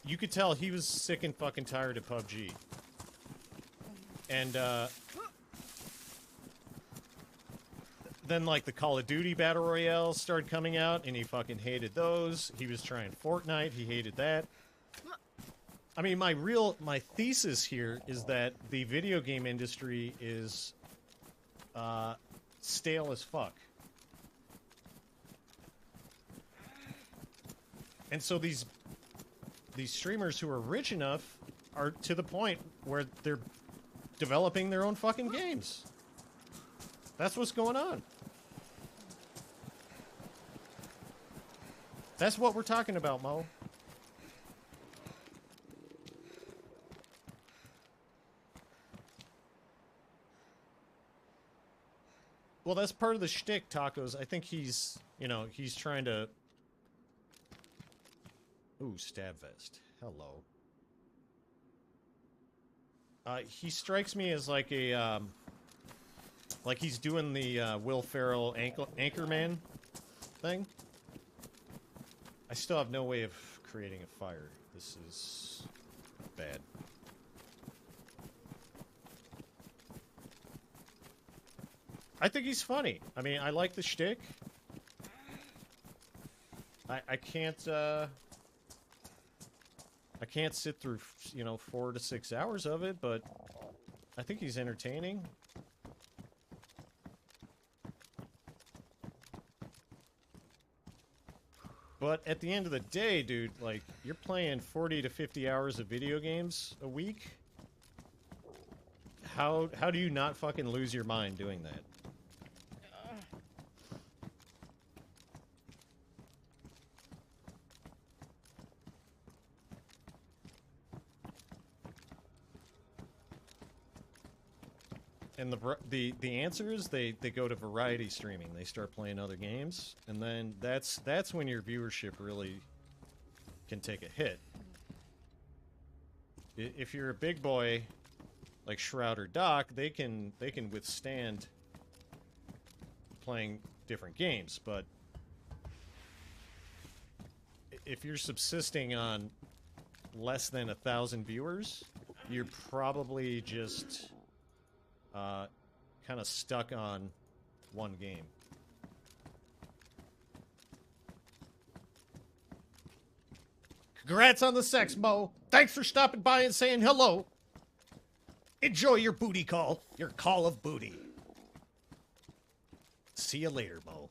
you could tell he was sick and fucking tired of PUBG. And then like the Call of Duty Battle Royale started coming out, and he fucking hated those. He was trying Fortnite, he hated that. I mean, my thesis here is that the video game industry is stale as fuck. And so these streamers who are rich enough are to the point where they're developing their own fucking games. That's what's going on. That's what we're talking about, Mo. Well, that's part of the shtick, Tacos. I think he's trying to... Ooh, stab vest. Hello. He strikes me as like a, like he's doing the Will Ferrell Anchorman thing. I still have no way of creating a fire. This is bad. I think he's funny. I mean, I like the shtick. I can't sit through, 4 to 6 hours of it, but I think he's entertaining. But at the end of the day, dude, like, you're playing 40 to 50 hours of video games a week. How do you not fucking lose your mind doing that? And the answer is they go to variety streaming. They start playing other games, and then that's when your viewership really can take a hit. If you're a big boy like Shroud or Doc, they can withstand playing different games, but if you're subsisting on less than 1,000 viewers, you're probably just kind of stuck on one game. Congrats on the sex, Mo. Thanks for stopping by and saying hello. Enjoy your booty call. Your call of booty. See you later, Mo.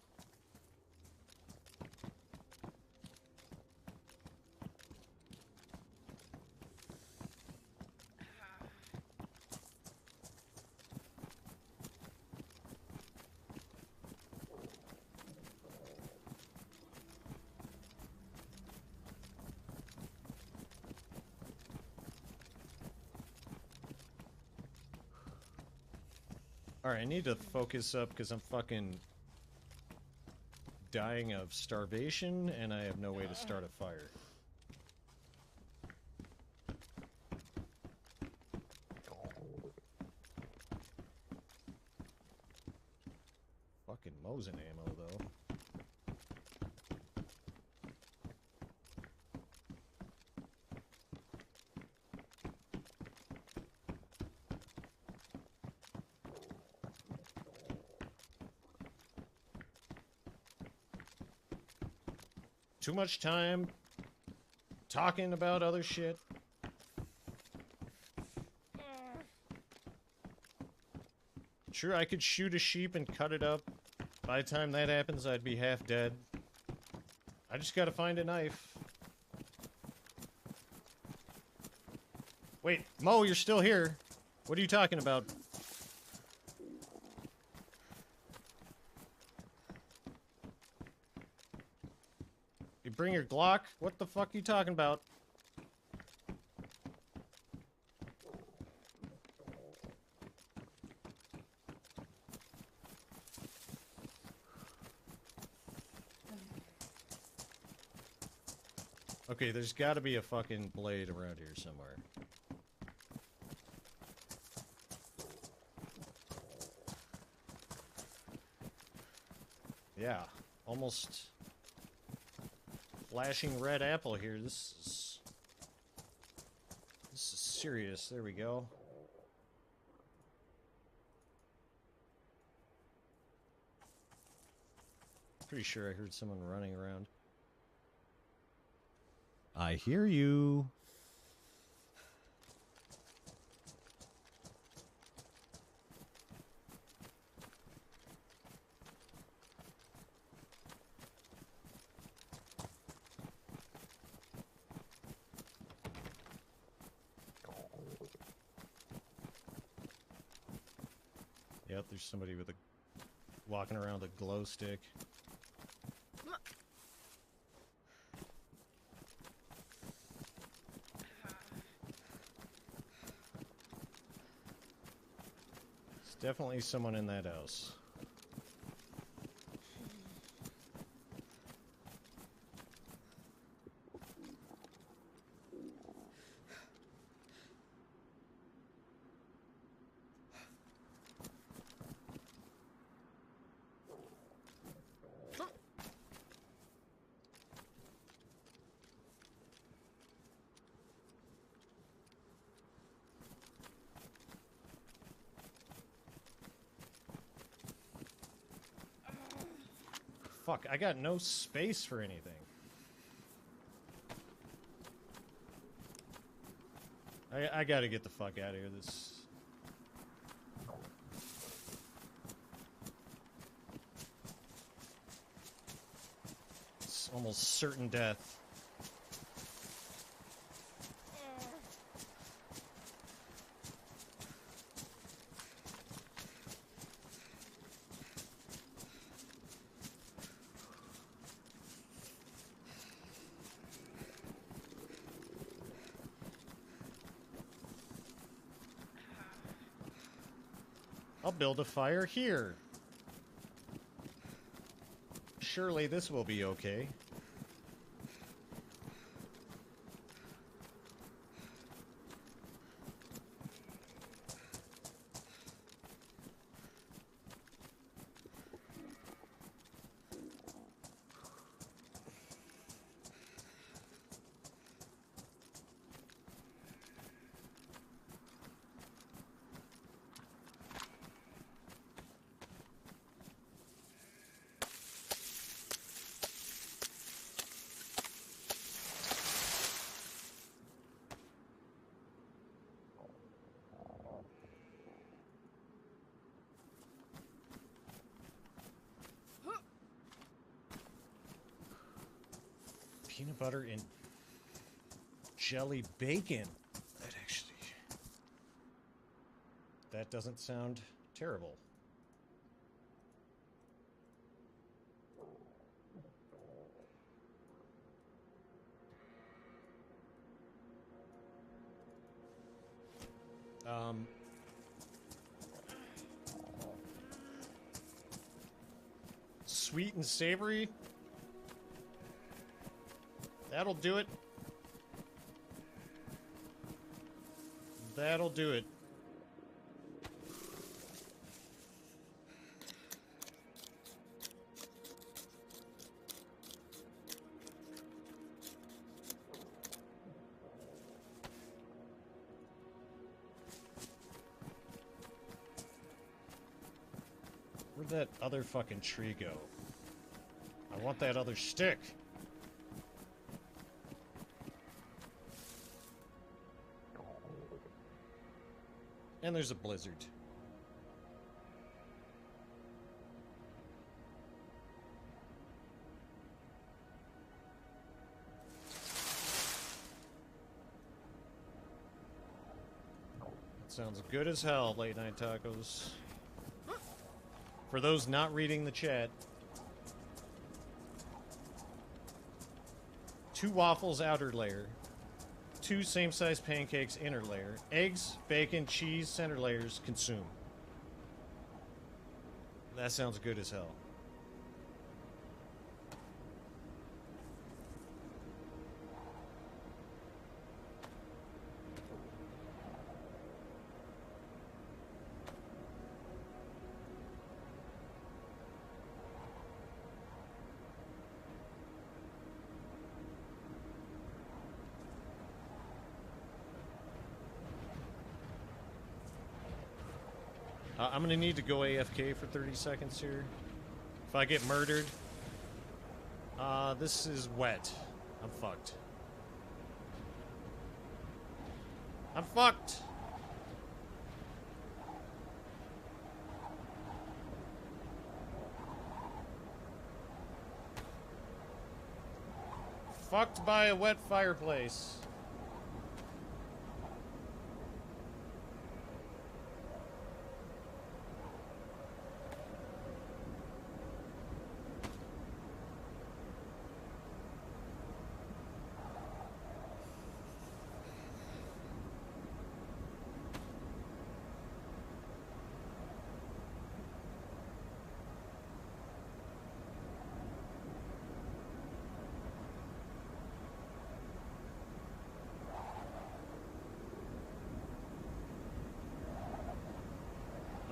Alright, I need to focus up because I'm fucking dying of starvation and I have no way to start a fire. Fucking Mosin ammo, though. Too much time talking about other shit. Sure, I could shoot a sheep and cut it up. By the time that happens, I'd be half dead. I just gotta find a knife. Wait, Mo, you're still here. What are you talking about? You bring your Glock? What the fuck are you talking about? Okay, there's gotta be a fucking blade around here somewhere. Yeah, almost flashing red apple here. This is serious. There we go. Pretty sure I heard someone running around. I hear you. Yep, there's somebody with a walking around with a glow stick. There's definitely someone in that house. Fuck, I got no space for anything. I gotta get the fuck out of here. This... It's almost certain death. I'll build a fire here. Surely this will be okay. Peanut butter and jelly bacon. That doesn't sound terrible. Sweet and savory. That'll do it. That'll do it. Where'd that other fucking tree go? I want that other stick. And there's a blizzard. That sounds good as hell, late night tacos. For those not reading the chat, 2 waffles outer layer, 2 same-size pancakes inner layer, eggs, bacon, cheese center layers consume. That sounds good as hell. I'm gonna need to go AFK for 30 seconds here. If I get murdered, this is wet. I'm fucked. I'm fucked! Fucked by a wet fireplace.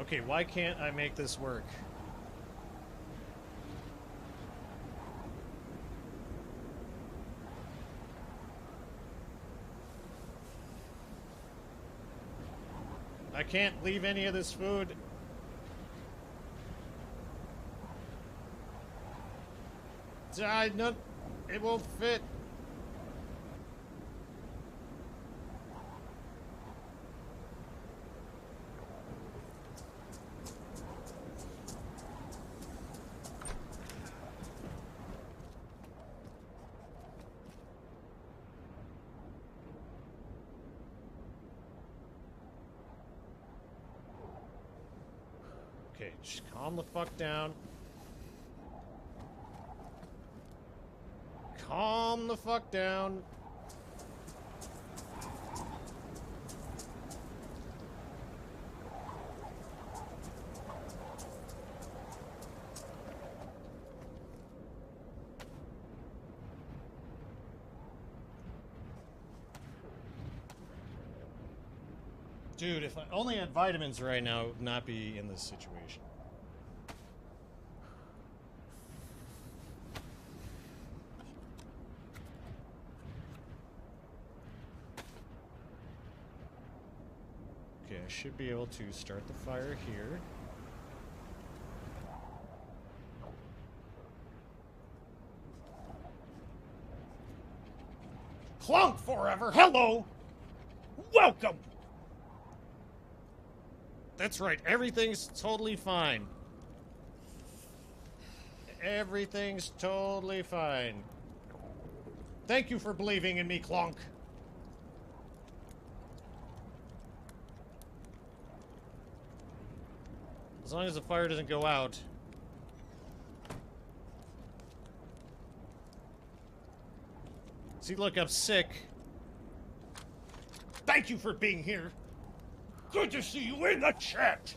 Okay, why can't I make this work? I can't leave any of this food. It won't fit. Okay, just calm the fuck down. Calm the fuck down. Dude, if I only had vitamins right now, I would not be in this situation. Okay, I should be able to start the fire here. Clunk forever! Hello! Welcome! That's right, everything's totally fine. Everything's totally fine. Thank you for believing in me, Clonk. As long as the fire doesn't go out. See, look, I'm sick. Thank you for being here. Good to see you in the chat.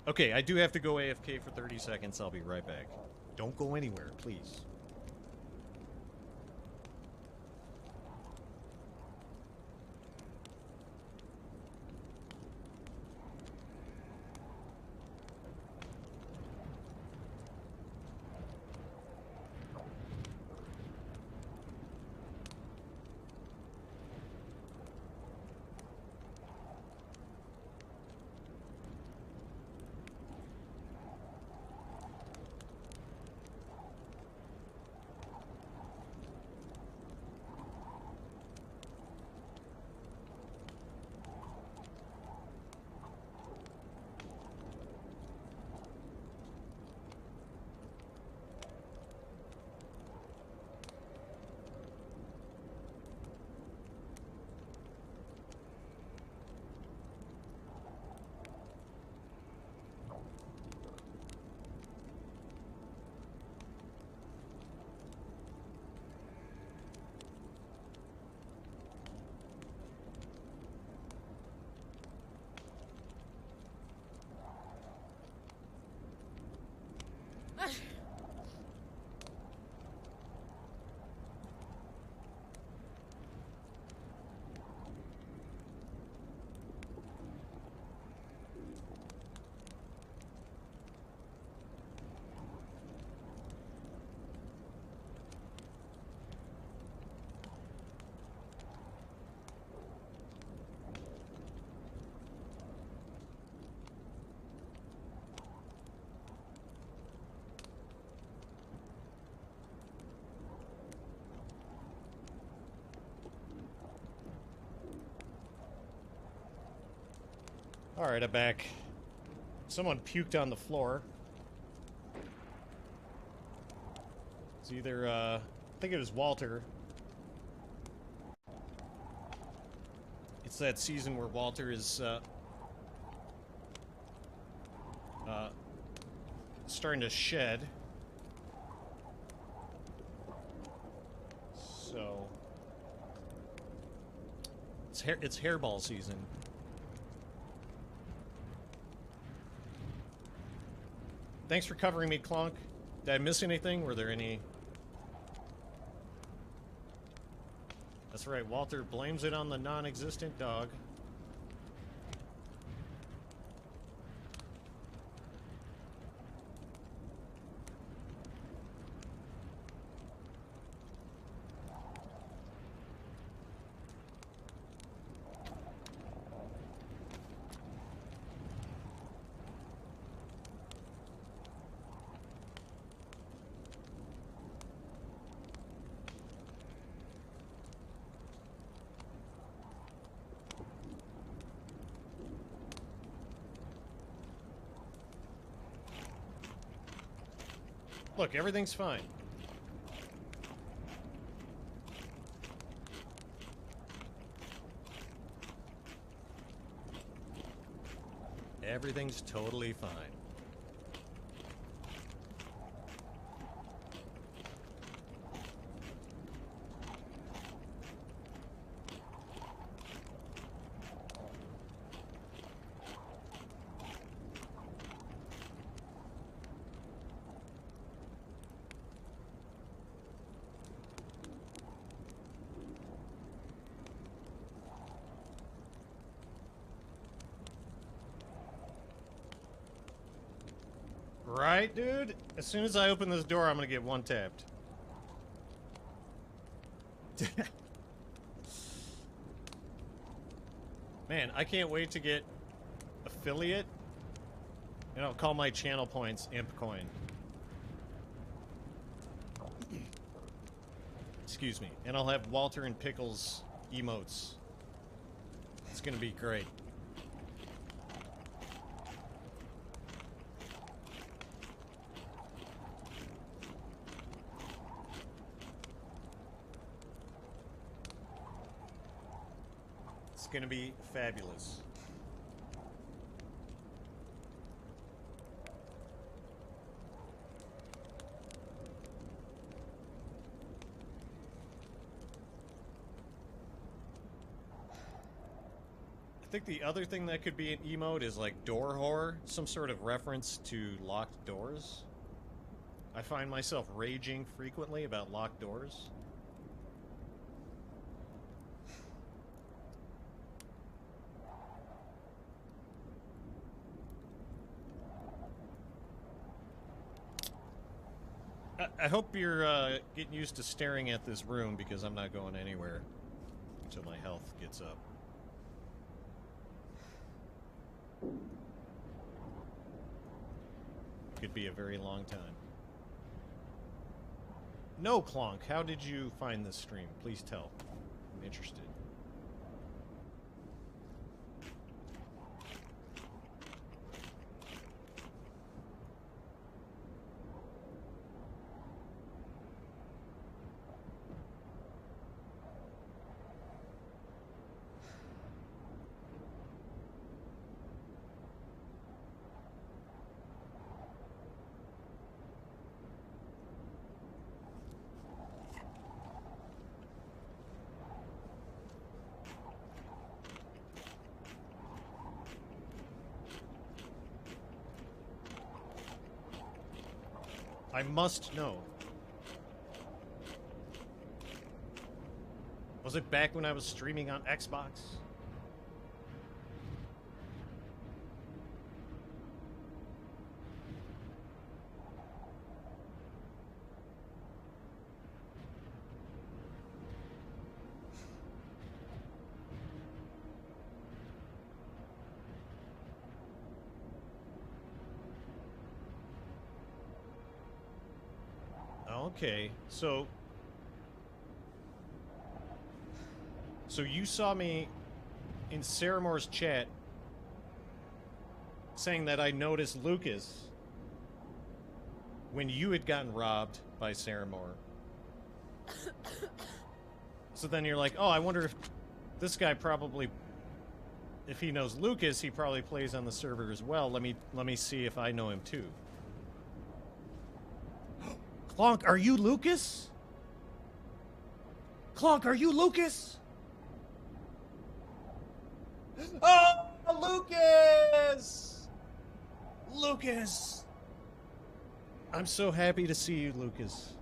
Okay, I do have to go AFK for 30 seconds. I'll be right back. Don't go anywhere, please. Alright, I'm back. Someone puked on the floor. It's either, I think it was Walter. It's that season where Walter is, starting to shed. So... It's hairball season. Thanks for covering me, Clonk. Did I miss anything? Were there any... That's right, Walter blames it on the non-existent dog. Look, everything's fine. Everything's totally fine. Right, dude? As soon as I open this door, I'm gonna get one-tapped. Man, I can't wait to get affiliate, and I'll call my channel points ImpCoin. Excuse me. And I'll have Walter and Pickles emotes. It's gonna be great. It's gonna be fabulous. I think the other thing that could be an emote is like door horror, some sort of reference to locked doors. I find myself raging frequently about locked doors. I hope you're getting used to staring at this room because I'm not going anywhere until my health gets up. Could be a very long time. No, Clonk, how did you find this stream? Please tell. I'm interested. I must know. Was it back when I was streaming on Xbox? Okay, so you saw me in Saramore's chat saying that I noticed Lucas when you had gotten robbed by Saramore. So then you're like, oh, I wonder if this guy probably, if he knows Lucas, he probably plays on the server as well. Let me see if I know him too. Clonk, are you Lucas? Clonk, are you Lucas? Oh, Lucas! Lucas! I'm so happy to see you, Lucas.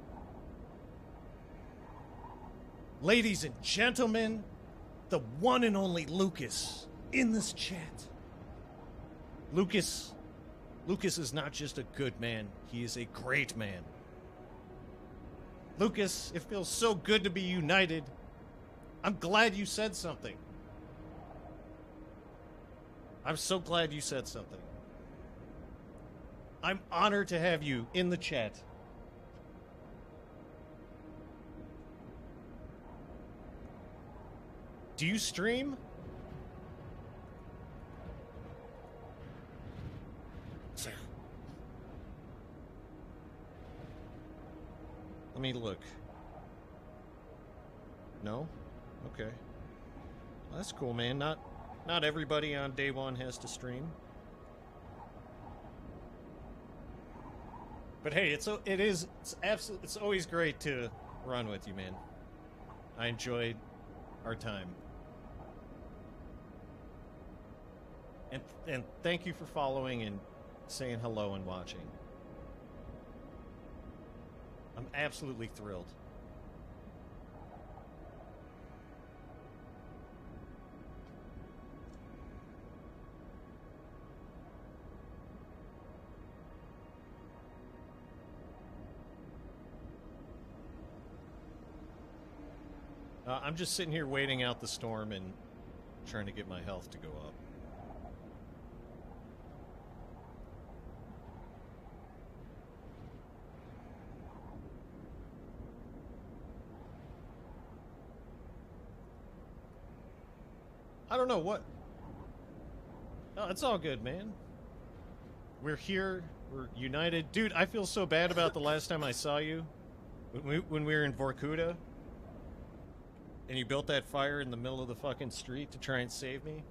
Ladies and gentlemen, the one and only Lucas in this chat. Lucas is not just a good man, he is a great man. Lucas, it feels so good to be united. I'm glad you said something. I'm so glad you said something. I'm honored to have you in the chat. Do you stream? Let me look. No? Okay. Well, that's cool, man. Not everybody on day one has to stream. But hey, it's always great to run with you, man. I enjoyed our time. And thank you for following and saying hello and watching. I'm absolutely thrilled. I'm just sitting here waiting out the storm and trying to get my health to go up. I don't know what. Oh, it's all good, man. We're here. We're united. Dude, I feel so bad about the last time I saw you. When we were in Vorkuta. And you built that fire in the middle of the fucking street to try and save me.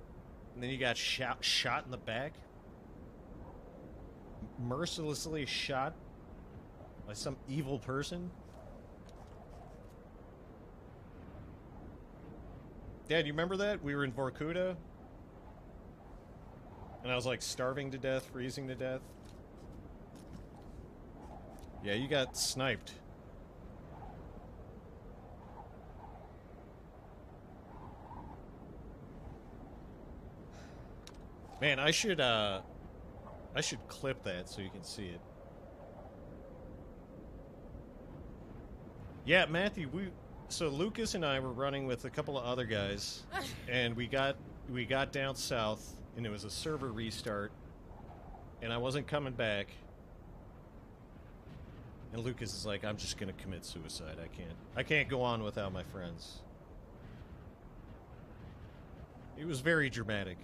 And then you got shot in the back. Mercilessly shot by some evil person. Dad, you remember that? We were in Vorkuta. And I was like starving to death, freezing to death. Yeah, you got sniped. Man, I should clip that so you can see it. Yeah, Matthew, so Lucas and I were running with a couple of other guys, and we got down south, and it was a server restart, and I wasn't coming back. And Lucas is like, I'm just gonna commit suicide. I can't go on without my friends. It was very dramatic.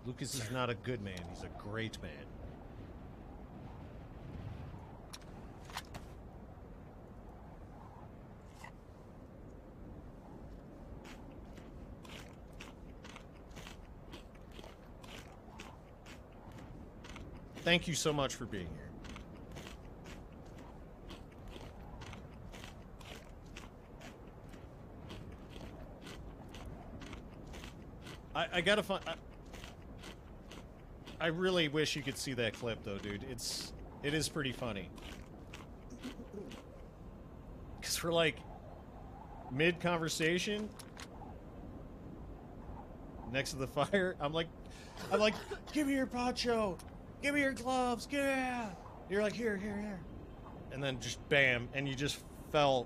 Lucas is not a good man, he's a great man. Thank you so much for being here. I gotta find... I really wish you could see that clip, though, dude. It is pretty funny. Because we're, like, mid-conversation, next to the fire, I'm like, give me your poncho! Give me your gloves! Yeah! You're like, here. And then just bam, and you just fell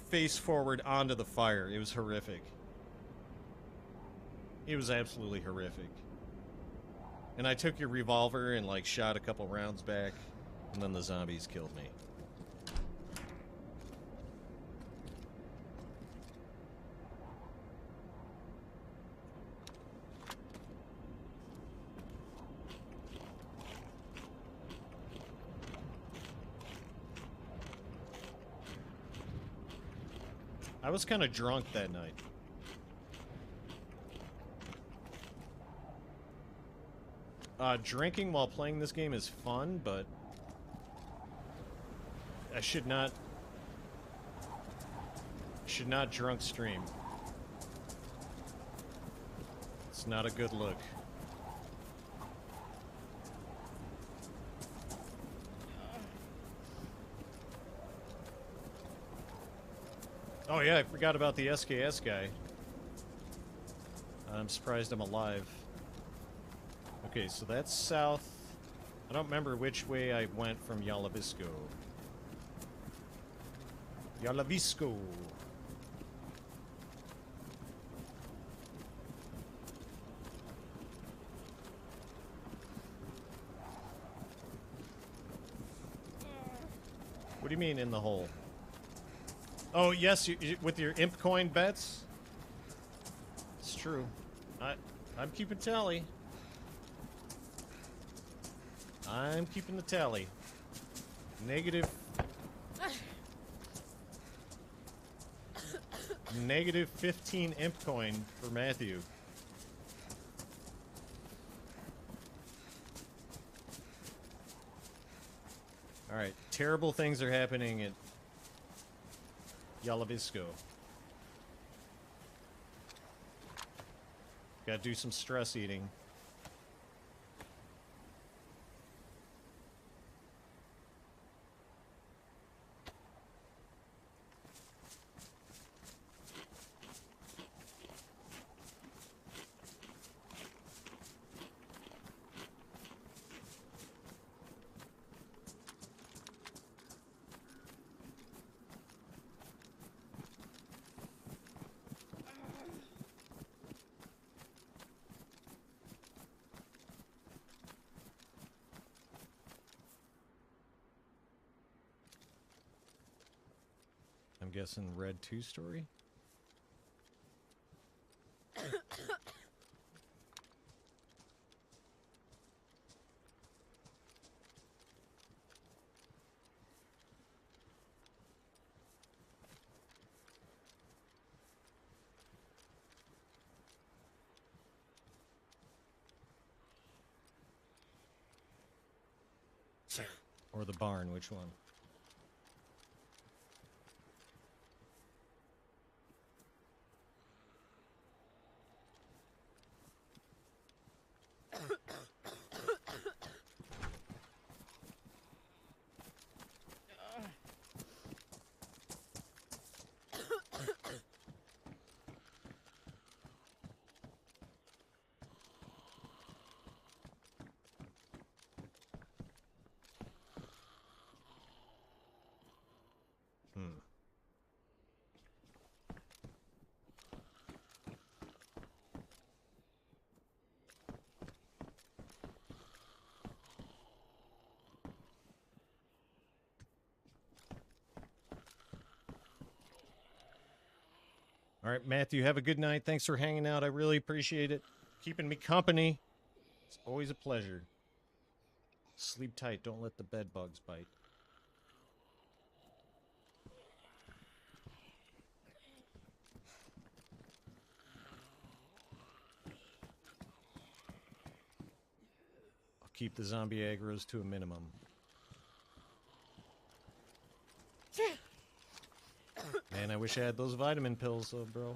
face forward onto the fire. It was horrific. It was absolutely horrific. And I took your revolver and, like, shot a couple rounds back, and then the zombies killed me. I was kind of drunk that night. Drinking while playing this game is fun, but I should not drunk stream. It's not a good look. Oh yeah, I forgot about the SKS guy. I'm surprised I'm alive. Okay, so that's south. I don't remember which way I went from Yalavisco. Yalavisco. What do you mean in the hole? Oh, yes, with your imp coin bets? It's true. I'm keeping tally. I'm keeping the tally. Negative 15 imp coin for Matthew. Alright, terrible things are happening at Yalavisco. Gotta do some stress eating. I'm guessing Red 2 story? Or the barn, which one? Hmm. All right, Matthew, have a good night. Thanks for hanging out. I really appreciate it. Keeping me company. It's always a pleasure. Sleep tight. Don't let the bed bugs bite. I'll keep the zombie aggro's to a minimum. Man, I wish I had those vitamin pills, though, bro.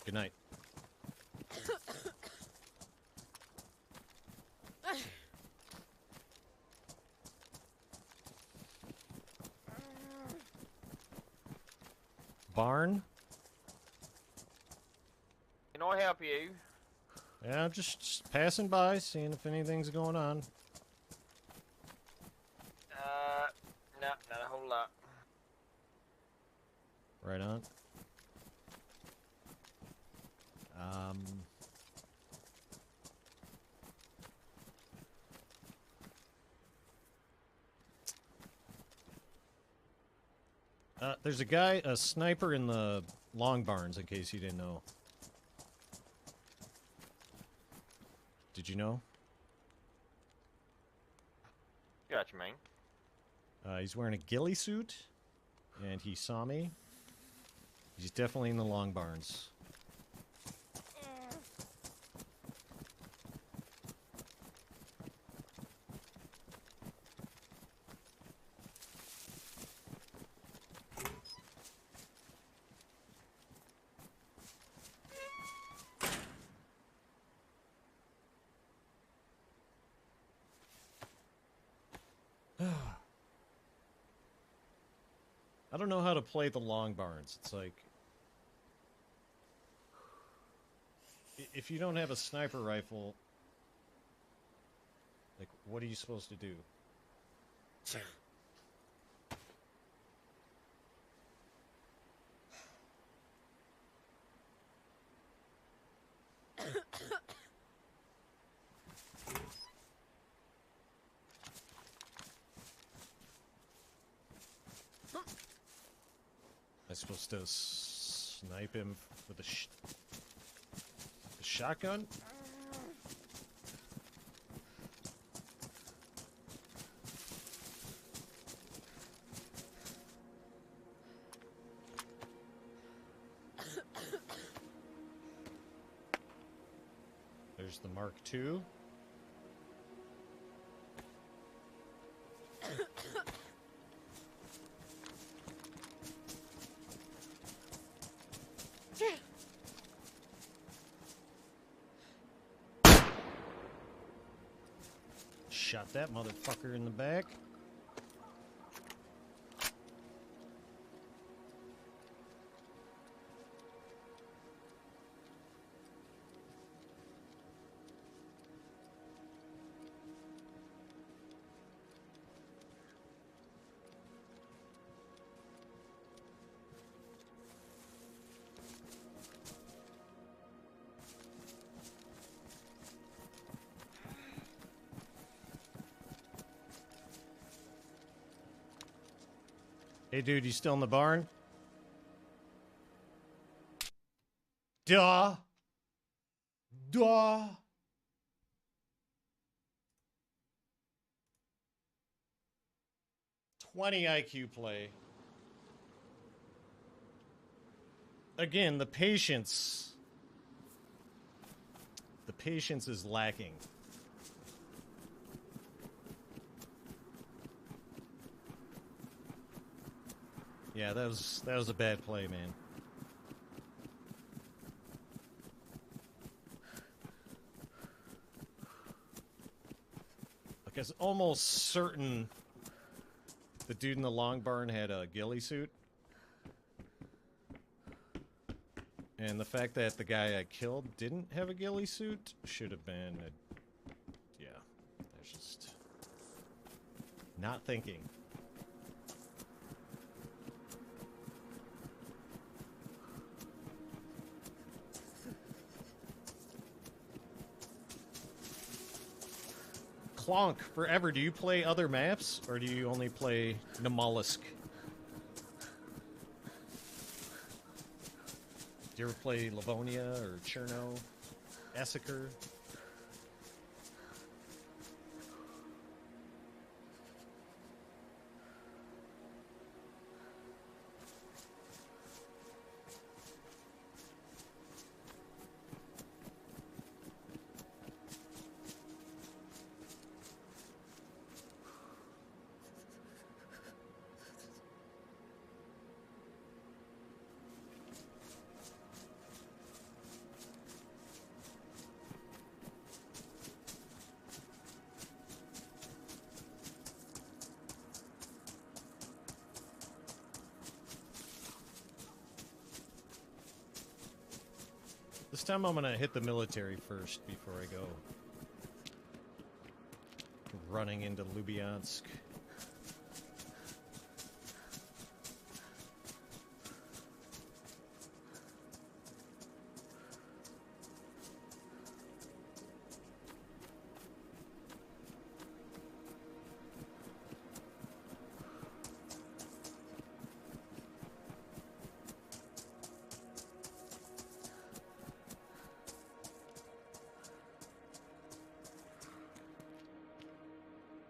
Good night. Barn? Can I help you? Yeah, I'm just passing by, seeing if anything's going on. No, not a whole lot. Right on. There's a guy, a sniper in the long barns, in case you didn't know. Did you know? Gotcha, man. He's wearing a ghillie suit, and he saw me. He's definitely in the long barns. I don't know how to play the long barns. It's like, if you don't have a sniper rifle, like, what are you supposed to do? Am I supposed to snipe him with a shotgun? There's the Mark II. Shot that motherfucker in the back. Hey, dude, you still in the barn? Duh. Duh. $20 IQ play. Again, the patience. The patience is lacking. Yeah, that was a bad play, man. Like, I was almost certain the dude in the long barn had a ghillie suit. And the fact that the guy I killed didn't have a ghillie suit should have been a... Yeah, that's just... Not thinking. Clonk, forever, do you play other maps, or do you only play Namolisk? Do you ever play Livonia or Cherno? Essaker? This time I'm gonna hit the military first before I go running into Lubyansk.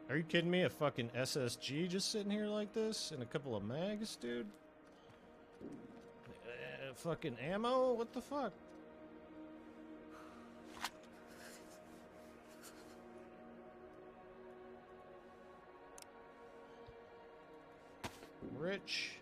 Are you kidding me? A fucking SSG just sitting here like this? And a couple of mags, dude? Fucking ammo? What the fuck? Rich.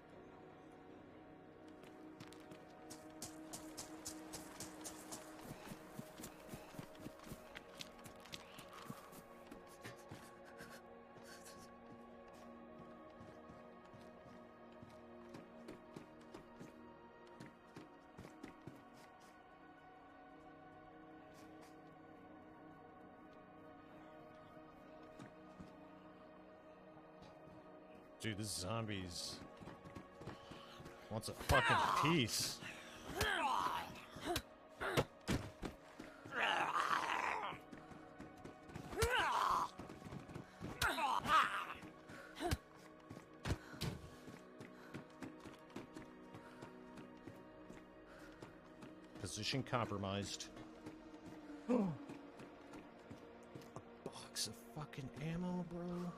Dude, this zombies wants a fucking piece. Position compromised. A box of fucking ammo, bro.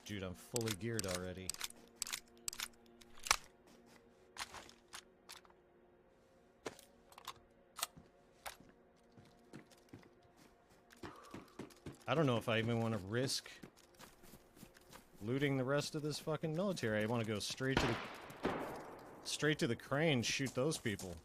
Dude, I'm fully geared already. I don't know if I even want to risk looting the rest of this fucking military. I want to go straight to the crane, shoot those people.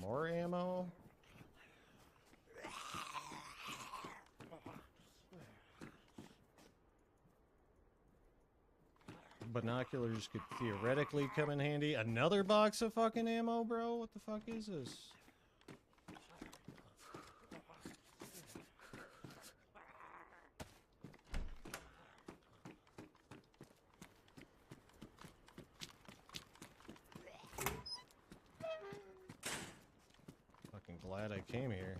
More ammo. Binoculars could theoretically come in handy. Another box of fucking ammo, bro? What the fuck is this? Fucking glad I came here.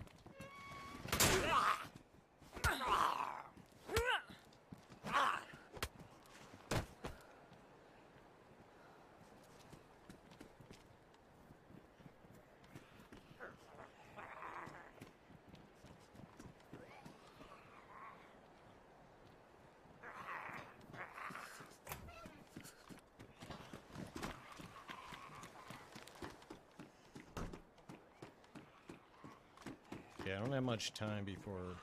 Okay, I don't have much time before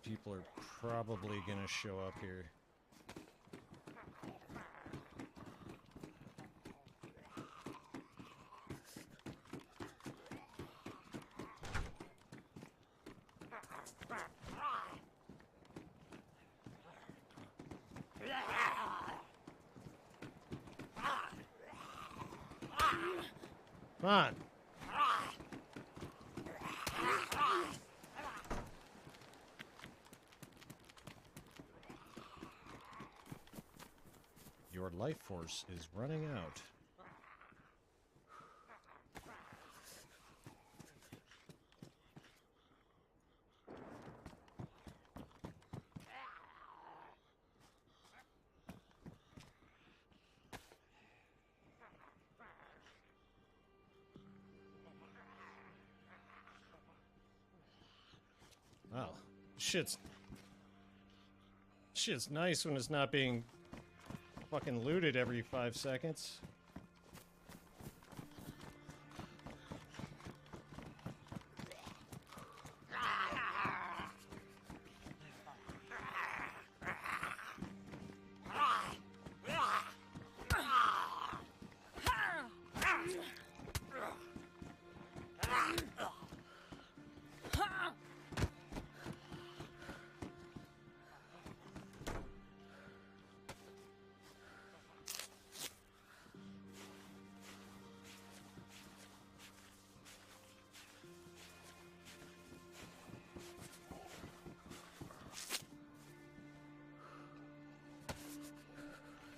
people are probably gonna show up here. Come on. Your life force is running out. Wow. Shit's nice when it's not being fucking looted every 5 seconds.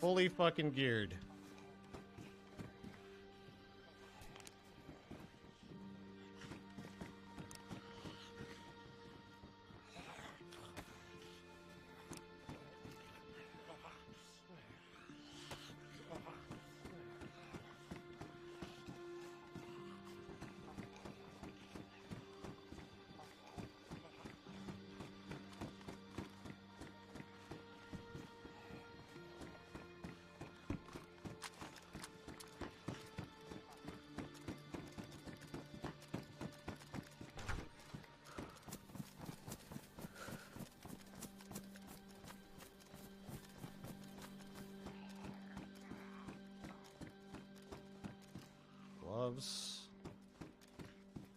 Fully fucking geared. Gloves.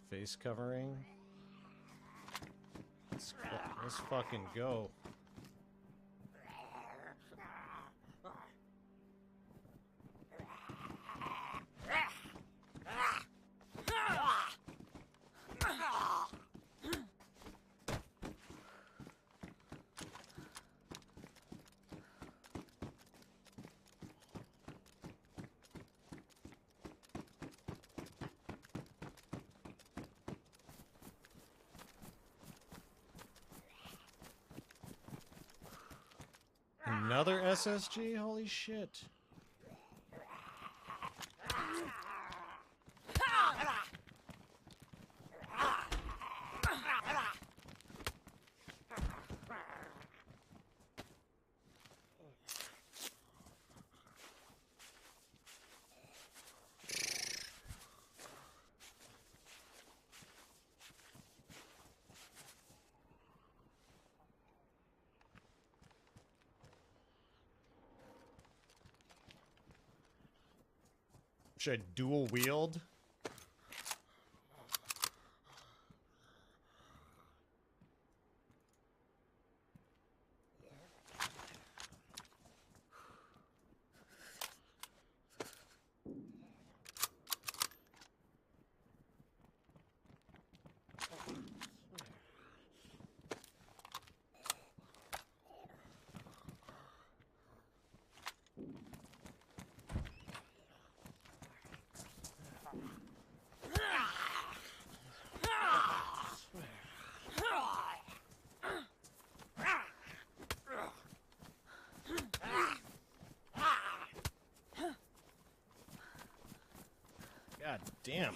Face covering. Let's fucking go. Another SSG? Holy shit. Should I dual wield? God damn.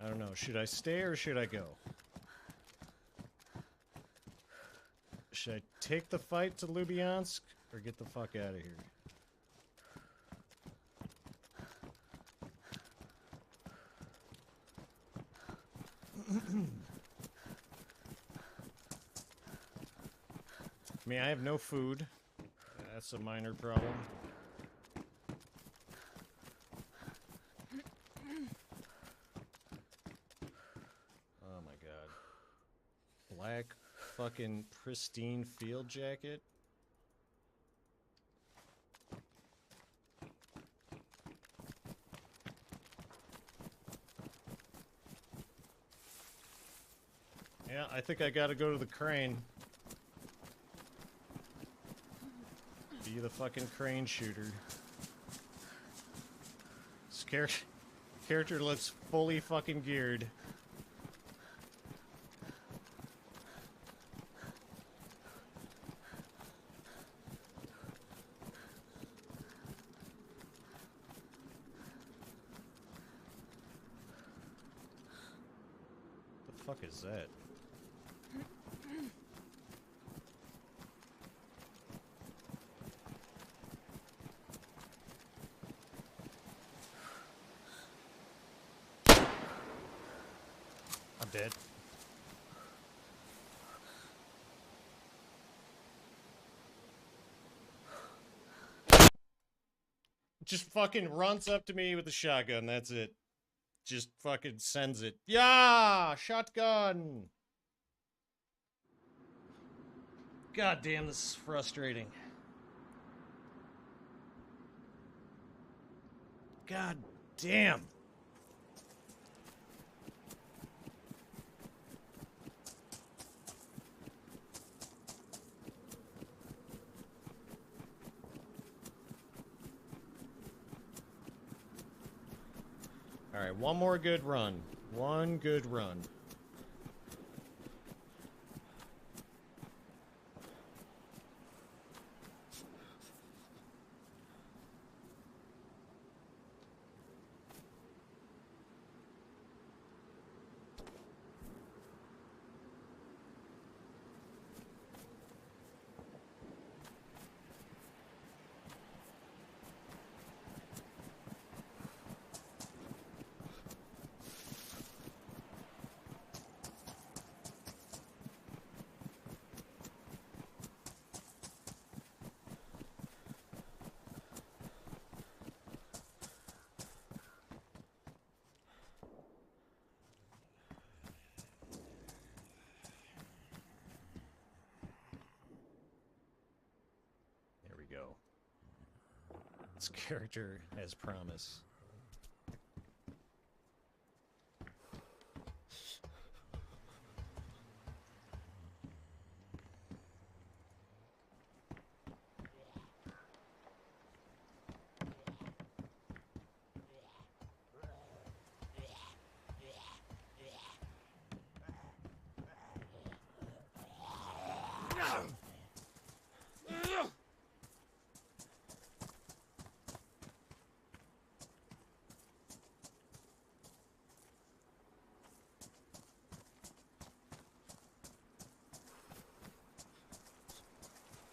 I don't know. Should I stay or should I go? Should I take the fight to Lubyansk or get the fuck out of here? I mean, I have no food. That's a minor problem. Oh my god. Black fucking pristine field jacket? Yeah, I think I gotta go to the crane. Be the fucking crane shooter. This character looks fully fucking geared. The fuck is that? I'm dead. Just fucking runs up to me with a shotgun, that's it. Just fucking sends it. Yeah! Shotgun! God damn, this is frustrating. God damn. Alright, one more good run. One good run. Go. This character has promise.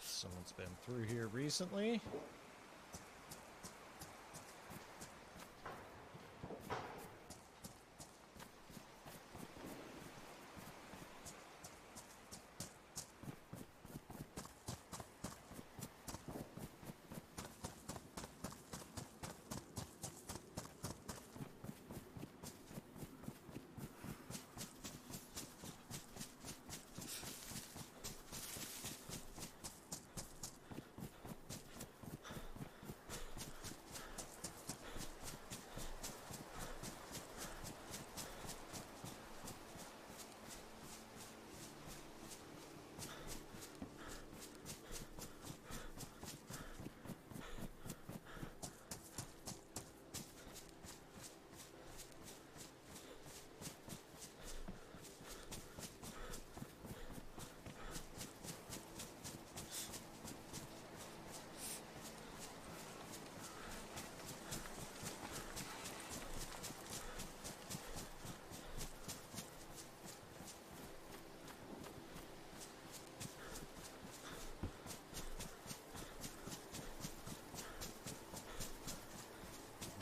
Someone's been through here recently.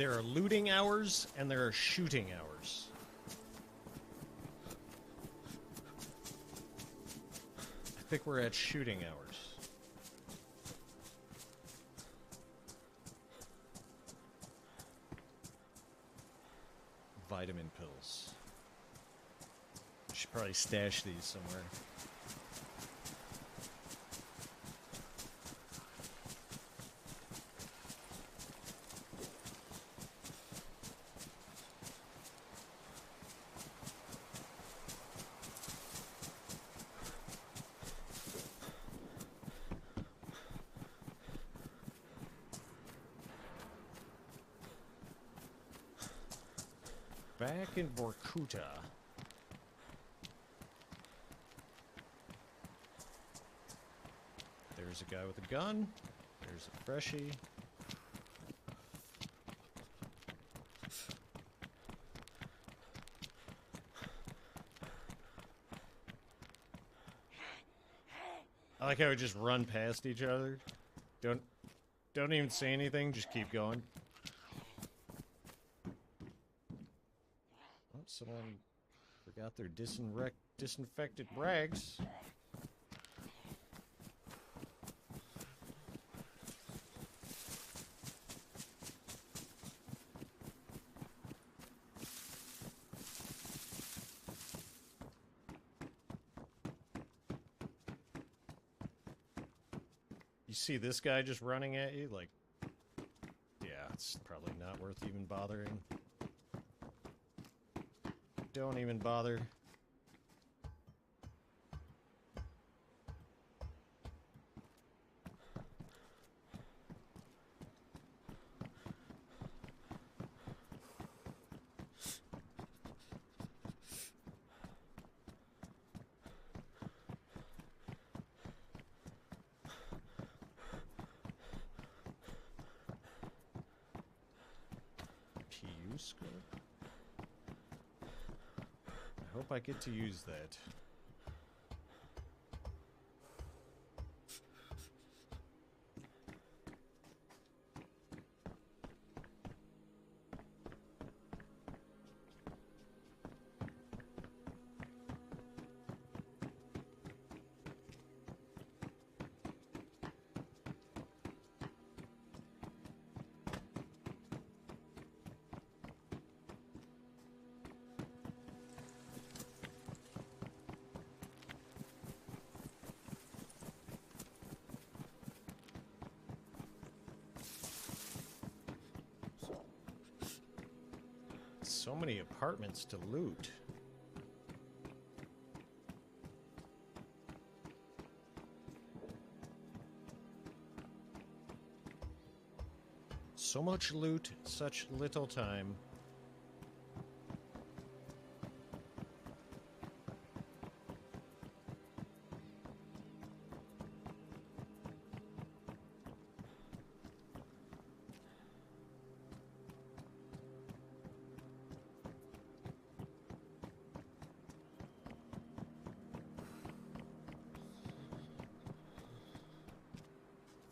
There are looting hours and there are shooting hours. I think we're at shooting hours. Vitamin pills. Should probably stash these somewhere. Back in Vorkuta. There's a guy with a gun. There's a freshie. I like how we just run past each other. Don't even say anything, just keep going. Oh, someone forgot their disinfected rags. You see this guy just running at you? Like, yeah, it's probably not worth even bothering. Don't even bother. PU scope? I hope I get to use that. So many apartments to loot. So much loot, such little time.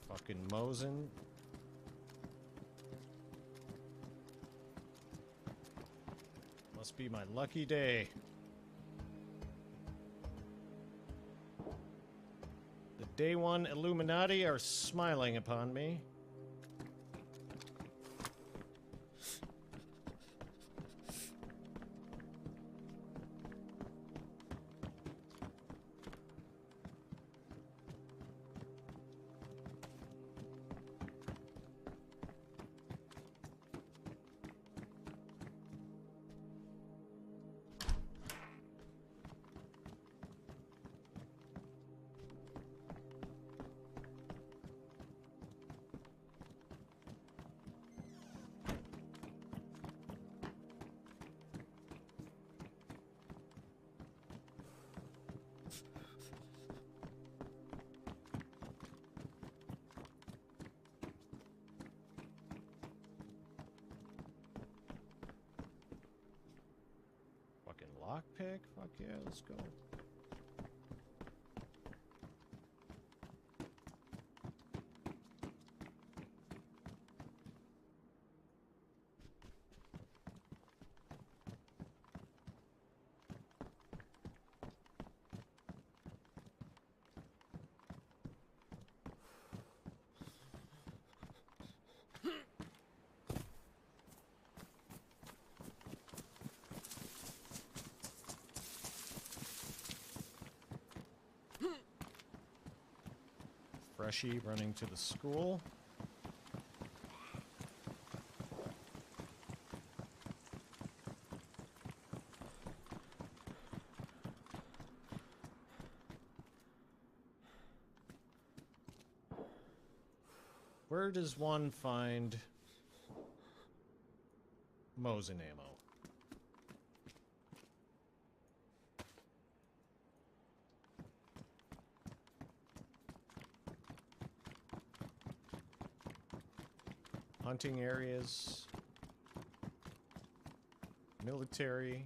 Fucking Mosin. Must be my lucky day. The DayOne Illuminati are smiling upon me. Fucking lockpick? Fuck yeah, let's go. Freshie running to the school. Where does one find Mosin ammo? Hunting areas, military.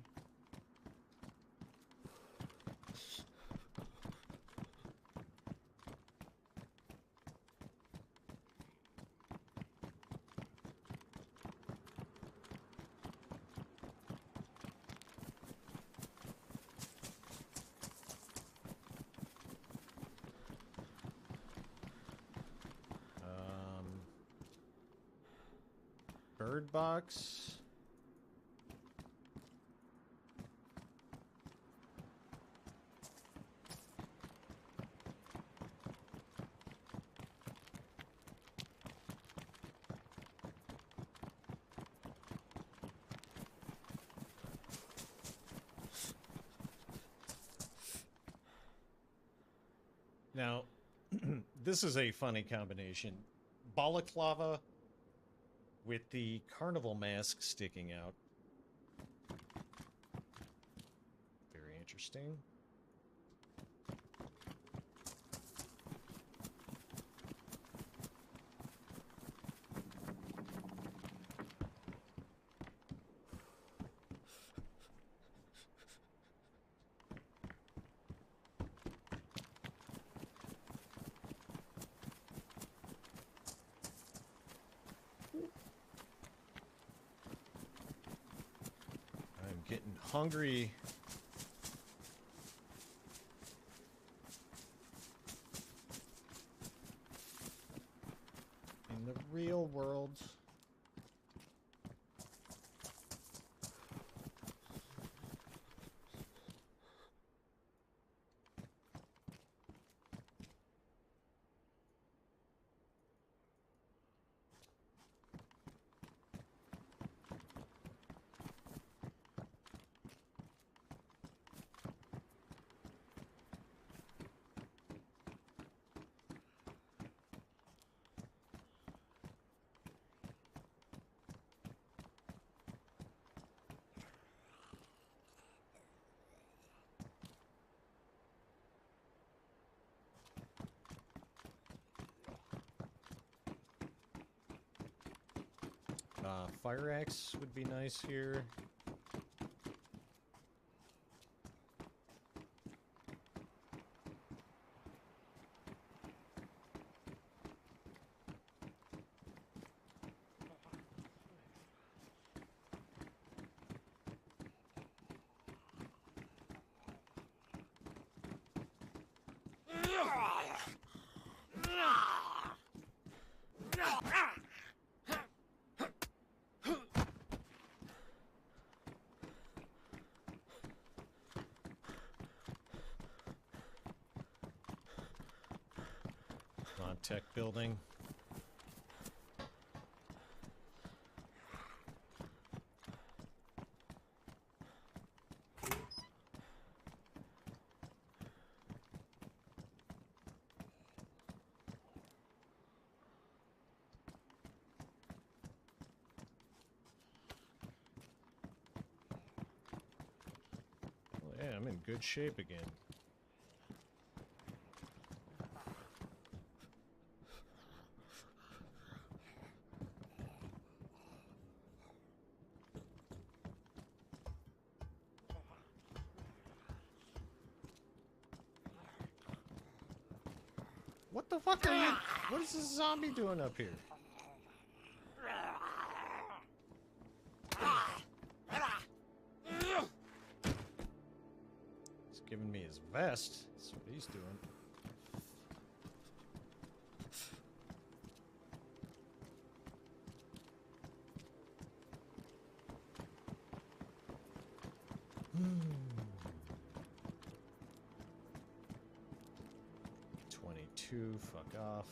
Bird box. Now, this is a funny combination. Balaclava with the carnival mask sticking out. Very interesting. Getting hungry. In the real world. Fire axe would be nice here. Non-tech building. Well, yeah, I'm in good shape again. What the fuck are you? What is this zombie doing up here? He's giving me his vest. That's what he's doing. 2, fuck off.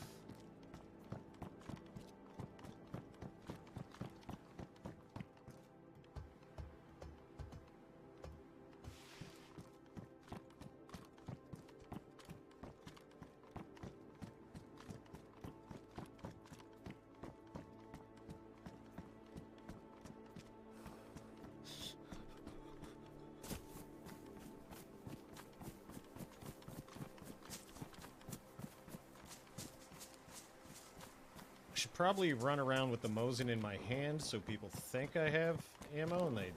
Should probably run around with the Mosin in my hand so people think I have ammo and they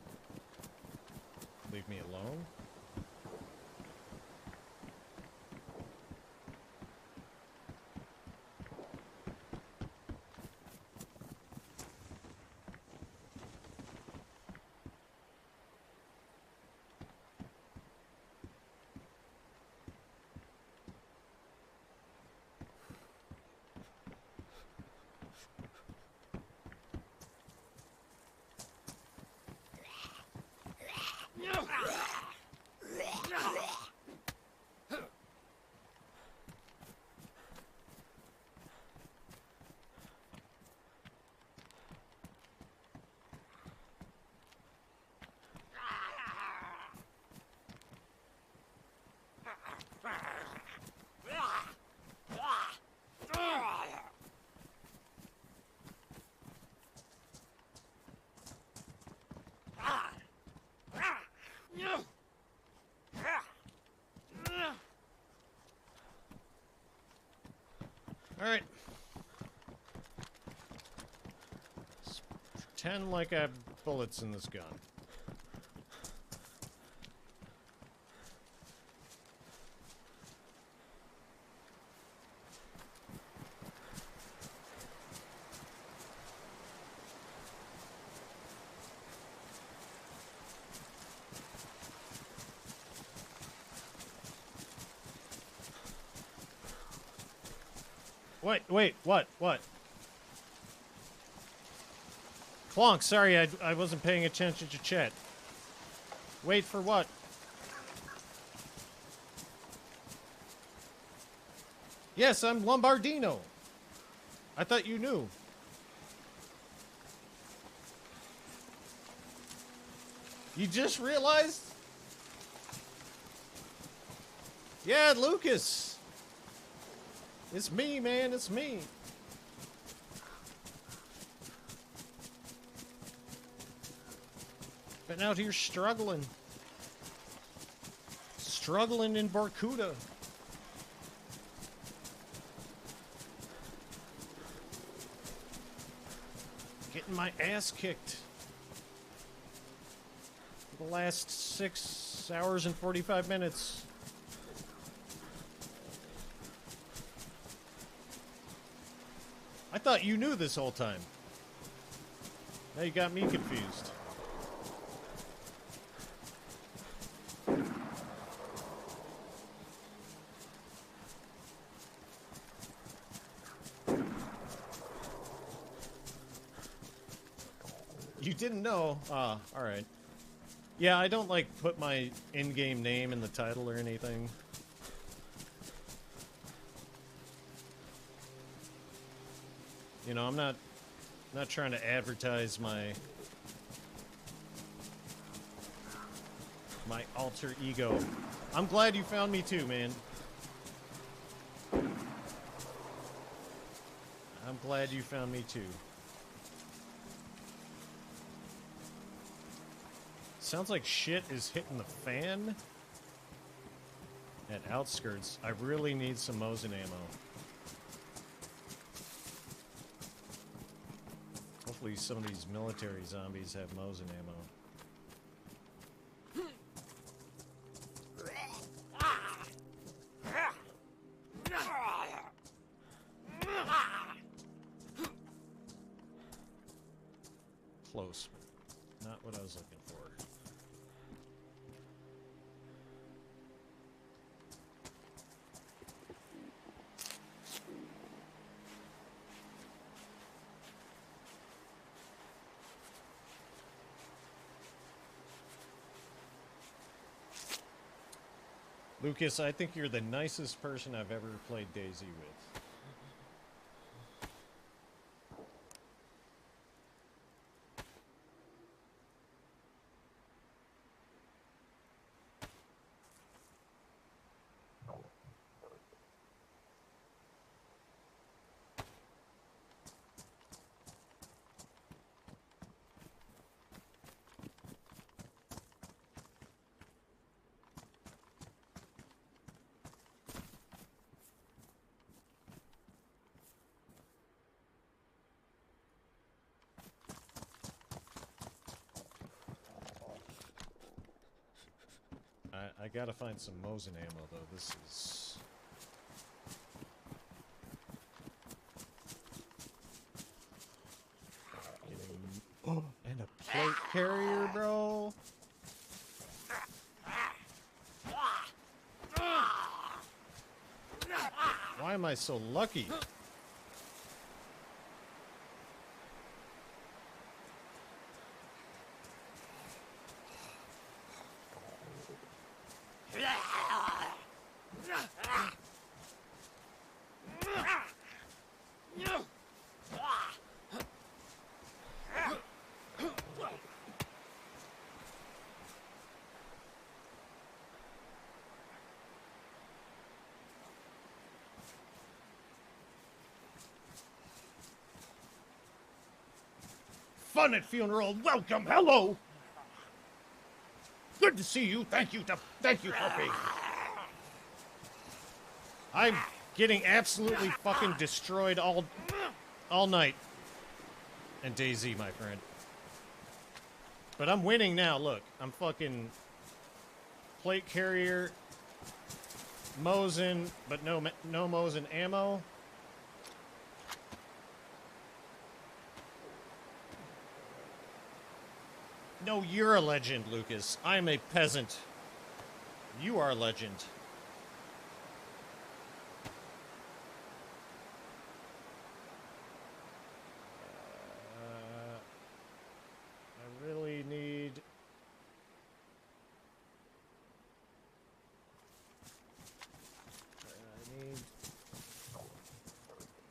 leave me alone. Alright. Pretend like I have bullets in this gun. Wait, what? Clonk, sorry, I wasn't paying attention to chat. Wait for what? Yes, I'm Lombardino. I thought you knew. You just realized? Yeah, Lucas. It's me, man, it's me. Been out here struggling. Struggling in Barcuda. Getting my ass kicked. For the last 6 hours and 45 minutes. I thought you knew this whole time. Now you got me confused. You didn't know? Ah, alright. Yeah, I don't, like, put my in-game name in the title or anything. You know, I'm not trying to advertise my alter ego. I'm glad you found me too, man. I'm glad you found me too. Sounds like shit is hitting the fan at Outskirts. I really need some Mosin ammo. Hopefully some of these military zombies have Mosin ammo. Close, but not what I was looking for. Lucas, I think you're the nicest person I've ever played DayZ with. I gotta find some Mosin ammo, though. This is... getting... and a plate carrier, bro? Why am I so lucky? Fun at funeral. Welcome. Hello. Good to see you. Thank you, puppy. I'm getting absolutely fucking destroyed all night. And DayZ, my friend. But I'm winning now. Look, I'm fucking plate carrier, Mosin, but no Mosin ammo. No, you're a legend, Lucas. I'm a peasant. You are a legend. I really need...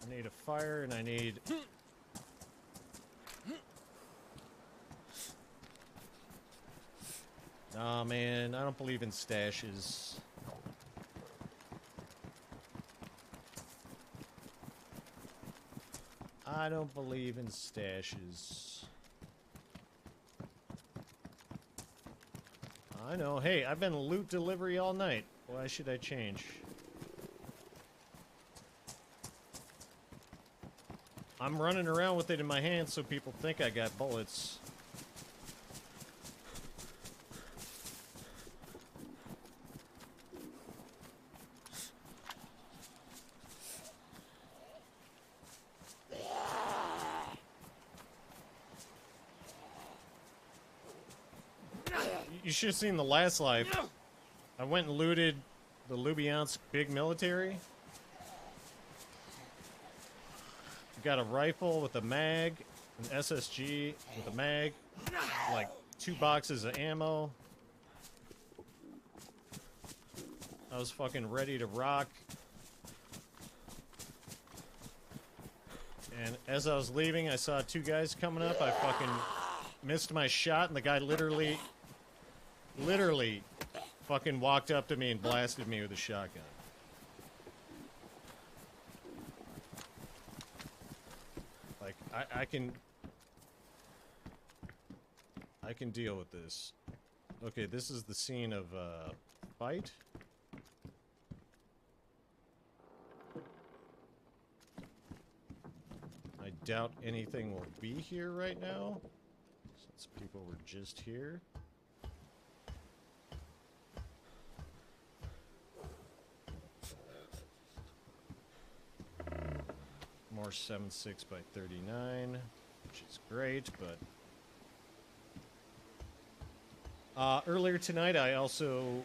I need a fire, and I need... Nah, man, I don't believe in stashes. I don't believe in stashes. I know. Hey, I've been loot delivery all night. Why should I change? I'm running around with it in my hand so people think I got bullets. You should have seen the last life. I went and looted the Lubyansk big military. Got a rifle with a mag, an SSG with a mag, like 2 boxes of ammo. I was fucking ready to rock. And as I was leaving, I saw 2 guys coming up. I fucking missed my shot, and the guy literally fucking walked up to me and blasted me with a shotgun. Like, I can deal with this. Okay, this is the scene of a fight. I doubt anything will be here right now, since people were just here. More 7.6 by 39, which is great, but... earlier tonight, I also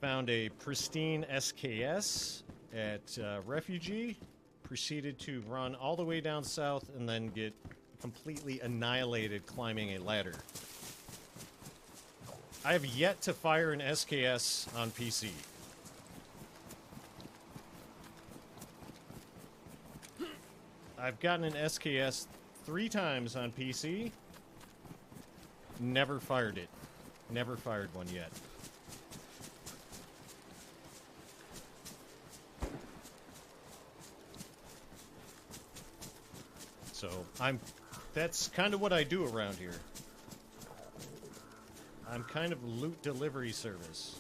found a pristine SKS at Refugee. Proceeded to run all the way down south and then get completely annihilated climbing a ladder. I have yet to fire an SKS on PC. I've gotten an SKS 3 times on PC. Never fired it. Never fired one yet. So, that's kind of what I do around here. I'm kind of loot delivery service.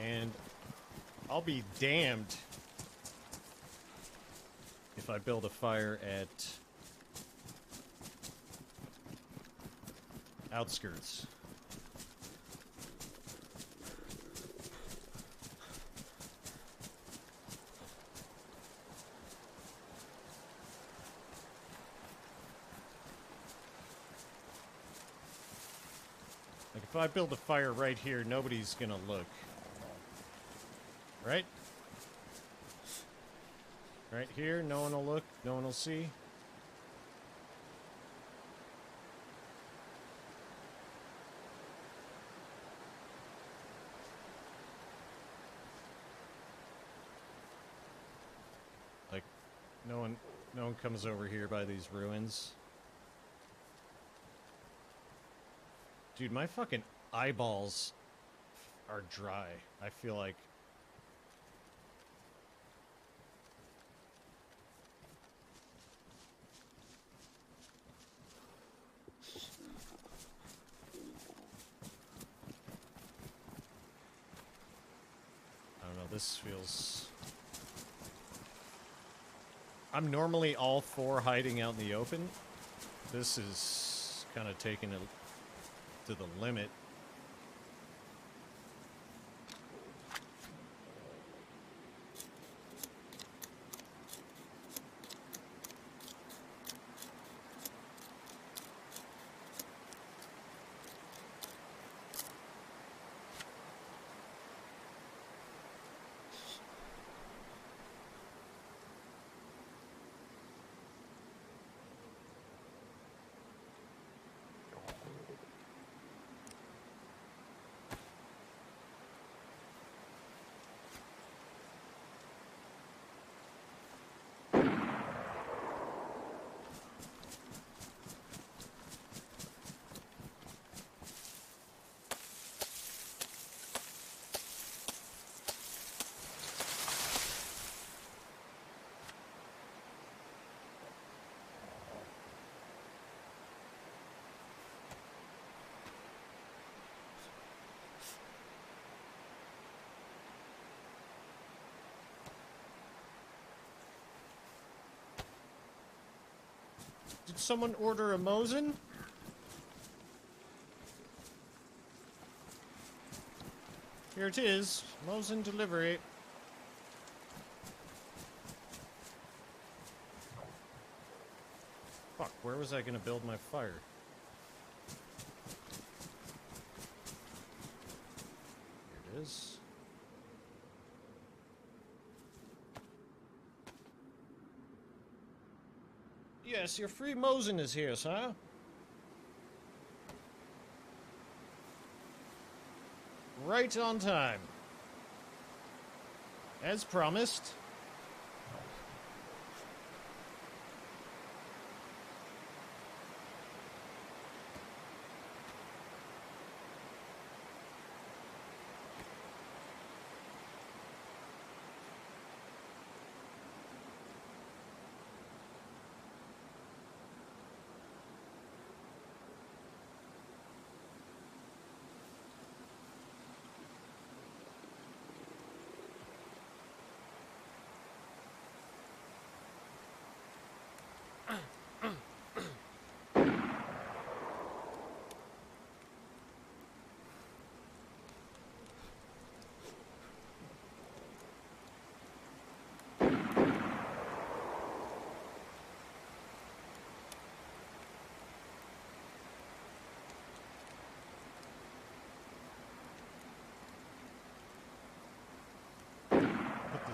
And I'll be damned if I build a fire at outskirts. Like if I build a fire right here, nobody's gonna look. Right? Right here, no one will look, no one will see. Like, no one comes over here by these ruins. Dude, my fucking eyeballs are dry. I feel like. I don't know, this feels... I'm normally all for hiding out in the open. This is kind of taking it to the limit. Did someone order a Mosin? Here it is. Mosin delivery. Fuck, where was I gonna build my fire? Here it is. Yes, your free Mosin is here, sir. Right on time. As promised.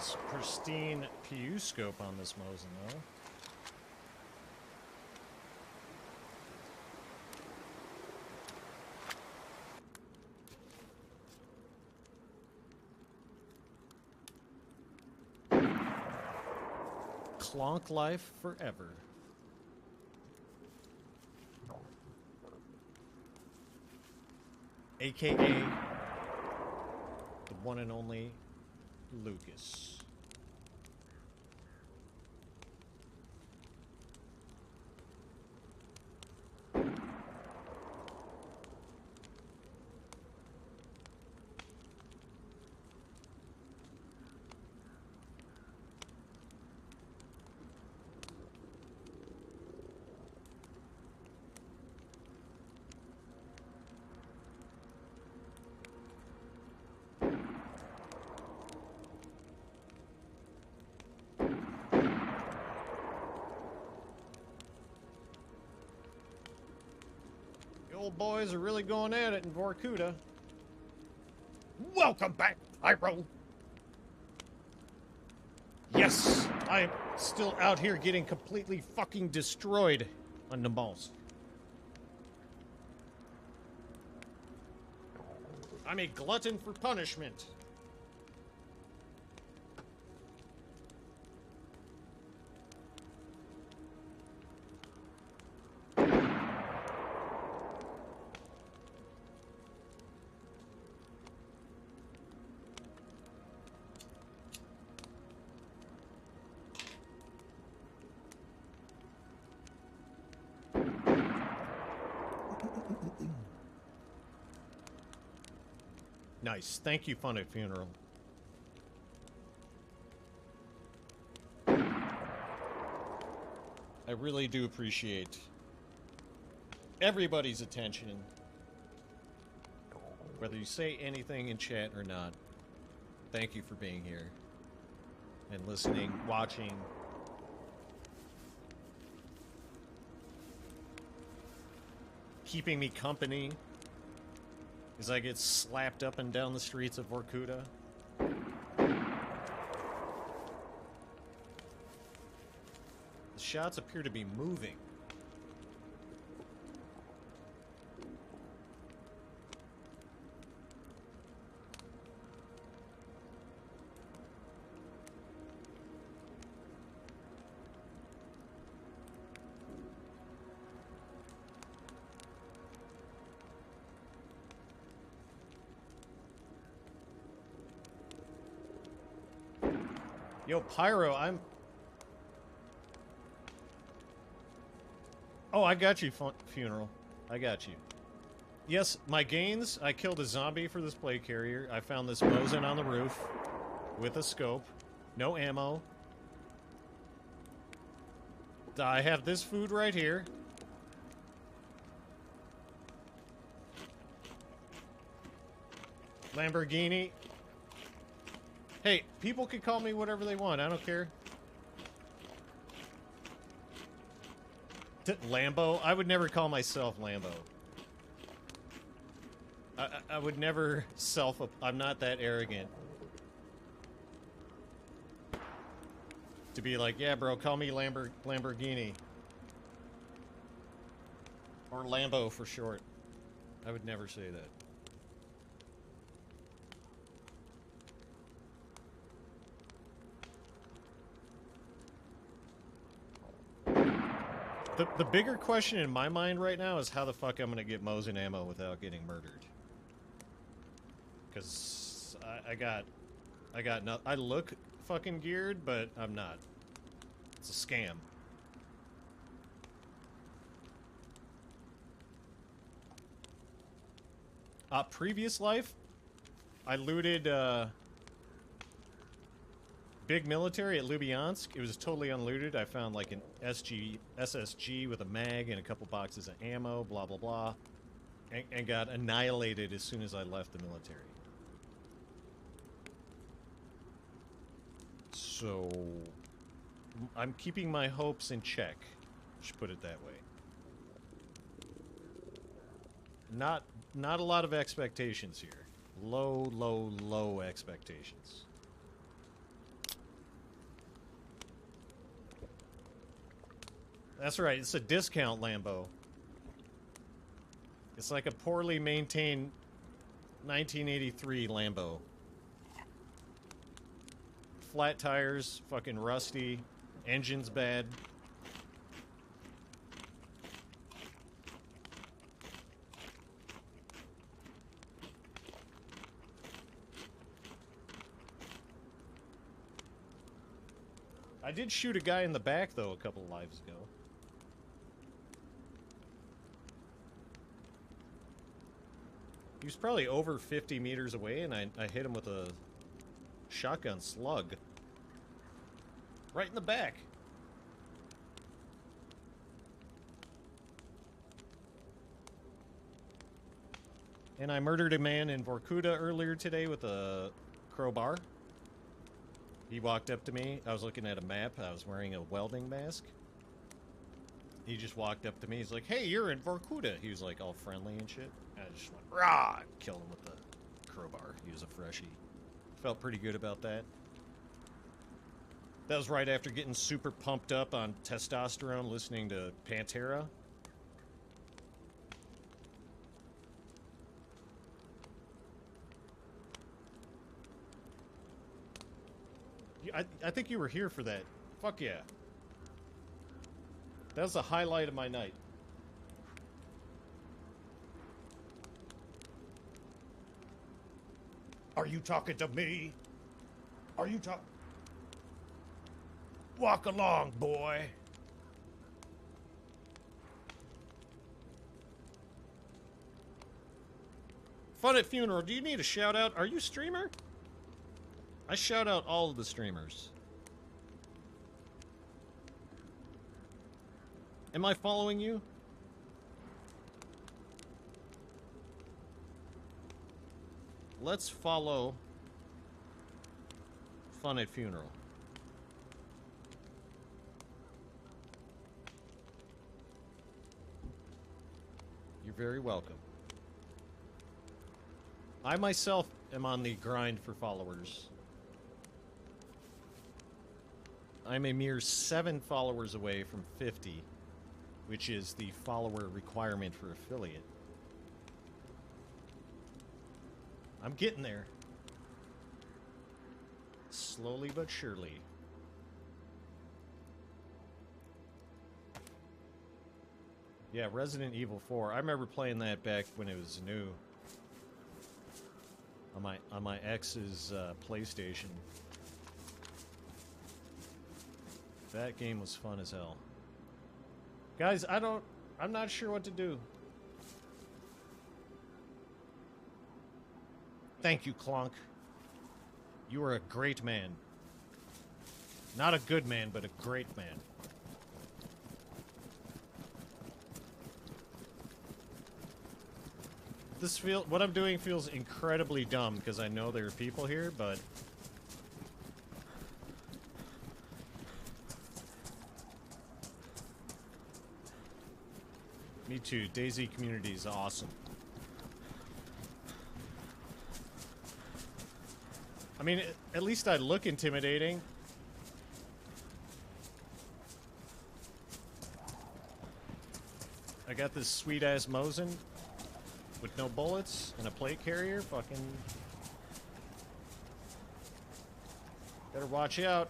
nice, pristine PU scope on this Mosin, though. Clonk life forever. AKA the one and only Lucas. Old boys are really going at it in Vorkuta. Welcome back, Pyro. Yes, I'm still out here getting completely fucking destroyed on the balls. I'm a glutton for punishment. Nice. Thank you, Fun at Funeral. I really do appreciate everybody's attention, whether you say anything in chat or not. Thank you for being here and listening, watching. Keeping me company as I get slapped up and down the streets of Vorkuta. The shots appear to be moving. Yo, Pyro, I'm... Oh, I got you, Funeral. I got you. Yes, my gains, I killed a zombie for this plate carrier. I found this Mosin on the roof with a scope. No ammo. I have this food right here. Lamborghini. Hey, people can call me whatever they want. I don't care. Lambo? I would never call myself Lambo. I would never I'm not that arrogant. To be like, yeah, bro, call me Lamborghini. Or Lambo for short. I would never say that. The bigger question in my mind right now is how the fuck I'm gonna get Mosin ammo without getting murdered. Cause I look fucking geared, but I'm not. It's a scam. Previous life, I looted, big military at Lubyansk. It was totally unlooted. I found like an SSG with a mag and a couple boxes of ammo, blah, blah, blah. And got annihilated as soon as I left the military. So, I'm keeping my hopes in check. Just put it that way. Not a lot of expectations here. Low expectations. That's right, it's a discount Lambo. It's like a poorly maintained 1983 Lambo. Flat tires, fucking rusty, engine's bad. I did shoot a guy in the back, though, a couple lives ago. He was probably over 50 meters away, and I hit him with a shotgun slug. Right in the back. And I murdered a man in Vorkuta earlier today with a crowbar. He walked up to me. I was looking at a map. I was wearing a welding mask. He just walked up to me. He's like, "Hey, you're in Vorkuta." He was like all friendly and shit. And I just went, "Rah!" Killed him with the crowbar. He was a freshie. Felt pretty good about that. That was right after getting super pumped up on testosterone listening to Pantera. I think you were here for that. Fuck yeah. That was the highlight of my night. Are you talking to me? Are you talking? Walk along, boy. Fun at Funeral. Do you need a shout out? Are you a streamer? I shout out all of the streamers. Am I following you? Let's follow Fun at Funeral. You're very welcome. I myself am on the grind for followers. I'm a mere 7 followers away from 50, which is the follower requirement for affiliate. I'm getting there. Slowly but surely. Yeah, Resident Evil 4. I remember playing that back when it was new. On my ex's PlayStation. That game was fun as hell. Guys, I'm not sure what to do. Thank you, Clonk. You are a great man. Not a good man, but a great man. What I'm doing feels incredibly dumb because I know there are people here, but me too. DayZ community is awesome. I mean, at least I look intimidating. I got this sweet-ass Mosin with no bullets and a plate carrier. Fucking better watch out.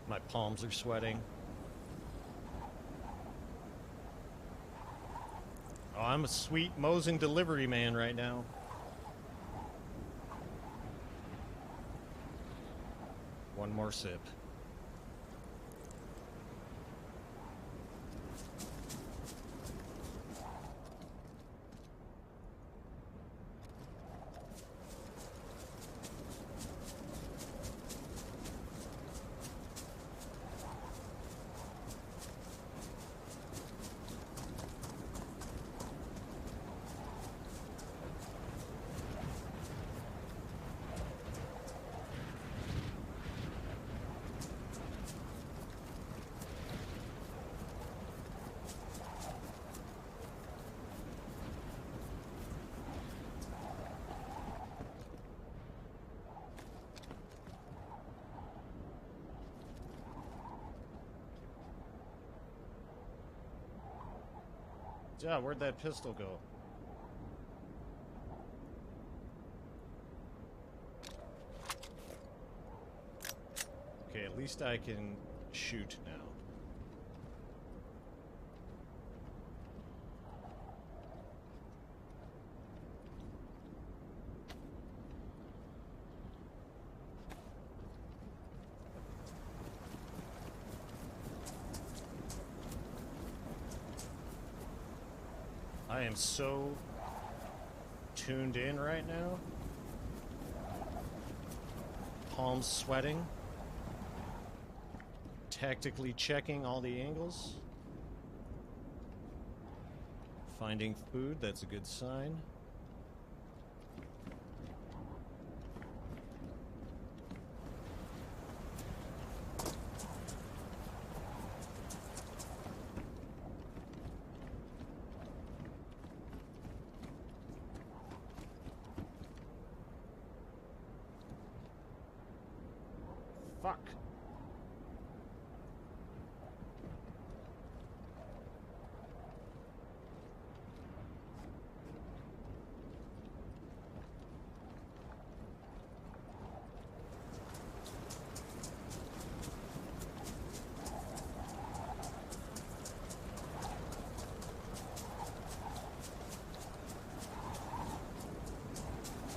My palms are sweating. Oh, I'm a sweet Mosin delivery man right now. One more sip. Yeah, where'd that pistol go? Okay, at least I can shoot now. I am so tuned in right now. Palms sweating. Tactically checking all the angles. Finding food, that's a good sign. Fuck.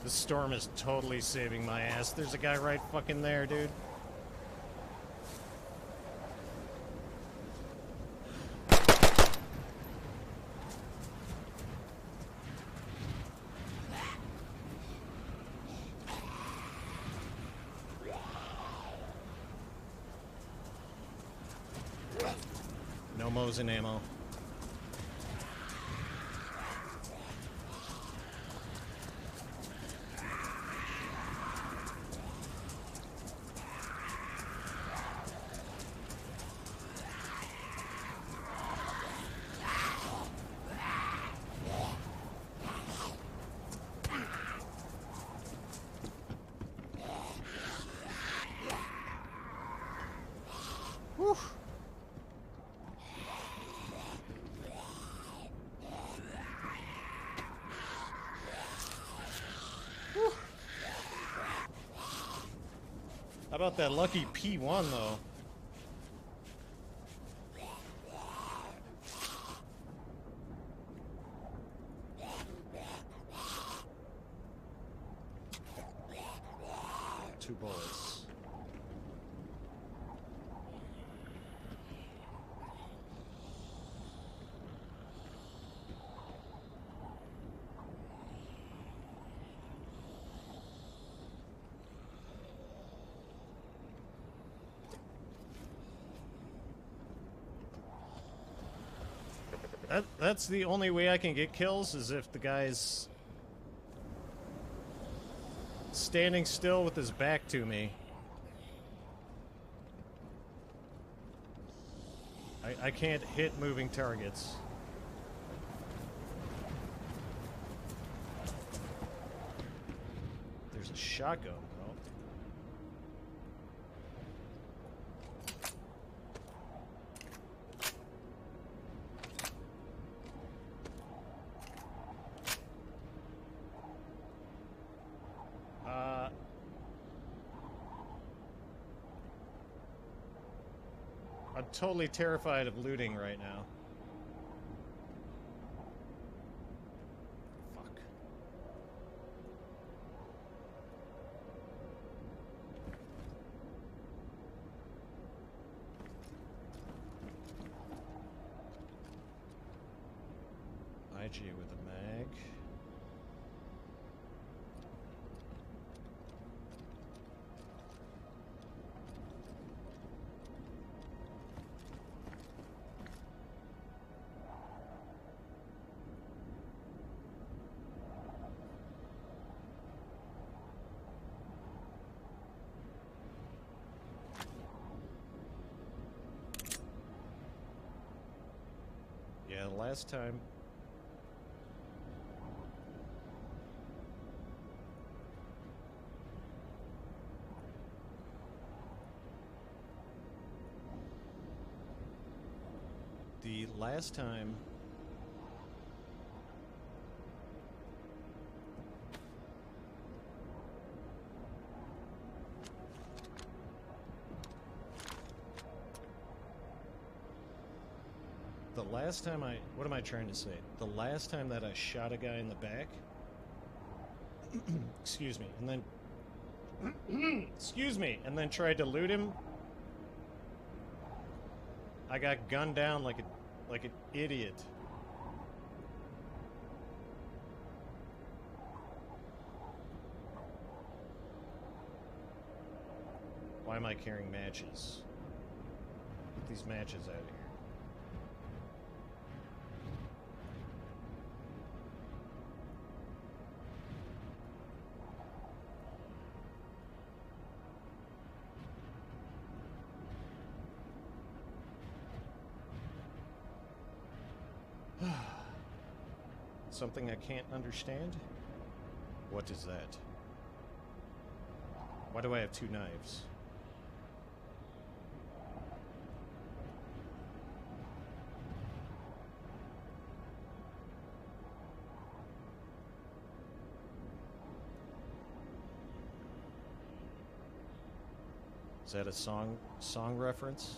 This storm is totally saving my ass. There's a guy right fucking there, dude. No Mosin ammo. Whew. Whew. How about that lucky P1 though? Two bullets. That's the only way I can get kills, is if the guy's standing still with his back to me. I can't hit moving targets. There's a shotgun, though. I'm totally terrified of looting right now. Fuck. IG with a mag. Yeah, the last time. The last time last time what am I trying to say? The last time that I shot a guy in the back, excuse me, and then, excuse me, and then tried to loot him, I got gunned down like an idiot. Why am I carrying matches? Get these matches out of here. Something I can't understand? What is that? Why do I have two knives? Is that a song reference?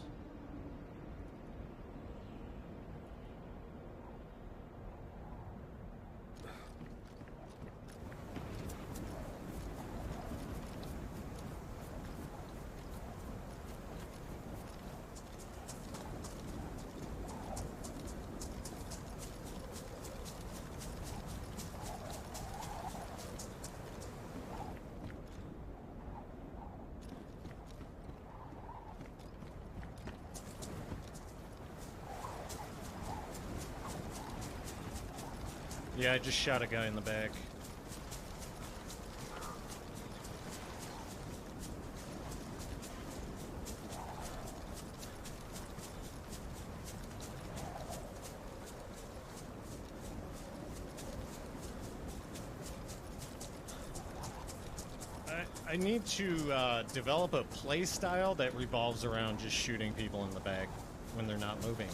Yeah, I just shot a guy in the back. I need to develop a play style that revolves around just shooting people in the back when they're not moving.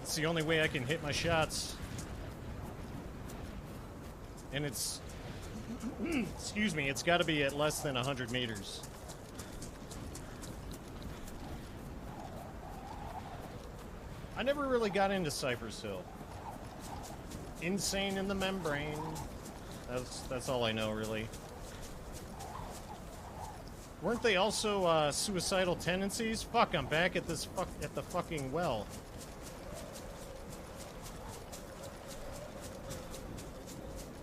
It's the only way I can hit my shots. And it's... excuse me, it's got to be at less than 100 meters. I never really got into Cypress Hill. Insane in the membrane. That's all I know, really. Weren't they also suicidal tendencies? Fuck, I'm back at this at the fucking well.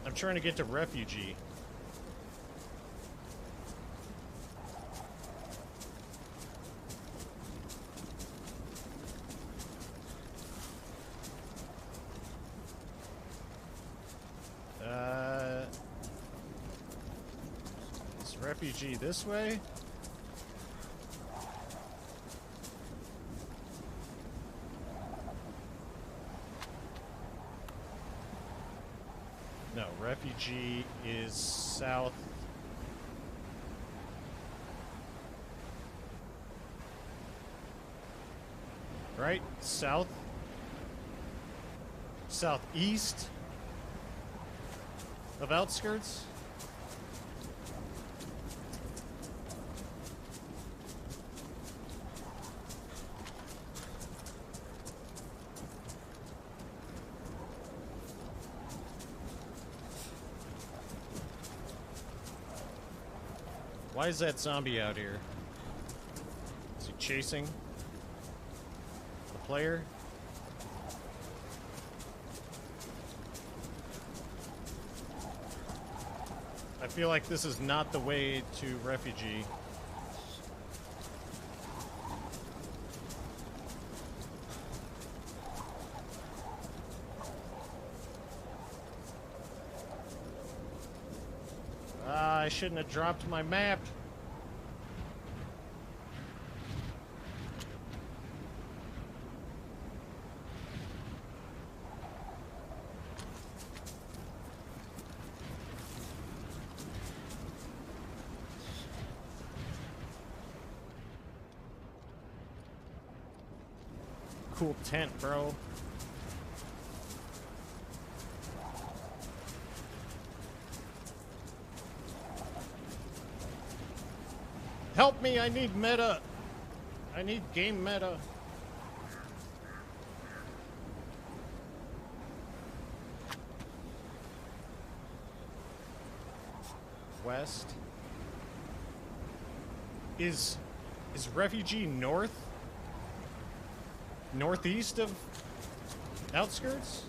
I'm trying to get to Refugee. Is Refugee this way? No, Refugee is south. Right? South? Southeast of Outskirts? Why is that zombie out here? Is he chasing the player? I feel like this is not the way to Refugee. I shouldn't have dropped my map. Cool tent, bro. Help me, I need meta. I need game meta. west. Is refugee northeast of outskirts?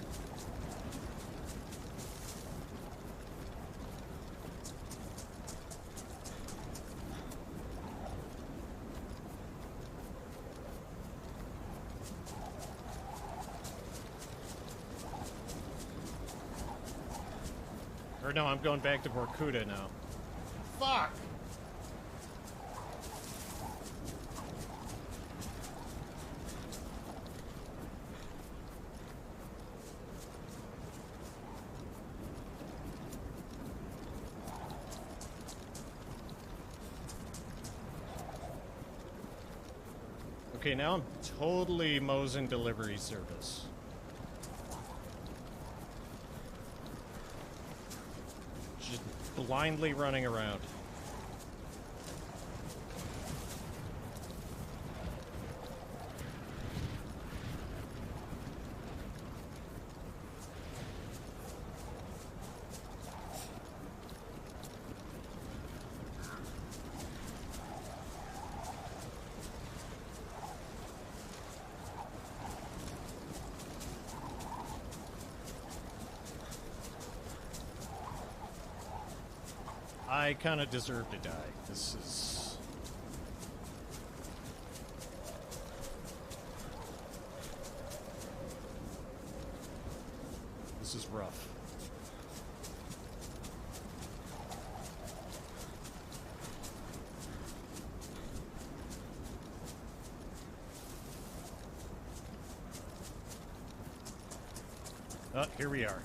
Or no, I'm going back to Vorkuta now. Fuck! Okay, now I'm totally Mosin delivery service. Just blindly running around. I kind of deserve to die. This is... This is rough. Oh, here we are.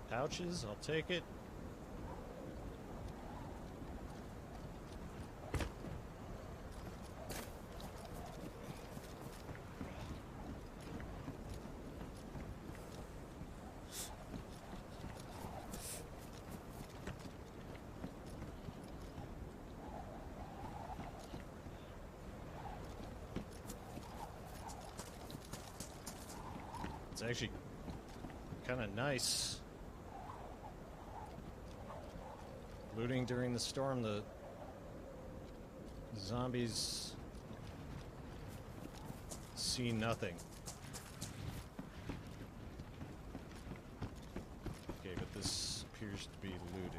Pouches, I'll take it. It's actually kind of nice. Looting during the storm, the zombies see nothing. Okay, but this appears to be looted.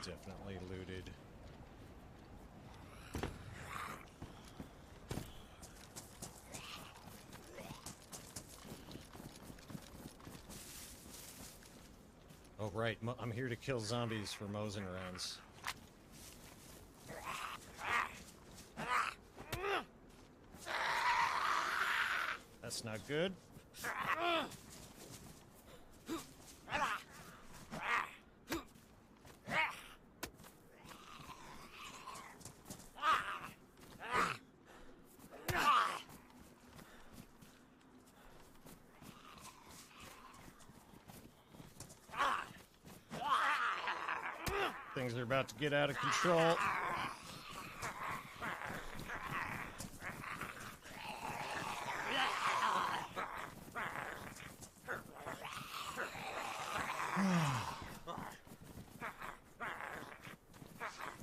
Definitely looted. Oh, right. I'm here to kill zombies for Mosin rounds. That's not good. Things are about to get out of control.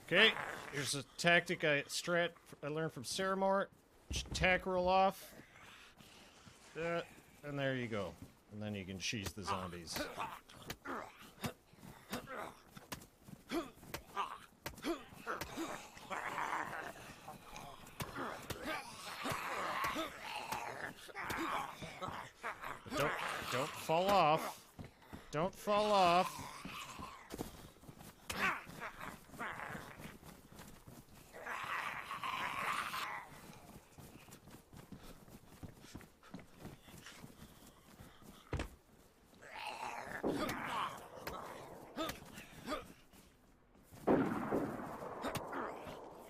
Okay, here's a tactic I learned from Saramore. Just tack roll off. And there you go. And then you can cheese the zombies. fall off. Don't fall off.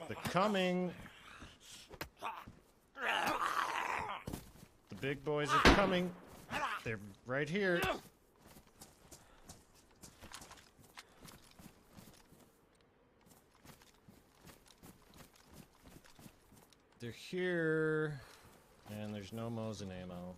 They're coming. The big boys are coming. They're right here. They're here. And there's no Mosin ammo.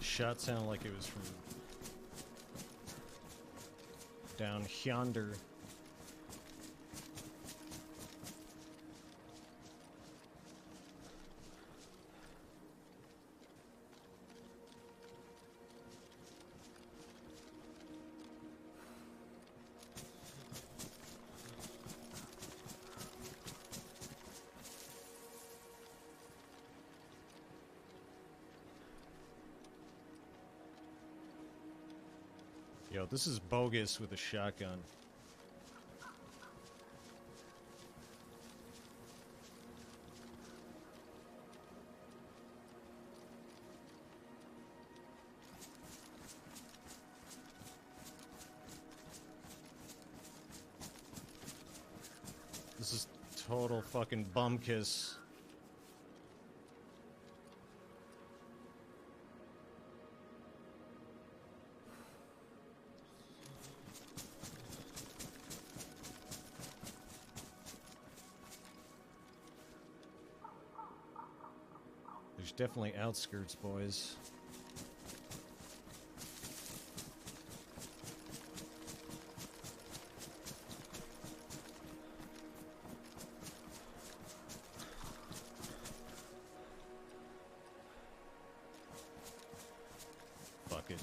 Shot sounded like it was from down yonder. Yo, this is bogus with a shotgun. This is total fucking bum kiss. There's definitely outskirts, boys. Fuck it.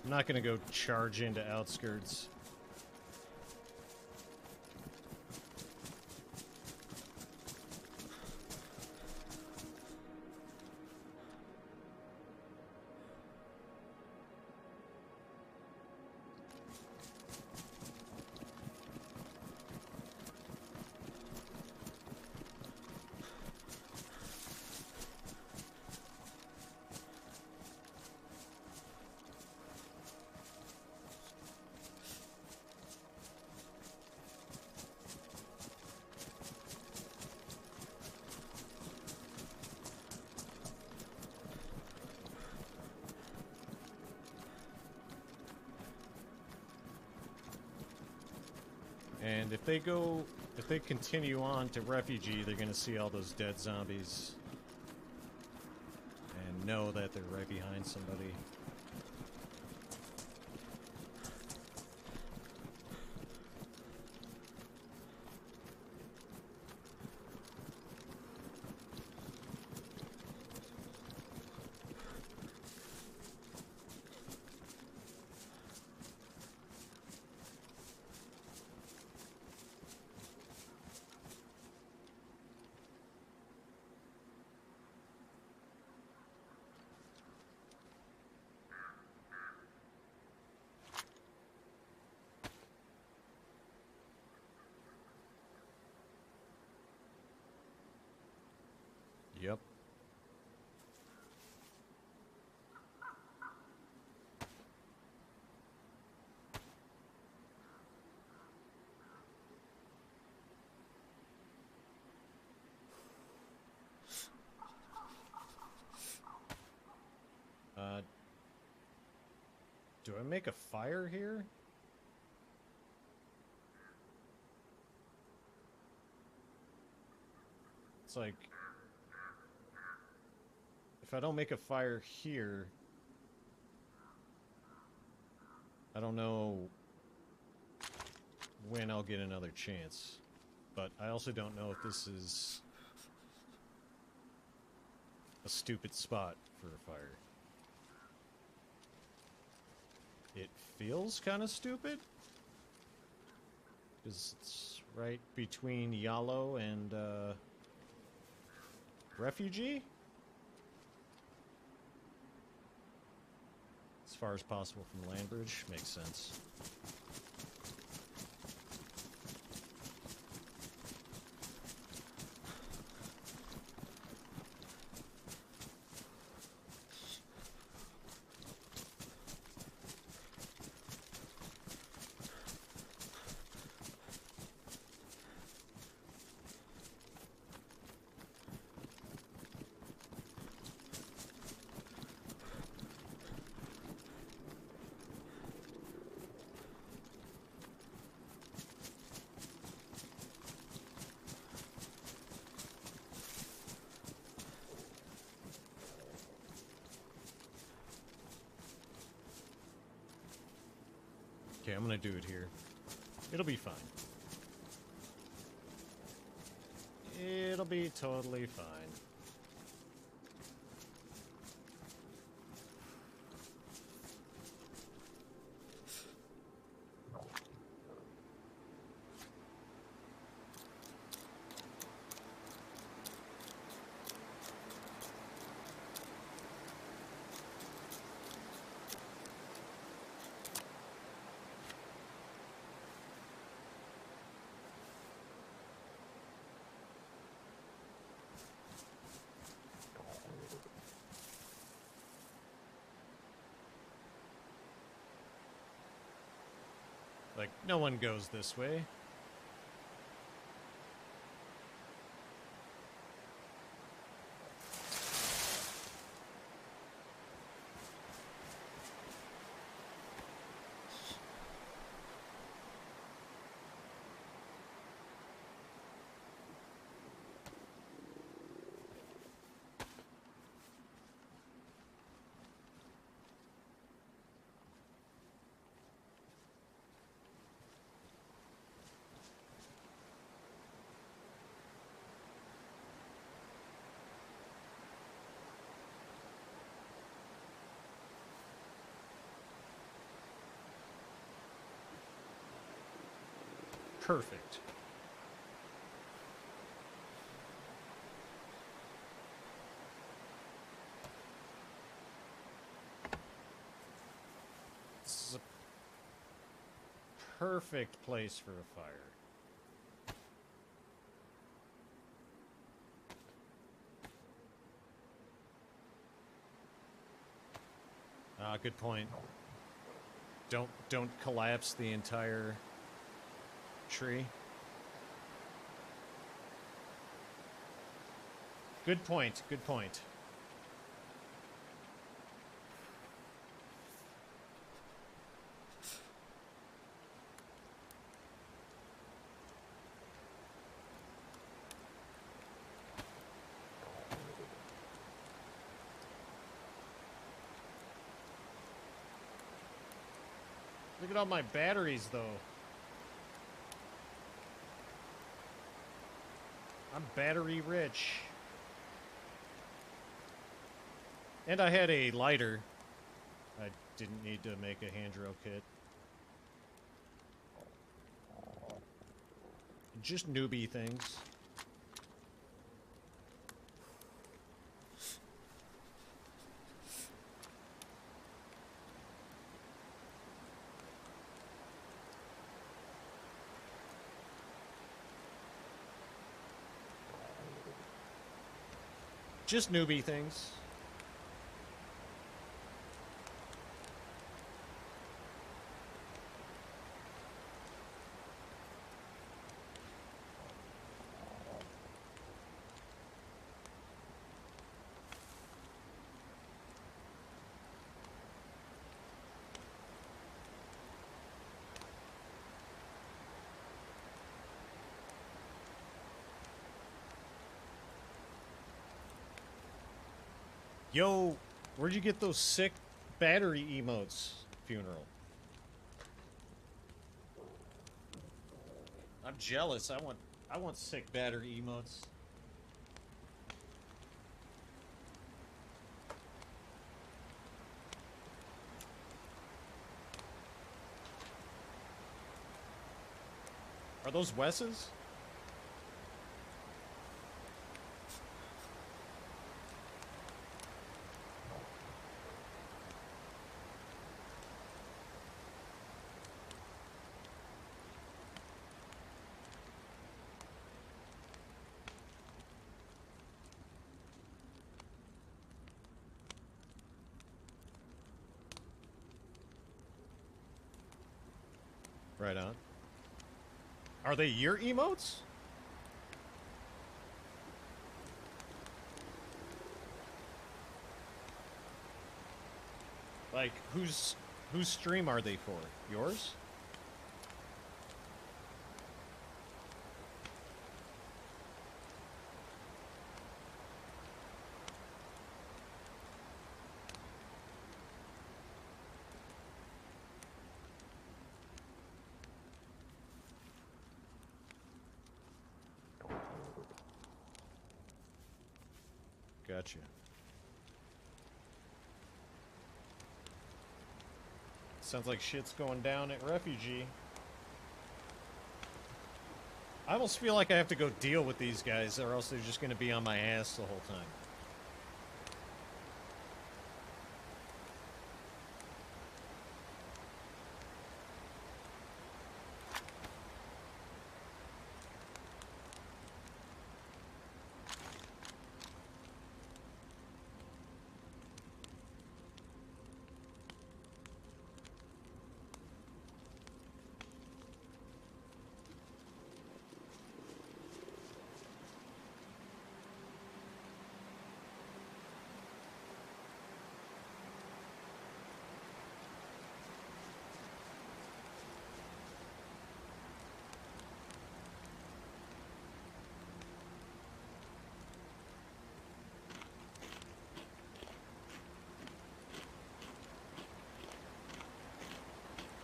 I'm not gonna go charge into outskirts. And if they continue on to refugee, they're gonna see all those dead zombies and know that they're right behind somebody. Yep. Do I make a fire here? It's like... If I don't make a fire here... I don't know when I'll get another chance. But I also don't know if this is a stupid spot for a fire. It feels kind of stupid. Because it's right between Yalo and Refugee. As far as possible from the land bridge. Makes sense. Okay, I'm gonna do it here. It'll be fine. It'll be totally fine. Like, no one goes this way. Perfect. This is a perfect place for a fire. Ah, good point. Don't collapse the entire tree. Good point, good point. Look at all my batteries, though. I'm battery rich. And I had a lighter. I didn't need to make a hand drill kit. Just newbie things. Just newbie things. Yo, where'd you get those sick battery emotes, Funeral? I'm jealous. I want sick battery emotes. Are those Wes's? Right on. Are they your emotes? Like, whose stream are they for? Yours? Gotcha. Sounds like shit's going down at Refugee. I almost feel like I have to go deal with these guys, or else they're just going to be on my ass the whole time.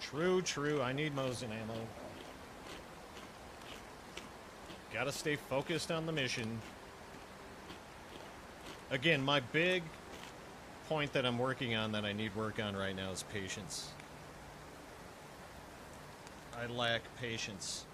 True, true. I need Mosin ammo. Gotta stay focused on the mission. Again, my big point that I'm working on that I need work on right now is patience. I lack patience.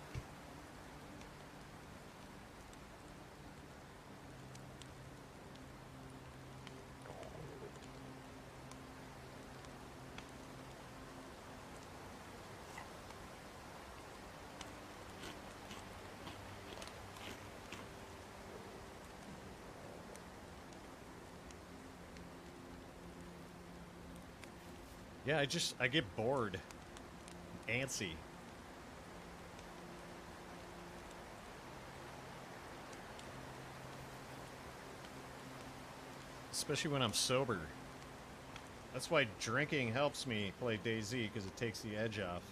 Yeah, I get bored. Antsy. Especially when I'm sober. That's why drinking helps me play DayZ, because it takes the edge off.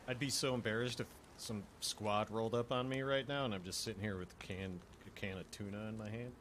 I'd be so embarrassed if some squad rolled up on me right now and I'm just sitting here with a can of tuna in my hand.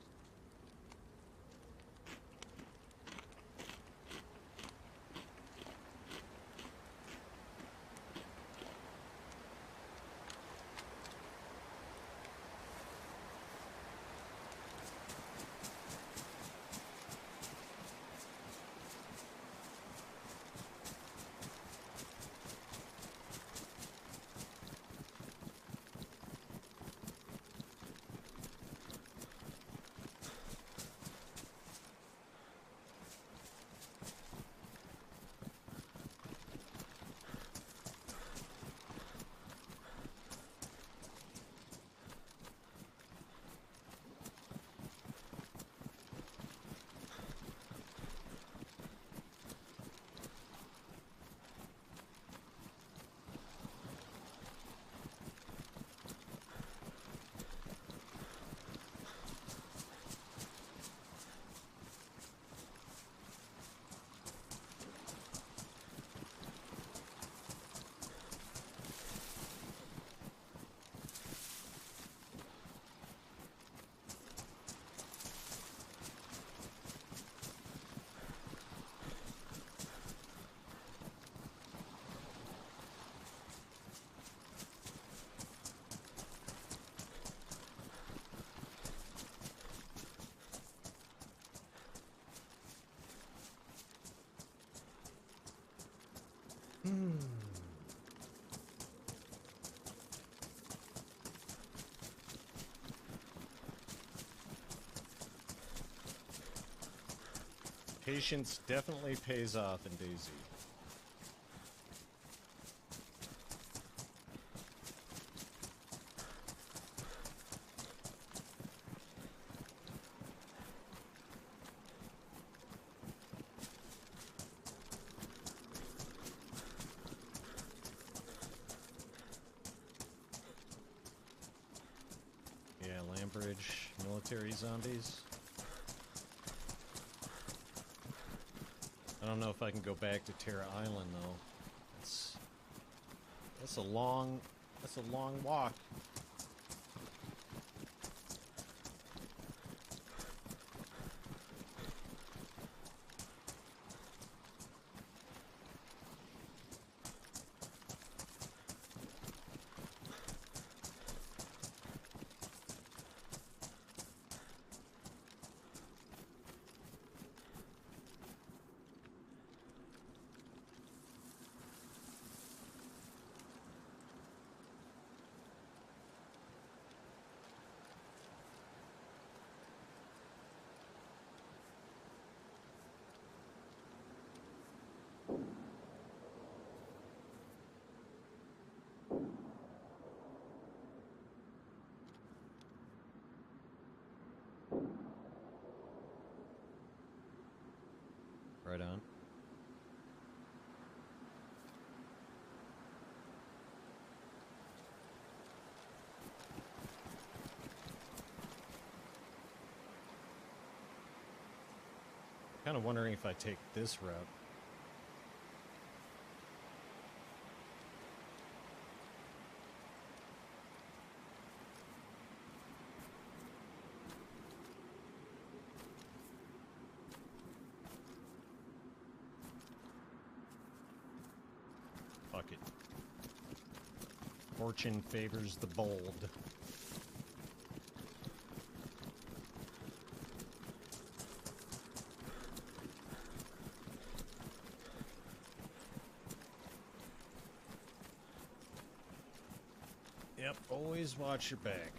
Patience definitely pays off in DayZ. Yeah, Lambridge military zombies. I don't know if I can go back to Terra Island though. That's a long walk. Right on. Kind of wondering if I take this route. Fuck it. Fortune favors the bold. Yep, always watch your back.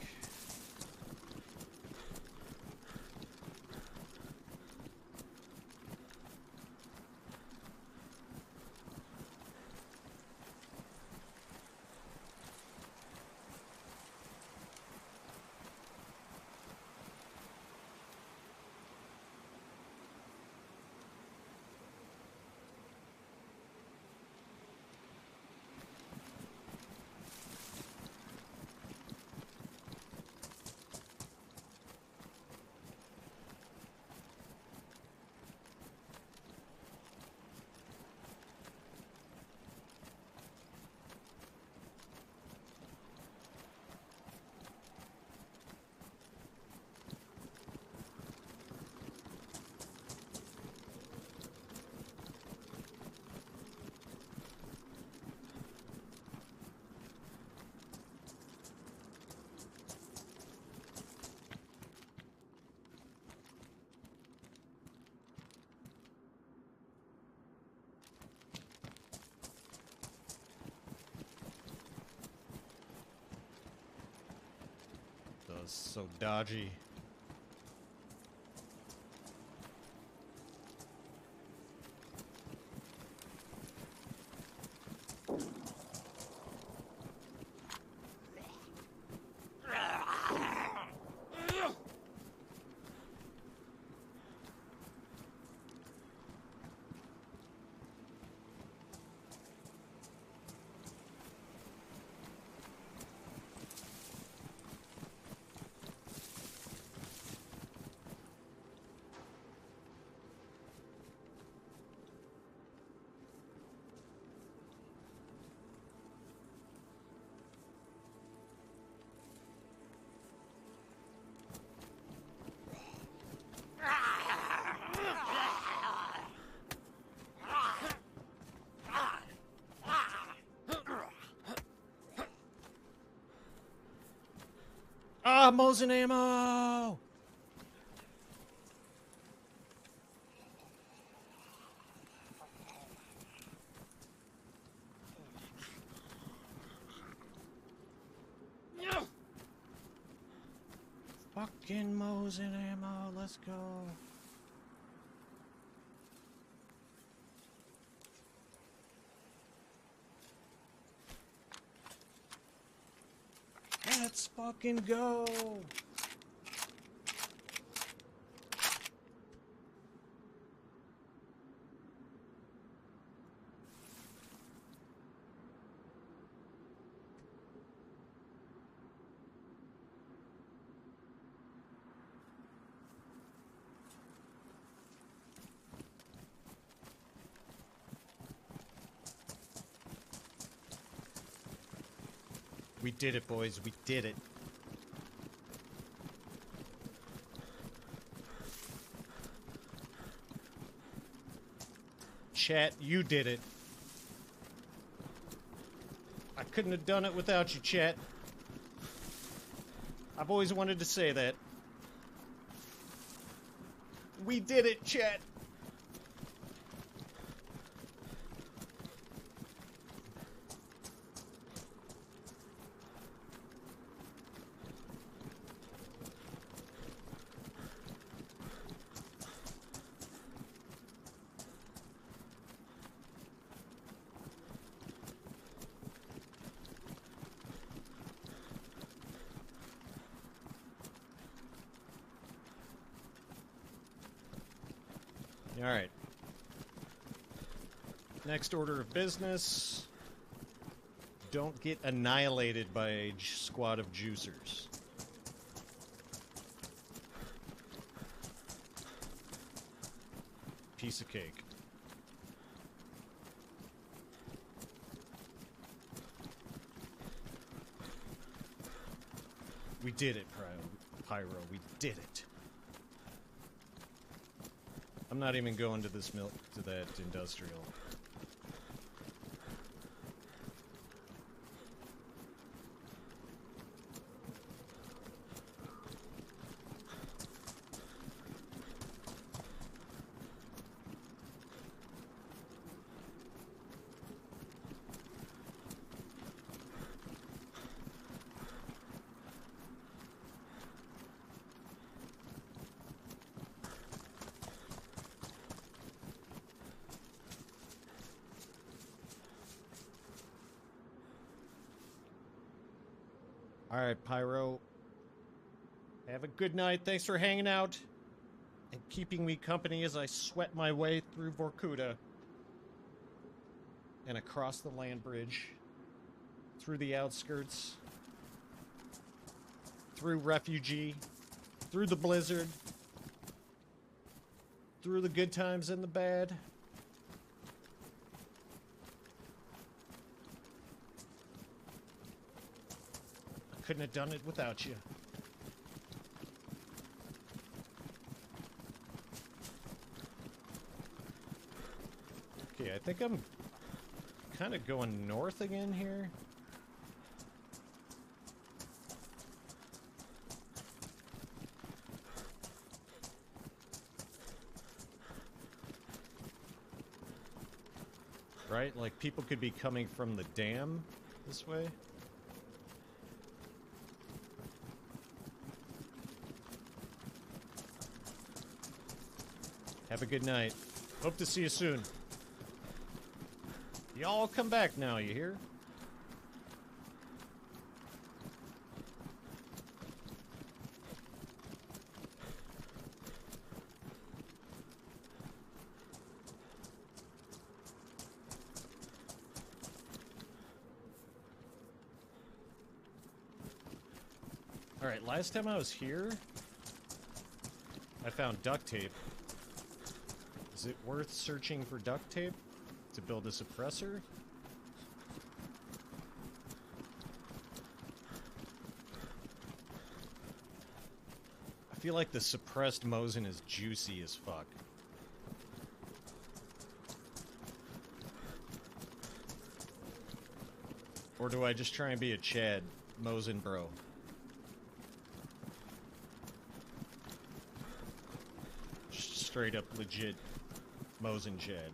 So dodgy. Ah, Mosin ammo! Fucking Mosin ammo, let's go. Let's fucking go. We did it, boys. We did it. Chat, you did it. I couldn't have done it without you, chat. I've always wanted to say that. We did it, chat. Alright. Next order of business. Don't get annihilated by a squad of juicers. Piece of cake. We did it, Pyro. We did it. I'm not even going to this to that industrial. Alright, Pyro. Have a good night. Thanks for hanging out and keeping me company as I sweat my way through Vorkuta and across the land bridge, through the outskirts, through Refugee, through the blizzard, through the good times and the bad. Couldn't have done it without you. Okay, I think I'm kind of going north again here. Right? Like people could be coming from the dam this way. Have a good night. Hope to see you soon. Y'all come back now, you hear? Alright, last time I was here, I found duct tape. Is it worth searching for duct tape to build a suppressor? I feel like the suppressed Mosin is juicy as fuck. Or do I just try and be a Chad Mosin bro? Straight up legit Mosin Chad.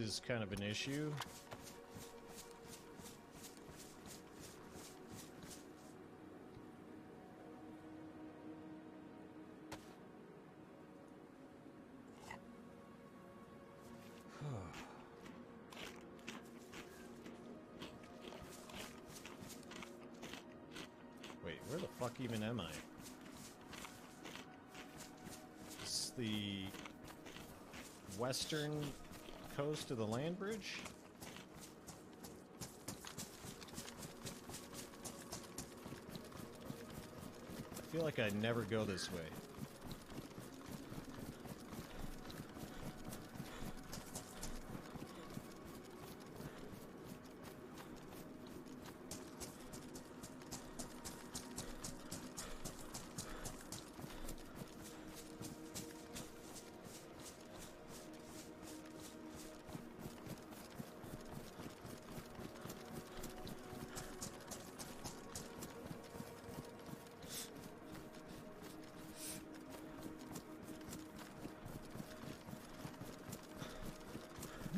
is kind of an issue. Wait, where the fuck even am I? It's the western coast of the land bridge? I feel like I never go this way.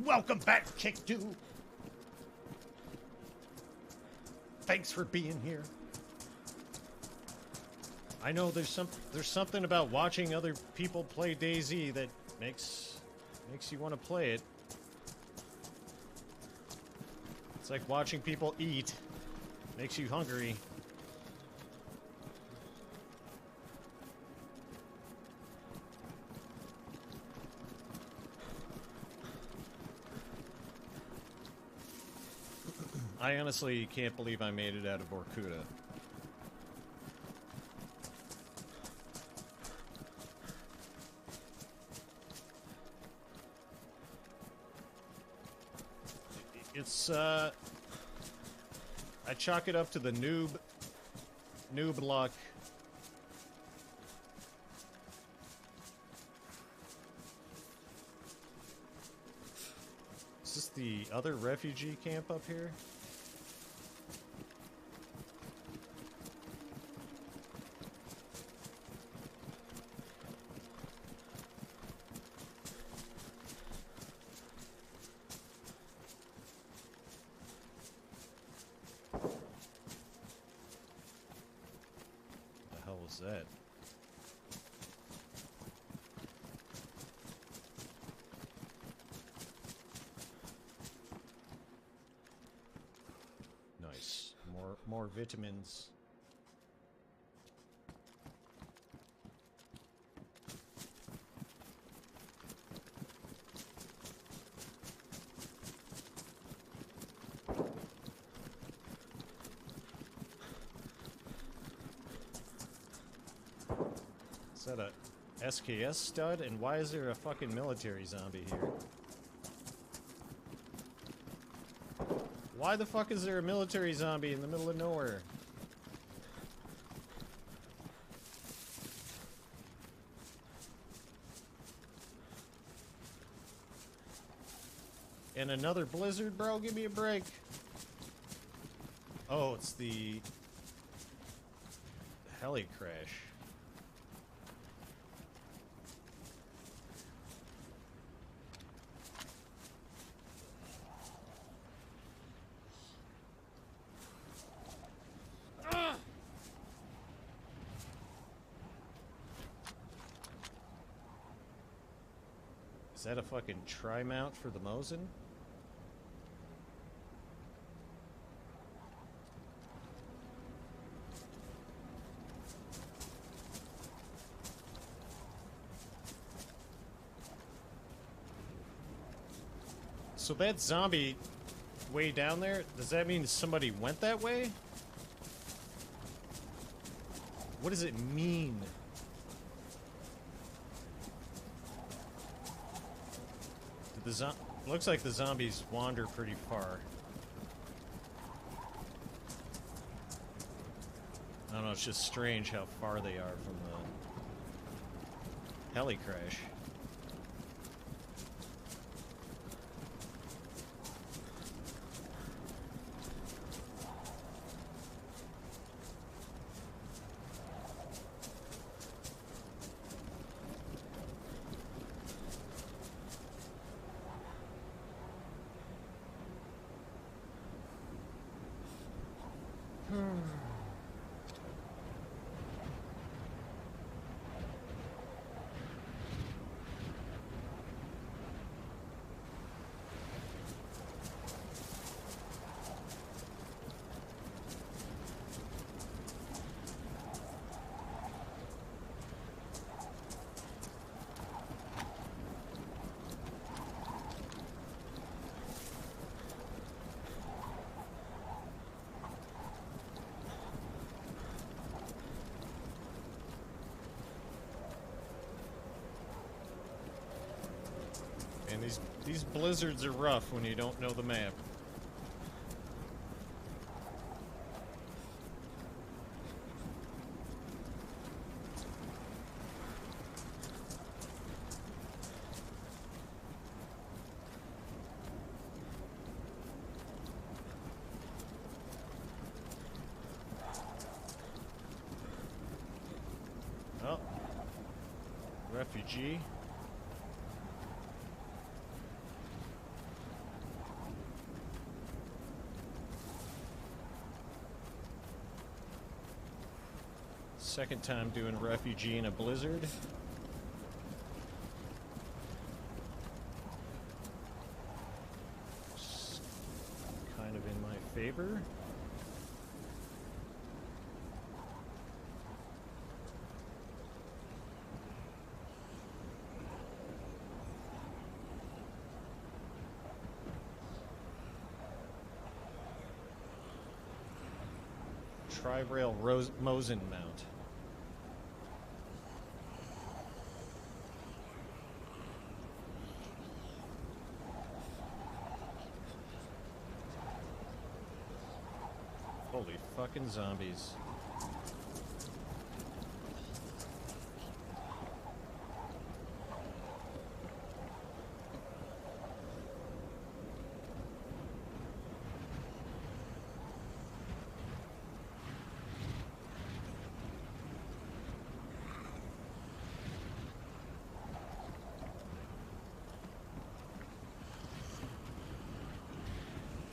Welcome back, Kick2. Thanks for being here. I know there's something about watching other people play DayZ that makes you want to play it. It's like watching people eat. Makes you hungry. I honestly can't believe I made it out of Vorkuta. It's, I chalk it up to the noob luck. Is this the other refugee camp up here? That? Nice. More vitamins. Is that a SKS stud? And why is there a fucking military zombie here? Why the fuck is there a military zombie in the middle of nowhere? And another blizzard, bro? Give me a break. Oh, it's the heli crash. Is that a fucking tri-mount for the Mosin? So that zombie way down there, does that mean somebody went that way? What does it mean? Looks like the zombies wander pretty far. I don't know, it's just strange how far they are from the heli crash. these blizzards are rough when you don't know the map. Oh, refugee. Second time doing refugee in a blizzard. Just kind of in my favor. Tri-rail Mosen Mount. Holy fucking zombies.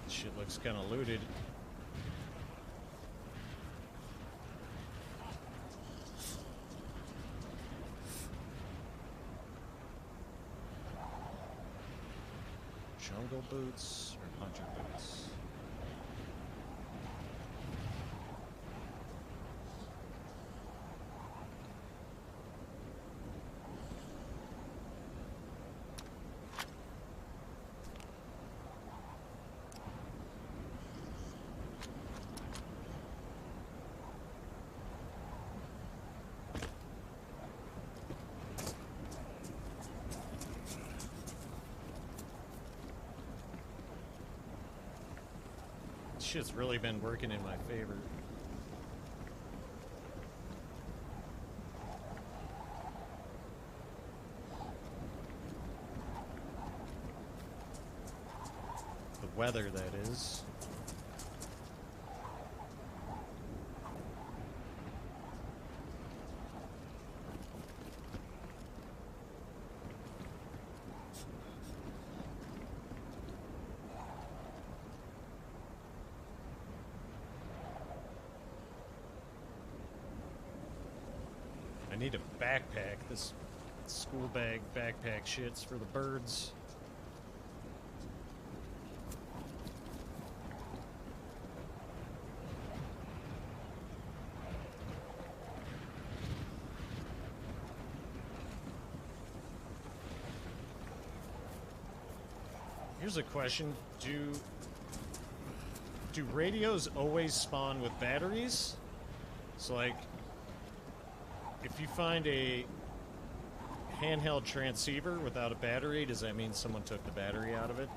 Shit looks kind of looted. Jungle boots or hunter boots? Shit's really been working in my favor. The weather, that is. I need a backpack. This school bag backpack shit's for the birds. Here's a question. Do radios always spawn with batteries? So like, if you find a handheld transceiver without a battery, does that mean someone took the battery out of it?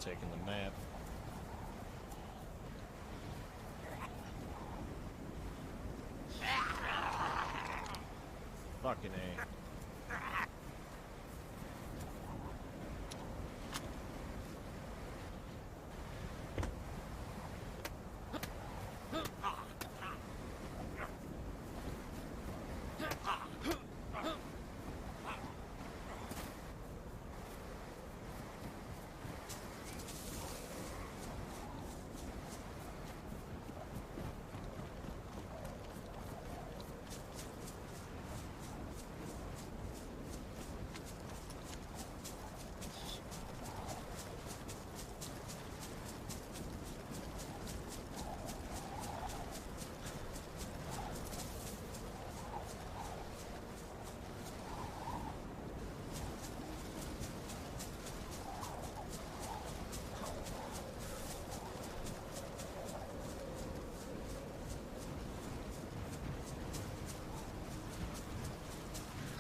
Taking the map. Fucking A.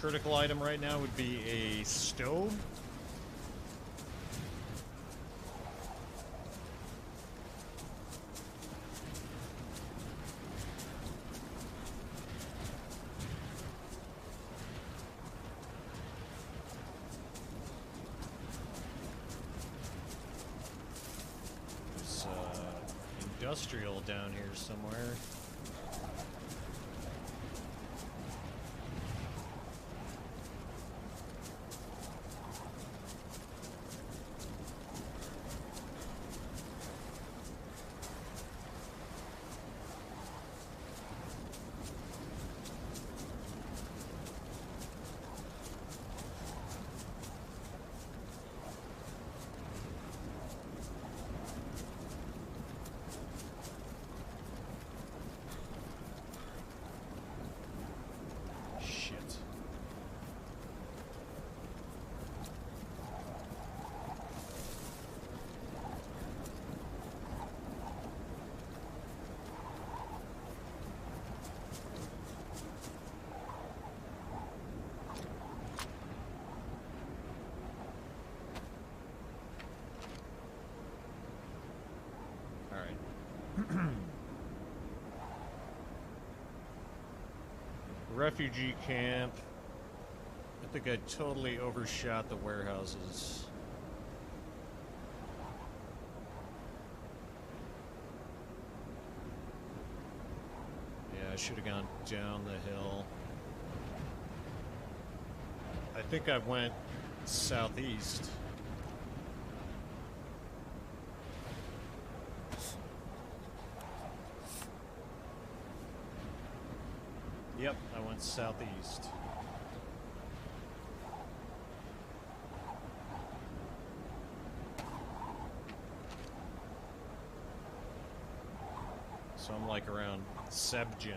critical item right now would be a stove. There's industrial down here somewhere. Shit. All right. Refugee camp. I think I totally overshot the warehouses. Yeah, I should have gone down the hill. I think I went southeast. Yep, I went southeast. So I'm like around Sebgen.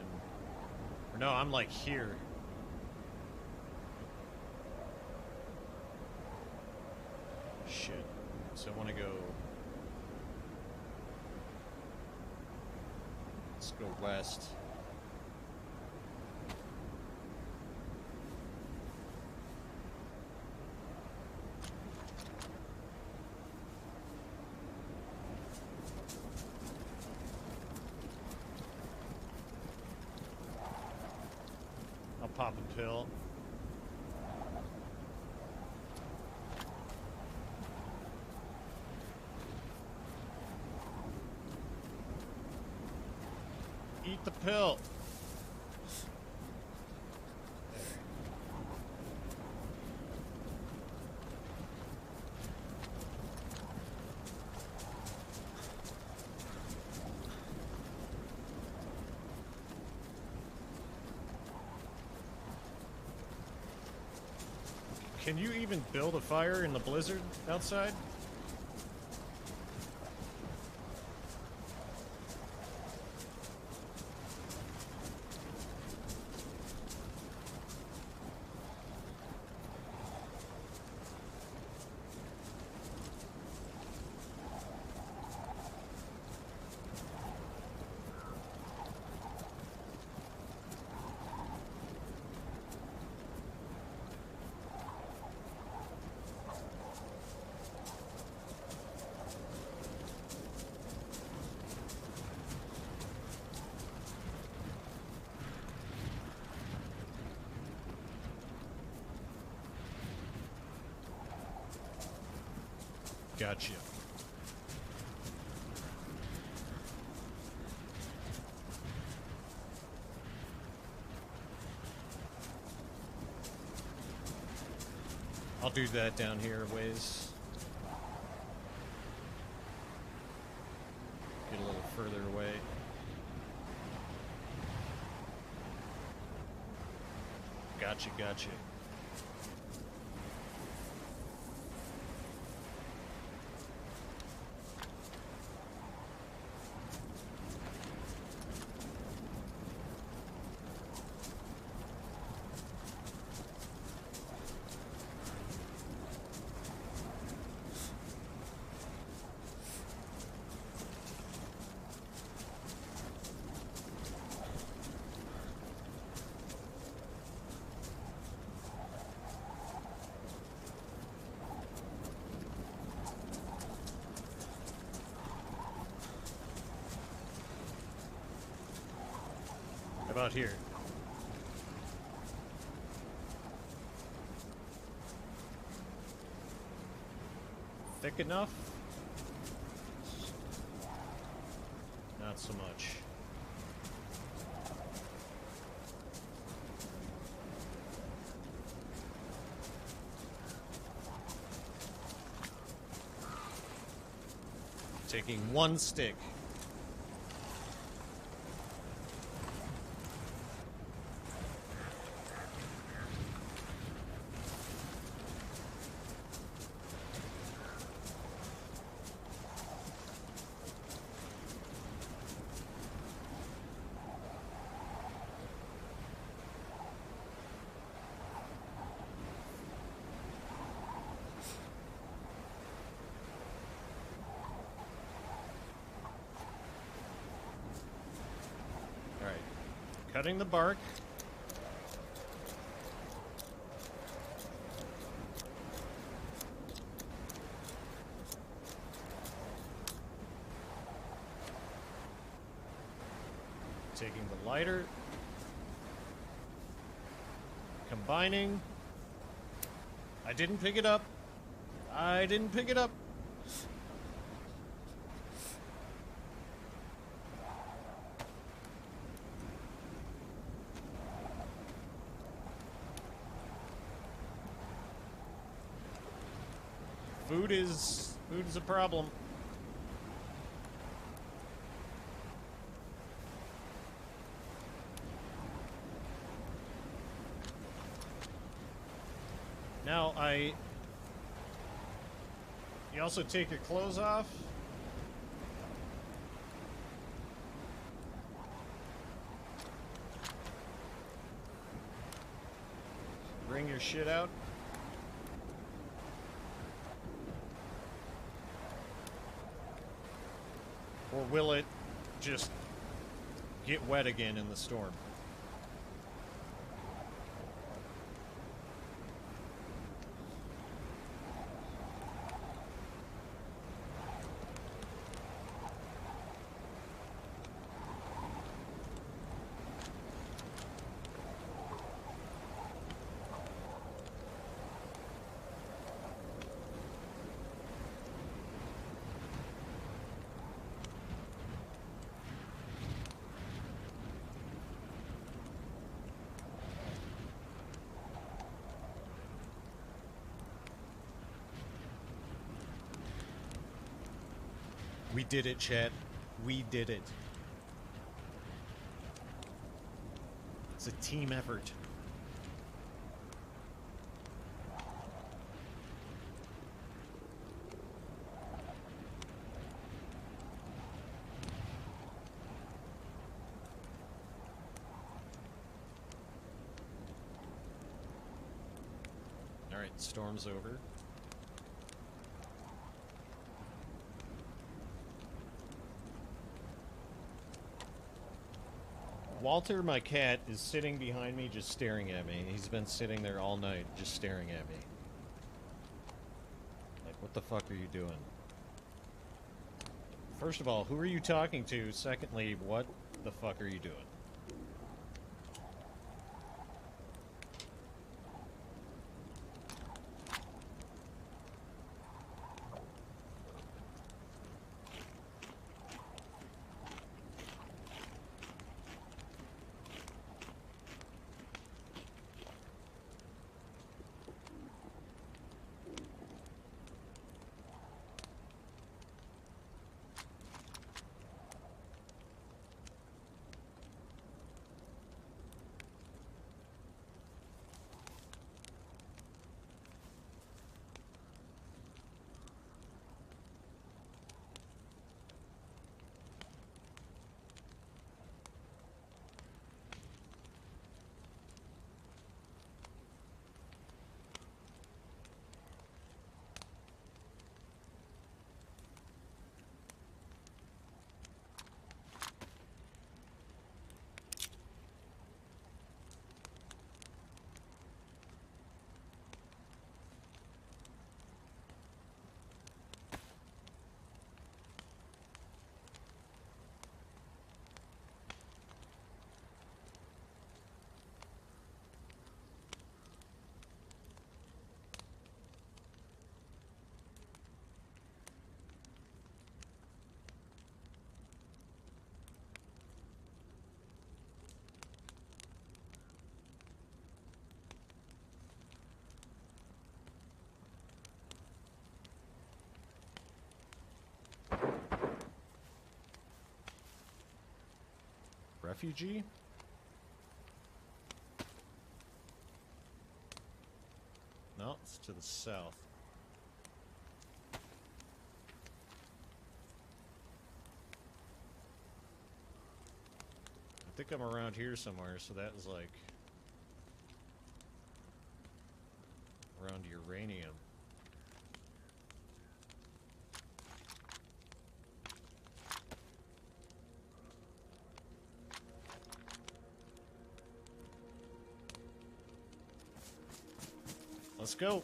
Or no, I'm like here. Shit. So I want to go... Let's go west. I'll pop a pill. Eat the pill. Can you even build a fire in the blizzard outside? Gotcha. I'll do that down here a ways. Get a little further away. Gotcha, gotcha. about here? Thick enough? Not so much. Taking one stick. Cutting the bark. Taking the lighter. Combining. I didn't pick it up. I didn't pick it up. Food is a problem. Now you also take your clothes off. Bring your shit out. Or will it just get wet again in the storm? We did it, chat. We did it. It's a team effort. All right, storm's over. Walter, my cat, is sitting behind me just staring at me. He's been sitting there all night just staring at me. Like, what the fuck are you doing? First of all, who are you talking to? Secondly, what the fuck are you doing? Refugee? No, it's to the south. I think I'm around here somewhere, so that was like around uranium. Let's go.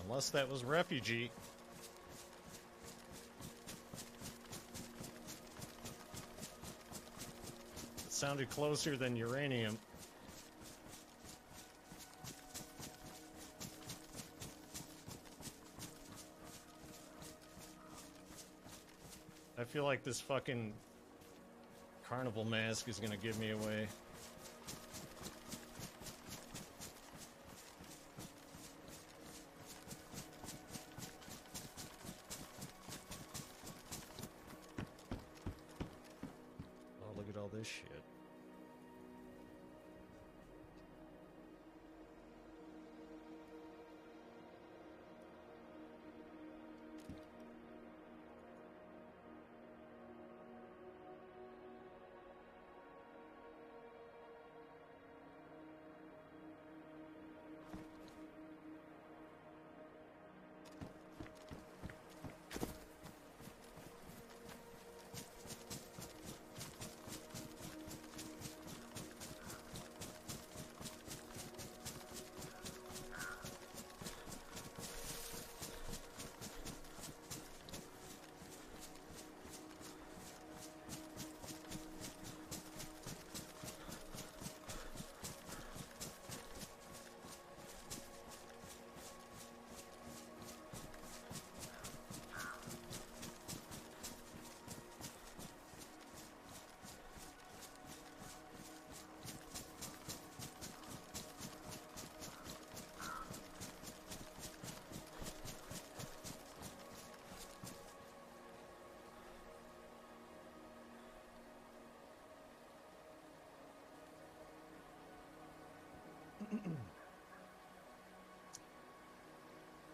Unless that was refugee. It sounded closer than uranium. I feel like this fucking carnival mask is gonna give me away. This shit.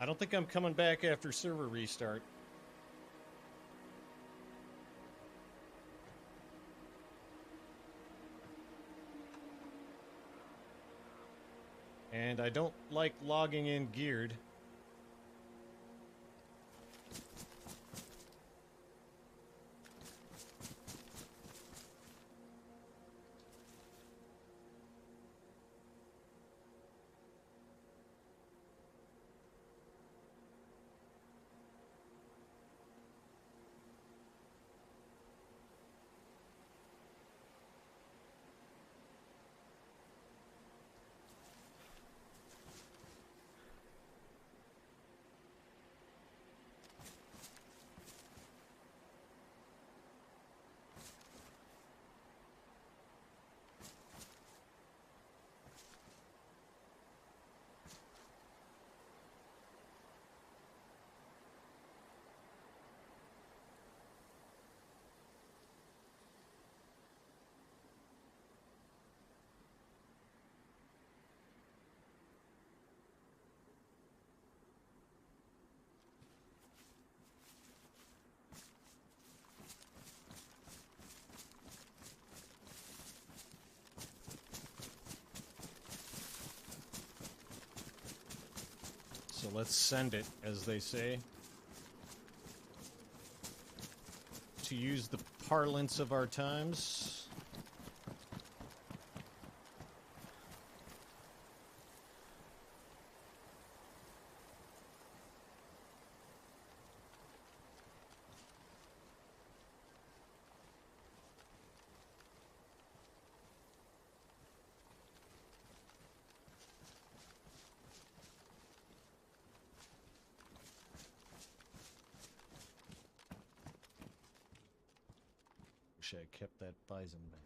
I don't think I'm coming back after server restart. And I don't like logging in geared. So let's send it, as they say. To use the parlance of our times. wish I kept that bison back.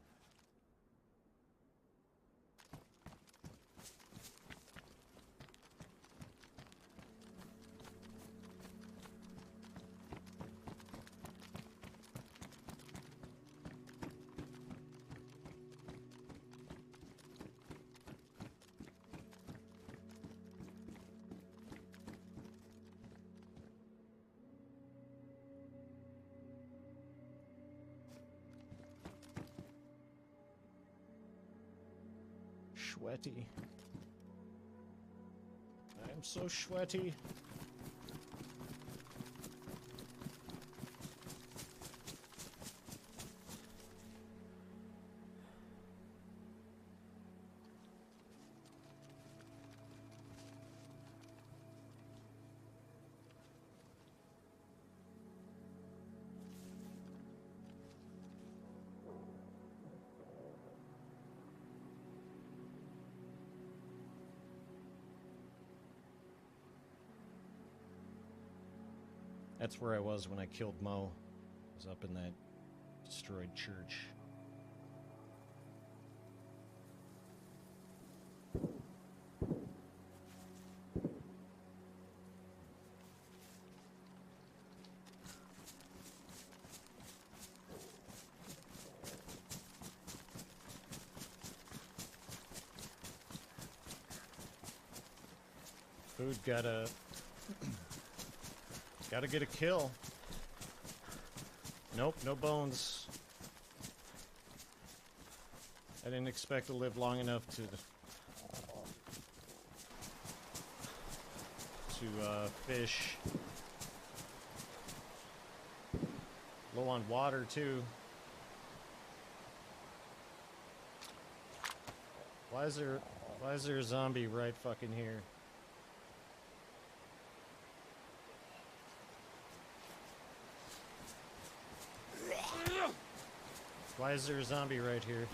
Sweaty. I'm so sweaty. That's where I was when I killed Mo. I was up in that destroyed church. Food gotta get a kill. Nope, no bones. I didn't expect to live long enough to fish. Low on water too. Why is there a zombie right fucking here? Why is there a zombie right here?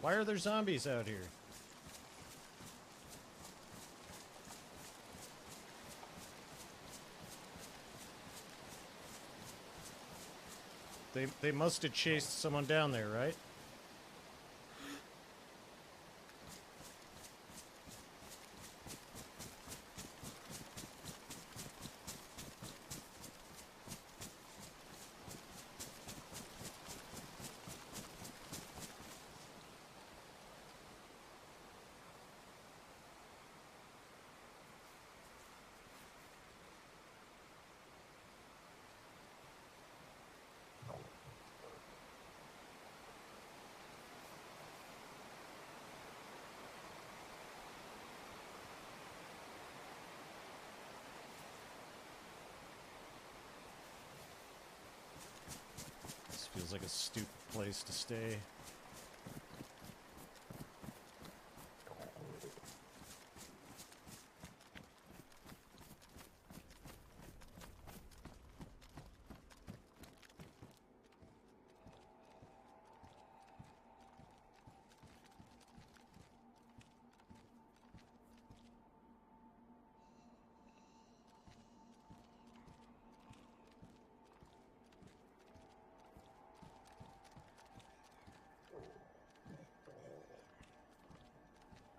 Why are there zombies out here? They must have chased someone down there, right? Feels like a stupid place to stay.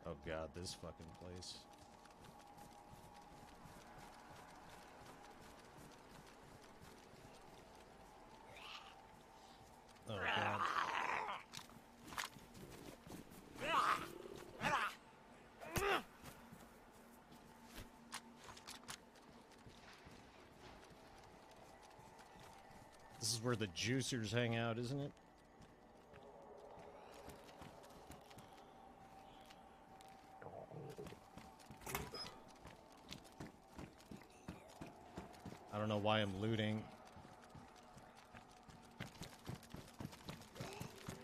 Oh god, this fucking place. Oh god. This is where the juicers hang out, isn't it? I don't know why I'm looting.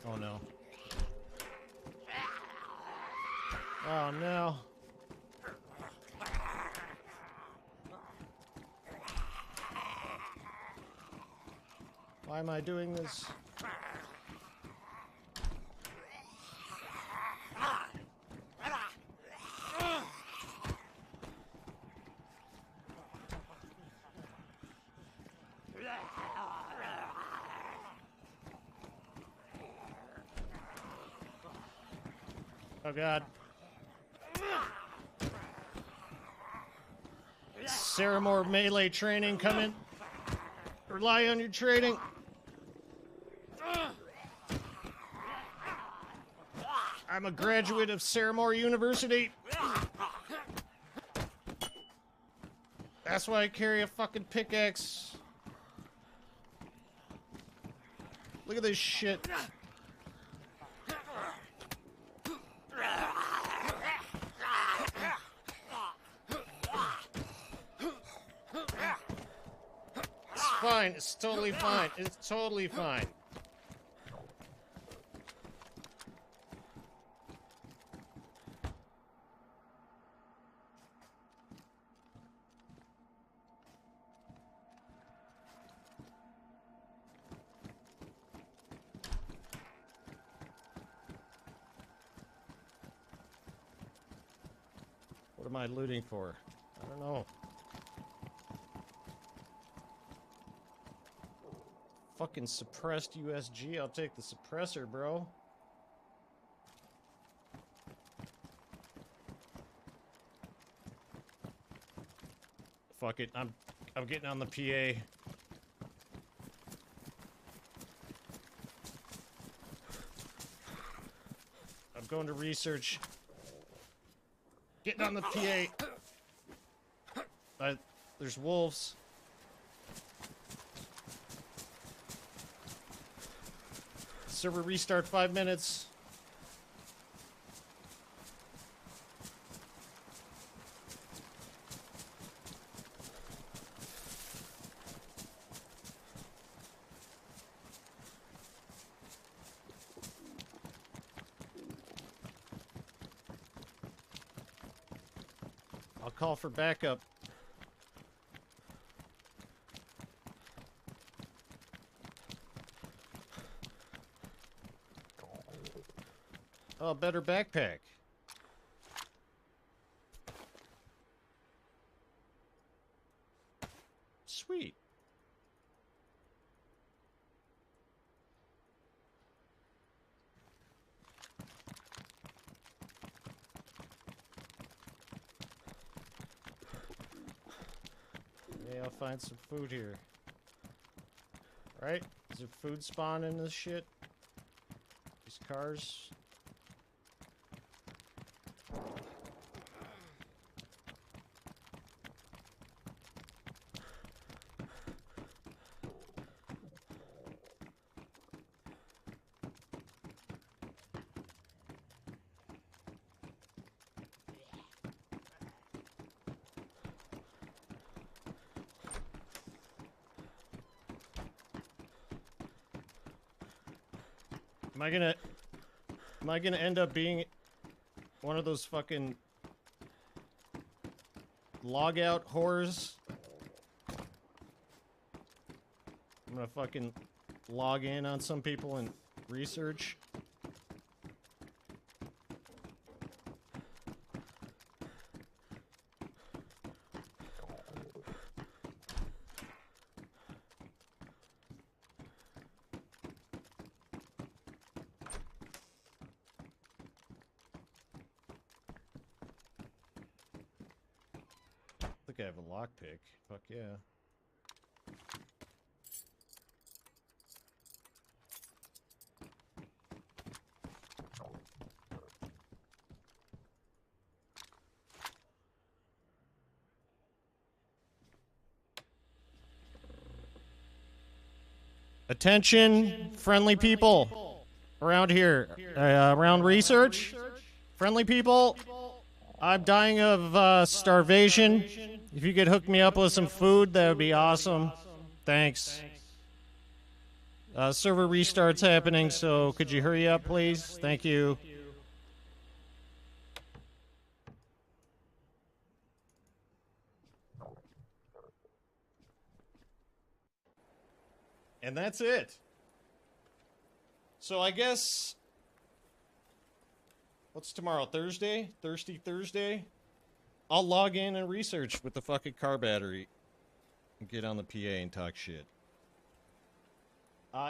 Oh no. Oh no. Why am I doing this? Oh god. Saramore melee training coming. Rely on your training. I'm a graduate of Saramore University. That's why I carry a fucking pickaxe. Look at this shit. It's fine. It's totally fine. It's totally fine. What am I looting for? I don't know. Fucking suppressed USG. I'll take the suppressor, bro. Fuck it. I'm getting on the PA. I'm going to research. Getting on the PA. There's wolves. Server restart 5 minutes. I'll call for backup. Oh, better backpack. Sweet. Yeah, I'll find some food here. Right? Is there food spawn in this shit? These cars? Am I gonna end up being one of those fucking log out whores? I'm gonna fucking log in on some people and research. I think I have a lockpick. Fuck yeah. Attention, friendly people around here, around research. Friendly people, I'm dying of starvation. If you could hook me up with some food, that would be awesome. Thanks. Server restart's happening, so could you hurry up, please? Thank you. And that's it. So I guess... What's tomorrow? Thursday? Thirsty Thursday? I'll log in and research with the fucking car battery. And get on the PA and talk shit.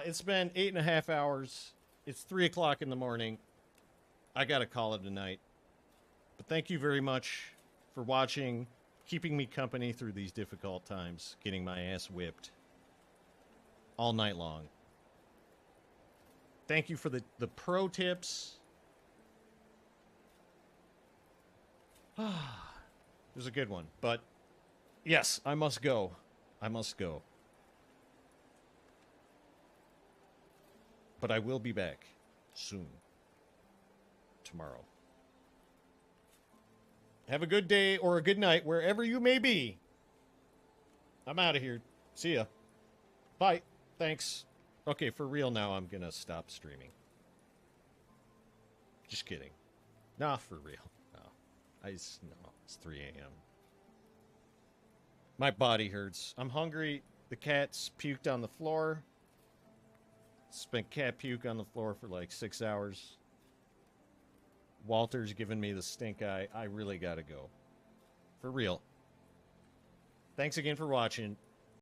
It's been 8.5 hours. It's 3 o'clock in the morning. I gotta call it a night. But thank you very much for watching, keeping me company through these difficult times, getting my ass whipped all night long. Thank you for the pro tips. It was a good one. But, yes, I must go. I must go. But I will be back soon. Tomorrow. Have a good day or a good night wherever you may be. I'm out of here. See ya. Bye. Thanks. Okay, for real now, I'm gonna stop streaming. Just kidding. Nah, for real. No. No, it's 3 a.m. My body hurts. I'm hungry. The cat's puked on the floor. Spent cat puke on the floor for like 6 hours. Walter's giving me the stink eye. I really gotta go. For real. Thanks again for watching.